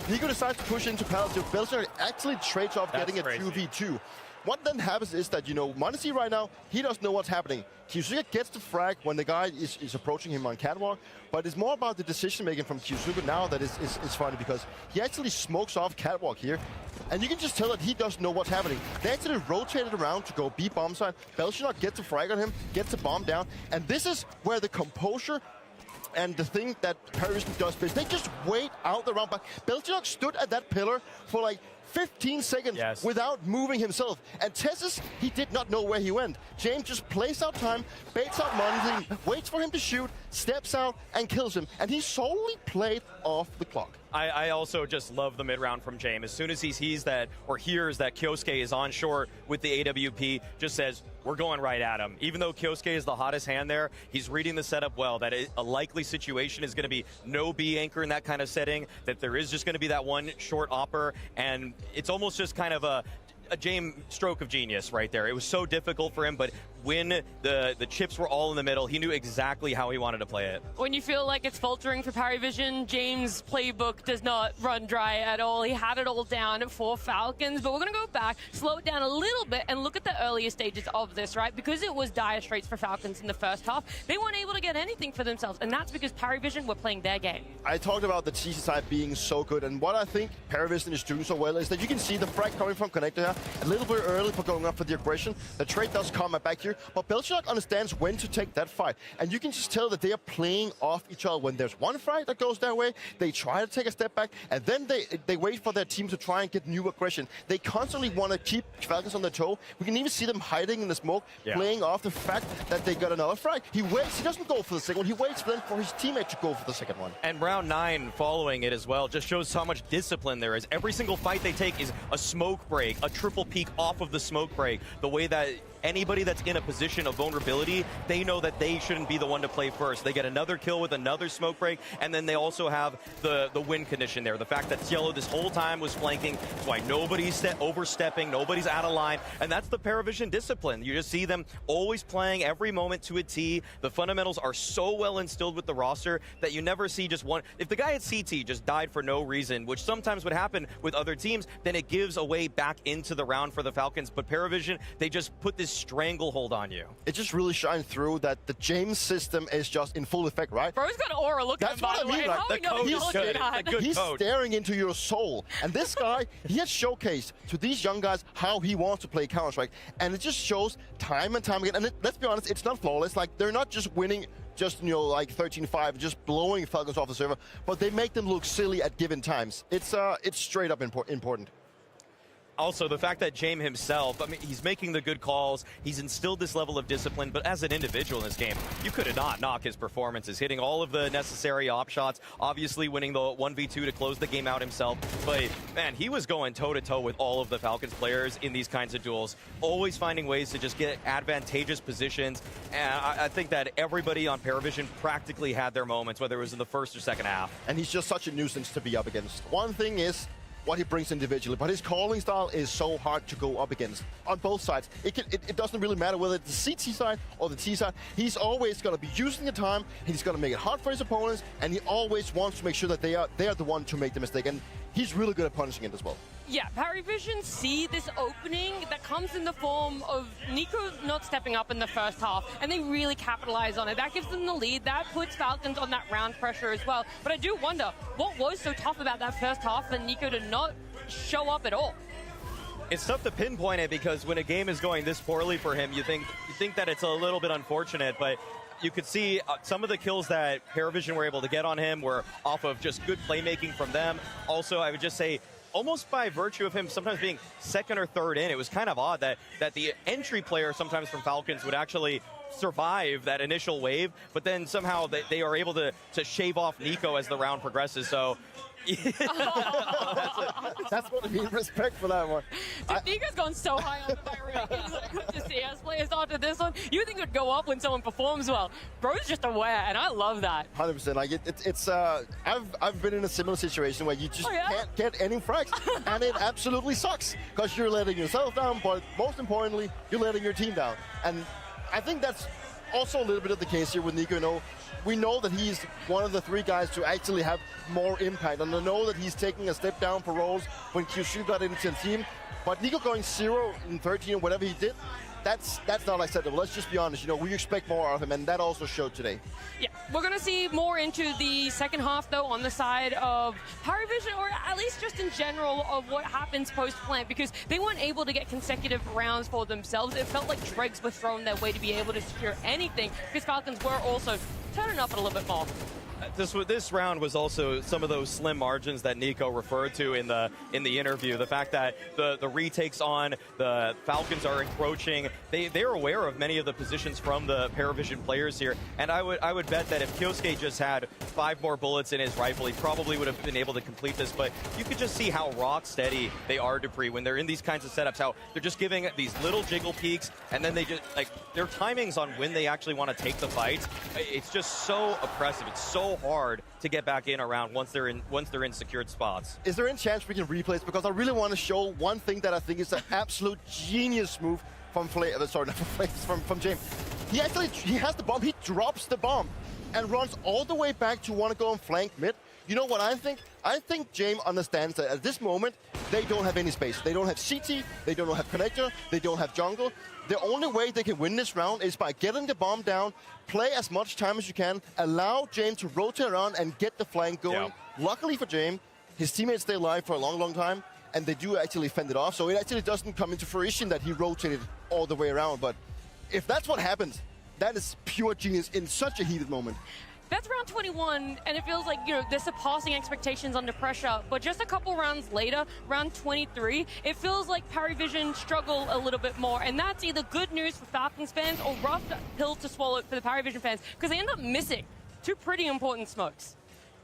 Nico decides to push into Palace. Belgium actually trades off getting a 2v2. What then happens is that, you know, m nglz right now, he doesn't know what's happening. kyosuke gets the frag when the guy is approaching him on catwalk, but it's more about the decision-making from kyosuke now that is funny, because he actually smokes off catwalk here, and you can just tell that he doesn't know what's happening. They actually rotated around to go B bomb side. Belgium gets a frag on him, gets a bomb down, and this is where the composure and the thing that Paravision does is they just wait out the round. But Belgium stood at that pillar for like 15 seconds without moving himself. And Tessus, he did not know where he went. James just plays out time, baits out money, waits for him to shoot, steps out, and kills him. And he solely played off the clock. I also just love the mid-round from James. As soon as he sees that or hears that kyosuke is on shore with the AWP, just says, we're going right at him. Even though kyosuke is the hottest hand there, he's reading the setup well, that a likely situation is going to be no B anchor in that kind of setting, that there is just going to be that one short opper, and it's almost just kind of a James stroke of genius right there. It was so difficult for him, but when the chips were all in the middle, he knew exactly how he wanted to play it. When you feel like it's faltering for Paravision, James' playbook does not run dry at all. He had it all down for Falcons, but we're going to go back, slow it down a little bit, and look at the earlier stages of this, right? Because it was dire straits for Falcons in the first half, they weren't able to get anything for themselves, and that's because Paravision were playing their game. I talked about the TC side being so good, and what I think Paravision is doing so well is that you can see the frag coming from Connector here, a little bit early for going up for the aggression. The trade does come back here, but Belchak understands when to take that fight. And you can just tell that they are playing off each other. When there's one frag that goes their way, they try to take a step back, and then they wait for their team to try and get new aggression. They constantly want to keep Falcons on their toe. We can even see them hiding in the smoke, playing off the fact that they got another frag. He waits, he doesn't go for the second one, he waits for his teammate to go for the second one. And round 9 following it as well just shows how much discipline there is. Every single fight they take is a smoke break, a triple peek off of the smoke break. The way that anybody that's in a position of vulnerability, they know that they shouldn't be the one to play first. They get another kill with another smoke break, and then they also have the win condition there. The fact that Cielo this whole time was flanking, that's why nobody's overstepping, nobody's out of line, and that's the Paravision discipline. You just see them always playing every moment to a T. The fundamentals are so well instilled with the roster that you never see just one. If the guy at CT just died for no reason, which sometimes would happen with other teams, then it gives a way back into the round for the Falcons. But Paravision, they just put this stranglehold on you. It just really shines through that the James system is just in full effect, right? Bro's got aura looking at him, by the way. How we know he's staring into your soul. And this guy, he has showcased to these young guys how he wants to play Counter-Strike. And it just shows time and time again. And let's be honest, it's not flawless. Like, they're not just winning just like 13-5, just blowing Falcons off the server, but they make them look silly at given times. It's straight up important. Also, the fact that James himself, I mean, he's making the good calls, he's instilled this level of discipline, but as an individual in this game, you could not knock his performances, hitting all of the necessary op shots, obviously winning the 1v2 to close the game out himself, but man, he was going toe-to-toe with all of the Falcons players in these kinds of duels, always finding ways to just get advantageous positions, and I think that everybody on Paravision practically had their moments, whether it was in the first or second half. And he's just such a nuisance to be up against. One thing is what he brings individually, but his calling style is so hard to go up against on both sides. It doesn't really matter whether it's the CT side or the T side. He's always going to be using the time, he's going to make it hard for his opponents, and he always wants to make sure that they are the one to make the mistake, and he's really good at punishing it as well. Yeah, Paravision see this opening that comes in the form of NiKo not stepping up in the first half, and they really capitalize on it. That gives them the lead. That puts Falcons on that round pressure as well. But I do wonder, what was so tough about that first half for NiKo to not show up at all? It's tough to pinpoint it because when a game is going this poorly for him, you think that it's a little bit unfortunate, but you could see some of the kills that Paravision were able to get on him were off of just good playmaking from them. Also, I would just say, almost by virtue of him sometimes being second or third in, it was kind of odd that the entry player sometimes from Falcons would actually survive that initial wave, but then somehow they are able to shave off NiKo as the round progresses. So that's what I mean. Respect for that one. NiKo's gone so high on my rankings when it comes to CS players after this one. You think it would go up when someone performs well. Bro's just aware, and I love that. 100%. Like I've been in a similar situation where you just can't get any frags, and it absolutely sucks because you're letting yourself down, but most importantly, you're letting your team down. And I think that's also a little bit of the case here with NiKo. We know that he's one of the three guys to actually have more impact, and I know that he's taking a step down for roles when Kyushu got into the team. But NiKo going 0 in 13 or whatever he did, that's not acceptable. Let's just be honest. We expect more out of him, and that also showed today. Yeah, we're going to see more into the second half, though, on the side of Paravision, or at least just in general of what happens post-plant, because they weren't able to get consecutive rounds for themselves. It felt like dregs were thrown their way to be able to secure anything, because Falcons were also turning up a little bit more. This round was also some of those slim margins that NiKo referred to in the interview. The fact that the retakes on the Falcons are encroaching. They're aware of many of the positions from the Paravision players here, and I would bet that if Kyosuke just had 5 more bullets in his rifle, he probably would have been able to complete this. But you could just see how rock steady they are, Dupree, when they're in these kinds of setups. How they're just giving these little jiggle peaks, and then they just their timings on when they actually want to take the fight. It's just so oppressive. It's so hard to get back in around once they're in secured spots. Is there any chance we can replay this? Because I really want to show one thing that I think is an absolute genius move from from James. He has the bomb. He drops the bomb and runs all the way back to want to go and flank mid. You know what I think? I think James understands that at this moment, they don't have any space. They don't have CT, they don't have connector, they don't have jungle. The only way they can win this round is by getting the bomb down, play as much time as you can, allow James to rotate around and get the flank going. Yeah. Luckily for James, his teammates stay alive for a long, long time, and they do actually fend it off. So it actually doesn't come into fruition that he rotated all the way around. But if that's what happens, that is pure genius in such a heated moment. That's round 21, and it feels like, they're surpassing expectations under pressure. But just a couple rounds later, round 23, it feels like Paravision struggle a little bit more. And that's either good news for Falcons fans or rough pill to swallow for the Paravision fans, because they end up missing 2 pretty important smokes.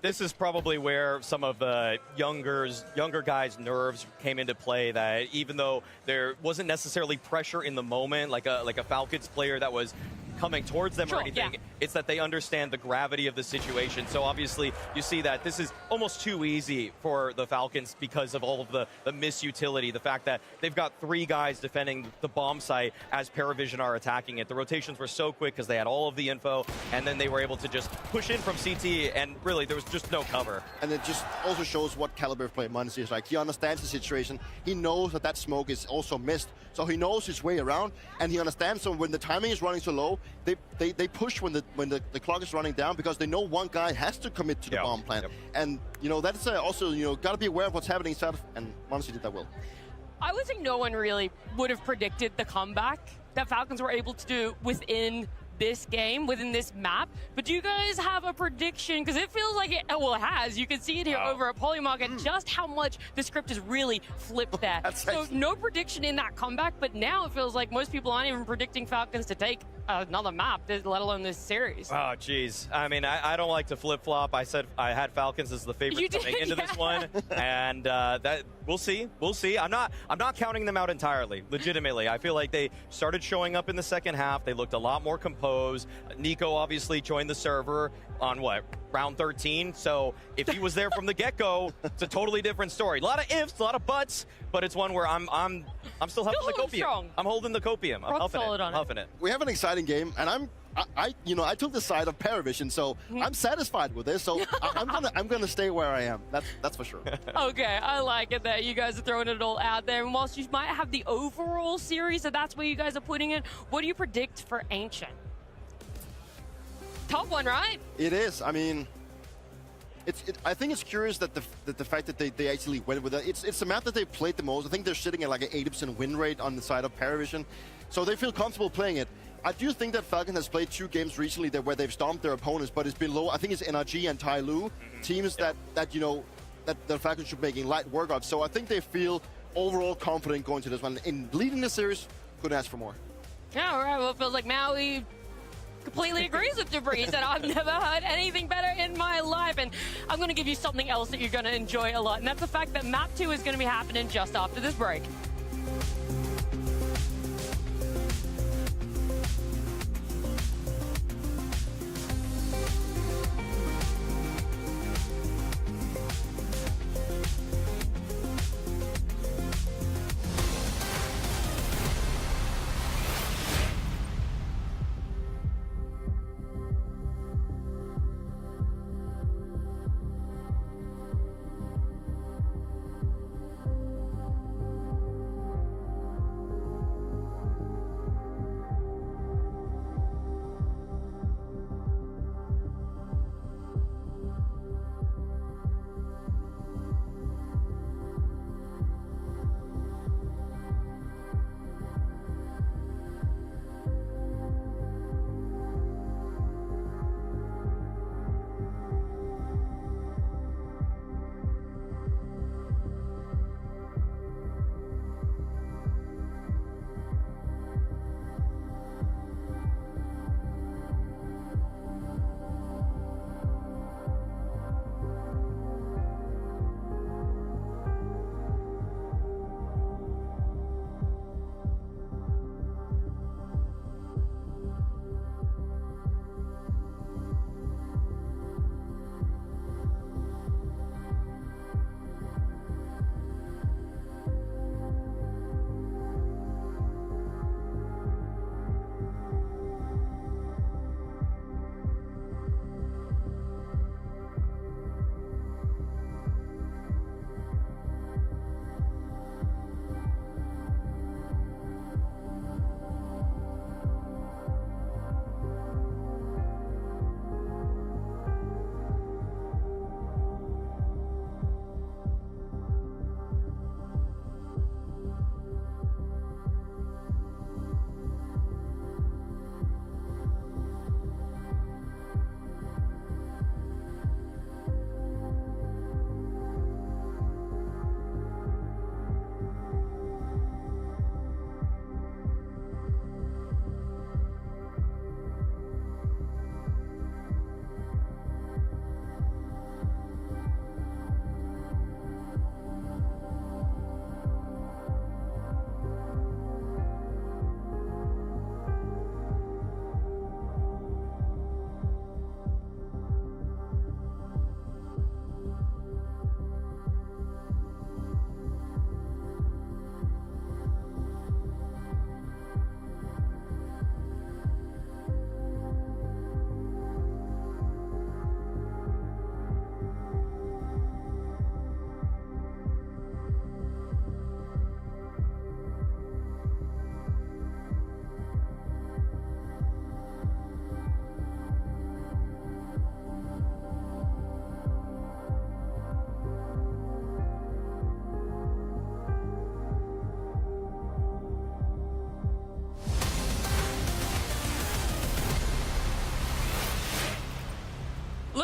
This is probably where some of the younger guys' nerves came into play, that even though there wasn't necessarily pressure in the moment, like a Falcons player that was coming towards them or anything, it's that they understand the gravity of the situation. So obviously you see that this is almost too easy for the Falcons because of all of the misutility, the fact that they've got 3 guys defending the bomb site as Paravision are attacking it. The rotations were so quick because they had all of the info, and then they were able to just push in from CT, and really there was just no cover. And it just also shows what caliber of player mnglz is like. He understands the situation. He knows that smoke is also missed, so he knows his way around, and he understands. So when the timing is running so low, they push when the clock is running down, because they know one guy has to commit to the bomb plant. And that's also got to be aware of what's happening inside, and mnglz did that well. I would say no one really would have predicted the comeback that Falcons were able to do within this game within this map, but do you guys have a prediction? Because it feels like it has. You can see it here over at Polymarket, just how much the script has really flipped there. So no prediction in that comeback, but now it feels like most people aren't even predicting Falcons to take another map, let alone this series. Oh, geez. I mean, I don't like to flip-flop. I said I had Falcons as the favorite coming into this one, and that we'll see. We'll see. I'm not counting them out entirely, legitimately. I feel like they started showing up in the second half. They looked a lot more composed. Nico obviously joined the server on round 13. So if he was there from the get-go, it's a totally different story. A lot of ifs, a lot of buts, but it's one where I'm still huffing the copium. Strong. I'm holding the copium. I'm huffing it. We have an exciting game, and I took the side of Paravision, so I'm satisfied with this. So I'm gonna stay where I am. That's for sure. Okay, I like it that you guys are throwing it all out there. And whilst you might have the overall series, so that's where you guys are putting it, what do you predict for Ancient? Tough one, right? It is. I mean, I think it's curious that the fact that they actually went with it. It's a map that they played the most. I think they're sitting at like an 80% win rate on the side of Paravision, so they feel comfortable playing it. I do think that Falcon has played 2 games recently where they've stomped their opponents, but it's been low. I think it's NRG and Tai Lu, teams that the Falcon should be making light work of. So I think they feel overall confident going to this one. In leading the series, couldn't ask for more. Yeah, all right. Well, it feels like Maui completely agrees with Debris. Said, I've never heard anything better in my life. And I'm going to give you something else that you're going to enjoy a lot. And that's the fact that Map 2 is going to be happening just after this break.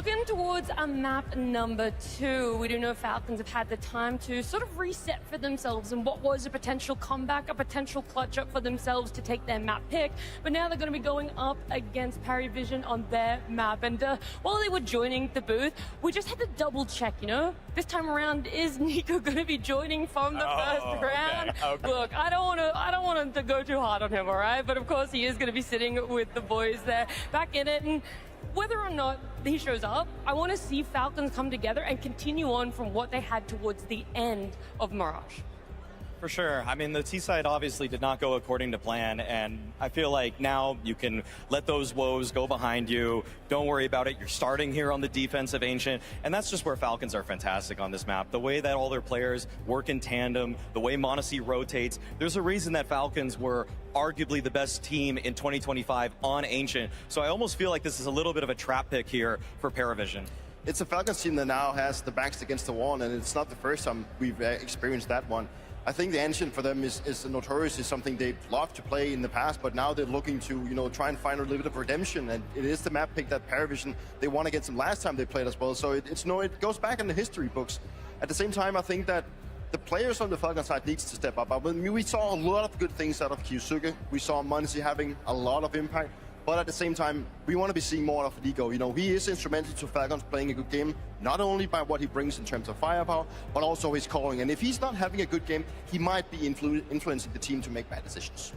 Looking towards a map number 2, we do know Falcons have had the time to sort of reset for themselves and what was a potential comeback, a potential clutch up for themselves to take their map pick. But now they're going to be going up against Parivision on their map. And while they were joining the booth, we just had to double check, you know? This time around, is Nico going to be joining from the first round? Okay. Look, I don't want him to go too hard on him, all right? But of course, he is going to be sitting with the boys there, back in it. And whether or not he shows up, I want to see Falcons come together and continue on from what they had towards the end of Mirage. For sure. I mean, the T-side obviously did not go according to plan, and I feel like now you can let those woes go behind you. Don't worry about it. You're starting here on the defensive Ancient, and that's just where Falcons are fantastic on this map. The way that all their players work in tandem, the way mnglz rotates. There's a reason that Falcons were arguably the best team in 2025 on Ancient, so I almost feel like this is a little bit of a trap pick here for Parivision. It's a Falcons team that now has the backs against the wall, and it's not the first time we've experienced that one. I think the Ancient for them is notoriously something they've loved to play in the past, but now they're looking to, you know, try and find a little bit of redemption, and it is the map pick that Parivision, they won against them last time they played as well, so it goes back in the history books. At the same time, I think that the players on the Falcon side needs to step up. I mean, we saw a lot of good things out of Kyusuke. We saw mnglz having a lot of impact. But at the same time, we want to be seeing more of Nico. You know, he is instrumental to Falcons playing a good game, not only by what he brings in terms of firepower, but also his calling. And if he's not having a good game, he might be influencing the team to make bad decisions.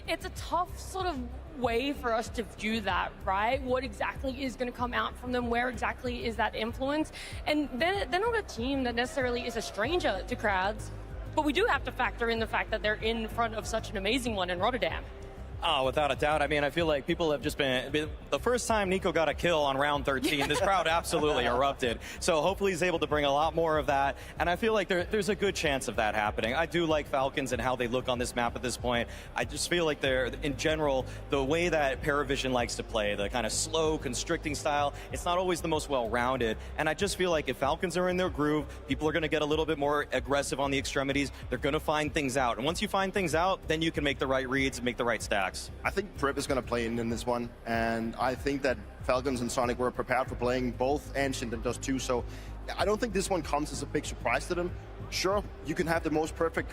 It's a tough sort of way for us to view that, right? What exactly is going to come out from them? Where exactly is that influence? And they're not a team that necessarily is a stranger to crowds, but we do have to factor in the fact that they're in front of such an amazing one in Rotterdam. Oh, without a doubt. I mean, I feel like people have just been the first time Nico got a kill on round 13, this crowd absolutely erupted. So hopefully he's able to bring a lot more of that. And I feel like there's a good chance of that happening. I do like Falcons and how they look on this map at this point. I just feel like they're, in general, the way that Parivision likes to play, the kind of slow, constricting style, it's not always the most well-rounded. And I just feel like if Falcons are in their groove, people are going to get a little bit more aggressive on the extremities. They're going to find things out. And once you find things out, then you can make the right reads and make the right stacks. I think Prep is going to play in this one, and I think that Falcons and Sonic were prepared for playing both Ancient and Dust 2, so I don't think this one comes as a big surprise to them. Sure, you can have the most perfect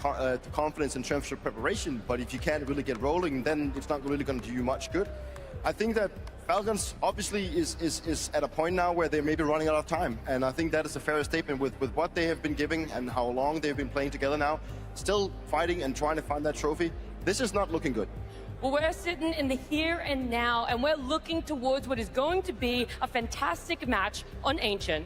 confidence in terms of preparation, but if you can't really get rolling, then it's not really going to do you much good. I think that Falcons obviously is at a point now where they may be running out of time, and I think that is a fair statement with what they have been giving and how long they've been playing together now, still fighting and trying to find that trophy. This is not looking good. Well, we're sitting in the here and now, and we're looking towards what is going to be a fantastic match on Ancient.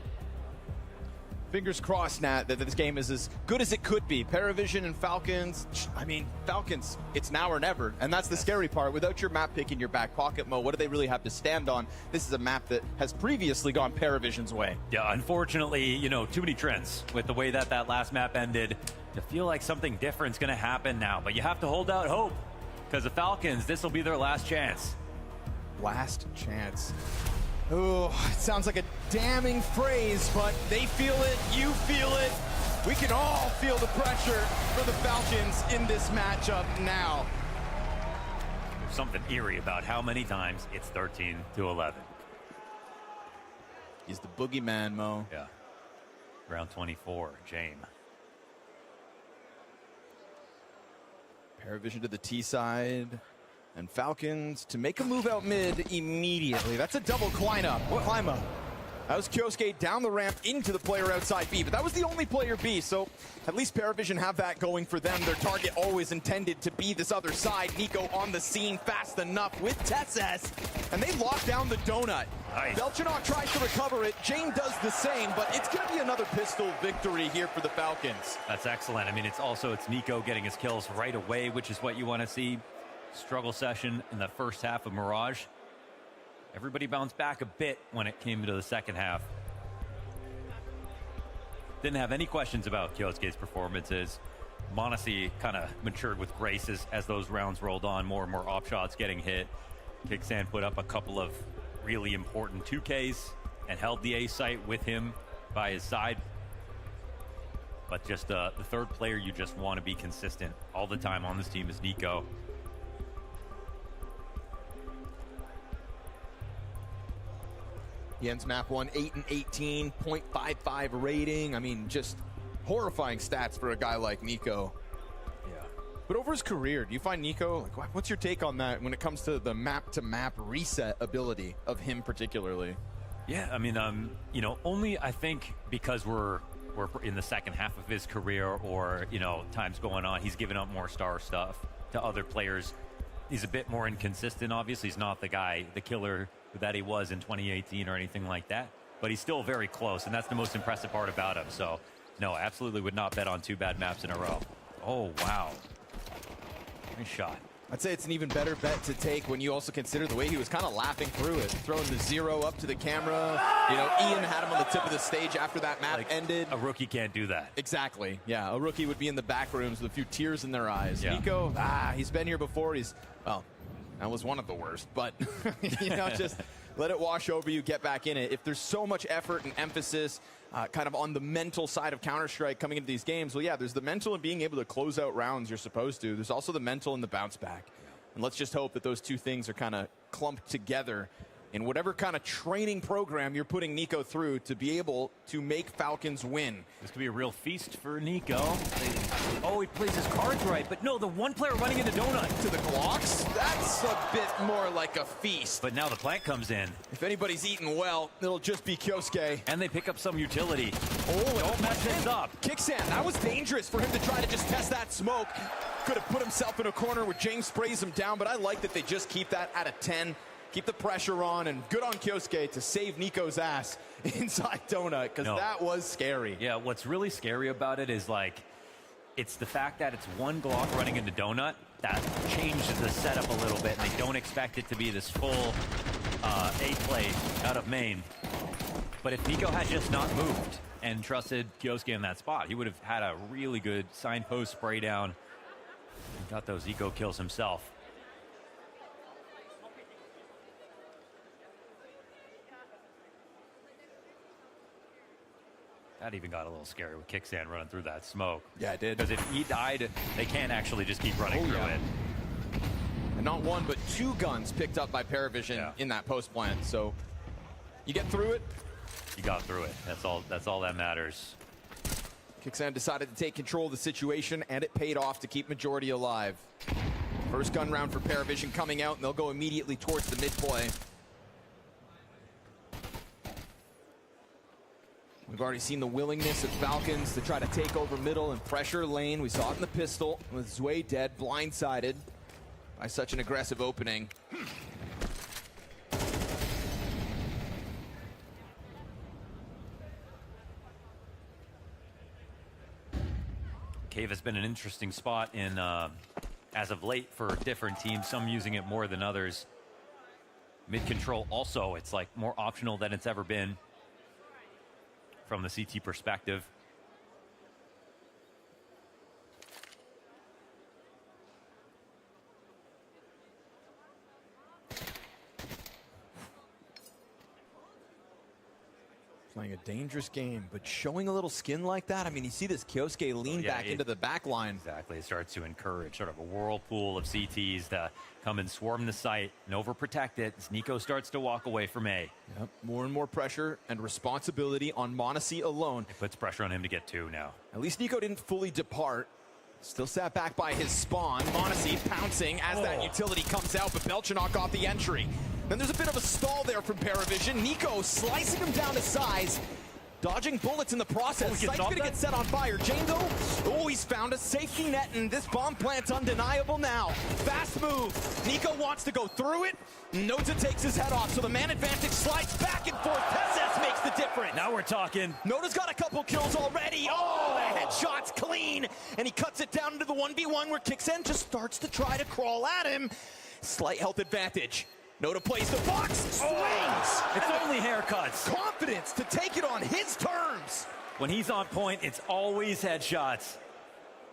Fingers crossed, Nat, that this game is as good as it could be. Parivision and Falcons, I mean, Falcons, it's now or never. And that's the scary part. Without your map pick in your back pocket, Mo, what do they really have to stand on? This is a map that has previously gone Parivision's way. Yeah, unfortunately, you know, too many trends with the way that last map ended to feel like something different's going to happen now. But you have to hold out hope, because the Falcons, this will be their last chance. Last chance. Oh, it sounds like a damning phrase, but they feel it, you feel it. We can all feel the pressure for the Falcons in this matchup now. There's something eerie about how many times it's 13-11. He's the boogeyman, Mo. Yeah. Round 24, James. Parivision to the T side. And Falcons to make a move out mid immediately. That's a double climb up. That was Kyosuke down the ramp into the player outside B, but that was the only player B, so at least Parivision have that going for them. Their target always intended to be this other side. Nico on the scene fast enough with Tesses, and they lock down the donut. Nice. Belchanok tries to recover it. Jane does the same, but it's going to be another pistol victory here for the Falcons. That's excellent. I mean, it's Nico getting his kills right away, which is what you want to see. Struggle session in the first half of Mirage. Everybody bounced back a bit when it came to the second half. Didn't have any questions about Kyosuke's performances. mnglz kind of matured with grace as those rounds rolled on. More and more op shots getting hit. Kickstand put up a couple of really important 2Ks and held the A site with him by his side. But just the third player you just want to be consistent all the time on this team is Nico. He ends map 1, 8-18, 0.55 rating. I mean, just horrifying stats for a guy like Nico. Yeah. But over his career, do you find Nico, like, what's your take on that when it comes to the map-to-map reset ability of him particularly? Yeah, I mean, you know, only I think because we're in the second half of his career, or, you know, time's going on, he's giving up more star stuff to other players. He's a bit more inconsistent, obviously. He's not the guy, the killer that he was in 2018 or anything like that, but he's still very close, and that's the most impressive part about him. So, no, absolutely would not bet on 2 bad maps in a row. Oh, wow. Nice shot. I'd say it's an even better bet to take when you also consider the way he was kind of laughing through it, throwing the 0 up to the camera. You know, Ian had him on the tip of the stage after that map ended. A rookie can't do that. Exactly. Yeah, a rookie would be in the back rooms with a few tears in their eyes. Yeah. Nico, he's been here before. He's, well, that was one of the worst, but, you know, just let it wash over you, get back in it. If there's so much effort and emphasis kind of on the mental side of Counter-Strike coming into these games, well, yeah, there's the mental in being able to close out rounds you're supposed to. There's also the mental in the bounce back. And let's just hope that those two things are kind of clumped together in whatever kind of training program you're putting Nico through to be able to make Falcons win. This could be a real feast for Nico. Oh, he plays his cards right, but no, the one player running into Donut. To the Glocks? That's a bit more like a feast. But now the plant comes in. If anybody's eating well, it'll just be Kyosuke. And they pick up some utility. Oh, don't mess this up. Kicksand, that was dangerous for him to try to just test that smoke. Could have put himself in a corner where James sprays him down, but I like that they just keep that at a 10. Keep the pressure on, and good on Kyosuke to save Nico's ass inside Donut, because that was scary. Yeah, what's really scary about it is, like, it's the fact that it's one Glock running into Donut that changes the setup a little bit, and they don't expect it to be this full A play out of main. But if Nico had just not moved and trusted Kyosuke in that spot, he would have had a really good signpost spray down and got those eco kills himself. That even got a little scary with Kicksand running through that smoke. Yeah, it did. Because if he died, they can't actually just keep running through it. And not one, but 2 guns picked up by Paravision in that post plant. So you get through it. You got through it. That's all that matters. Kicksand decided to take control of the situation, and it paid off to keep Majority alive. First gun round for Paravision coming out, and they'll go immediately towards the mid play. We've already seen the willingness of Falcons to try to take over middle and pressure lane. We saw it in the pistol with Zwei dead, blindsided by such an aggressive opening. Cave has been an interesting spot in as of late for different teams, some using it more than others. Mid control also, it's like more optional than it's ever been from the CT perspective. Playing a dangerous game, but showing a little skin like that. I mean, you see this Kyosuke lean back into the back line. Exactly. It starts to encourage sort of a whirlpool of CTs to come and swarm the site and overprotect it as Nico starts to walk away from A. Yep. More and more pressure and responsibility on Monacy alone. It puts pressure on him to get 2 now. At least Nico didn't fully depart. Still sat back by his spawn. Monacy pouncing as that utility comes out, but Belchanok got the entry. Then there's a bit of a stall there from Paravision. Nico slicing him down to size, dodging bullets in the process. Site's gonna get set on fire. Jane though, he's found a safety net, and this bomb plant's undeniable now. Fast move. Nico wants to go through it. Nota takes his head off, so the man advantage slides back and forth. Pesses makes the difference. Now we're talking. Nota's got a couple kills already. Oh, the headshot's clean, and he cuts it down into the 1v1 where Kicksand just starts to try to crawl at him. Slight health advantage. Nota plays the box, swings. It's only haircuts. Confidence to take it on his terms. When he's on point, it's always headshots.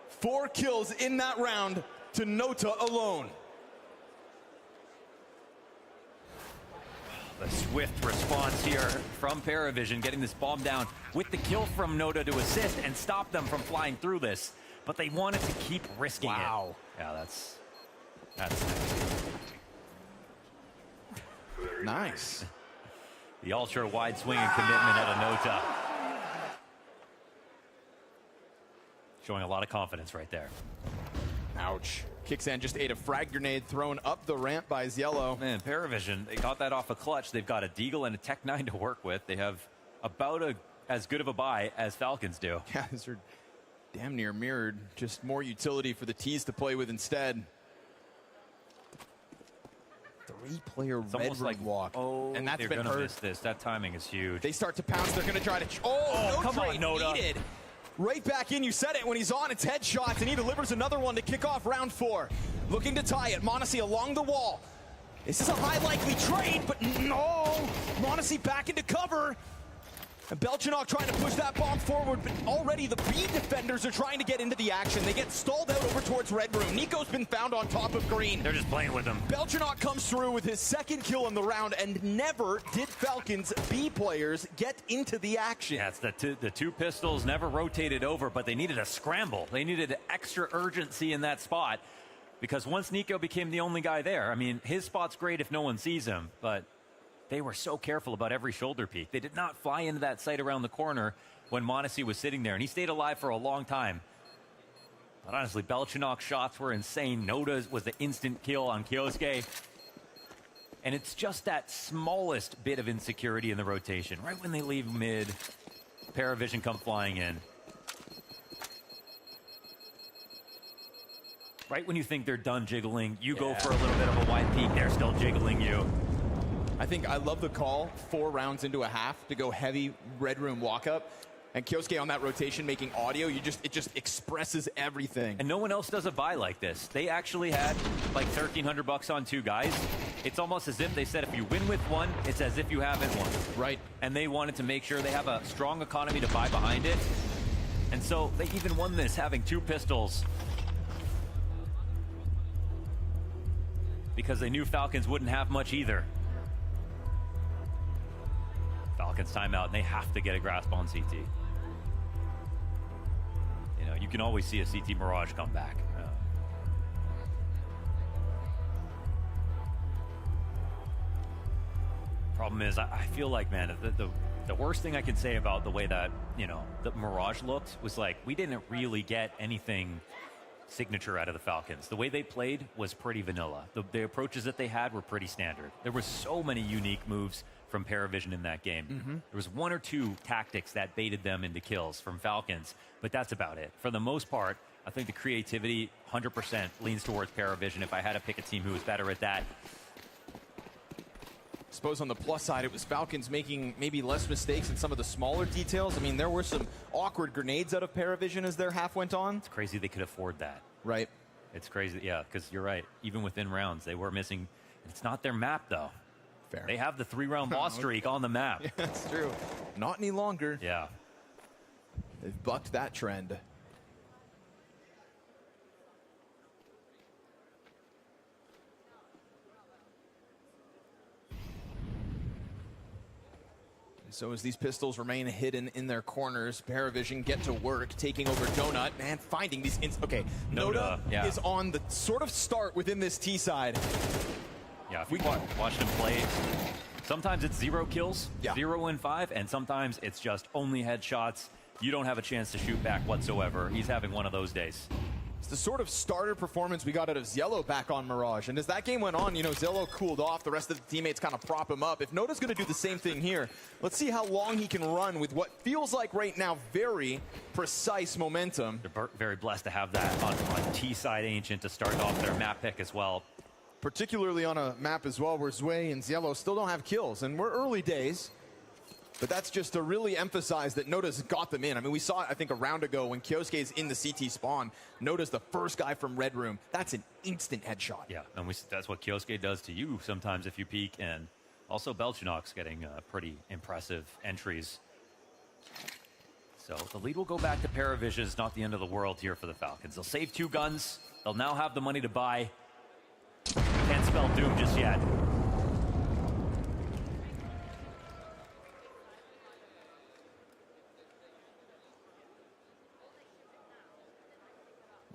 4 kills in that round to Nota alone. The swift response here from Paravision, getting this bomb down with the kill from Nota to assist and stop them from flying through this. But they wanted to keep risking it. Yeah, that's nice. The ultra wide swing and commitment out of Nota. Showing a lot of confidence right there. Ouch. Kixan just ate a frag grenade thrown up the ramp by Ziello. Man, Paravision, they got that off a clutch. They've got a Deagle and a Tech 9 to work with. They have about as good of a buy as Falcons do. Yeah, these are damn near mirrored. Just more utility for the T's to play with instead. 3-player red room walk. Oh, and that's they're been gonna hurt. miss this. That timing is huge. They start to pounce. They're going to try to... Oh, no come on, trade Noda. needed. Right back in. You said it. When he's on, it's headshots, and he delivers another one to kick off round 4. Looking to tie it. Monacy along the wall. This is a high likely trade, but no. Monacy back into cover. And Belchinok trying to push that bomb forward, but already the B defenders are trying to get into the action. They get stalled out over towards Red Room. Nico's been found on top of green. They're just playing with him. Belchinok comes through with his second kill in the round, and never did Falcons B players get into the action. Yeah, it's the two pistols never rotated over, but they needed a scramble. They needed extra urgency in that spot, because once Nico became the only guy there, I mean, his spot's great if no one sees him, but they were so careful about every shoulder peek. They did not fly into that site around the corner when Monacy was sitting there, and he stayed alive for a long time. But honestly, Belchinok's shots were insane. Noda's was the instant kill on Kyosuke. And it's just that smallest bit of insecurity in the rotation. Right when they leave mid, Paravision come flying in. Right when you think they're done jiggling, you go for a little bit of a wide peek. They're still jiggling you. I love the call 4 rounds into a half to go heavy Red Room walk up. And Kyosuke on that rotation making audio, it just expresses everything. And no one else does a buy like this. They actually had like $1,300 on 2 guys. It's almost as if they said if you win with one, it's as if you haven't won. Right. And they wanted to make sure they have a strong economy to buy behind it. And so they even won this having 2 pistols. Because they knew Falcons wouldn't have much either. Falcons timeout, and they have to get a grasp on CT. You know, you can always see a CT Mirage come back. Problem is, I feel like, man, the worst thing I can say about the way that, you know, the Mirage looked was like, we didn't really get anything signature out of the Falcons. The way they played was pretty vanilla. The approaches that they had were pretty standard. There were so many unique moves from Paravision in that game. There was 1 or 2 tactics that baited them into kills from Falcons, but that's about it. For the most part, I think the creativity 100% leans towards Paravision if I had to pick a team who was better at that. I suppose on the plus side, it was Falcons making maybe less mistakes in some of the smaller details. I mean, there were some awkward grenades out of Paravision as their half went on. It's crazy they could afford that. Right. It's crazy, yeah, because you're right. Even within rounds, they were missing. It's not their map, though. Fair. They have the 3-round loss streak on the map. Yeah, that's true. Not any longer. Yeah. They've bucked that trend. So as these pistols remain hidden in their corners, Paravision get to work, taking over Donut and finding these... Okay, Noda is on the sort of start within this T side. Yeah, if we watch him play, sometimes it's 0 kills, 0 in 5, and sometimes it's just only headshots. You don't have a chance to shoot back whatsoever. He's having one of those days. It's the sort of starter performance we got out of Ziello back on Mirage. And as that game went on, you know, Ziello cooled off. The rest of the teammates kind of prop him up. If Noda's going to do the same thing here, let's see how long he can run with what feels like right now very precise momentum. They're very blessed to have that on T-side Ancient to start off their map pick as well. Particularly on a map as well where Zwei and Ziello still don't have kills. And we're early days. But that's just to really emphasize that Noda's got them in. I mean, we saw it, I think, a round ago when Kyosuke's in the CT spawn. Noda's the first guy from Red Room. That's an instant headshot. Yeah, and that's what Kyosuke does to you sometimes if you peek. And also Belchinok's getting pretty impressive entries. So the lead will go back to Paravision. It's not the end of the world here for the Falcons. They'll save 2 guns. They'll now have the money to buy. Can't spell doom just yet.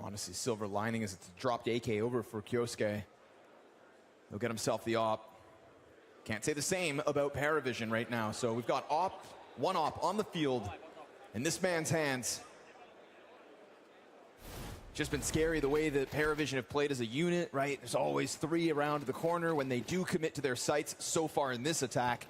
Honestly, silver lining is it's dropped AK over for Kyosuke. He'll get himself the op. Can't say the same about Paravision right now. So we've got one op on the field in this man's hands. Just been scary the way that Paravision have played as a unit, right? There's always 3 around the corner when they do commit to their sights so far in this attack.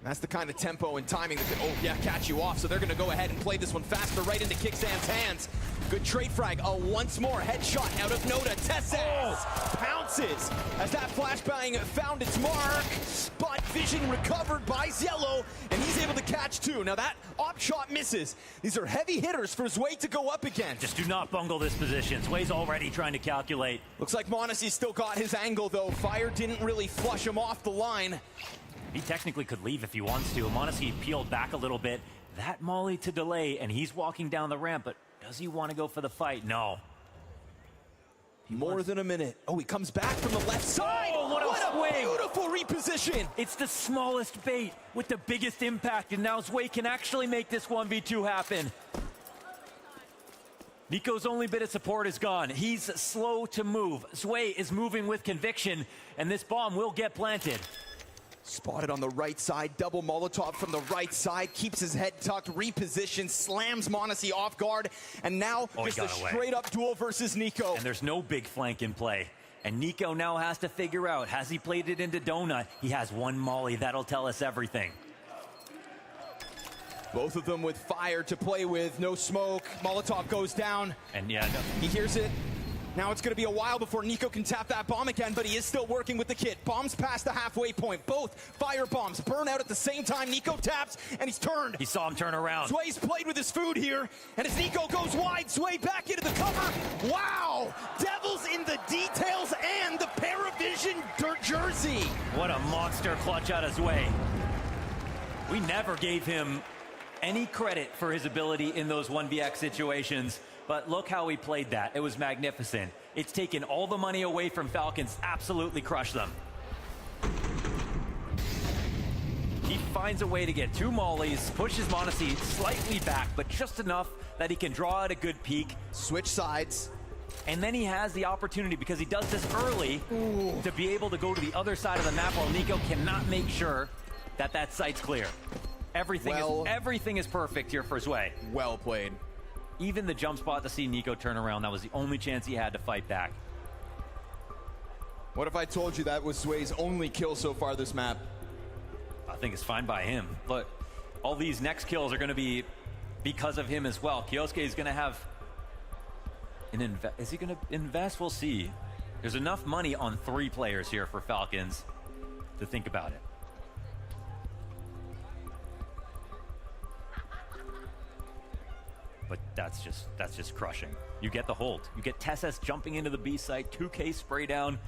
That's the kind of tempo and timing that could, catch you off. So they're going to go ahead and play this one faster right into Kicksan's hands. Good trade frag. Once more headshot out of Noda. Tessas pounces as that flashbang found its mark. But vision recovered by Ziello, and he's able to catch 2. Now that op shot misses. These are heavy hitters for Zwei to go up against. Just do not bungle this position. Zwei's already trying to calculate. Looks like m0NESY still got his angle, though. Fire didn't really flush him off the line. He technically could leave if he wants to. m0NESY peeled back a little bit. That molly to delay, and he's walking down the ramp, but does he want to go for the fight? No. More than a minute. He comes back from the left side. What a swing. Beautiful reposition. It's the smallest bait with the biggest impact, and now Zwei can actually make this 1v2 happen. Nico's only bit of support is gone. He's slow to move. Zwei is moving with conviction, and this bomb will get planted. Spotted on the right side, double Molotov from the right side, keeps his head tucked, repositions, slams m0NESY off guard, and now just a straight up duel versus Nico. And there's no big flank in play. And Nico now has to figure out, has he played it into Donut? He has one molly, that'll tell us everything. Both of them with fire to play with, no smoke, Molotov goes down. And he hears it. Now it's going to be a while before Nico can tap that bomb again, but he is still working with the kit. Bombs past the halfway point. Both fire bombs burn out at the same time. Nico taps, and he's turned. He saw him turn around. Zwei's played with his food here, and as Nico goes wide, Zwei back into the cover. Wow! Devils in the details and the Paravision jersey. What a monster clutch out of Zwei. We never gave him any credit for his ability in those 1vx situations. But look how he played that. It was magnificent. It's taken all the money away from Falcons, absolutely crushed them. He finds a way to get 2 mollies, pushes m0NESY slightly back, but just enough that he can draw out a good peek. Switch sides. And then he has the opportunity, because he does this early, to be able to go to the other side of the map while Nico cannot make sure that that site's clear. Everything is perfect here for Zwei. Well played. Even the jump spot to see Nico turn around, that was the only chance he had to fight back. What if I told you that was Zwei's only kill so far this map? I think it's fine by him. Look, all these next kills are going to be because of him as well. Kioske is going to have an is he going to invest? We'll see. There's enough money on 3 players here for Falcons to think about it. But that's just crushing. You get the hold. You get Tessas jumping into the B site, 2K spray down.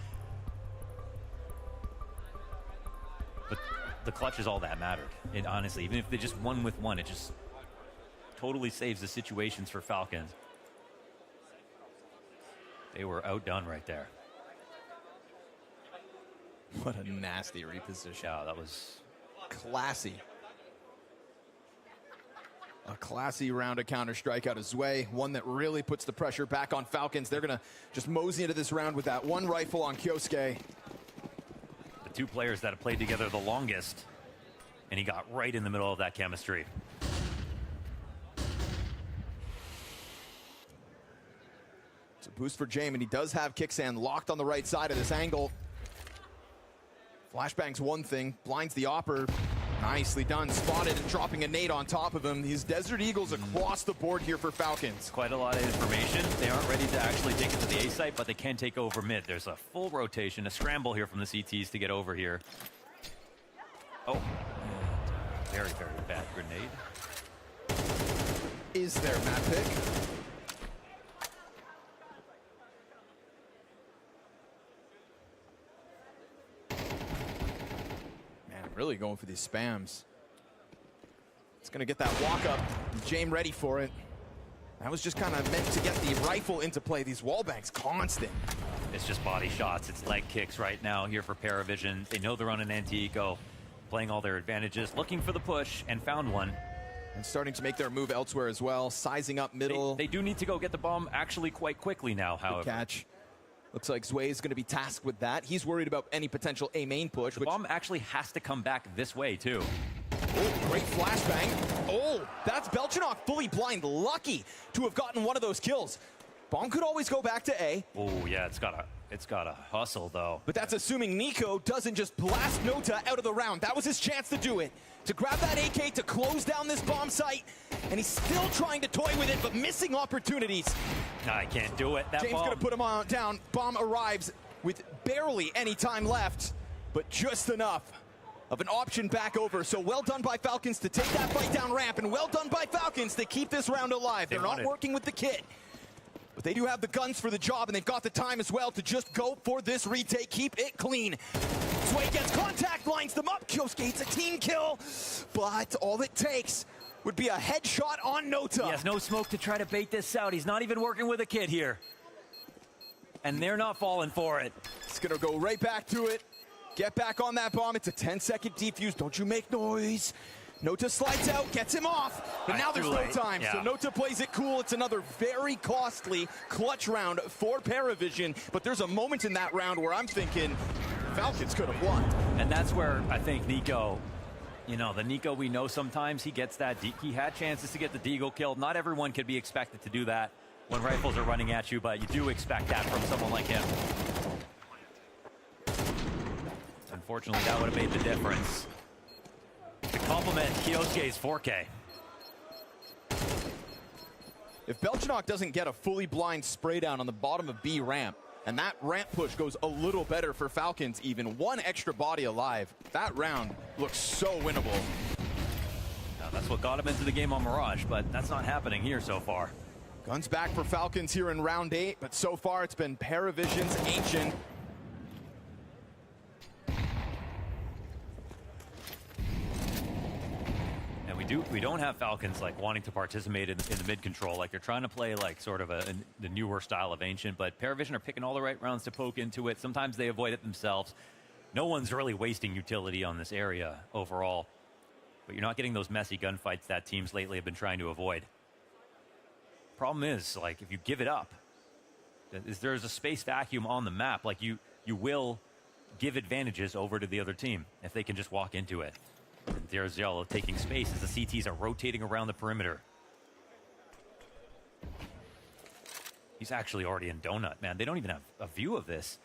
But the clutch is all that mattered. And honestly, even if they just won with 1, it just totally saves the situations for Falcons. They were outdone right there. What a nasty reposition. Yeah, that was classy. A classy round of Counter-Strike out of Zwei, one that really puts the pressure back on Falcons. They're going to just mosey into this round with that 1 rifle on Kioske. The 2 players that have played together the longest, and he got right in the middle of that chemistry. It's a boost for Jamin. He does have Kicksan locked on the right side of this angle. Flashbang's one thing, blinds the opper. Nicely done, spotted and dropping a nade on top of him. These Desert Eagles across the board here for Falcons. Quite a lot of information. They aren't ready to actually take it to the A site, but they can take over mid. There's a full rotation, a scramble here from the CTs to get over here. Oh, very, very bad grenade. Is there map pick? Really going for these spams. It's going to get that walk up. James ready for it. That was just kind of meant to get the rifle into play. These wallbangs constant. It's just body shots. It's leg kicks right now here for Paravision. They know they're on an anti-eco, playing all their advantages, looking for the push, and found one. And starting to make their move elsewhere as well. Sizing up middle. They do need to go get the bomb actually quite quickly now, however. Good catch. Looks like Zwei is going to be tasked with that. He's worried about any potential A main push. The bomb actually has to come back this way, too. Oh, great flashbang. Oh, that's Belchenok fully blind. Lucky to have gotten one of those kills. Bomb could always go back to A. Oh, yeah, it's got a hustle, though. But that's assuming NiKo doesn't just blast Nota out of the round. That was his chance to do it. To grab that AK, to close down this bomb site. And he's still trying to toy with it, but missing opportunities. I can't do it. That James bomb. gonna put him on down. Bomb arrives with barely any time left, but just enough of an option back over. So well done by Falcons to take that fight down ramp, and well done by Falcons to keep this round alive. They're not working with the kit, but they do have the guns for the job, and they've got the time as well to just go for this retake. Keep it clean. Zwei gets contact, lines them up. Kyosuke gets a team kill, but all it takes would be a headshot on Nota. He has no smoke to try to bait this out. He's not even working with a kid here. And they're not falling for it. It's gonna go right back to it. Get back on that bomb. It's a 10-second defuse. Don't you make noise. Nota slides out, gets him off, but now there's no time. Yeah. So Nota plays it cool. It's another very costly clutch round for Paravision, but there's a moment in that round where I'm thinking Falcons could have won. And that's where I think NiKo, you know, the NiKo we know sometimes, he gets that. He had chances to get the Deagle killed. Not everyone could be expected to do that when rifles are running at you, but you do expect that from someone like him. Unfortunately, that would have made the difference. To complement Kyosuke's 4K. If Belchenok doesn't get a fully blind spray down on the bottom of B ramp, and that ramp push goes a little better for Falcons, even one extra body alive, that round looks so winnable. Now, that's what got him into the game on Mirage, but that's not happening here so far. Guns back for Falcons here in round 8, but so far it's been Paravision's Ancient. We don't have Falcons like wanting to participate in the mid control. Like they're trying to play like sort of the newer style of Ancient, but Paravision are picking all the right rounds to poke into it. Sometimes they avoid it themselves. No one's really wasting utility on this area overall, but you're not getting those messy gunfights that teams lately have been trying to avoid. Problem is, like, if you give it up, there's a space vacuum on the map. Like you will give advantages over to the other team if they can just walk into it. And there's Yellow taking space as the CTs are rotating around the perimeter. He's actually already in Donut, man. They don't even have a view of this.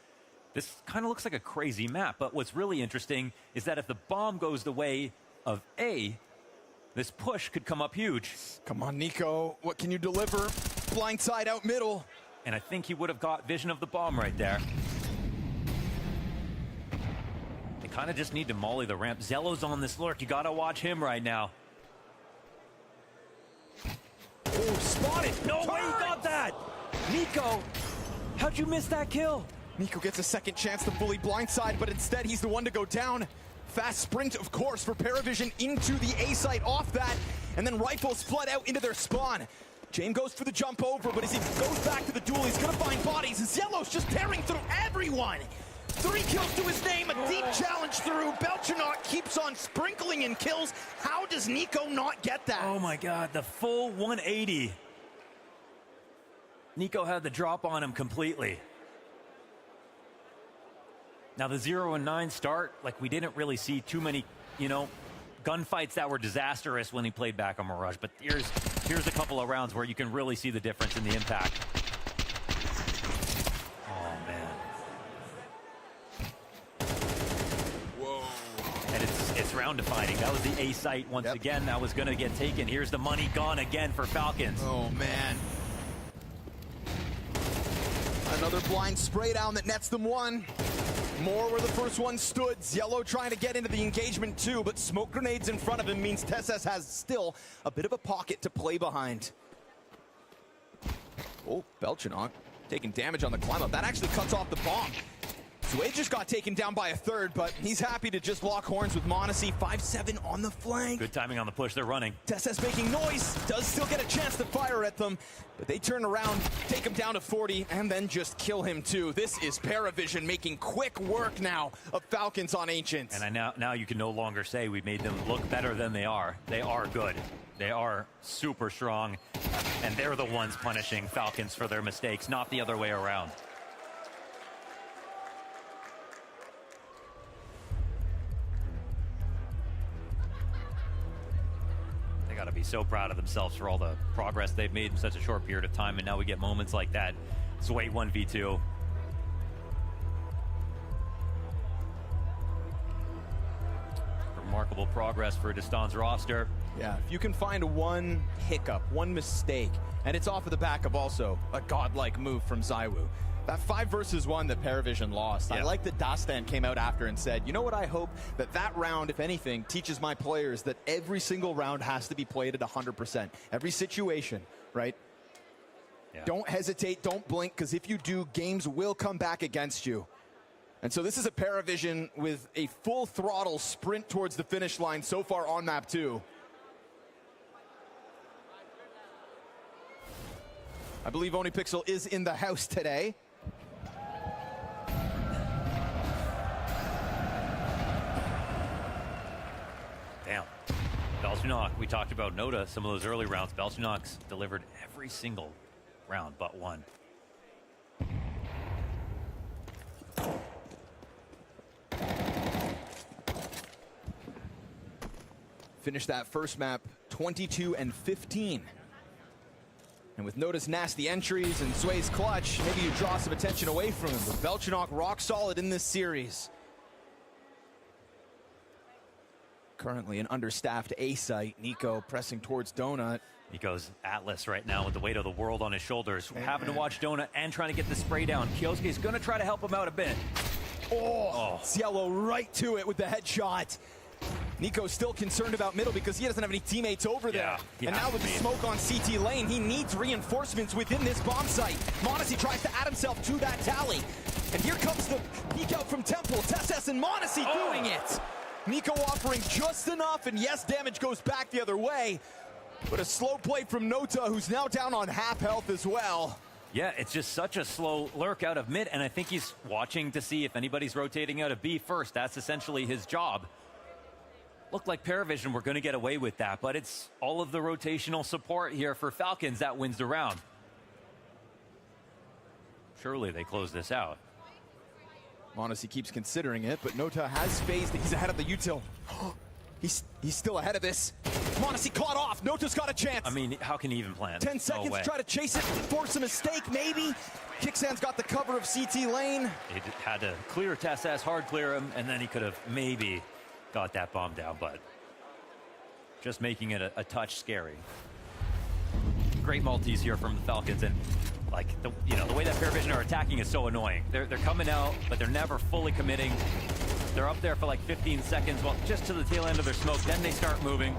This kind of looks like a crazy map, but what's really interesting is that if the bomb goes the way of A, this push could come up huge. Come on, NiKo. What can you deliver? Blindside out middle. And I think he would have got vision of the bomb right there. They kind of just need to molly the ramp. Zello's on this lurk. You got to watch him right now. Oh, spotted. No way he got that. NiKo, how'd you miss that kill? NiKo gets a second chance to fully blindside, but instead he's the one to go down. Fast sprint, of course, for Paravision into the A site off that, and then rifles flood out into their spawn. James goes for the jump over, but as he goes back to the duel, he's gonna find bodies. And Yellow's just tearing through everyone. 3 kills to his name, a deep challenge through. Belchenok keeps on sprinkling in kills. How does NiKo not get that? Oh my God, the full 180. NiKo had the drop on him completely. Now the 0 and 9 start, like we didn't really see too many, you know, gunfights that were disastrous when he played back on Mirage. But here's a couple of rounds where you can really see the difference in the impact. Oh man. Whoa. And it's round defining. That was the A site once again. That was going to get taken. Here's the money gone again for Falcons. Oh man. Another blind spray down that nets them one. More where the first one stood. Yellow trying to get into the engagement too, but smoke grenades in front of him means Tesses has still a bit of a pocket to play behind. Oh, Belchenok taking damage on the climb up. That actually cuts off the bomb. Zwei just got taken down by a third, but he's happy to just lock horns with Monacy. 5-7 on the flank. Good timing on the push. They're running. Tesses making noise. Does still get a chance to fire at them, but they turn around, take him down to 40, and then just kill him too. This is Paravision making quick work now of Falcons on Ancients. And now you can no longer say we made them look better than they are. They are good. They are super strong, and they're the ones punishing Falcons for their mistakes, not the other way around. so proud of themselves for all the progress they've made in such a short period of time, and now we get moments like that. Zwei 1v2. Remarkable progress for Distan's roster. Yeah, if you can find one hiccup, one mistake, and it's off of the back of also a godlike move from Zywoo. That 5 versus 1 that Paravision lost. I like that Dastan came out after and said, you know what, I hope that round, if anything, teaches my players that every single round has to be played at 100%. Every situation, right? Yeah. Don't hesitate, don't blink, because if you do, games will come back against you. And so this is a Paravision with a full throttle sprint towards the finish line so far on map 2. I believe Onipixel is in the house today. Damn. Belchinok, we talked about Noda, some of those early rounds. Belchinok's delivered every single round but one. Finished that first map 22-15. And with Noda's nasty entries and Zwei's clutch, maybe you draw some attention away from him. But Belchinok rock solid in this series. Currently an understaffed A site. Nico pressing towards Donut. Nico's Atlas right now with the weight of the world on his shoulders. We're having to watch Donut and trying to get the spray down. Kyosuke's going to try to help him out a bit. It's yellow right to it with the headshot. Nico's still concerned about middle because he doesn't have any teammates over there. And now with the smoke on CT lane, he needs reinforcements within this bomb site. m0NESY tries to add himself to that tally. And here comes the peek out from Temple. TeSeS and m0NESY doing it. Nico offering just enough, and yes, damage goes back the other way. But a slow play from Nota, who's now down on half health as well. Yeah, it's just such a slow lurk out of mid, and I think he's watching to see if anybody's rotating out of B first. That's essentially his job. Looked like Paravision were going to get away with that, but it's all of the rotational support here for Falcons that wins the round. Surely they close this out. m0NESY keeps considering it, but Nota has phased it. He's ahead of the util. He's still ahead of this. m0NESY caught off. Nota's got a chance. I mean, how can he even plan? 10 seconds to try to chase it, force a mistake, maybe. Kixan's got the cover of CT lane. He had to clear TeSeS, hard clear him, and then he could have maybe got that bomb down, but just making it a touch scary. Great multis here from the Falcons, and like the way that Paravision are attacking is so annoying. They're coming out, but they're never fully committing. They're up there for like 15 seconds, well, just to the tail end of their smoke, then they start moving.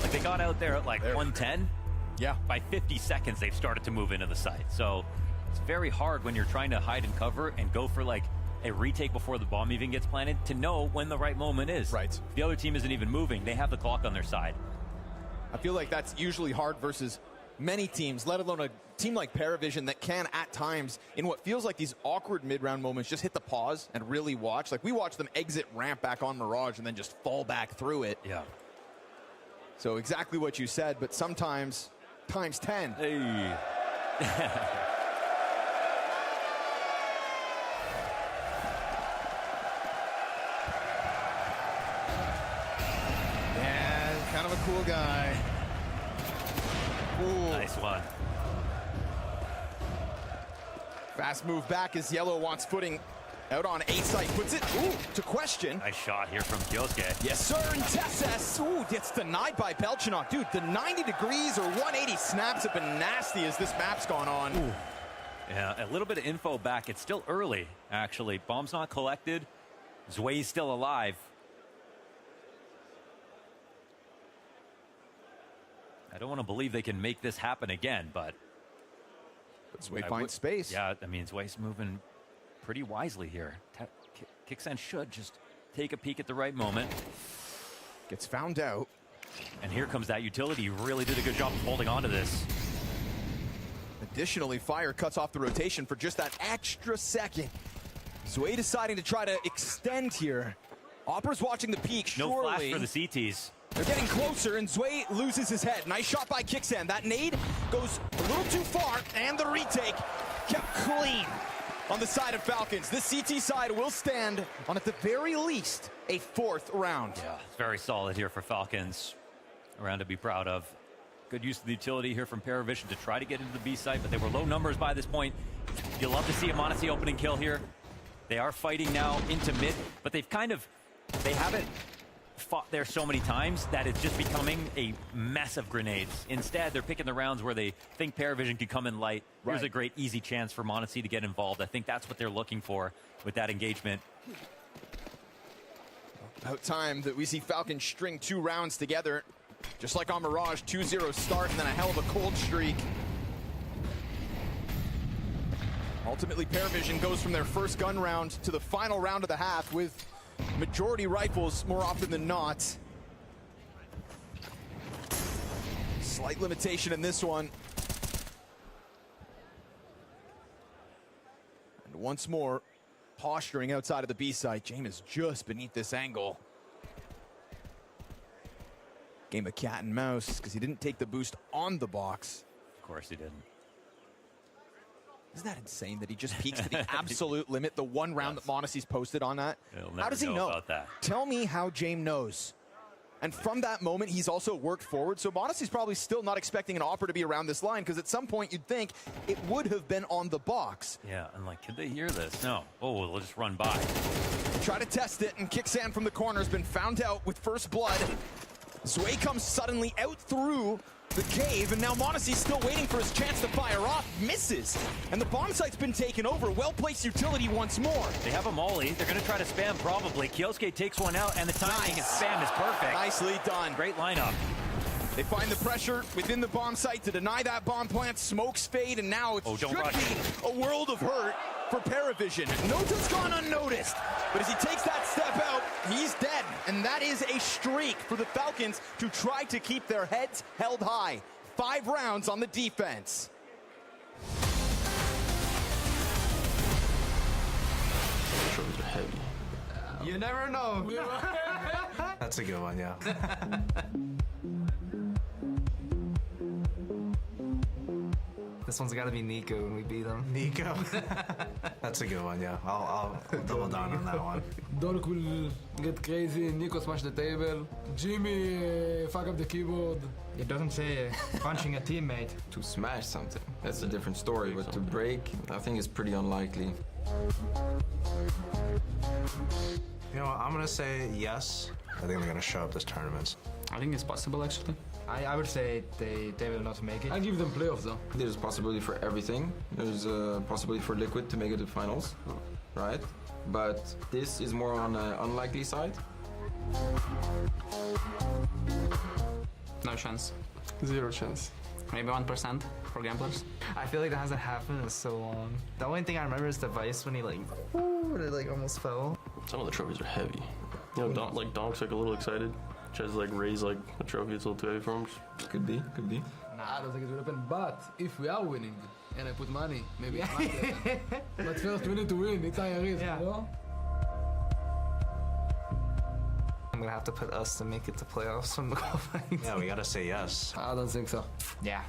Like they got out there at like 110. Yeah. By 50 seconds, they've started to move into the site. So it's very hard when you're trying to hide and cover and go for like a retake before the bomb even gets planted to know when the right moment is. Right. The other team isn't even moving. They have the clock on their side. I feel like that's usually hard versus many teams, let alone a team like Paravision that can, at times, in what feels like these awkward mid-round moments, just hit the pause and really watch. Like, we watched them exit ramp back on Mirage and then just fall back through it. Yeah. So exactly what you said, but sometimes times 10. Hey. Kind of a cool guy. Ooh. Nice one. Fast move back as Yellow wants footing out on A site. Puts it to question. Nice shot here from Kyosuke. Yes, sir. And TeSeS gets denied by Belchinok. Dude, the 90 degrees or 180 snaps have been nasty as this map's gone on. Ooh. Yeah, a little bit of info back. It's still early, actually. Bomb's not collected. Zwei's still alive. I don't want to believe they can make this happen again, but Zwei finds space. Yeah, I mean, Zwei's moving pretty wisely here. Kixan should just take a peek at the right moment. Gets found out. And here comes that utility. Really did a good job of holding on to this. Additionally, Fire cuts off the rotation for just that extra second. Zwei deciding to try to extend here. Opera's watching the peak, surely. No flash for the CTs. They're getting closer, and Zwei loses his head. Nice shot by Kixan. That nade goes a little too far, and the retake kept clean. on the side of Falcons. The CT side will stand on, at the very least, a 4th round. Yeah, it's very solid here for Falcons. A round to be proud of. Good use of the utility here from Paravision to try to get into the B site, but they were low numbers by this point. You'll love to see a mnglz opening kill here. They are fighting now into mid, but they haven't fought there so many times that it's just becoming a mess of grenades. Instead, they're picking the rounds where they think Paravision can come in light. Here's Right. a great easy chance for mnglz to get involved. I think that's what they're looking for with that engagement. About time that we see Falcons string 2 rounds together. Just like on Mirage, 2-0 start and then a hell of a cold streak. Ultimately, Paravision goes from their first gun round to the final round of the half with majority rifles more often than not. Slight limitation in this one. And once more, posturing outside of the B site. James is just beneath this angle. Game of cat and mouse because he didn't take the boost on the box. Of course he didn't. Isn't that insane that he just peaks to the absolute limit, the one round that mnglz's posted on that? How does he know? About that. Tell me how James knows. And from that moment, he's also worked forward. So mnglz's probably still not expecting an AWPer to be around this line because at some point you'd think it would have been on the box. Yeah, and like, could they hear this? No. Oh, they'll just run by. Try to test it, and Kicksand from the corner has been found out with first blood. Zway comes suddenly out through the cave, and now mnglz's still waiting for his chance to fire off. Misses, and the bomb site's been taken over. Well-placed utility once more. They have a molly. They're going to try to spam probably. Kiosuke takes one out, and the timing and spam is perfect. Nicely done. Great lineup. They find the pressure within the bomb site to deny that bomb plant. Smokes fade, and now it should be a world of hurt for Paravision. Nota's gone unnoticed, but as he takes that step out, he's dead. And that is a streak for the Falcons to try to keep their heads held high. 5 rounds on the defense. Trophies are heavy. You never know. That's a good one, yeah. This one's got to be Nico when we beat him. Nico? That's a good one, yeah. I'll double down on that one. Dork will get crazy, Nico smash the table, Jimmy fuck up the keyboard. It doesn't say punching a teammate. To smash something, that's a different story, but to break, I think is pretty unlikely. You know what, I'm gonna say yes. I think they're gonna show up this tournament. I think it's possible, actually. I would say they will not make it. I give them playoffs, though. There's a possibility for everything. There's a possibility for Liquid to make it to finals, right? But this is more on an unlikely side. No chance. 0 chance. Maybe 1% for gamblers. I feel like that hasn't happened in so long. The only thing I remember is the Vice when he almost fell. Some of the trophies are heavy. You know, Donk's like a little excited. Tries to like raise like a trophy. It's a little too heavy for him. Could be. Nah, I don't think it will happen. But if we are winning and I put money, maybe it might happen. But first we need to win. It's higher risk, you know? I'm gonna have to put us to make it to playoffs from the qualifying. Yeah, we gotta say yes. I don't think so. Yeah.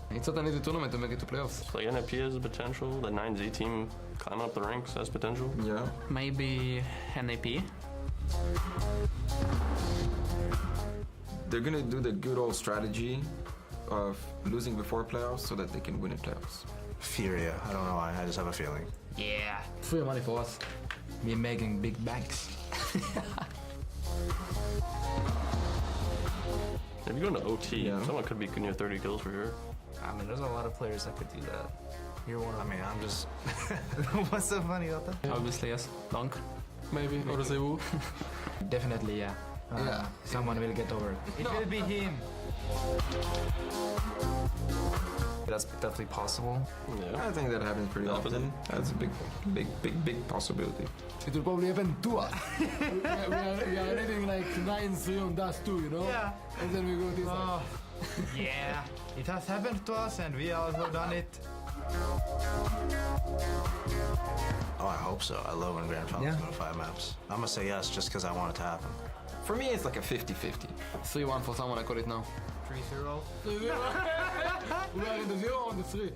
It's not an easy tournament to make it to playoffs. Like NFP has the potential. The 9Z team climbing up the ranks has potential. Yeah. Maybe NAP. They're gonna do the good old strategy of losing before playoffs so that they can win in playoffs. Furia. I don't know why. I just have a feeling. Yeah. Free money for us. We're making big banks. If you go into OT, someone could be near 30 kills for sure. I mean, there's a lot of players that could do that. You're one of them. I mean, I'm just... What's so funny about that? Obviously, yes. Donk. Maybe. Or Zewu. Definitely, yeah. Someone will get over. It will be him. That's definitely possible. Yeah. I think that happens pretty often. That's a big possibility. It will probably happen to us. we are reading like 9-3 on Dust 2, you know? Yeah. And then we go this side. Yeah. It has happened to us and we also done it. Oh, I hope so. I love when Grand Finals go to 5 maps. I'm gonna say yes just because I want it to happen. For me, it's like a 50-50. 3-1 for someone, I call it now. 3-0. We are in the 0 on the 3.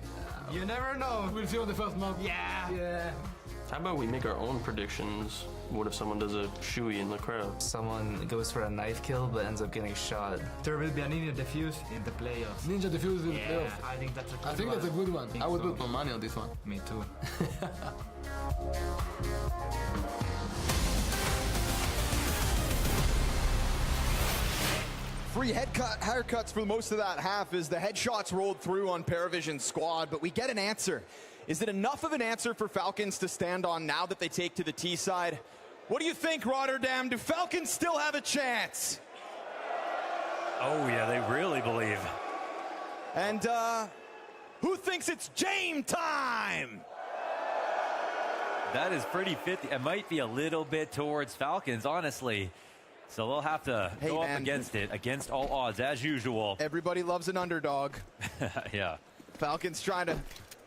You never know. We'll see on the first map. Yeah. How about we make our own predictions? What if someone does a shoey in the crowd? Someone goes for a knife kill but ends up getting shot. There will be a ninja defuse in the playoffs. Ninja defuse in the playoffs. I think that's a good I think one. that's a good one. I would put my money on this one. Me too. Free haircuts for most of that half as the headshots rolled through on Paravision's squad, but we get an answer. Is it enough of an answer for Falcons to stand on now that they take to the T side? What do you think, Rotterdam? Do Falcons still have a chance? Oh, yeah, they really believe. And who thinks it's James time? That is pretty 50. It might be a little bit towards Falcons, honestly. So they'll have to go up against it, against all odds, as usual. Everybody loves an underdog. Yeah. Falcons trying to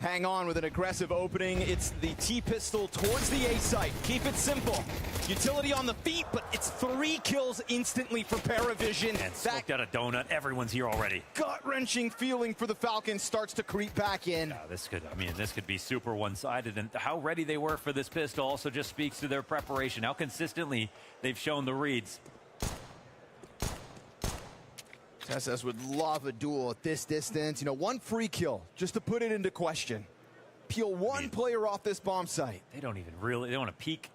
hang on with an aggressive opening. It's the T-pistol towards the A site. Keep it simple. Utility on the feet, but it's 3 kills instantly for Paravision. And smoked out a donut. Everyone's here already. Gut-wrenching feeling for the Falcons starts to creep back in. Yeah, this could be super one-sided. And how ready they were for this pistol also just speaks to their preparation, how consistently they've shown the reads. TeSeS would love a duel at this distance. You know, 1 free kill, just to put it into question. Peel 1 player off this bomb site. They don't want to peek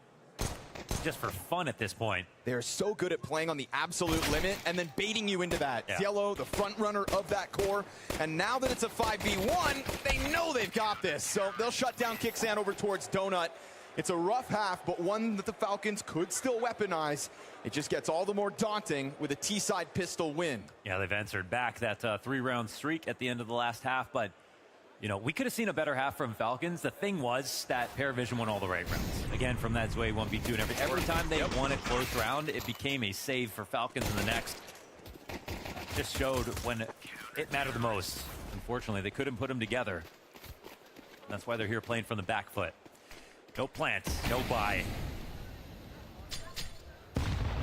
just for fun at this point. They're so good at playing on the absolute limit and then baiting you into that. Yeah. Yellow, the front runner of that core. And now that it's a 5v1, they know they've got this. So they'll shut down Kicksan over towards Donut. It's a rough half, but one that the Falcons could still weaponize. It just gets all the more daunting with a T-side pistol win. Yeah, they've answered back that 3-round streak at the end of the last half, but you know, we could have seen a better half from Falcons. The thing was that Paravision won all the right rounds. Again, from that Zwei 1v2 and every time they won a close round, it became a save for Falcons in the next. Just showed when it mattered the most. Unfortunately, they couldn't put them together. That's why they're here playing from the back foot. No plants, no buy.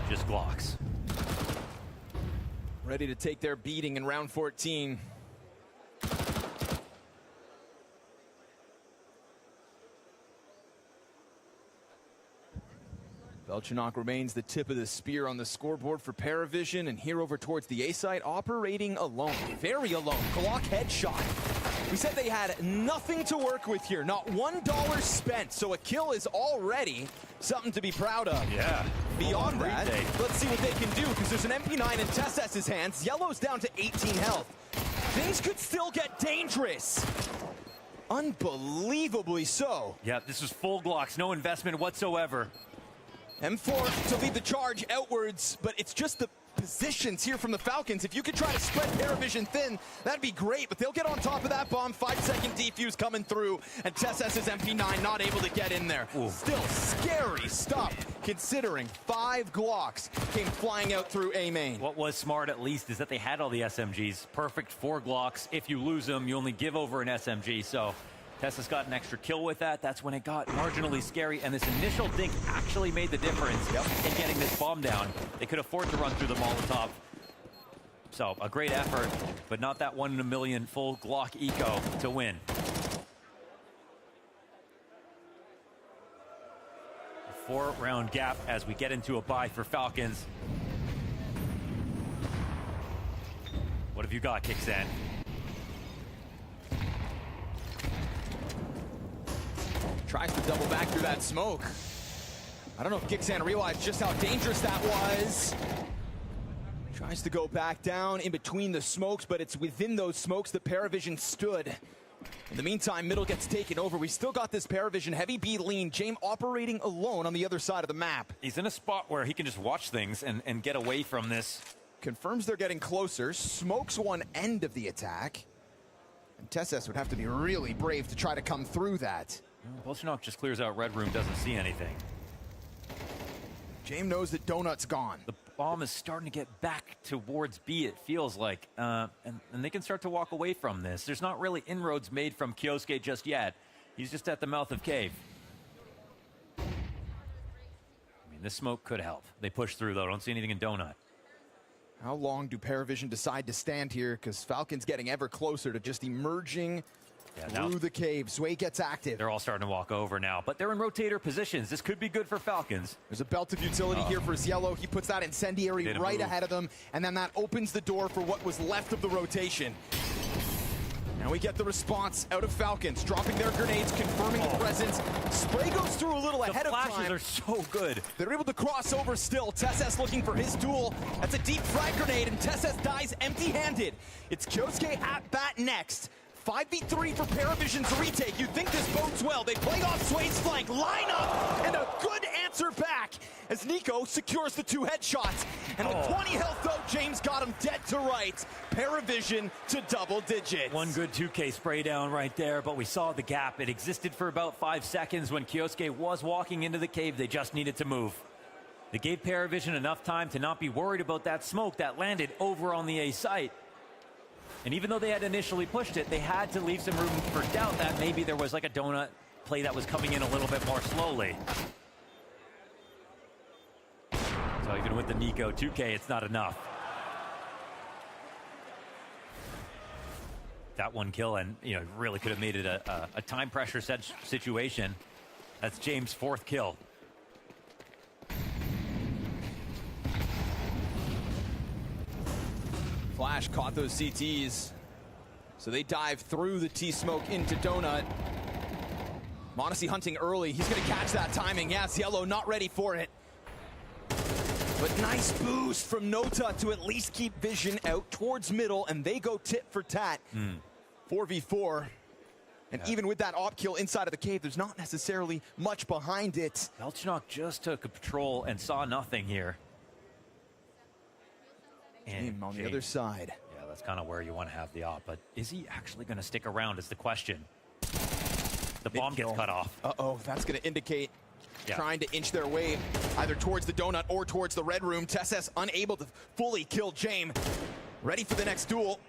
Just Glocks. Ready to take their beating in round 14. Belchenok remains the tip of the spear on the scoreboard for Paravision, and here over towards the A site, operating alone, very alone. Glock headshot. We said they had nothing to work with here, not $1 spent, so a kill is already something to be proud of. Yeah. Beyond that, let's see what they can do, because there's an MP9 in TeSeS's hands. Yellow's down to 18 health. Things could still get dangerous. Unbelievably so. Yeah, this was full Glocks, no investment whatsoever. M4 to lead the charge outwards, but it's just the positions here from the Falcons. If you could try to spread Paravision thin, that'd be great, but they'll get on top of that bomb. 5-second defuse coming through, and TeSeS's MP9 not able to get in there. Ooh. Still scary stuff, considering 5 Glocks came flying out through A main. What was smart, at least, is that they had all the SMGs. Perfect 4 Glocks. If you lose them, you only give over an SMG, so TeSeS got an extra kill with that. That's when it got marginally scary, and this initial dink actually made the difference in getting this bomb down. They could afford to run through the Molotov. So, a great effort, but not that 1 in a million full Glock eco to win. A 4-round gap as we get into a bye for Falcons. What have you got, Kicksan? Tries to double back through that smoke. I don't know if Kicksan realized just how dangerous that was. Tries to go back down in between the smokes, but it's within those smokes that Paravision stood. In the meantime, middle gets taken over. We still got this Paravision heavy B lean. James operating alone on the other side of the map. He's in a spot where he can just watch things and get away from this. Confirms they're getting closer. Smokes one end of the attack. And TeSeS would have to be really brave to try to come through that. Belchenok just clears out Red Room, doesn't see anything. James knows that Donut's gone. The bomb is starting to get back towards B, it feels like. And they can start to walk away from this. There's not really inroads made from Kyosuke just yet. He's just at the mouth of cave. I mean, This smoke could help. They push through, though. Don't see anything in Donut. How long do Paravision decide to stand here? Because Falcon's getting ever closer to just emerging through the cave. Sway gets active. They're all starting to walk over now, but they're in rotator positions. This could be good for Falcons. There's a belt of utility here for Cielo. He puts that incendiary right ahead of them, and then that opens the door for what was left of the rotation. Now we get the response out of Falcons, dropping their grenades, confirming the presence. Spray goes through a little ahead of time. The flashes are so good. They're able to cross over still. Tesses looking for his duel. That's a deep frag grenade, and Tesses dies empty-handed. It's Kyosuke at bat next. 5v3 for Paravision's retake. You'd think this bodes well. They play off Sway's flank, line up, and a good answer back as Nico secures the 2 headshots. And with 20 health, though, James got him dead to rights. Paravision to double digits. One good 2K spray down right there, but we saw the gap. It existed for about 5 seconds when Kyosuke was walking into the cave. They just needed to move. They gave Paravision enough time to not be worried about that smoke that landed over on the A site. And even though they had initially pushed it, they had to leave some room for doubt that maybe there was like a donut play that was coming in a little bit more slowly. So even with the Nico 2K, it's not enough. That one kill, and really could have made it a time pressure situation. That's James' 4th kill. Flash caught those CTs, so they dive through the T-smoke into Donut. m0NESY hunting early. He's going to catch that timing. Yeah, Cielo not ready for it. But nice boost from Nota to at least keep Vision out towards middle, and they go tit for tat. 4v4. And even with that op kill inside of the cave, there's not necessarily much behind it. Belchenok just took a patrol and saw nothing here. And on the other side. Yeah, that's kind of where you want to have the op, but is he actually going to stick around is the question. The bomb gets cut off. Uh-oh, that's going to indicate trying to inch their way either towards the donut or towards the red room. Tesses unable to fully kill James. Ready for the next duel.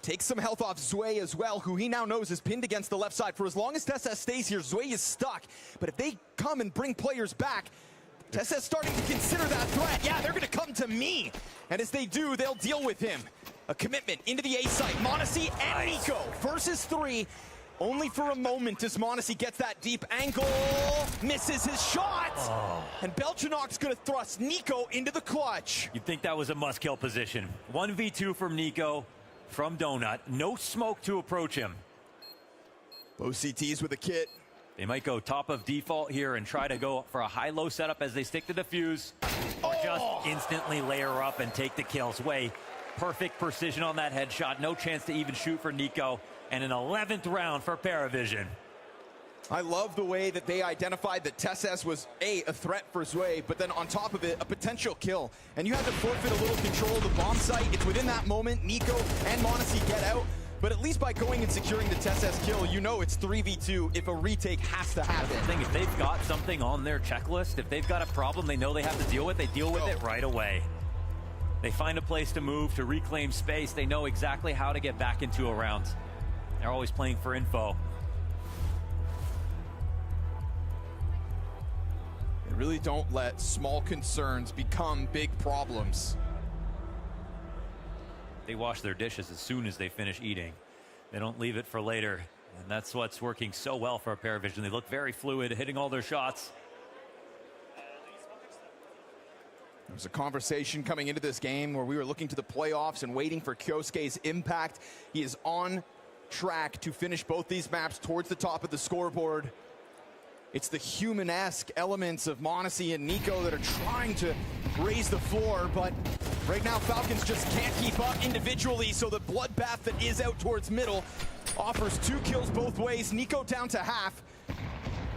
Takes some health off Zway as well, who he now knows is pinned against the left side. For as long as Tesses stays here, Zway is stuck. But if they come and bring players back, Tesses starting to consider that threat. Yeah, they're going to come to me. And as they do, they'll deal with him. A commitment into the A site. m0NESY and Nico versus 3. Only for a moment as m0NESY gets that deep angle. Misses his shot. And Belchenok's going to thrust Nico into the clutch. You'd think that was a must-kill position. 1v2 from Nico from Donut. No smoke to approach him. Both CTs with a kit. They might go top of default here and try to go for a high-low setup as they stick to defuse, or just instantly layer up and take the kills. Way perfect precision on that headshot. No chance to even shoot for Nico. And an 11th round for Paravision. I love the way that they identified that Tesses was a threat for Zway, but then on top of it, a potential kill. And you had to forfeit a little control of the bomb site. It's within that moment. Nico and m0NESY get out. But at least by going and securing the Tesses kill, you know it's 3v2 if a retake has to happen. I think if they've got something on their checklist, if they've got a problem they know they have to deal with, they deal with it right away. They find a place to move, to reclaim space. They know exactly how to get back into a round. They're always playing for info. They really don't let small concerns become big problems. They wash their dishes as soon as they finish eating. They don't leave it for later. And that's what's working so well for Paravision. They look very fluid, hitting all their shots. There's a conversation coming into this game where we were looking to the playoffs and waiting for Kyosuke's impact. He is on track to finish both these maps towards the top of the scoreboard. It's the human-esque elements of m0NESY and Nico that are trying to raise the floor, but right now Falcons just can't keep up individually, so the bloodbath that is out towards middle offers 2 kills both ways. Nico down to half.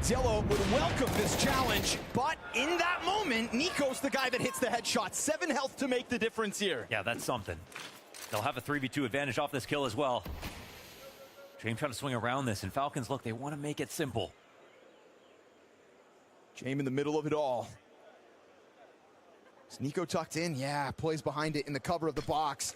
Cielo would welcome this challenge, but in that moment, Nico's the guy that hits the headshot. 7 health to make the difference here. Yeah, that's something. They'll have a 3v2 advantage off this kill as well. James trying to swing around this, and Falcons, look, they want to make it simple. James in the middle of it all. Is Nico tucked in? Yeah, plays behind it in the cover of the box.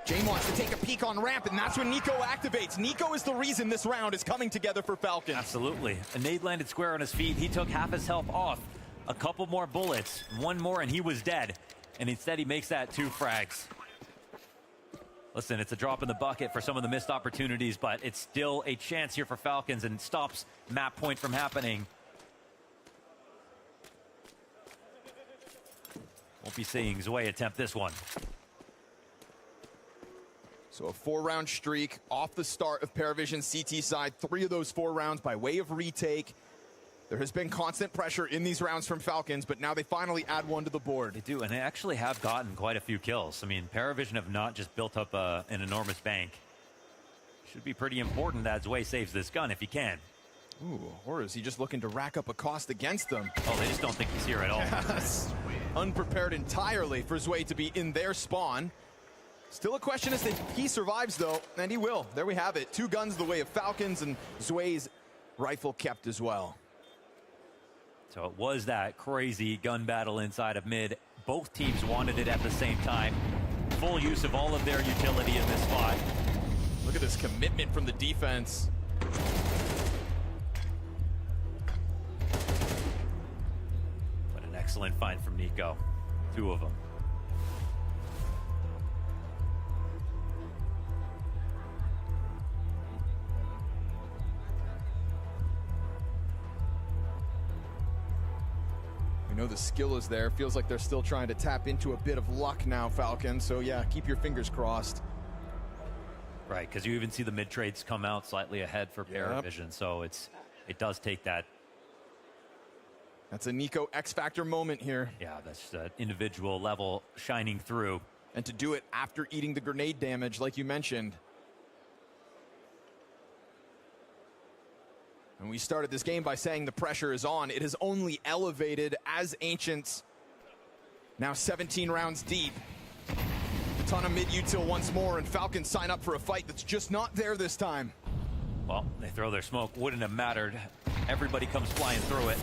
James wants to take a peek on ramp, and that's when Nico activates. Nico is the reason this round is coming together for Falcons. Absolutely. A nade landed square on his feet. He took half his health off. a couple more bullets, one more and he was dead. And instead he makes that 2 frags. Listen, it's a drop in the bucket for some of the missed opportunities, but it's still a chance here for Falcons and stops map point from happening. Won't be seeing Zwei attempt this one. So a 4-round streak off the start of Paravision's CT side. 3 of those 4 rounds by way of retake. There has been constant pressure in these rounds from Falcons, but now they finally add 1 to the board. They do, and they actually have gotten quite a few kills. I mean, Paravision have not just built up an enormous bank. Should be pretty important that Zwei saves this gun if he can. Ooh, or is he just looking to rack up a cost against them? Oh, they just don't think he's here at all. Yes. Unprepared entirely for Zwei to be in their spawn. Still a question as if he survives, though, and he will. There we have it. 2 guns the way of Falcons, and Zwei's rifle kept as well. So it was that crazy gun battle inside of mid. Both teams wanted it at the same time. Full use of all of their utility in this spot. Look at this commitment from the defense. But an excellent find from Nico. 2 of them. We know the skill is there. Feels like they're still trying to tap into a bit of luck now, Falcon. So yeah, keep your fingers crossed. Right, because you even see the mid trades come out slightly ahead for Paravision, so it does take that. That's a Nico X Factor moment here. Yeah, that's an individual level shining through. And to do it after eating the grenade damage, like you mentioned. And we started this game by saying the pressure is on. It has only elevated as Ancients, now 17 rounds deep. A ton of mid-util once more, and Falcons sign up for a fight that's just not there this time. Well, they throw their smoke. Wouldn't have mattered. Everybody comes flying through it.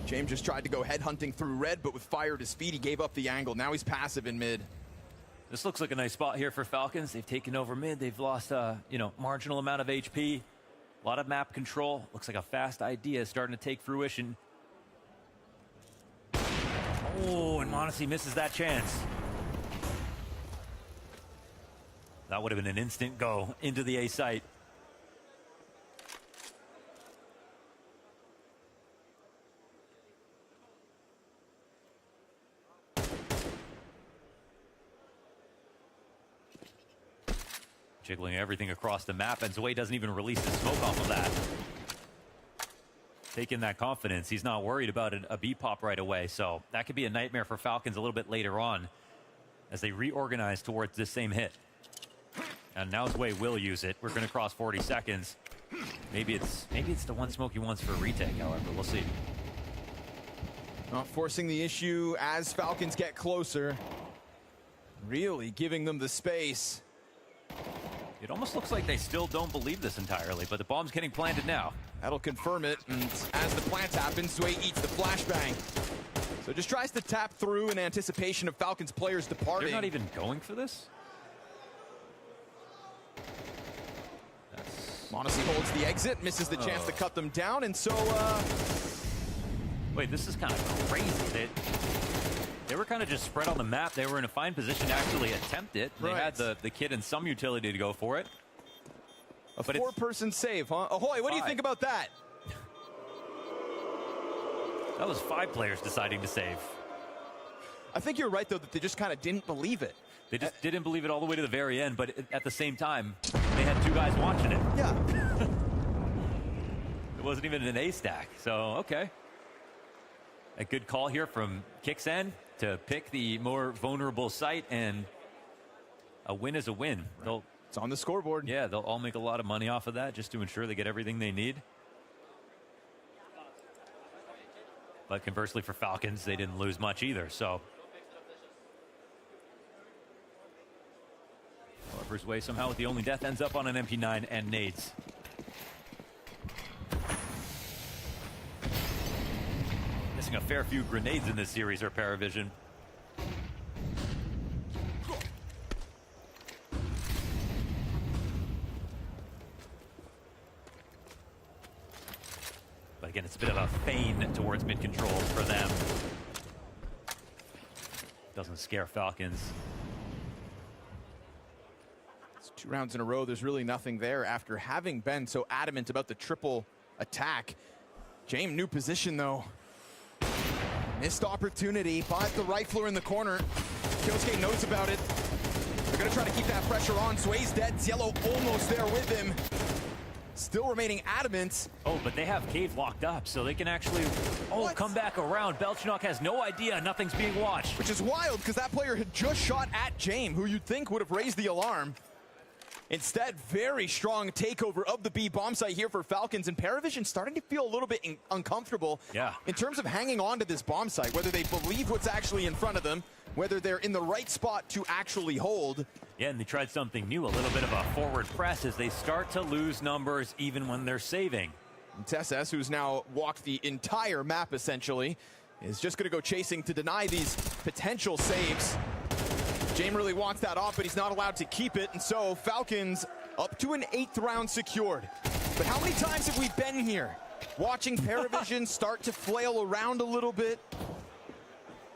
James just tried to go headhunting through red, but with fire at his feet, he gave up the angle. Now he's passive in mid. This looks like a nice spot here for Falcons. They've taken over mid. They've lost a marginal amount of HP. A lot of map control. Looks like a fast idea starting to take fruition. Oh, and mnglz misses that chance. That would have been an instant go into the A site. Jiggling everything across the map, and Zwei doesn't even release his smoke off of that. Taking that confidence, he's not worried about a B pop right away, so that could be a nightmare for Falcons a little bit later on as they reorganize towards this same hit. And now Zwei will use it. We're going to cross 40 seconds. Maybe it's the one smoke he wants for a retake, however, we'll see. Not forcing the issue as Falcons get closer. Really giving them the space. It almost looks like they still don't believe this entirely, but the bomb's getting planted now. That'll confirm it, and as the plant happens, Zwei eats the flashbang. So just tries to tap through in anticipation of Falcons players departing. They're not even going for this? mnglz holds the exit, misses the chance to cut them down, and so, Wait, this is kind of crazy. They were kind of just spread on the map. They were in a fine position to actually attempt it. They had the kid and some utility to go for it. A 4-person save, huh? Ahoy, what do you think about that? That was 5 players deciding to save. I think you're right, though, that they just kind of didn't believe it. They just didn't believe it all the way to the very end, but at the same time, they had 2 guys watching it. Yeah. It wasn't even an A stack, so okay. A good call here from Kixen to pick the more vulnerable site, and a win is a win. It's on the scoreboard. Yeah, they'll all make a lot of money off of that just to ensure they get everything they need. But conversely for Falcons, they didn't lose much either, so. However, Zwei somehow with the only death ends up on an MP9 and nades. Missing a fair few grenades in this series are Paravision. But again, it's a bit of a feign towards mid controls for them. Doesn't scare Falcons. It's 2 rounds in a row. There's really nothing there after having been so adamant about the triple attack. James, new position though. Missed opportunity, but the rifler in the corner. kyosuke knows about it. They're gonna try to keep that pressure on. Sway's dead, Cielo almost there with him. Still remaining adamant. Oh, but they have Cave locked up, so they can actually, come back around. Belchenok has no idea nothing's being watched. Which is wild, because that player had just shot at James, who you'd think would have raised the alarm. Instead, very strong takeover of the B bomb site here for Falcons, and Paravision starting to feel a little bit uncomfortable in terms of hanging on to this bomb site, whether they believe what's actually in front of them, whether they're in the right spot to actually hold. Yeah, and they tried something new, a little bit of a forward press as they start to lose numbers even when they're saving. And Tesses, who's now walked the entire map essentially, is just going to go chasing to deny these potential saves. James really wants that off, but he's not allowed to keep it, and so Falcons up to an 8th round secured. But how many times have we been here watching Paravision start to flail around a little bit?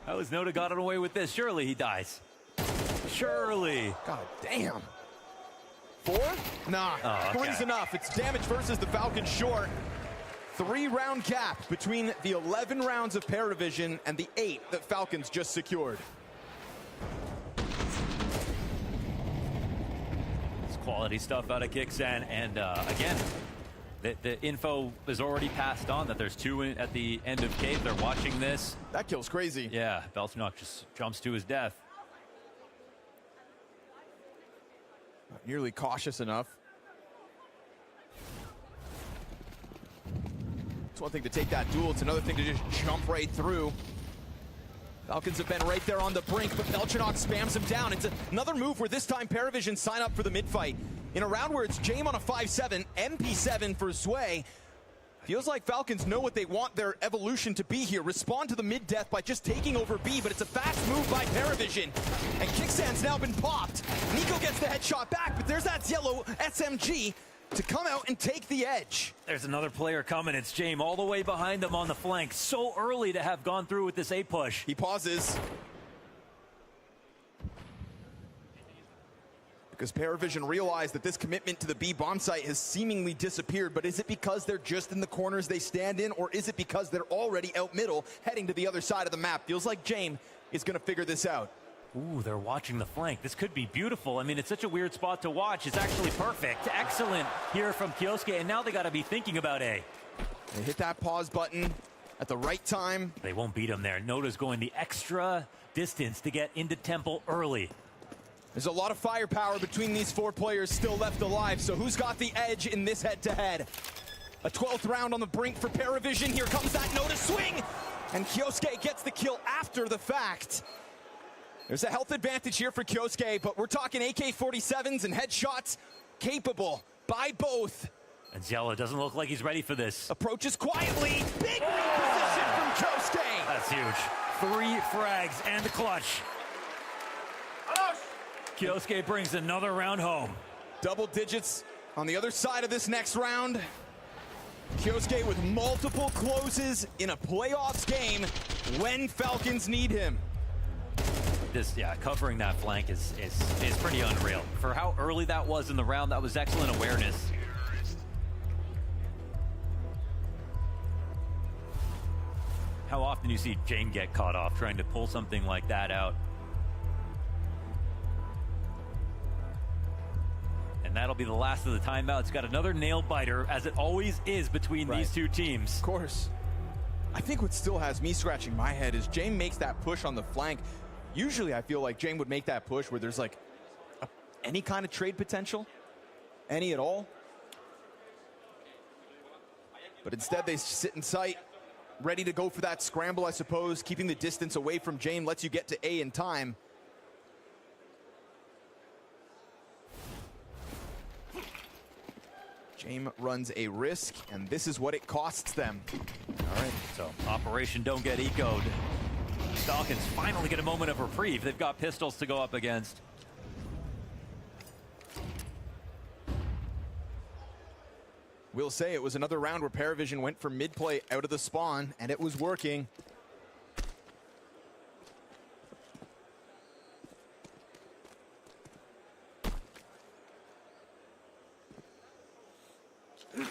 How has Noda gotten away with this? Surely he dies. Surely. God damn. 4? Nah, Oh, okay. 3's enough. It's damage versus the Falcons short. 3-round gap between the 11 rounds of Paravision and the 8 that Falcons just secured. Quality stuff out of Kixan, and again, the info is already passed on that there's 2 at the end of Cave. They're watching this. That kill's crazy. Yeah, Belchenok just jumps to his death. Not nearly cautious enough. It's one thing to take that duel, it's another thing to just jump right through. Falcons have been right there on the brink, but Belchenok spams him down. It's another move where this time Paravision sign up for the mid-fight. In a round where it's James on a 5-7, MP7 for Sway. Feels like Falcons know what they want their evolution to be here. Respond to the mid-death by just taking over B, but it's a fast move by Paravision. And Kicksan's now been popped. Nico gets the headshot back, but there's that yellow SMG to come out and take the edge. There's another player coming. It's James all the way behind them on the flank. So early to have gone through with this A push. He pauses. Because Paravision realized that this commitment to the B bomb site has seemingly disappeared, but is it because they're just in the corners they stand in, or is it because they're already out middle, heading to the other side of the map? Feels like James is going to figure this out. Ooh, they're watching the flank. This could be beautiful. I mean, it's such a weird spot to watch. It's actually perfect. Excellent here from kyosuke, and now they got to be thinking about A. They hit that pause button at the right time. They won't beat him there. Noda's going the extra distance to get into Temple early. There's a lot of firepower between these 4 players still left alive, so who's got the edge in this head-to-head? A 12th round on the brink for Paravision. Here comes that Noda swing, and kyosuke gets the kill after the fact. There's a health advantage here for kyosuke, but we're talking AK-47s and headshots capable by both. And Zella doesn't look like he's ready for this. Approaches quietly. Big reposition from kyosuke. That's huge. 3 frags and the clutch. kyosuke brings another round home. Double digits on the other side of this next round. kyosuke with multiple closes in a playoffs game when Falcons need him. Covering that flank is pretty unreal. For how early that was in the round, that was excellent awareness. How often do you see James get caught off trying to pull something like that out? And that'll be the last of the timeouts. Got another nail biter, as it always is between these 2 teams. Of course. I think what still has me scratching my head is James makes that push on the flank. Usually I feel like James would make that push where there's like any kind of trade potential, any at all. But instead they sit in sight, ready to go for that scramble, I suppose. Keeping the distance away from James lets you get to A in time. James runs a risk, and this is what it costs them. All right, so Operation Don't Get Eco'd. Falcons finally get a moment of reprieve. They've got pistols to go up against. Will say it was another round where Paravision went for mid play out of the spawn, and it was working. Good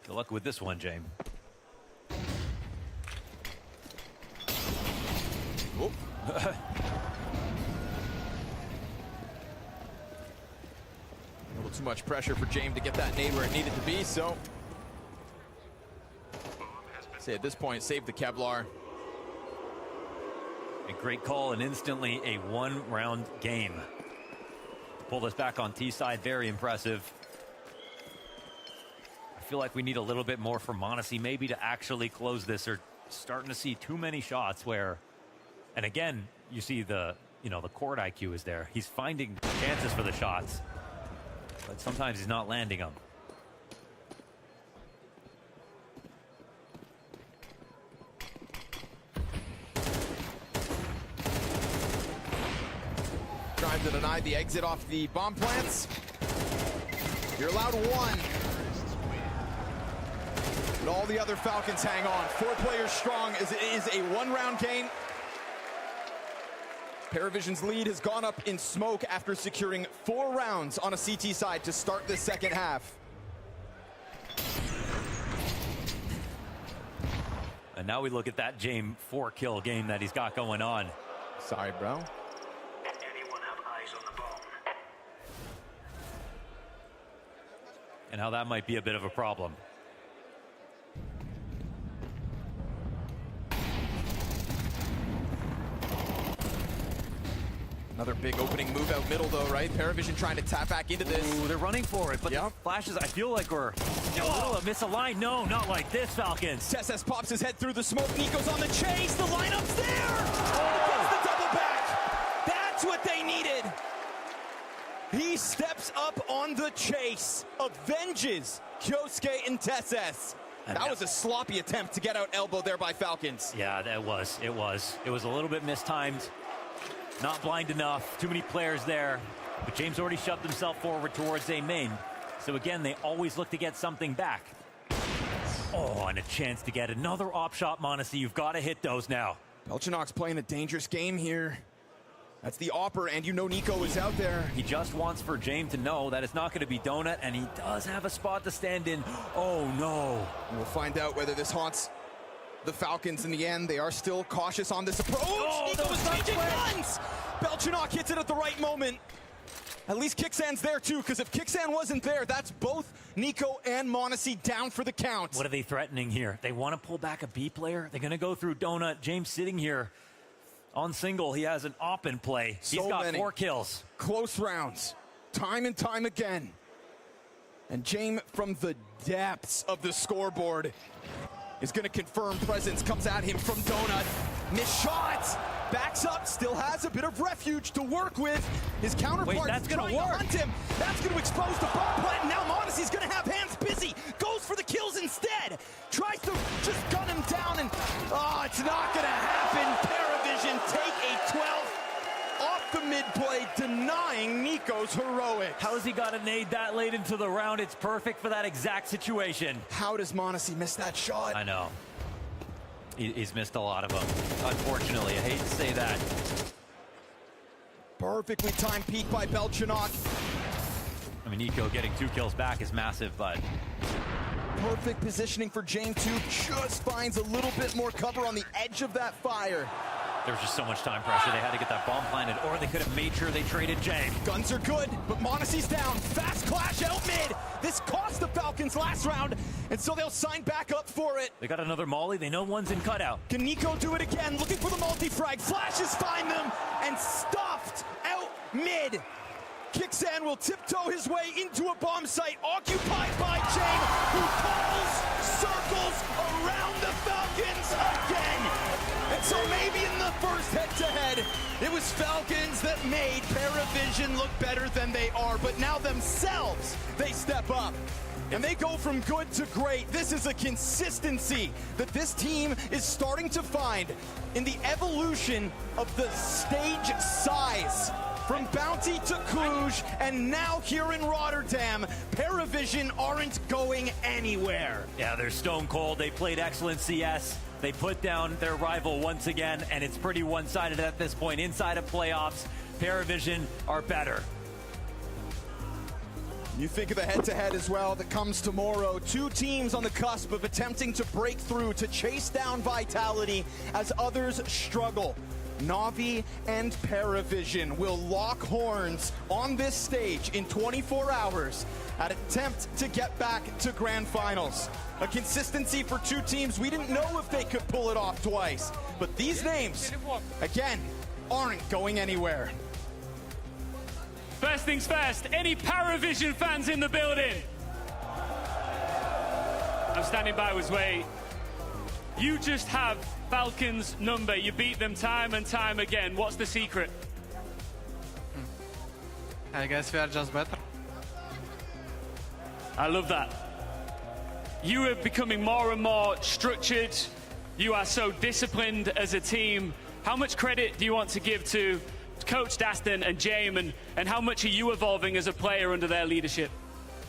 luck with this one, James. Oh. A little too much pressure for James to get that nade where it needed to be, so say at this point, save the Kevlar. A great call and instantly a one-round game. Pull this back on T side, very impressive. I feel like we need a little bit more from mnglz maybe to actually close this. Or starting to see too many shots where, and again, you see the court IQ is there. He's finding chances for the shots, but sometimes he's not landing them. Trying to deny the exit off the bomb plants. You're allowed one. But all the other Falcons hang on. 4 players strong as it is a one-round game. Paravision's lead has gone up in smoke after securing 4 rounds on a CT side to start the second half. And now we look at that James 4-kill game that he's got going on. Sorry, bro. And how that might be a bit of a problem. Another big opening move out middle though, right? Paravision trying to tap back into this. Ooh, they're running for it, but the flashes, I feel like we're a little misaligned. No, not like this, Falcons. TeSeS pops his head through the smoke. Nico's on the chase. The lineup's there. Oh, gets the double back. That's what they needed. He steps up on the chase, avenges Kyosuke and TeSeS. That was a sloppy attempt to get out elbow there by Falcons. Yeah, that was. It was a little bit mistimed. Not blind enough. Too many players there. But James already shoved himself forward towards a main. So again, they always look to get something back. Oh, and a chance to get another op shot, mnglz. You've got to hit those now. Belchinok's playing a dangerous game here. That's the Opper, and you know Nico is out there. He just wants for James to know that it's not going to be Donut, and he does have a spot to stand in. Oh, no. We'll find out whether this haunts the Falcons in the end. They are still cautious on this approach. Oh, Nico is changing guns! Belchinok hits it at the right moment. At least Kicksan's there, too, because if Kicksan wasn't there, that's both Nico and mnglz down for the count. What are they threatening here? They want to pull back a B player? They're going to go through Donut. James sitting here. On single, he has an op in play. He's got 4 kills. Close rounds, time and time again. And James from the depths of the scoreboard is going to confirm presence. Comes at him from Donut. Missed shots. Backs up. Still has a bit of refuge to work with. His counterpart is trying to hunt him. That's going to expose the bomb plant. Now mnglz going to have hands busy. Goes for the kills instead. Tries to just gun him down, and it's not going to happen. Paravision take a 12 off the mid play, denying Nico's heroic. How has he got a nade that late into the round? It's perfect for that exact situation. How does mnglz miss that shot? I know. He's missed a lot of them, unfortunately. I hate to say that. Perfectly timed peek by Belchinok. I mean, Nico getting 2 kills back is massive, but... Perfect positioning for James 2. Just finds a little bit more cover on the edge of that fire. There was just so much time pressure. They had to get that bomb planted, or they could have made sure they traded James. Guns are good, but mnglz's down. Fast clash out mid. This cost the Falcons last round, and so they'll sign back up for it. They got another molly. They know one's in cutout. Can Nico do it again? Looking for the multi-frag. Flashes find them, and stuffed out mid. Kicksan will tiptoe his way into a bomb site occupied by James, who pulls circles around the Falcons again. And so maybe in the first head-to-head, it was Falcons that made Paravision look better than they are, but now themselves, they step up. And they go from good to great. This is a consistency that this team is starting to find in the evolution of the stage size From Bounty to Cluj, and now here in Rotterdam, Paravision aren't going anywhere. Yeah, they're stone cold. They played excellent CS. They put down their rival once again, and it's pretty one-sided at this point. Inside of playoffs, Paravision are better. You think of the head-to-head as well that comes tomorrow. Two teams on the cusp of attempting to break through, to chase down Vitality as others struggle. Na'Vi and Paravision will lock horns on this stage in 24 hours at attempt to get back to grand finals. A consistency for two teams we didn't know if they could pull it off twice. But these names, again, aren't going anywhere. First things first, any Paravision fans in the building? I'm standing by with Way. You just have Falcons' number. You beat them time and time again. What's the secret? I guess we are just better. I love that. You are becoming more and more structured. You are so disciplined as a team. How much credit do you want to give to Coach Daston and James, and how much are you evolving as a player under their leadership?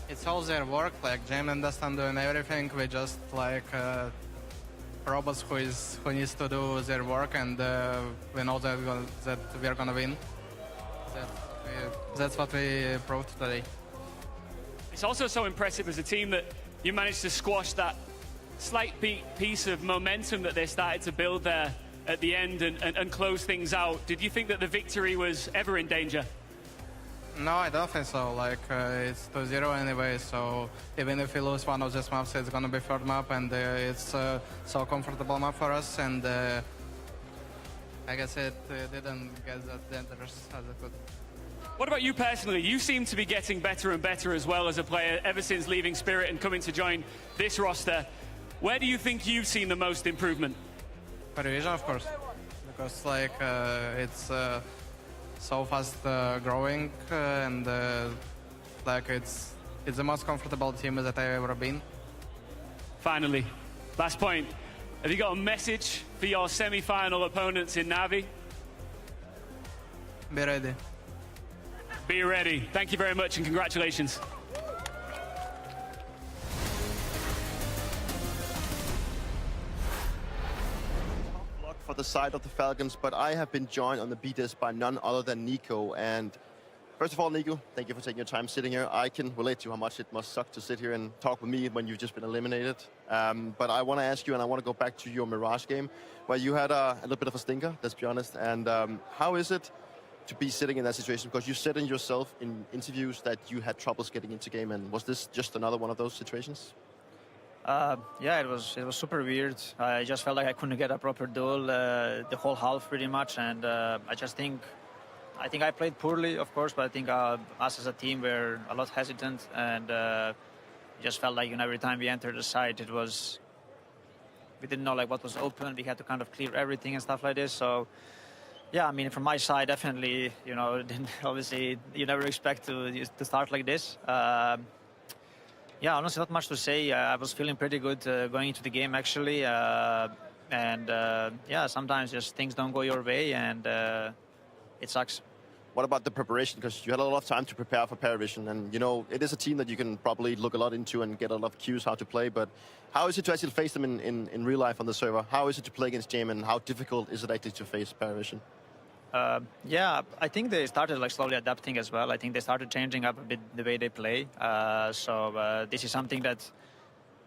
It's all their work, like James and Daston doing everything. We just like robots who needs to do their work, and we know that we are gonna win. That's what we proved today. It's also so impressive as a team that you managed to squash that slight piece of momentum that they started to build there at the end and close things out. Did you think that the victory was ever in danger? No, I don't think so. Like, it's 2-0 anyway, so even if we lose one of these maps, it's going to be third map, and it's so comfortable map for us, and I guess it didn't get that dangerous as it could. What about you personally? You seem to be getting better and better as well as a player ever since leaving Spirit and coming to join this roster. Where do you think you've seen the most improvement? Paravision, of course, because like it's so fast growing, and like it's the most comfortable team that I've ever been. Finally, last point. Have you got a message for your semi-final opponents in Na'Vi? Be ready. Be ready. Thank you very much and congratulations. For the side of the Falcons, but I have been joined on the BDS by none other than Nico. And first of all, Nico, thank you for taking your time sitting here. I can relate to how much it must suck to sit here and talk with me when you've just been eliminated. But I want to ask you, and I want to go back to your Mirage game, where you had a little bit of a stinker, let's be honest. And how is it to be sitting in that situation? Because you said in yourself in interviews that you had troubles getting into game, and was this just another one of those situations? Yeah, it was super weird. I just felt like I couldn't get a proper duel the whole half pretty much, and I think I played poorly, of course, but I think us as a team were a lot hesitant, and it just felt like every time we entered the site, we didn't know like what was open. We had to kind of clear everything and stuff like this. So yeah, I mean, from my side, definitely, obviously you never expect to start like this. Yeah, honestly, not much to say. I was feeling pretty good going into the game, actually. Yeah, sometimes just things don't go your way, and it sucks. What about the preparation? Because you had a lot of time to prepare for Paravision, and, it is a team that you can probably look a lot into and get a lot of cues how to play. But how is it to actually face them in real life on the server? How is it to play against James, and how difficult is it actually to face Paravision? Yeah, I think they started like slowly adapting as well. I think they started changing up a bit the way they play. So this is something that,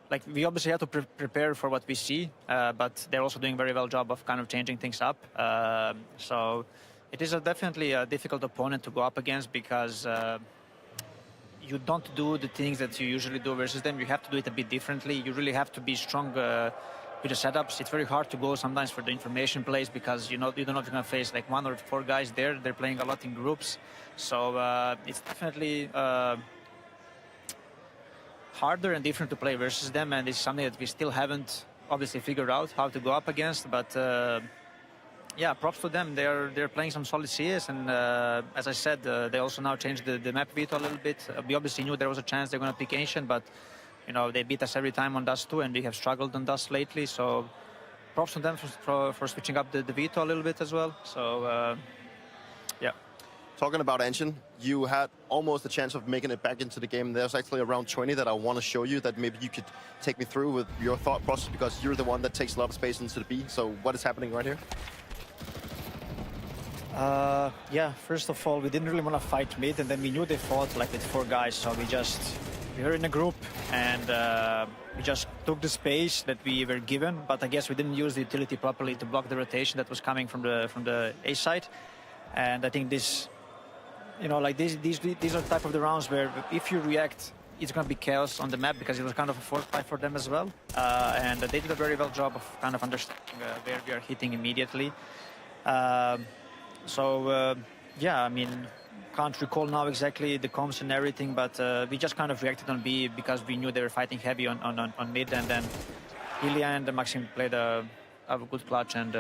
like, we obviously have to prepare for what we see, but they're also doing a very well job of kind of changing things up. So it is definitely a difficult opponent to go up against, because you don't do the things that you usually do versus them. You have to do it a bit differently. You really have to be strong with the setups. It's very hard to go sometimes for the information plays, because you don't know if you're going to face like 1 or 4 guys there. They're playing a lot in groups, so it's definitely harder and different to play versus them, and it's something that we still haven't obviously figured out how to go up against. But yeah, props to them. They're playing some solid CS, and as I said, they also now changed the map veto a little bit. We obviously knew there was a chance they're going to pick Ancient, but they beat us every time on Dust 2, and we have struggled on Dust lately. So props to them for switching up the veto a little bit as well. So yeah. Talking about engine, you had almost a chance of making it back into the game. There's actually a round 20 that I want to show you that maybe you could take me through with your thought process, because you're the one that takes a lot of space into the B. So what is happening right here? Yeah, first of all, we didn't really want to fight mid, and then we knew they fought like with 4 guys, so we were in a group, and we just took the space that we were given, but I guess we didn't use the utility properly to block the rotation that was coming from the A side. And I think this, you know, like these are the type of the rounds where if you react, it's going to be chaos on the map, because it was kind of a force fight for them as well. And they did a very well job of kind of understanding where we are hitting immediately. Yeah, I mean, can't recall now exactly the comms and everything, but we just kind of reacted on B because we knew they were fighting heavy on mid, and then Ilya and Maxim played a good clutch, and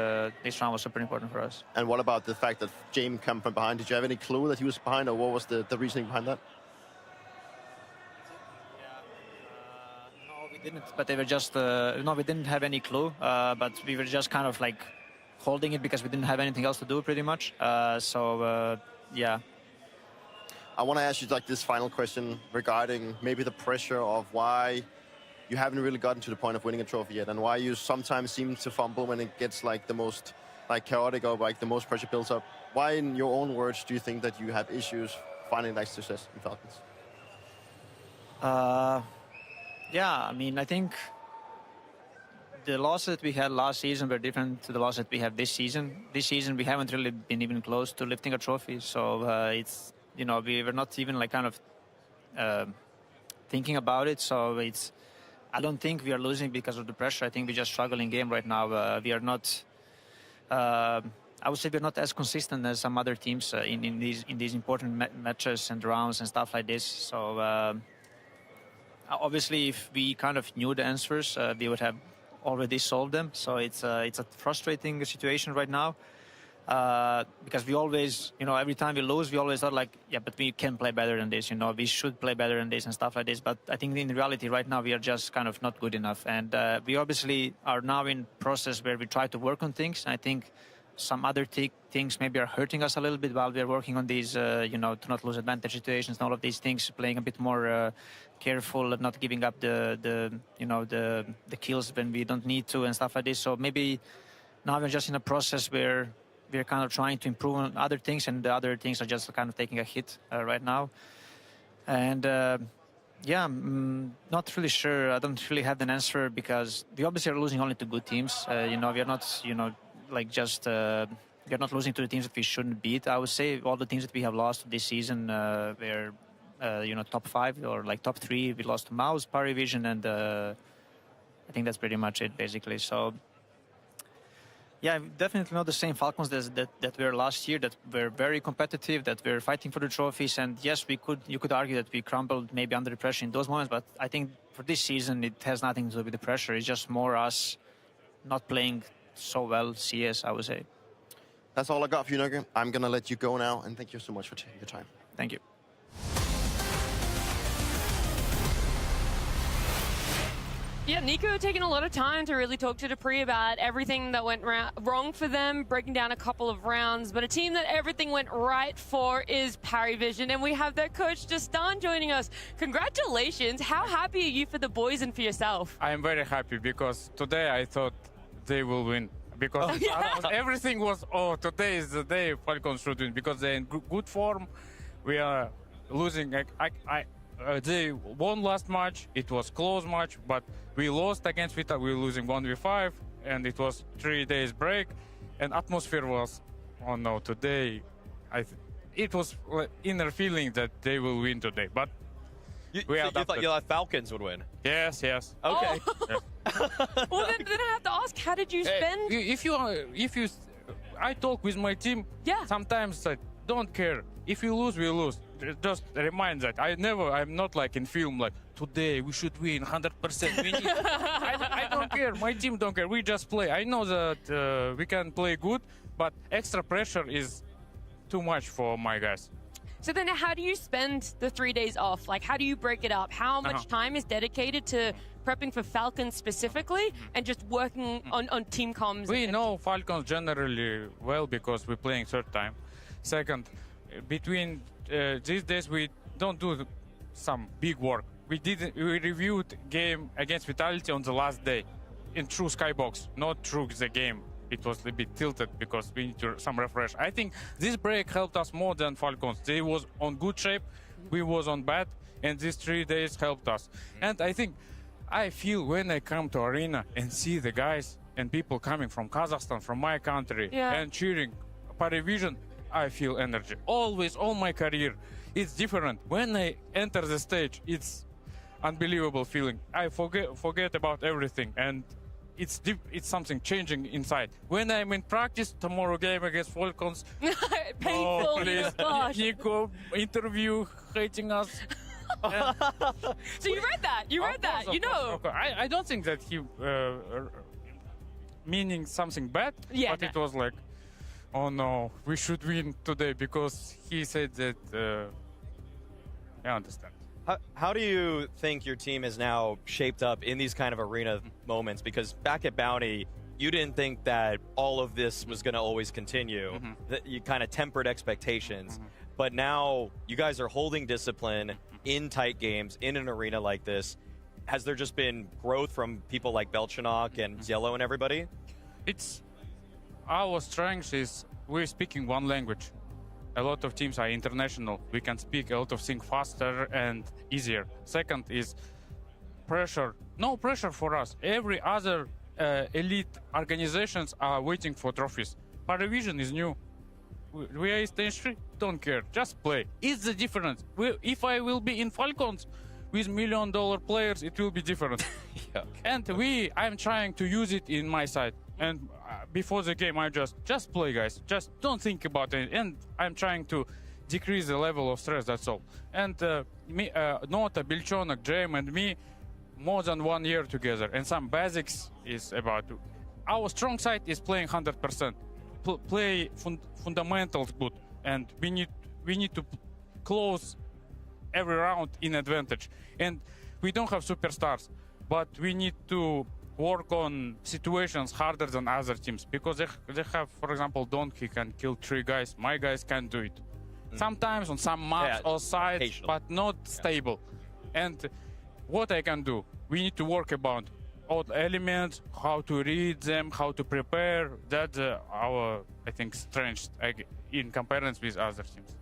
this round was super important for us. And what about the fact that James came from behind? Did you have any clue that he was behind, or what was the reasoning behind that? No, we didn't, but they were just, no, we didn't have any clue, but we were just kind of like holding it because we didn't have anything else to do pretty much. Yeah. I want to ask you like this final question regarding maybe the pressure of why you haven't really gotten to the point of winning a trophy yet, and why you sometimes seem to fumble when it gets like the most like chaotic, or like the most pressure builds up. Why, in your own words, do you think that you have issues finding that success in Falcons? Yeah, I mean, I think the losses that we had last season were different to the losses that we have this season. This season, we haven't really been even close to lifting a trophy. So it's, you know, we were not even like kind of thinking about it. So it's, I don't think we are losing because of the pressure. I think we're just struggling game right now. We are not, I would say we're not as consistent as some other teams in these important matches and rounds and stuff like this. So obviously, if we kind of knew the answers, we would have already solved them. So it's a frustrating situation right now, because we always, you know, every time we lose, we always thought like, yeah, but we can play better than this, you know, we should play better than this and stuff like this. But I think in reality right now we are just kind of not good enough, and we obviously are now in process where we try to work on things. I think some other things maybe are hurting us a little bit while we are working on these, you know, to not lose advantage situations and all of these things, playing a bit more careful and not giving up the kills when we don't need to and stuff like this. So maybe now we're just in a process where we're kind of trying to improve on other things, and the other things are just kind of taking a hit right now. And yeah, not really sure. I don't really have an answer, because we obviously are losing only to good teams. You know, we are not, you know, like just we are not losing to the teams that we shouldn't beat. I would say all the teams that we have lost this season were you know, top 5 or like top 3. We lost to Mouse, Parivision, and I think that's pretty much it basically. So yeah, definitely not the same Falcons that were last year, that were very competitive, that were fighting for the trophies. And yes, you could argue that we crumbled maybe under the pressure in those moments, but I think for this season it has nothing to do with the pressure. It's just more us not playing so well CS, I would say. That's all I got for you, Noga. I'm going to let you go now, and thank you so much for taking your time. Thank you. Yeah, Nico taking a lot of time to really talk to Dupree about everything that went wrong for them, breaking down a couple of rounds. But a team that everything went right for is Parivision, and we have their coach Justin joining us. Congratulations! How happy are you for the boys and for yourself? I am very happy, because today I thought they will win. Because everything was, today is the day Falcons should win, because they're in good form. We are losing. They won last match. It was close match, but we lost against Vita. We were losing 1v5, and it was 3 days break. And atmosphere was, oh no, today, it was inner feeling that they will win today. But you thought Falcons would win? Yes. Okay. Oh. Yes. Well, then I have to ask, how did you spend? I talk with my team. Yeah. Sometimes I don't care. If we lose, we lose. Just remind that. I'm not like in film, like, today we should win 100%. We need. I don't care. My team don't care. We just play. I know that we can play good, but extra pressure is too much for my guys. So then how do you spend the 3 days off? Like, how do you break it up? How much time is dedicated to prepping for Falcons specifically and just working on team comms? We know Falcons generally well because we're playing third time. Second, between these days we don't do some big work. We reviewed game against Vitality on the last day in true Skybox, not through the game. It was a bit tilted because we need some refresh. I think this break helped us more than Falcons. They was on good shape, we was on bad, and these 3 days helped us. And I feel when I come to arena and see the guys and people coming from Kazakhstan, from my country, and cheering Parivision, I feel energy. Always, all my career, it's different. When I enter the stage, it's unbelievable feeling. I forget about everything, and it's something changing inside. When I'm in practice, tomorrow game against Falcons, painful. Oh, please, Nico, interview, hating us. So you read that? You read that? You know. I don't think that he meaning something bad, but it was like, oh no, we should win today because he said that. I understand. How do you think your team is now shaped up in these kind of arena moments? Because back at Bounty, you didn't think that all of this was going to always continue. That you kind of tempered expectations. But now you guys are holding discipline in tight games, in an arena like this. Has there just been growth from people like Belchanok and Ziello and everybody? It's our strength is we're speaking one language. A lot of teams are international. We can speak a lot of things faster and easier. Second is pressure. No pressure for us. Every other elite organizations are waiting for trophies. Parivision is new. We are stage 3. Don't care. Just play. It's the difference. If I will be in Falcons with $1 million players, it will be different. And I'm trying to use it in my side. And before the game, I just play, guys. Just don't think about it. And I'm trying to decrease the level of stress. That's all. And Nota, Belchonok, JM, and me, more than 1 year together. And some basics is about our strong side is playing 100%. Play fundamentals good, and we need to close every round in advantage. And we don't have superstars, but we need to work on situations harder than other teams because they have, for example, Donkey can kill 3 guys. My guys can't do it. Sometimes on some maps or sides, but not stable. And what I can do, we need to work about all the elements, how to read them, how to prepare. That's our, I think, strength in comparison with other teams.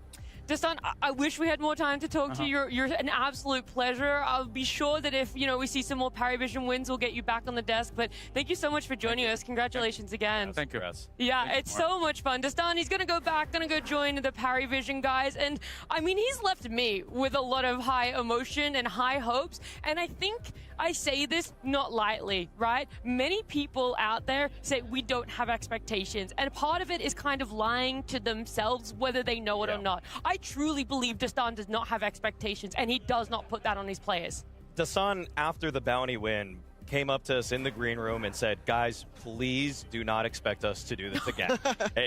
Dastan, I wish we had more time to talk to you. You're an absolute pleasure. I'll be sure that if we see some more Parivision wins, we'll get you back on the desk. But thank you so much for joining us. Congratulations again. Thank you. Yeah, it's so much fun. Dastan, he's going to go back, going to go join the Parivision guys. And I mean, he's left me with a lot of high emotion and high hopes. And I think I say this not lightly, right? Many people out there say we don't have expectations. And part of it is kind of lying to themselves, whether they know it or not. I truly believe Dastan does not have expectations, and he does not put that on his players. Dastan, after the Bounty win, came up to us in the green room and said, guys, please do not expect us to do this again.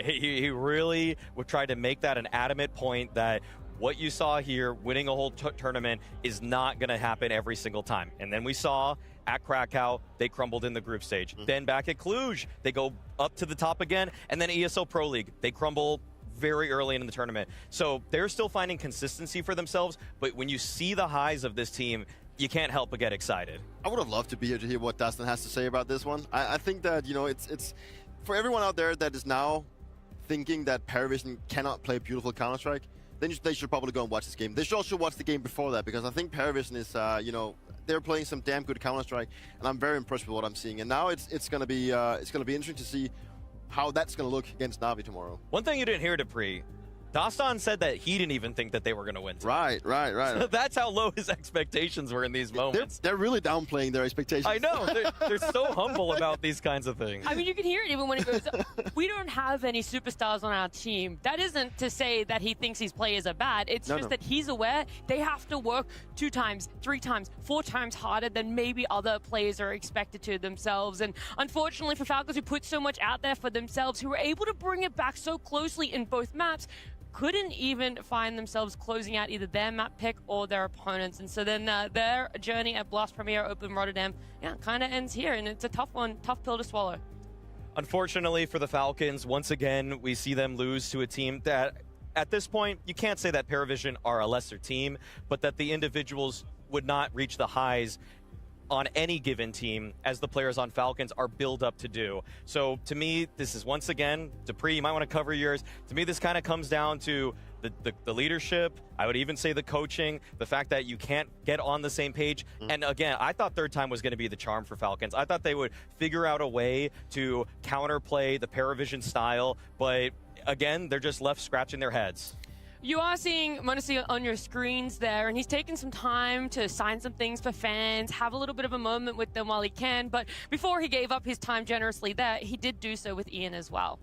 He really would try to make that an adamant point that what you saw here, winning a whole tournament, is not going to happen every single time. And then we saw at Krakow, they crumbled in the group stage. Then back at Cluj, they go up to the top again. And then ESL Pro League, they crumble very early in the tournament. So they're still finding consistency for themselves, but when you see the highs of this team, you can't help but get excited. I would have loved to be here to hear what Dastan has to say about this one. I think that, it's for everyone out there that is now thinking that Parivision cannot play beautiful Counter-Strike, then they should probably go and watch this game. They should also watch the game before that, because I think Parivision is, they're playing some damn good Counter-Strike, and I'm very impressed with what I'm seeing. And now it's going to be interesting to see how that's going to look against Na'Vi tomorrow. One thing you didn't hear, Dupree, Dastan said that he didn't even think that they were going to win today. Right. So that's how low his expectations were in these moments. They're really downplaying their expectations. I know. They're so humble about these kinds of things. I mean, you can hear it even when he goes, we don't have any superstars on our team. That isn't to say that he thinks his players are bad. It's just that he's aware they have to work 2 times, 3 times, 4 times harder than maybe other players are expected to themselves. And unfortunately for Falcons, who put so much out there for themselves, who were able to bring it back so closely in both maps, couldn't even find themselves closing out either their map pick or their opponents. And so then their journey at Blast Premier Open Rotterdam kind of ends here. And it's a tough one, tough pill to swallow. Unfortunately for the Falcons, once again, we see them lose to a team that at this point, you can't say that Paravision are a lesser team, but that the individuals would not reach the highs on any given team as the players on Falcons are built up to do. So to me, this is once again, Dupree, you might want to cover yours. To me, this kind of comes down to the leadership. I would even say the coaching, the fact that you can't get on the same page. And again, I thought third time was going to be the charm for Falcons. I thought they would figure out a way to counterplay the Paravision style, but again, they're just left scratching their heads. You are seeing mnglz on your screens there, and he's taken some time to sign some things for fans, have a little bit of a moment with them while he can. But before he gave up his time generously there, he did do so with Ian as well.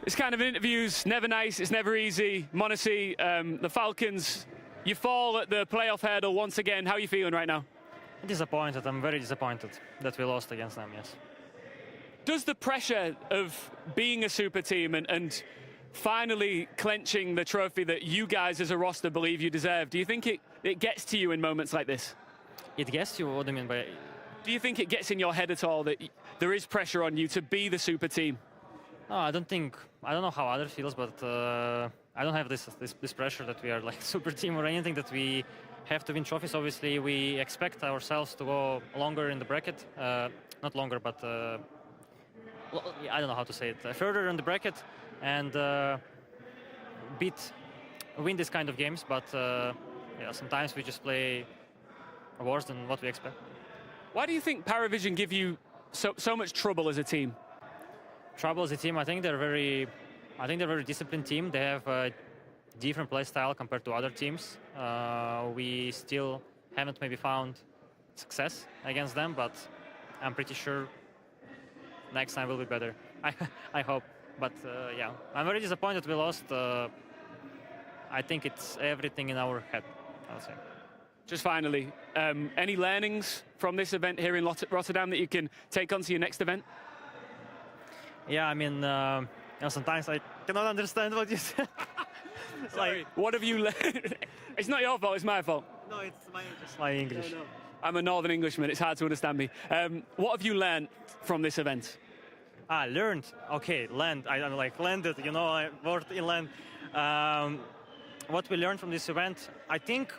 This kind of interview's never nice, it's never easy. mnglz, the Falcons, you fall at the playoff hurdle once again. How are you feeling right now? Disappointed. I'm very disappointed that we lost against them, yes. Does the pressure of being a super team and finally clenching the trophy that you guys as a roster believe you deserve, do you think it gets to you in moments like this? It gets to you? What do you mean by... Do you think it gets in your head at all that there is pressure on you to be the super team? No, I don't know how others feels, but I don't have this pressure that we are like super team or anything, that we have to win trophies. Obviously, we expect ourselves to go longer in the bracket. Not longer, but I don't know how to say it. Further in the bracket and win this kind of games. But yeah, sometimes we just play worse than what we expect. Why do you think Paravision give you so much trouble as a team? Trouble as a team, I think they're a very disciplined team. They have a different play style compared to other teams. We still haven't maybe found success against them, but I'm pretty sure next time will be better. I hope. But yeah, I'm very disappointed we lost. I think it's everything in our head, I'll say. Just finally, any learnings from this event here in Rotterdam that you can take on to your next event? Yeah, I mean, sometimes I cannot understand what you said. Like, what have you learned? It's not your fault, it's my fault. No, it's my English. No. I'm a Northern Englishman, it's hard to understand me. What have you learned from this event? Learned. Okay, land. I like landed, you know, I worked in land. What we learned from this event, I think,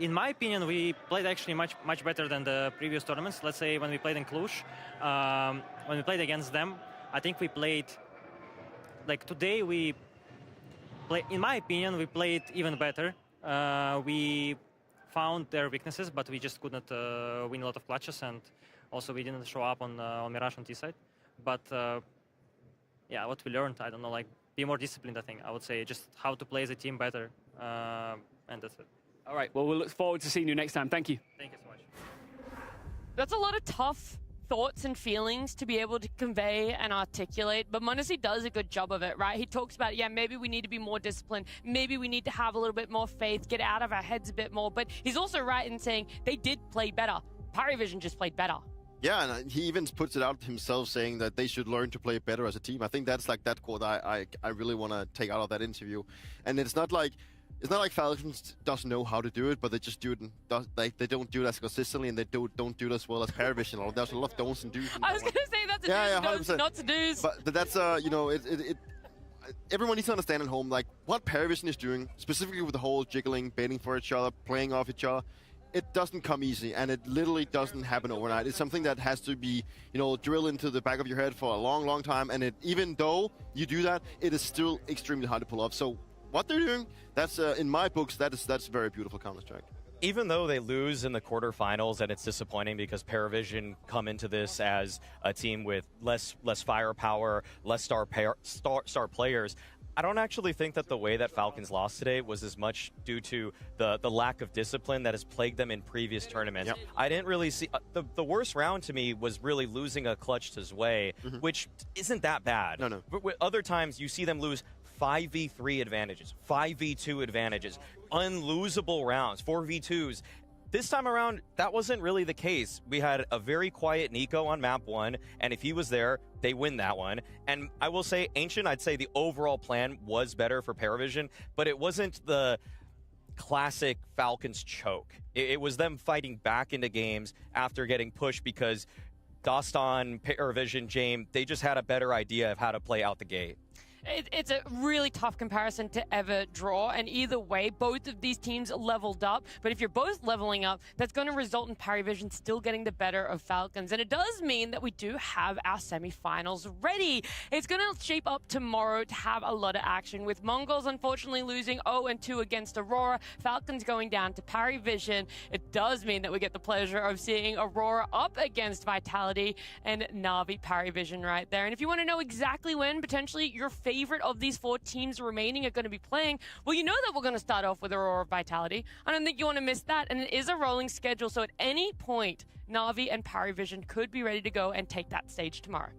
in my opinion, we played actually much better than the previous tournaments. Let's say when we played in Cluj, when we played against them, I think we played, like today in my opinion, we played even better. We found their weaknesses, but we just could not win a lot of clutches, and also we didn't show up on Mirage on T-side. But yeah, what we learned, I don't know, like be more disciplined, I think. I would say just how to play as a team better, and that's it. All right, well, we'll look forward to seeing you next time. Thank you. Thank you so much. That's a lot of tough thoughts and feelings to be able to convey and articulate, but mnglz does a good job of it, right? He talks about, yeah, maybe we need to be more disciplined, maybe we need to have a little bit more faith, get out of our heads a bit more, but he's also right in saying they did play better. Paravision just played better. Yeah, and he even puts it out himself, saying that they should learn to play better as a team. I think that's like that quote I really want to take out of that interview. And it's not like Falcons doesn't know how to do it, but they just do it. They don't do it as consistently, and they don't do it as well as Paravision. There's a lot of don'ts and do's. I was going to say that's a do's, not to do's. But that's you know, everyone needs to understand at home, like what Paravision is doing, specifically with the whole jiggling, baiting for each other, playing off each other. It doesn't come easy, and it literally doesn't happen overnight. It's something that has to be, you know, drilled into the back of your head for a long, long time. And even though you do that, it is still extremely hard to pull off. So what they're doing, that's in my books, that's very beautiful Counter-Strike. Even though they lose in the quarterfinals, and it's disappointing because Paravision come into this as a team with less firepower, less star players, I don't actually think that the way that Falcons lost today was as much due to the lack of discipline that has plagued them in previous tournaments. Yep. I didn't really see the worst round to me was really losing a clutch to Zwei, which isn't that bad. No. But with other times you see them lose 5v3 advantages, 5v2 advantages, unlosable rounds, 4v2s. This time around, that wasn't really the case. We had a very quiet Nico on map 1, and if he was there, they win that one. And I will say, Ancient, I'd say the overall plan was better for Paravision, but it wasn't the classic Falcons choke. It was them fighting back into games after getting pushed because Doston, Paravision, James, they just had a better idea of how to play out the gate. It's a really tough comparison to ever draw, and either way, both of these teams leveled up. But if you're both leveling up, that's going to result in Parivision still getting the better of Falcons. And it does mean that we do have our semifinals ready. It's going to shape up tomorrow to have a lot of action, with Mongols unfortunately losing 0-2 against Aurora, Falcons going down to Parivision. It does mean that we get the pleasure of seeing Aurora up against Vitality and Na'Vi Parivision right there. And if you want to know exactly when potentially your favorite of these 4 teams remaining are going to be playing, well, you know that we're going to start off with Aurora Vitality. I don't think you want to miss that, and it is a rolling schedule, so at any point, Na'Vi and Parivision could be ready to go and take that stage tomorrow.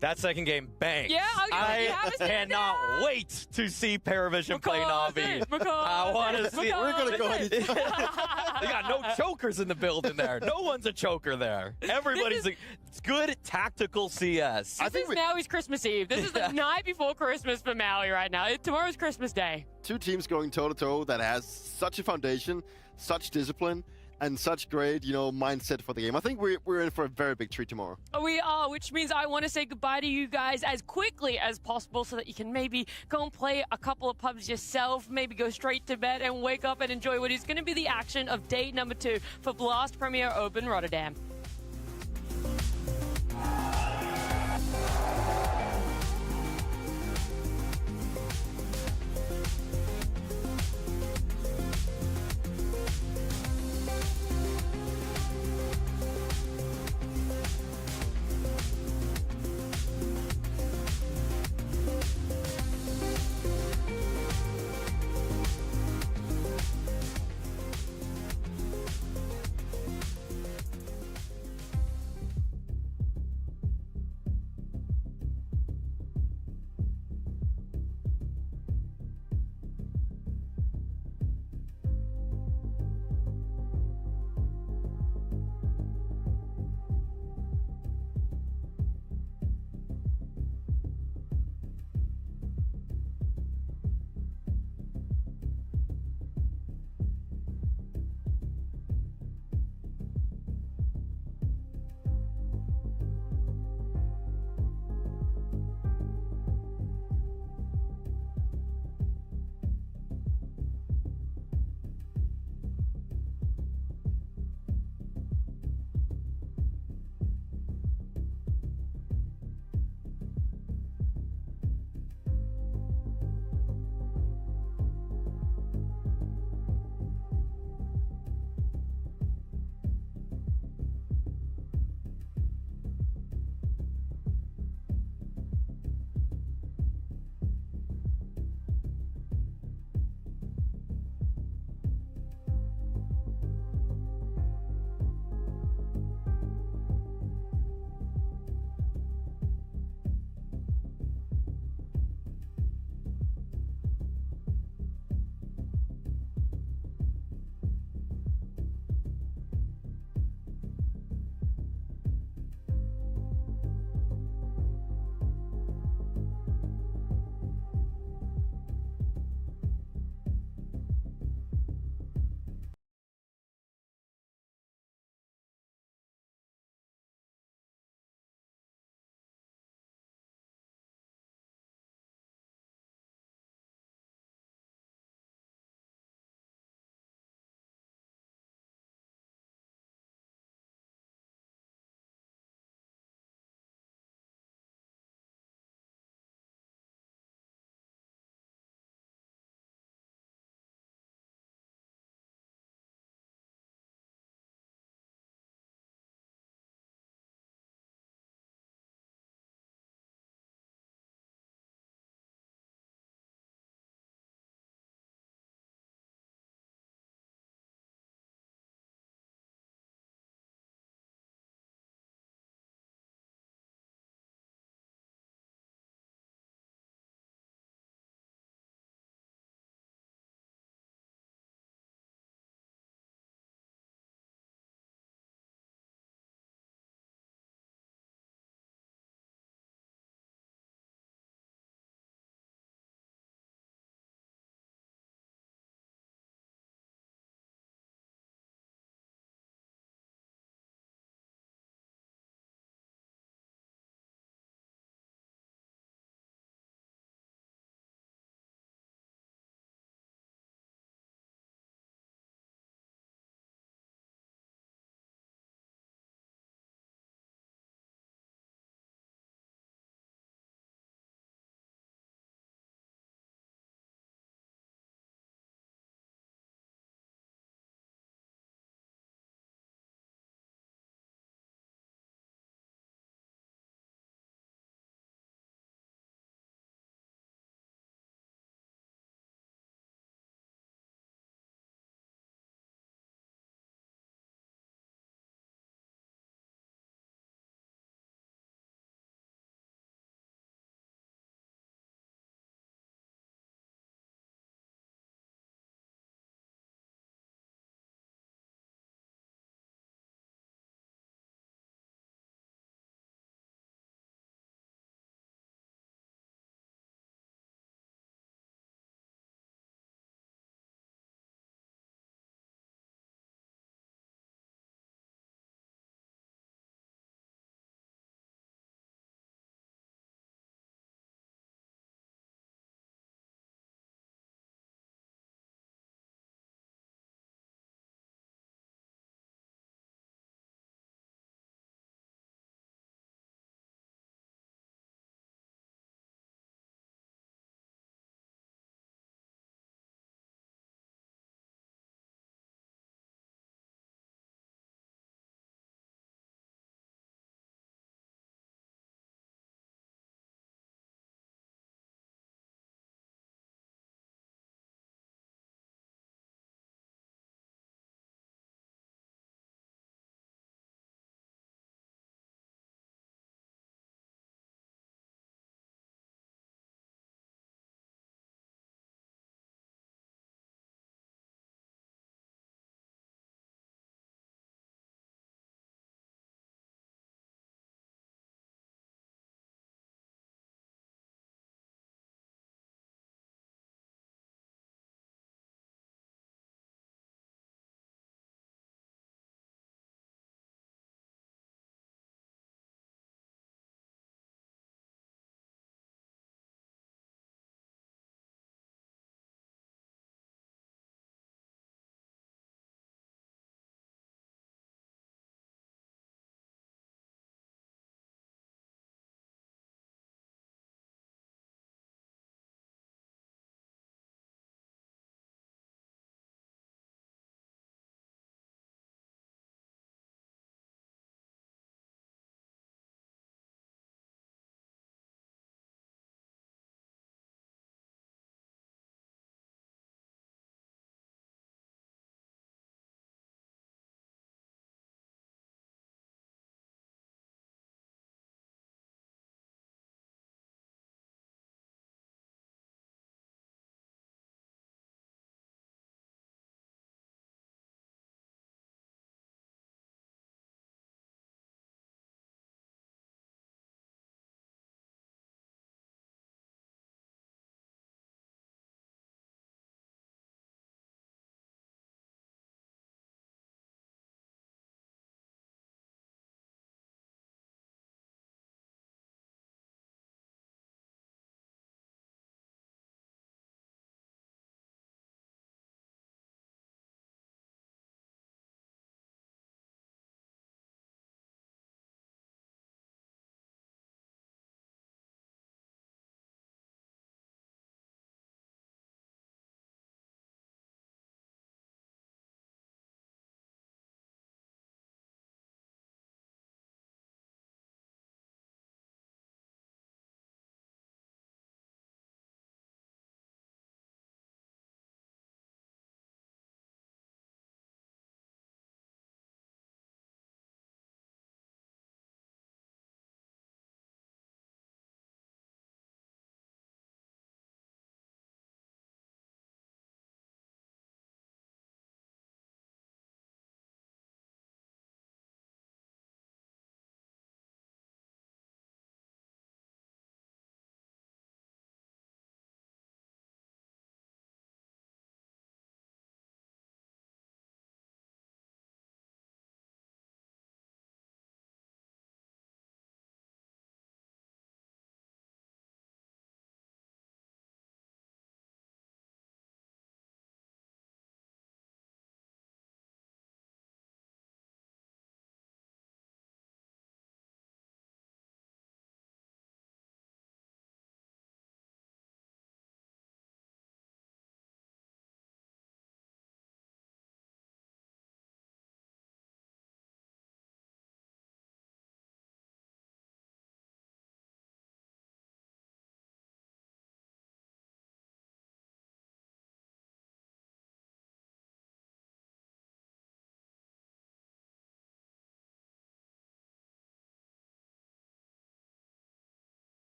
That second game bangs. Yeah, I cannot wait to see Parivision play Na'Vi. I want to see it. We're going to go ahead. They got no chokers in the building there. No one's a choker there. Everybody's it's good tactical CS. This is Maui's Christmas Eve. This is the night before Christmas for Maui right now. Tomorrow's Christmas Day. 2 teams going toe-to-toe that has such a foundation, such discipline, and such great, mindset for the game. I think we're in for a very big treat tomorrow. We are, which means I want to say goodbye to you guys as quickly as possible so that you can maybe go and play a couple of pubs yourself, maybe go straight to bed and wake up and enjoy what is going to be the action of day number 2 for Blast Premier Open Rotterdam.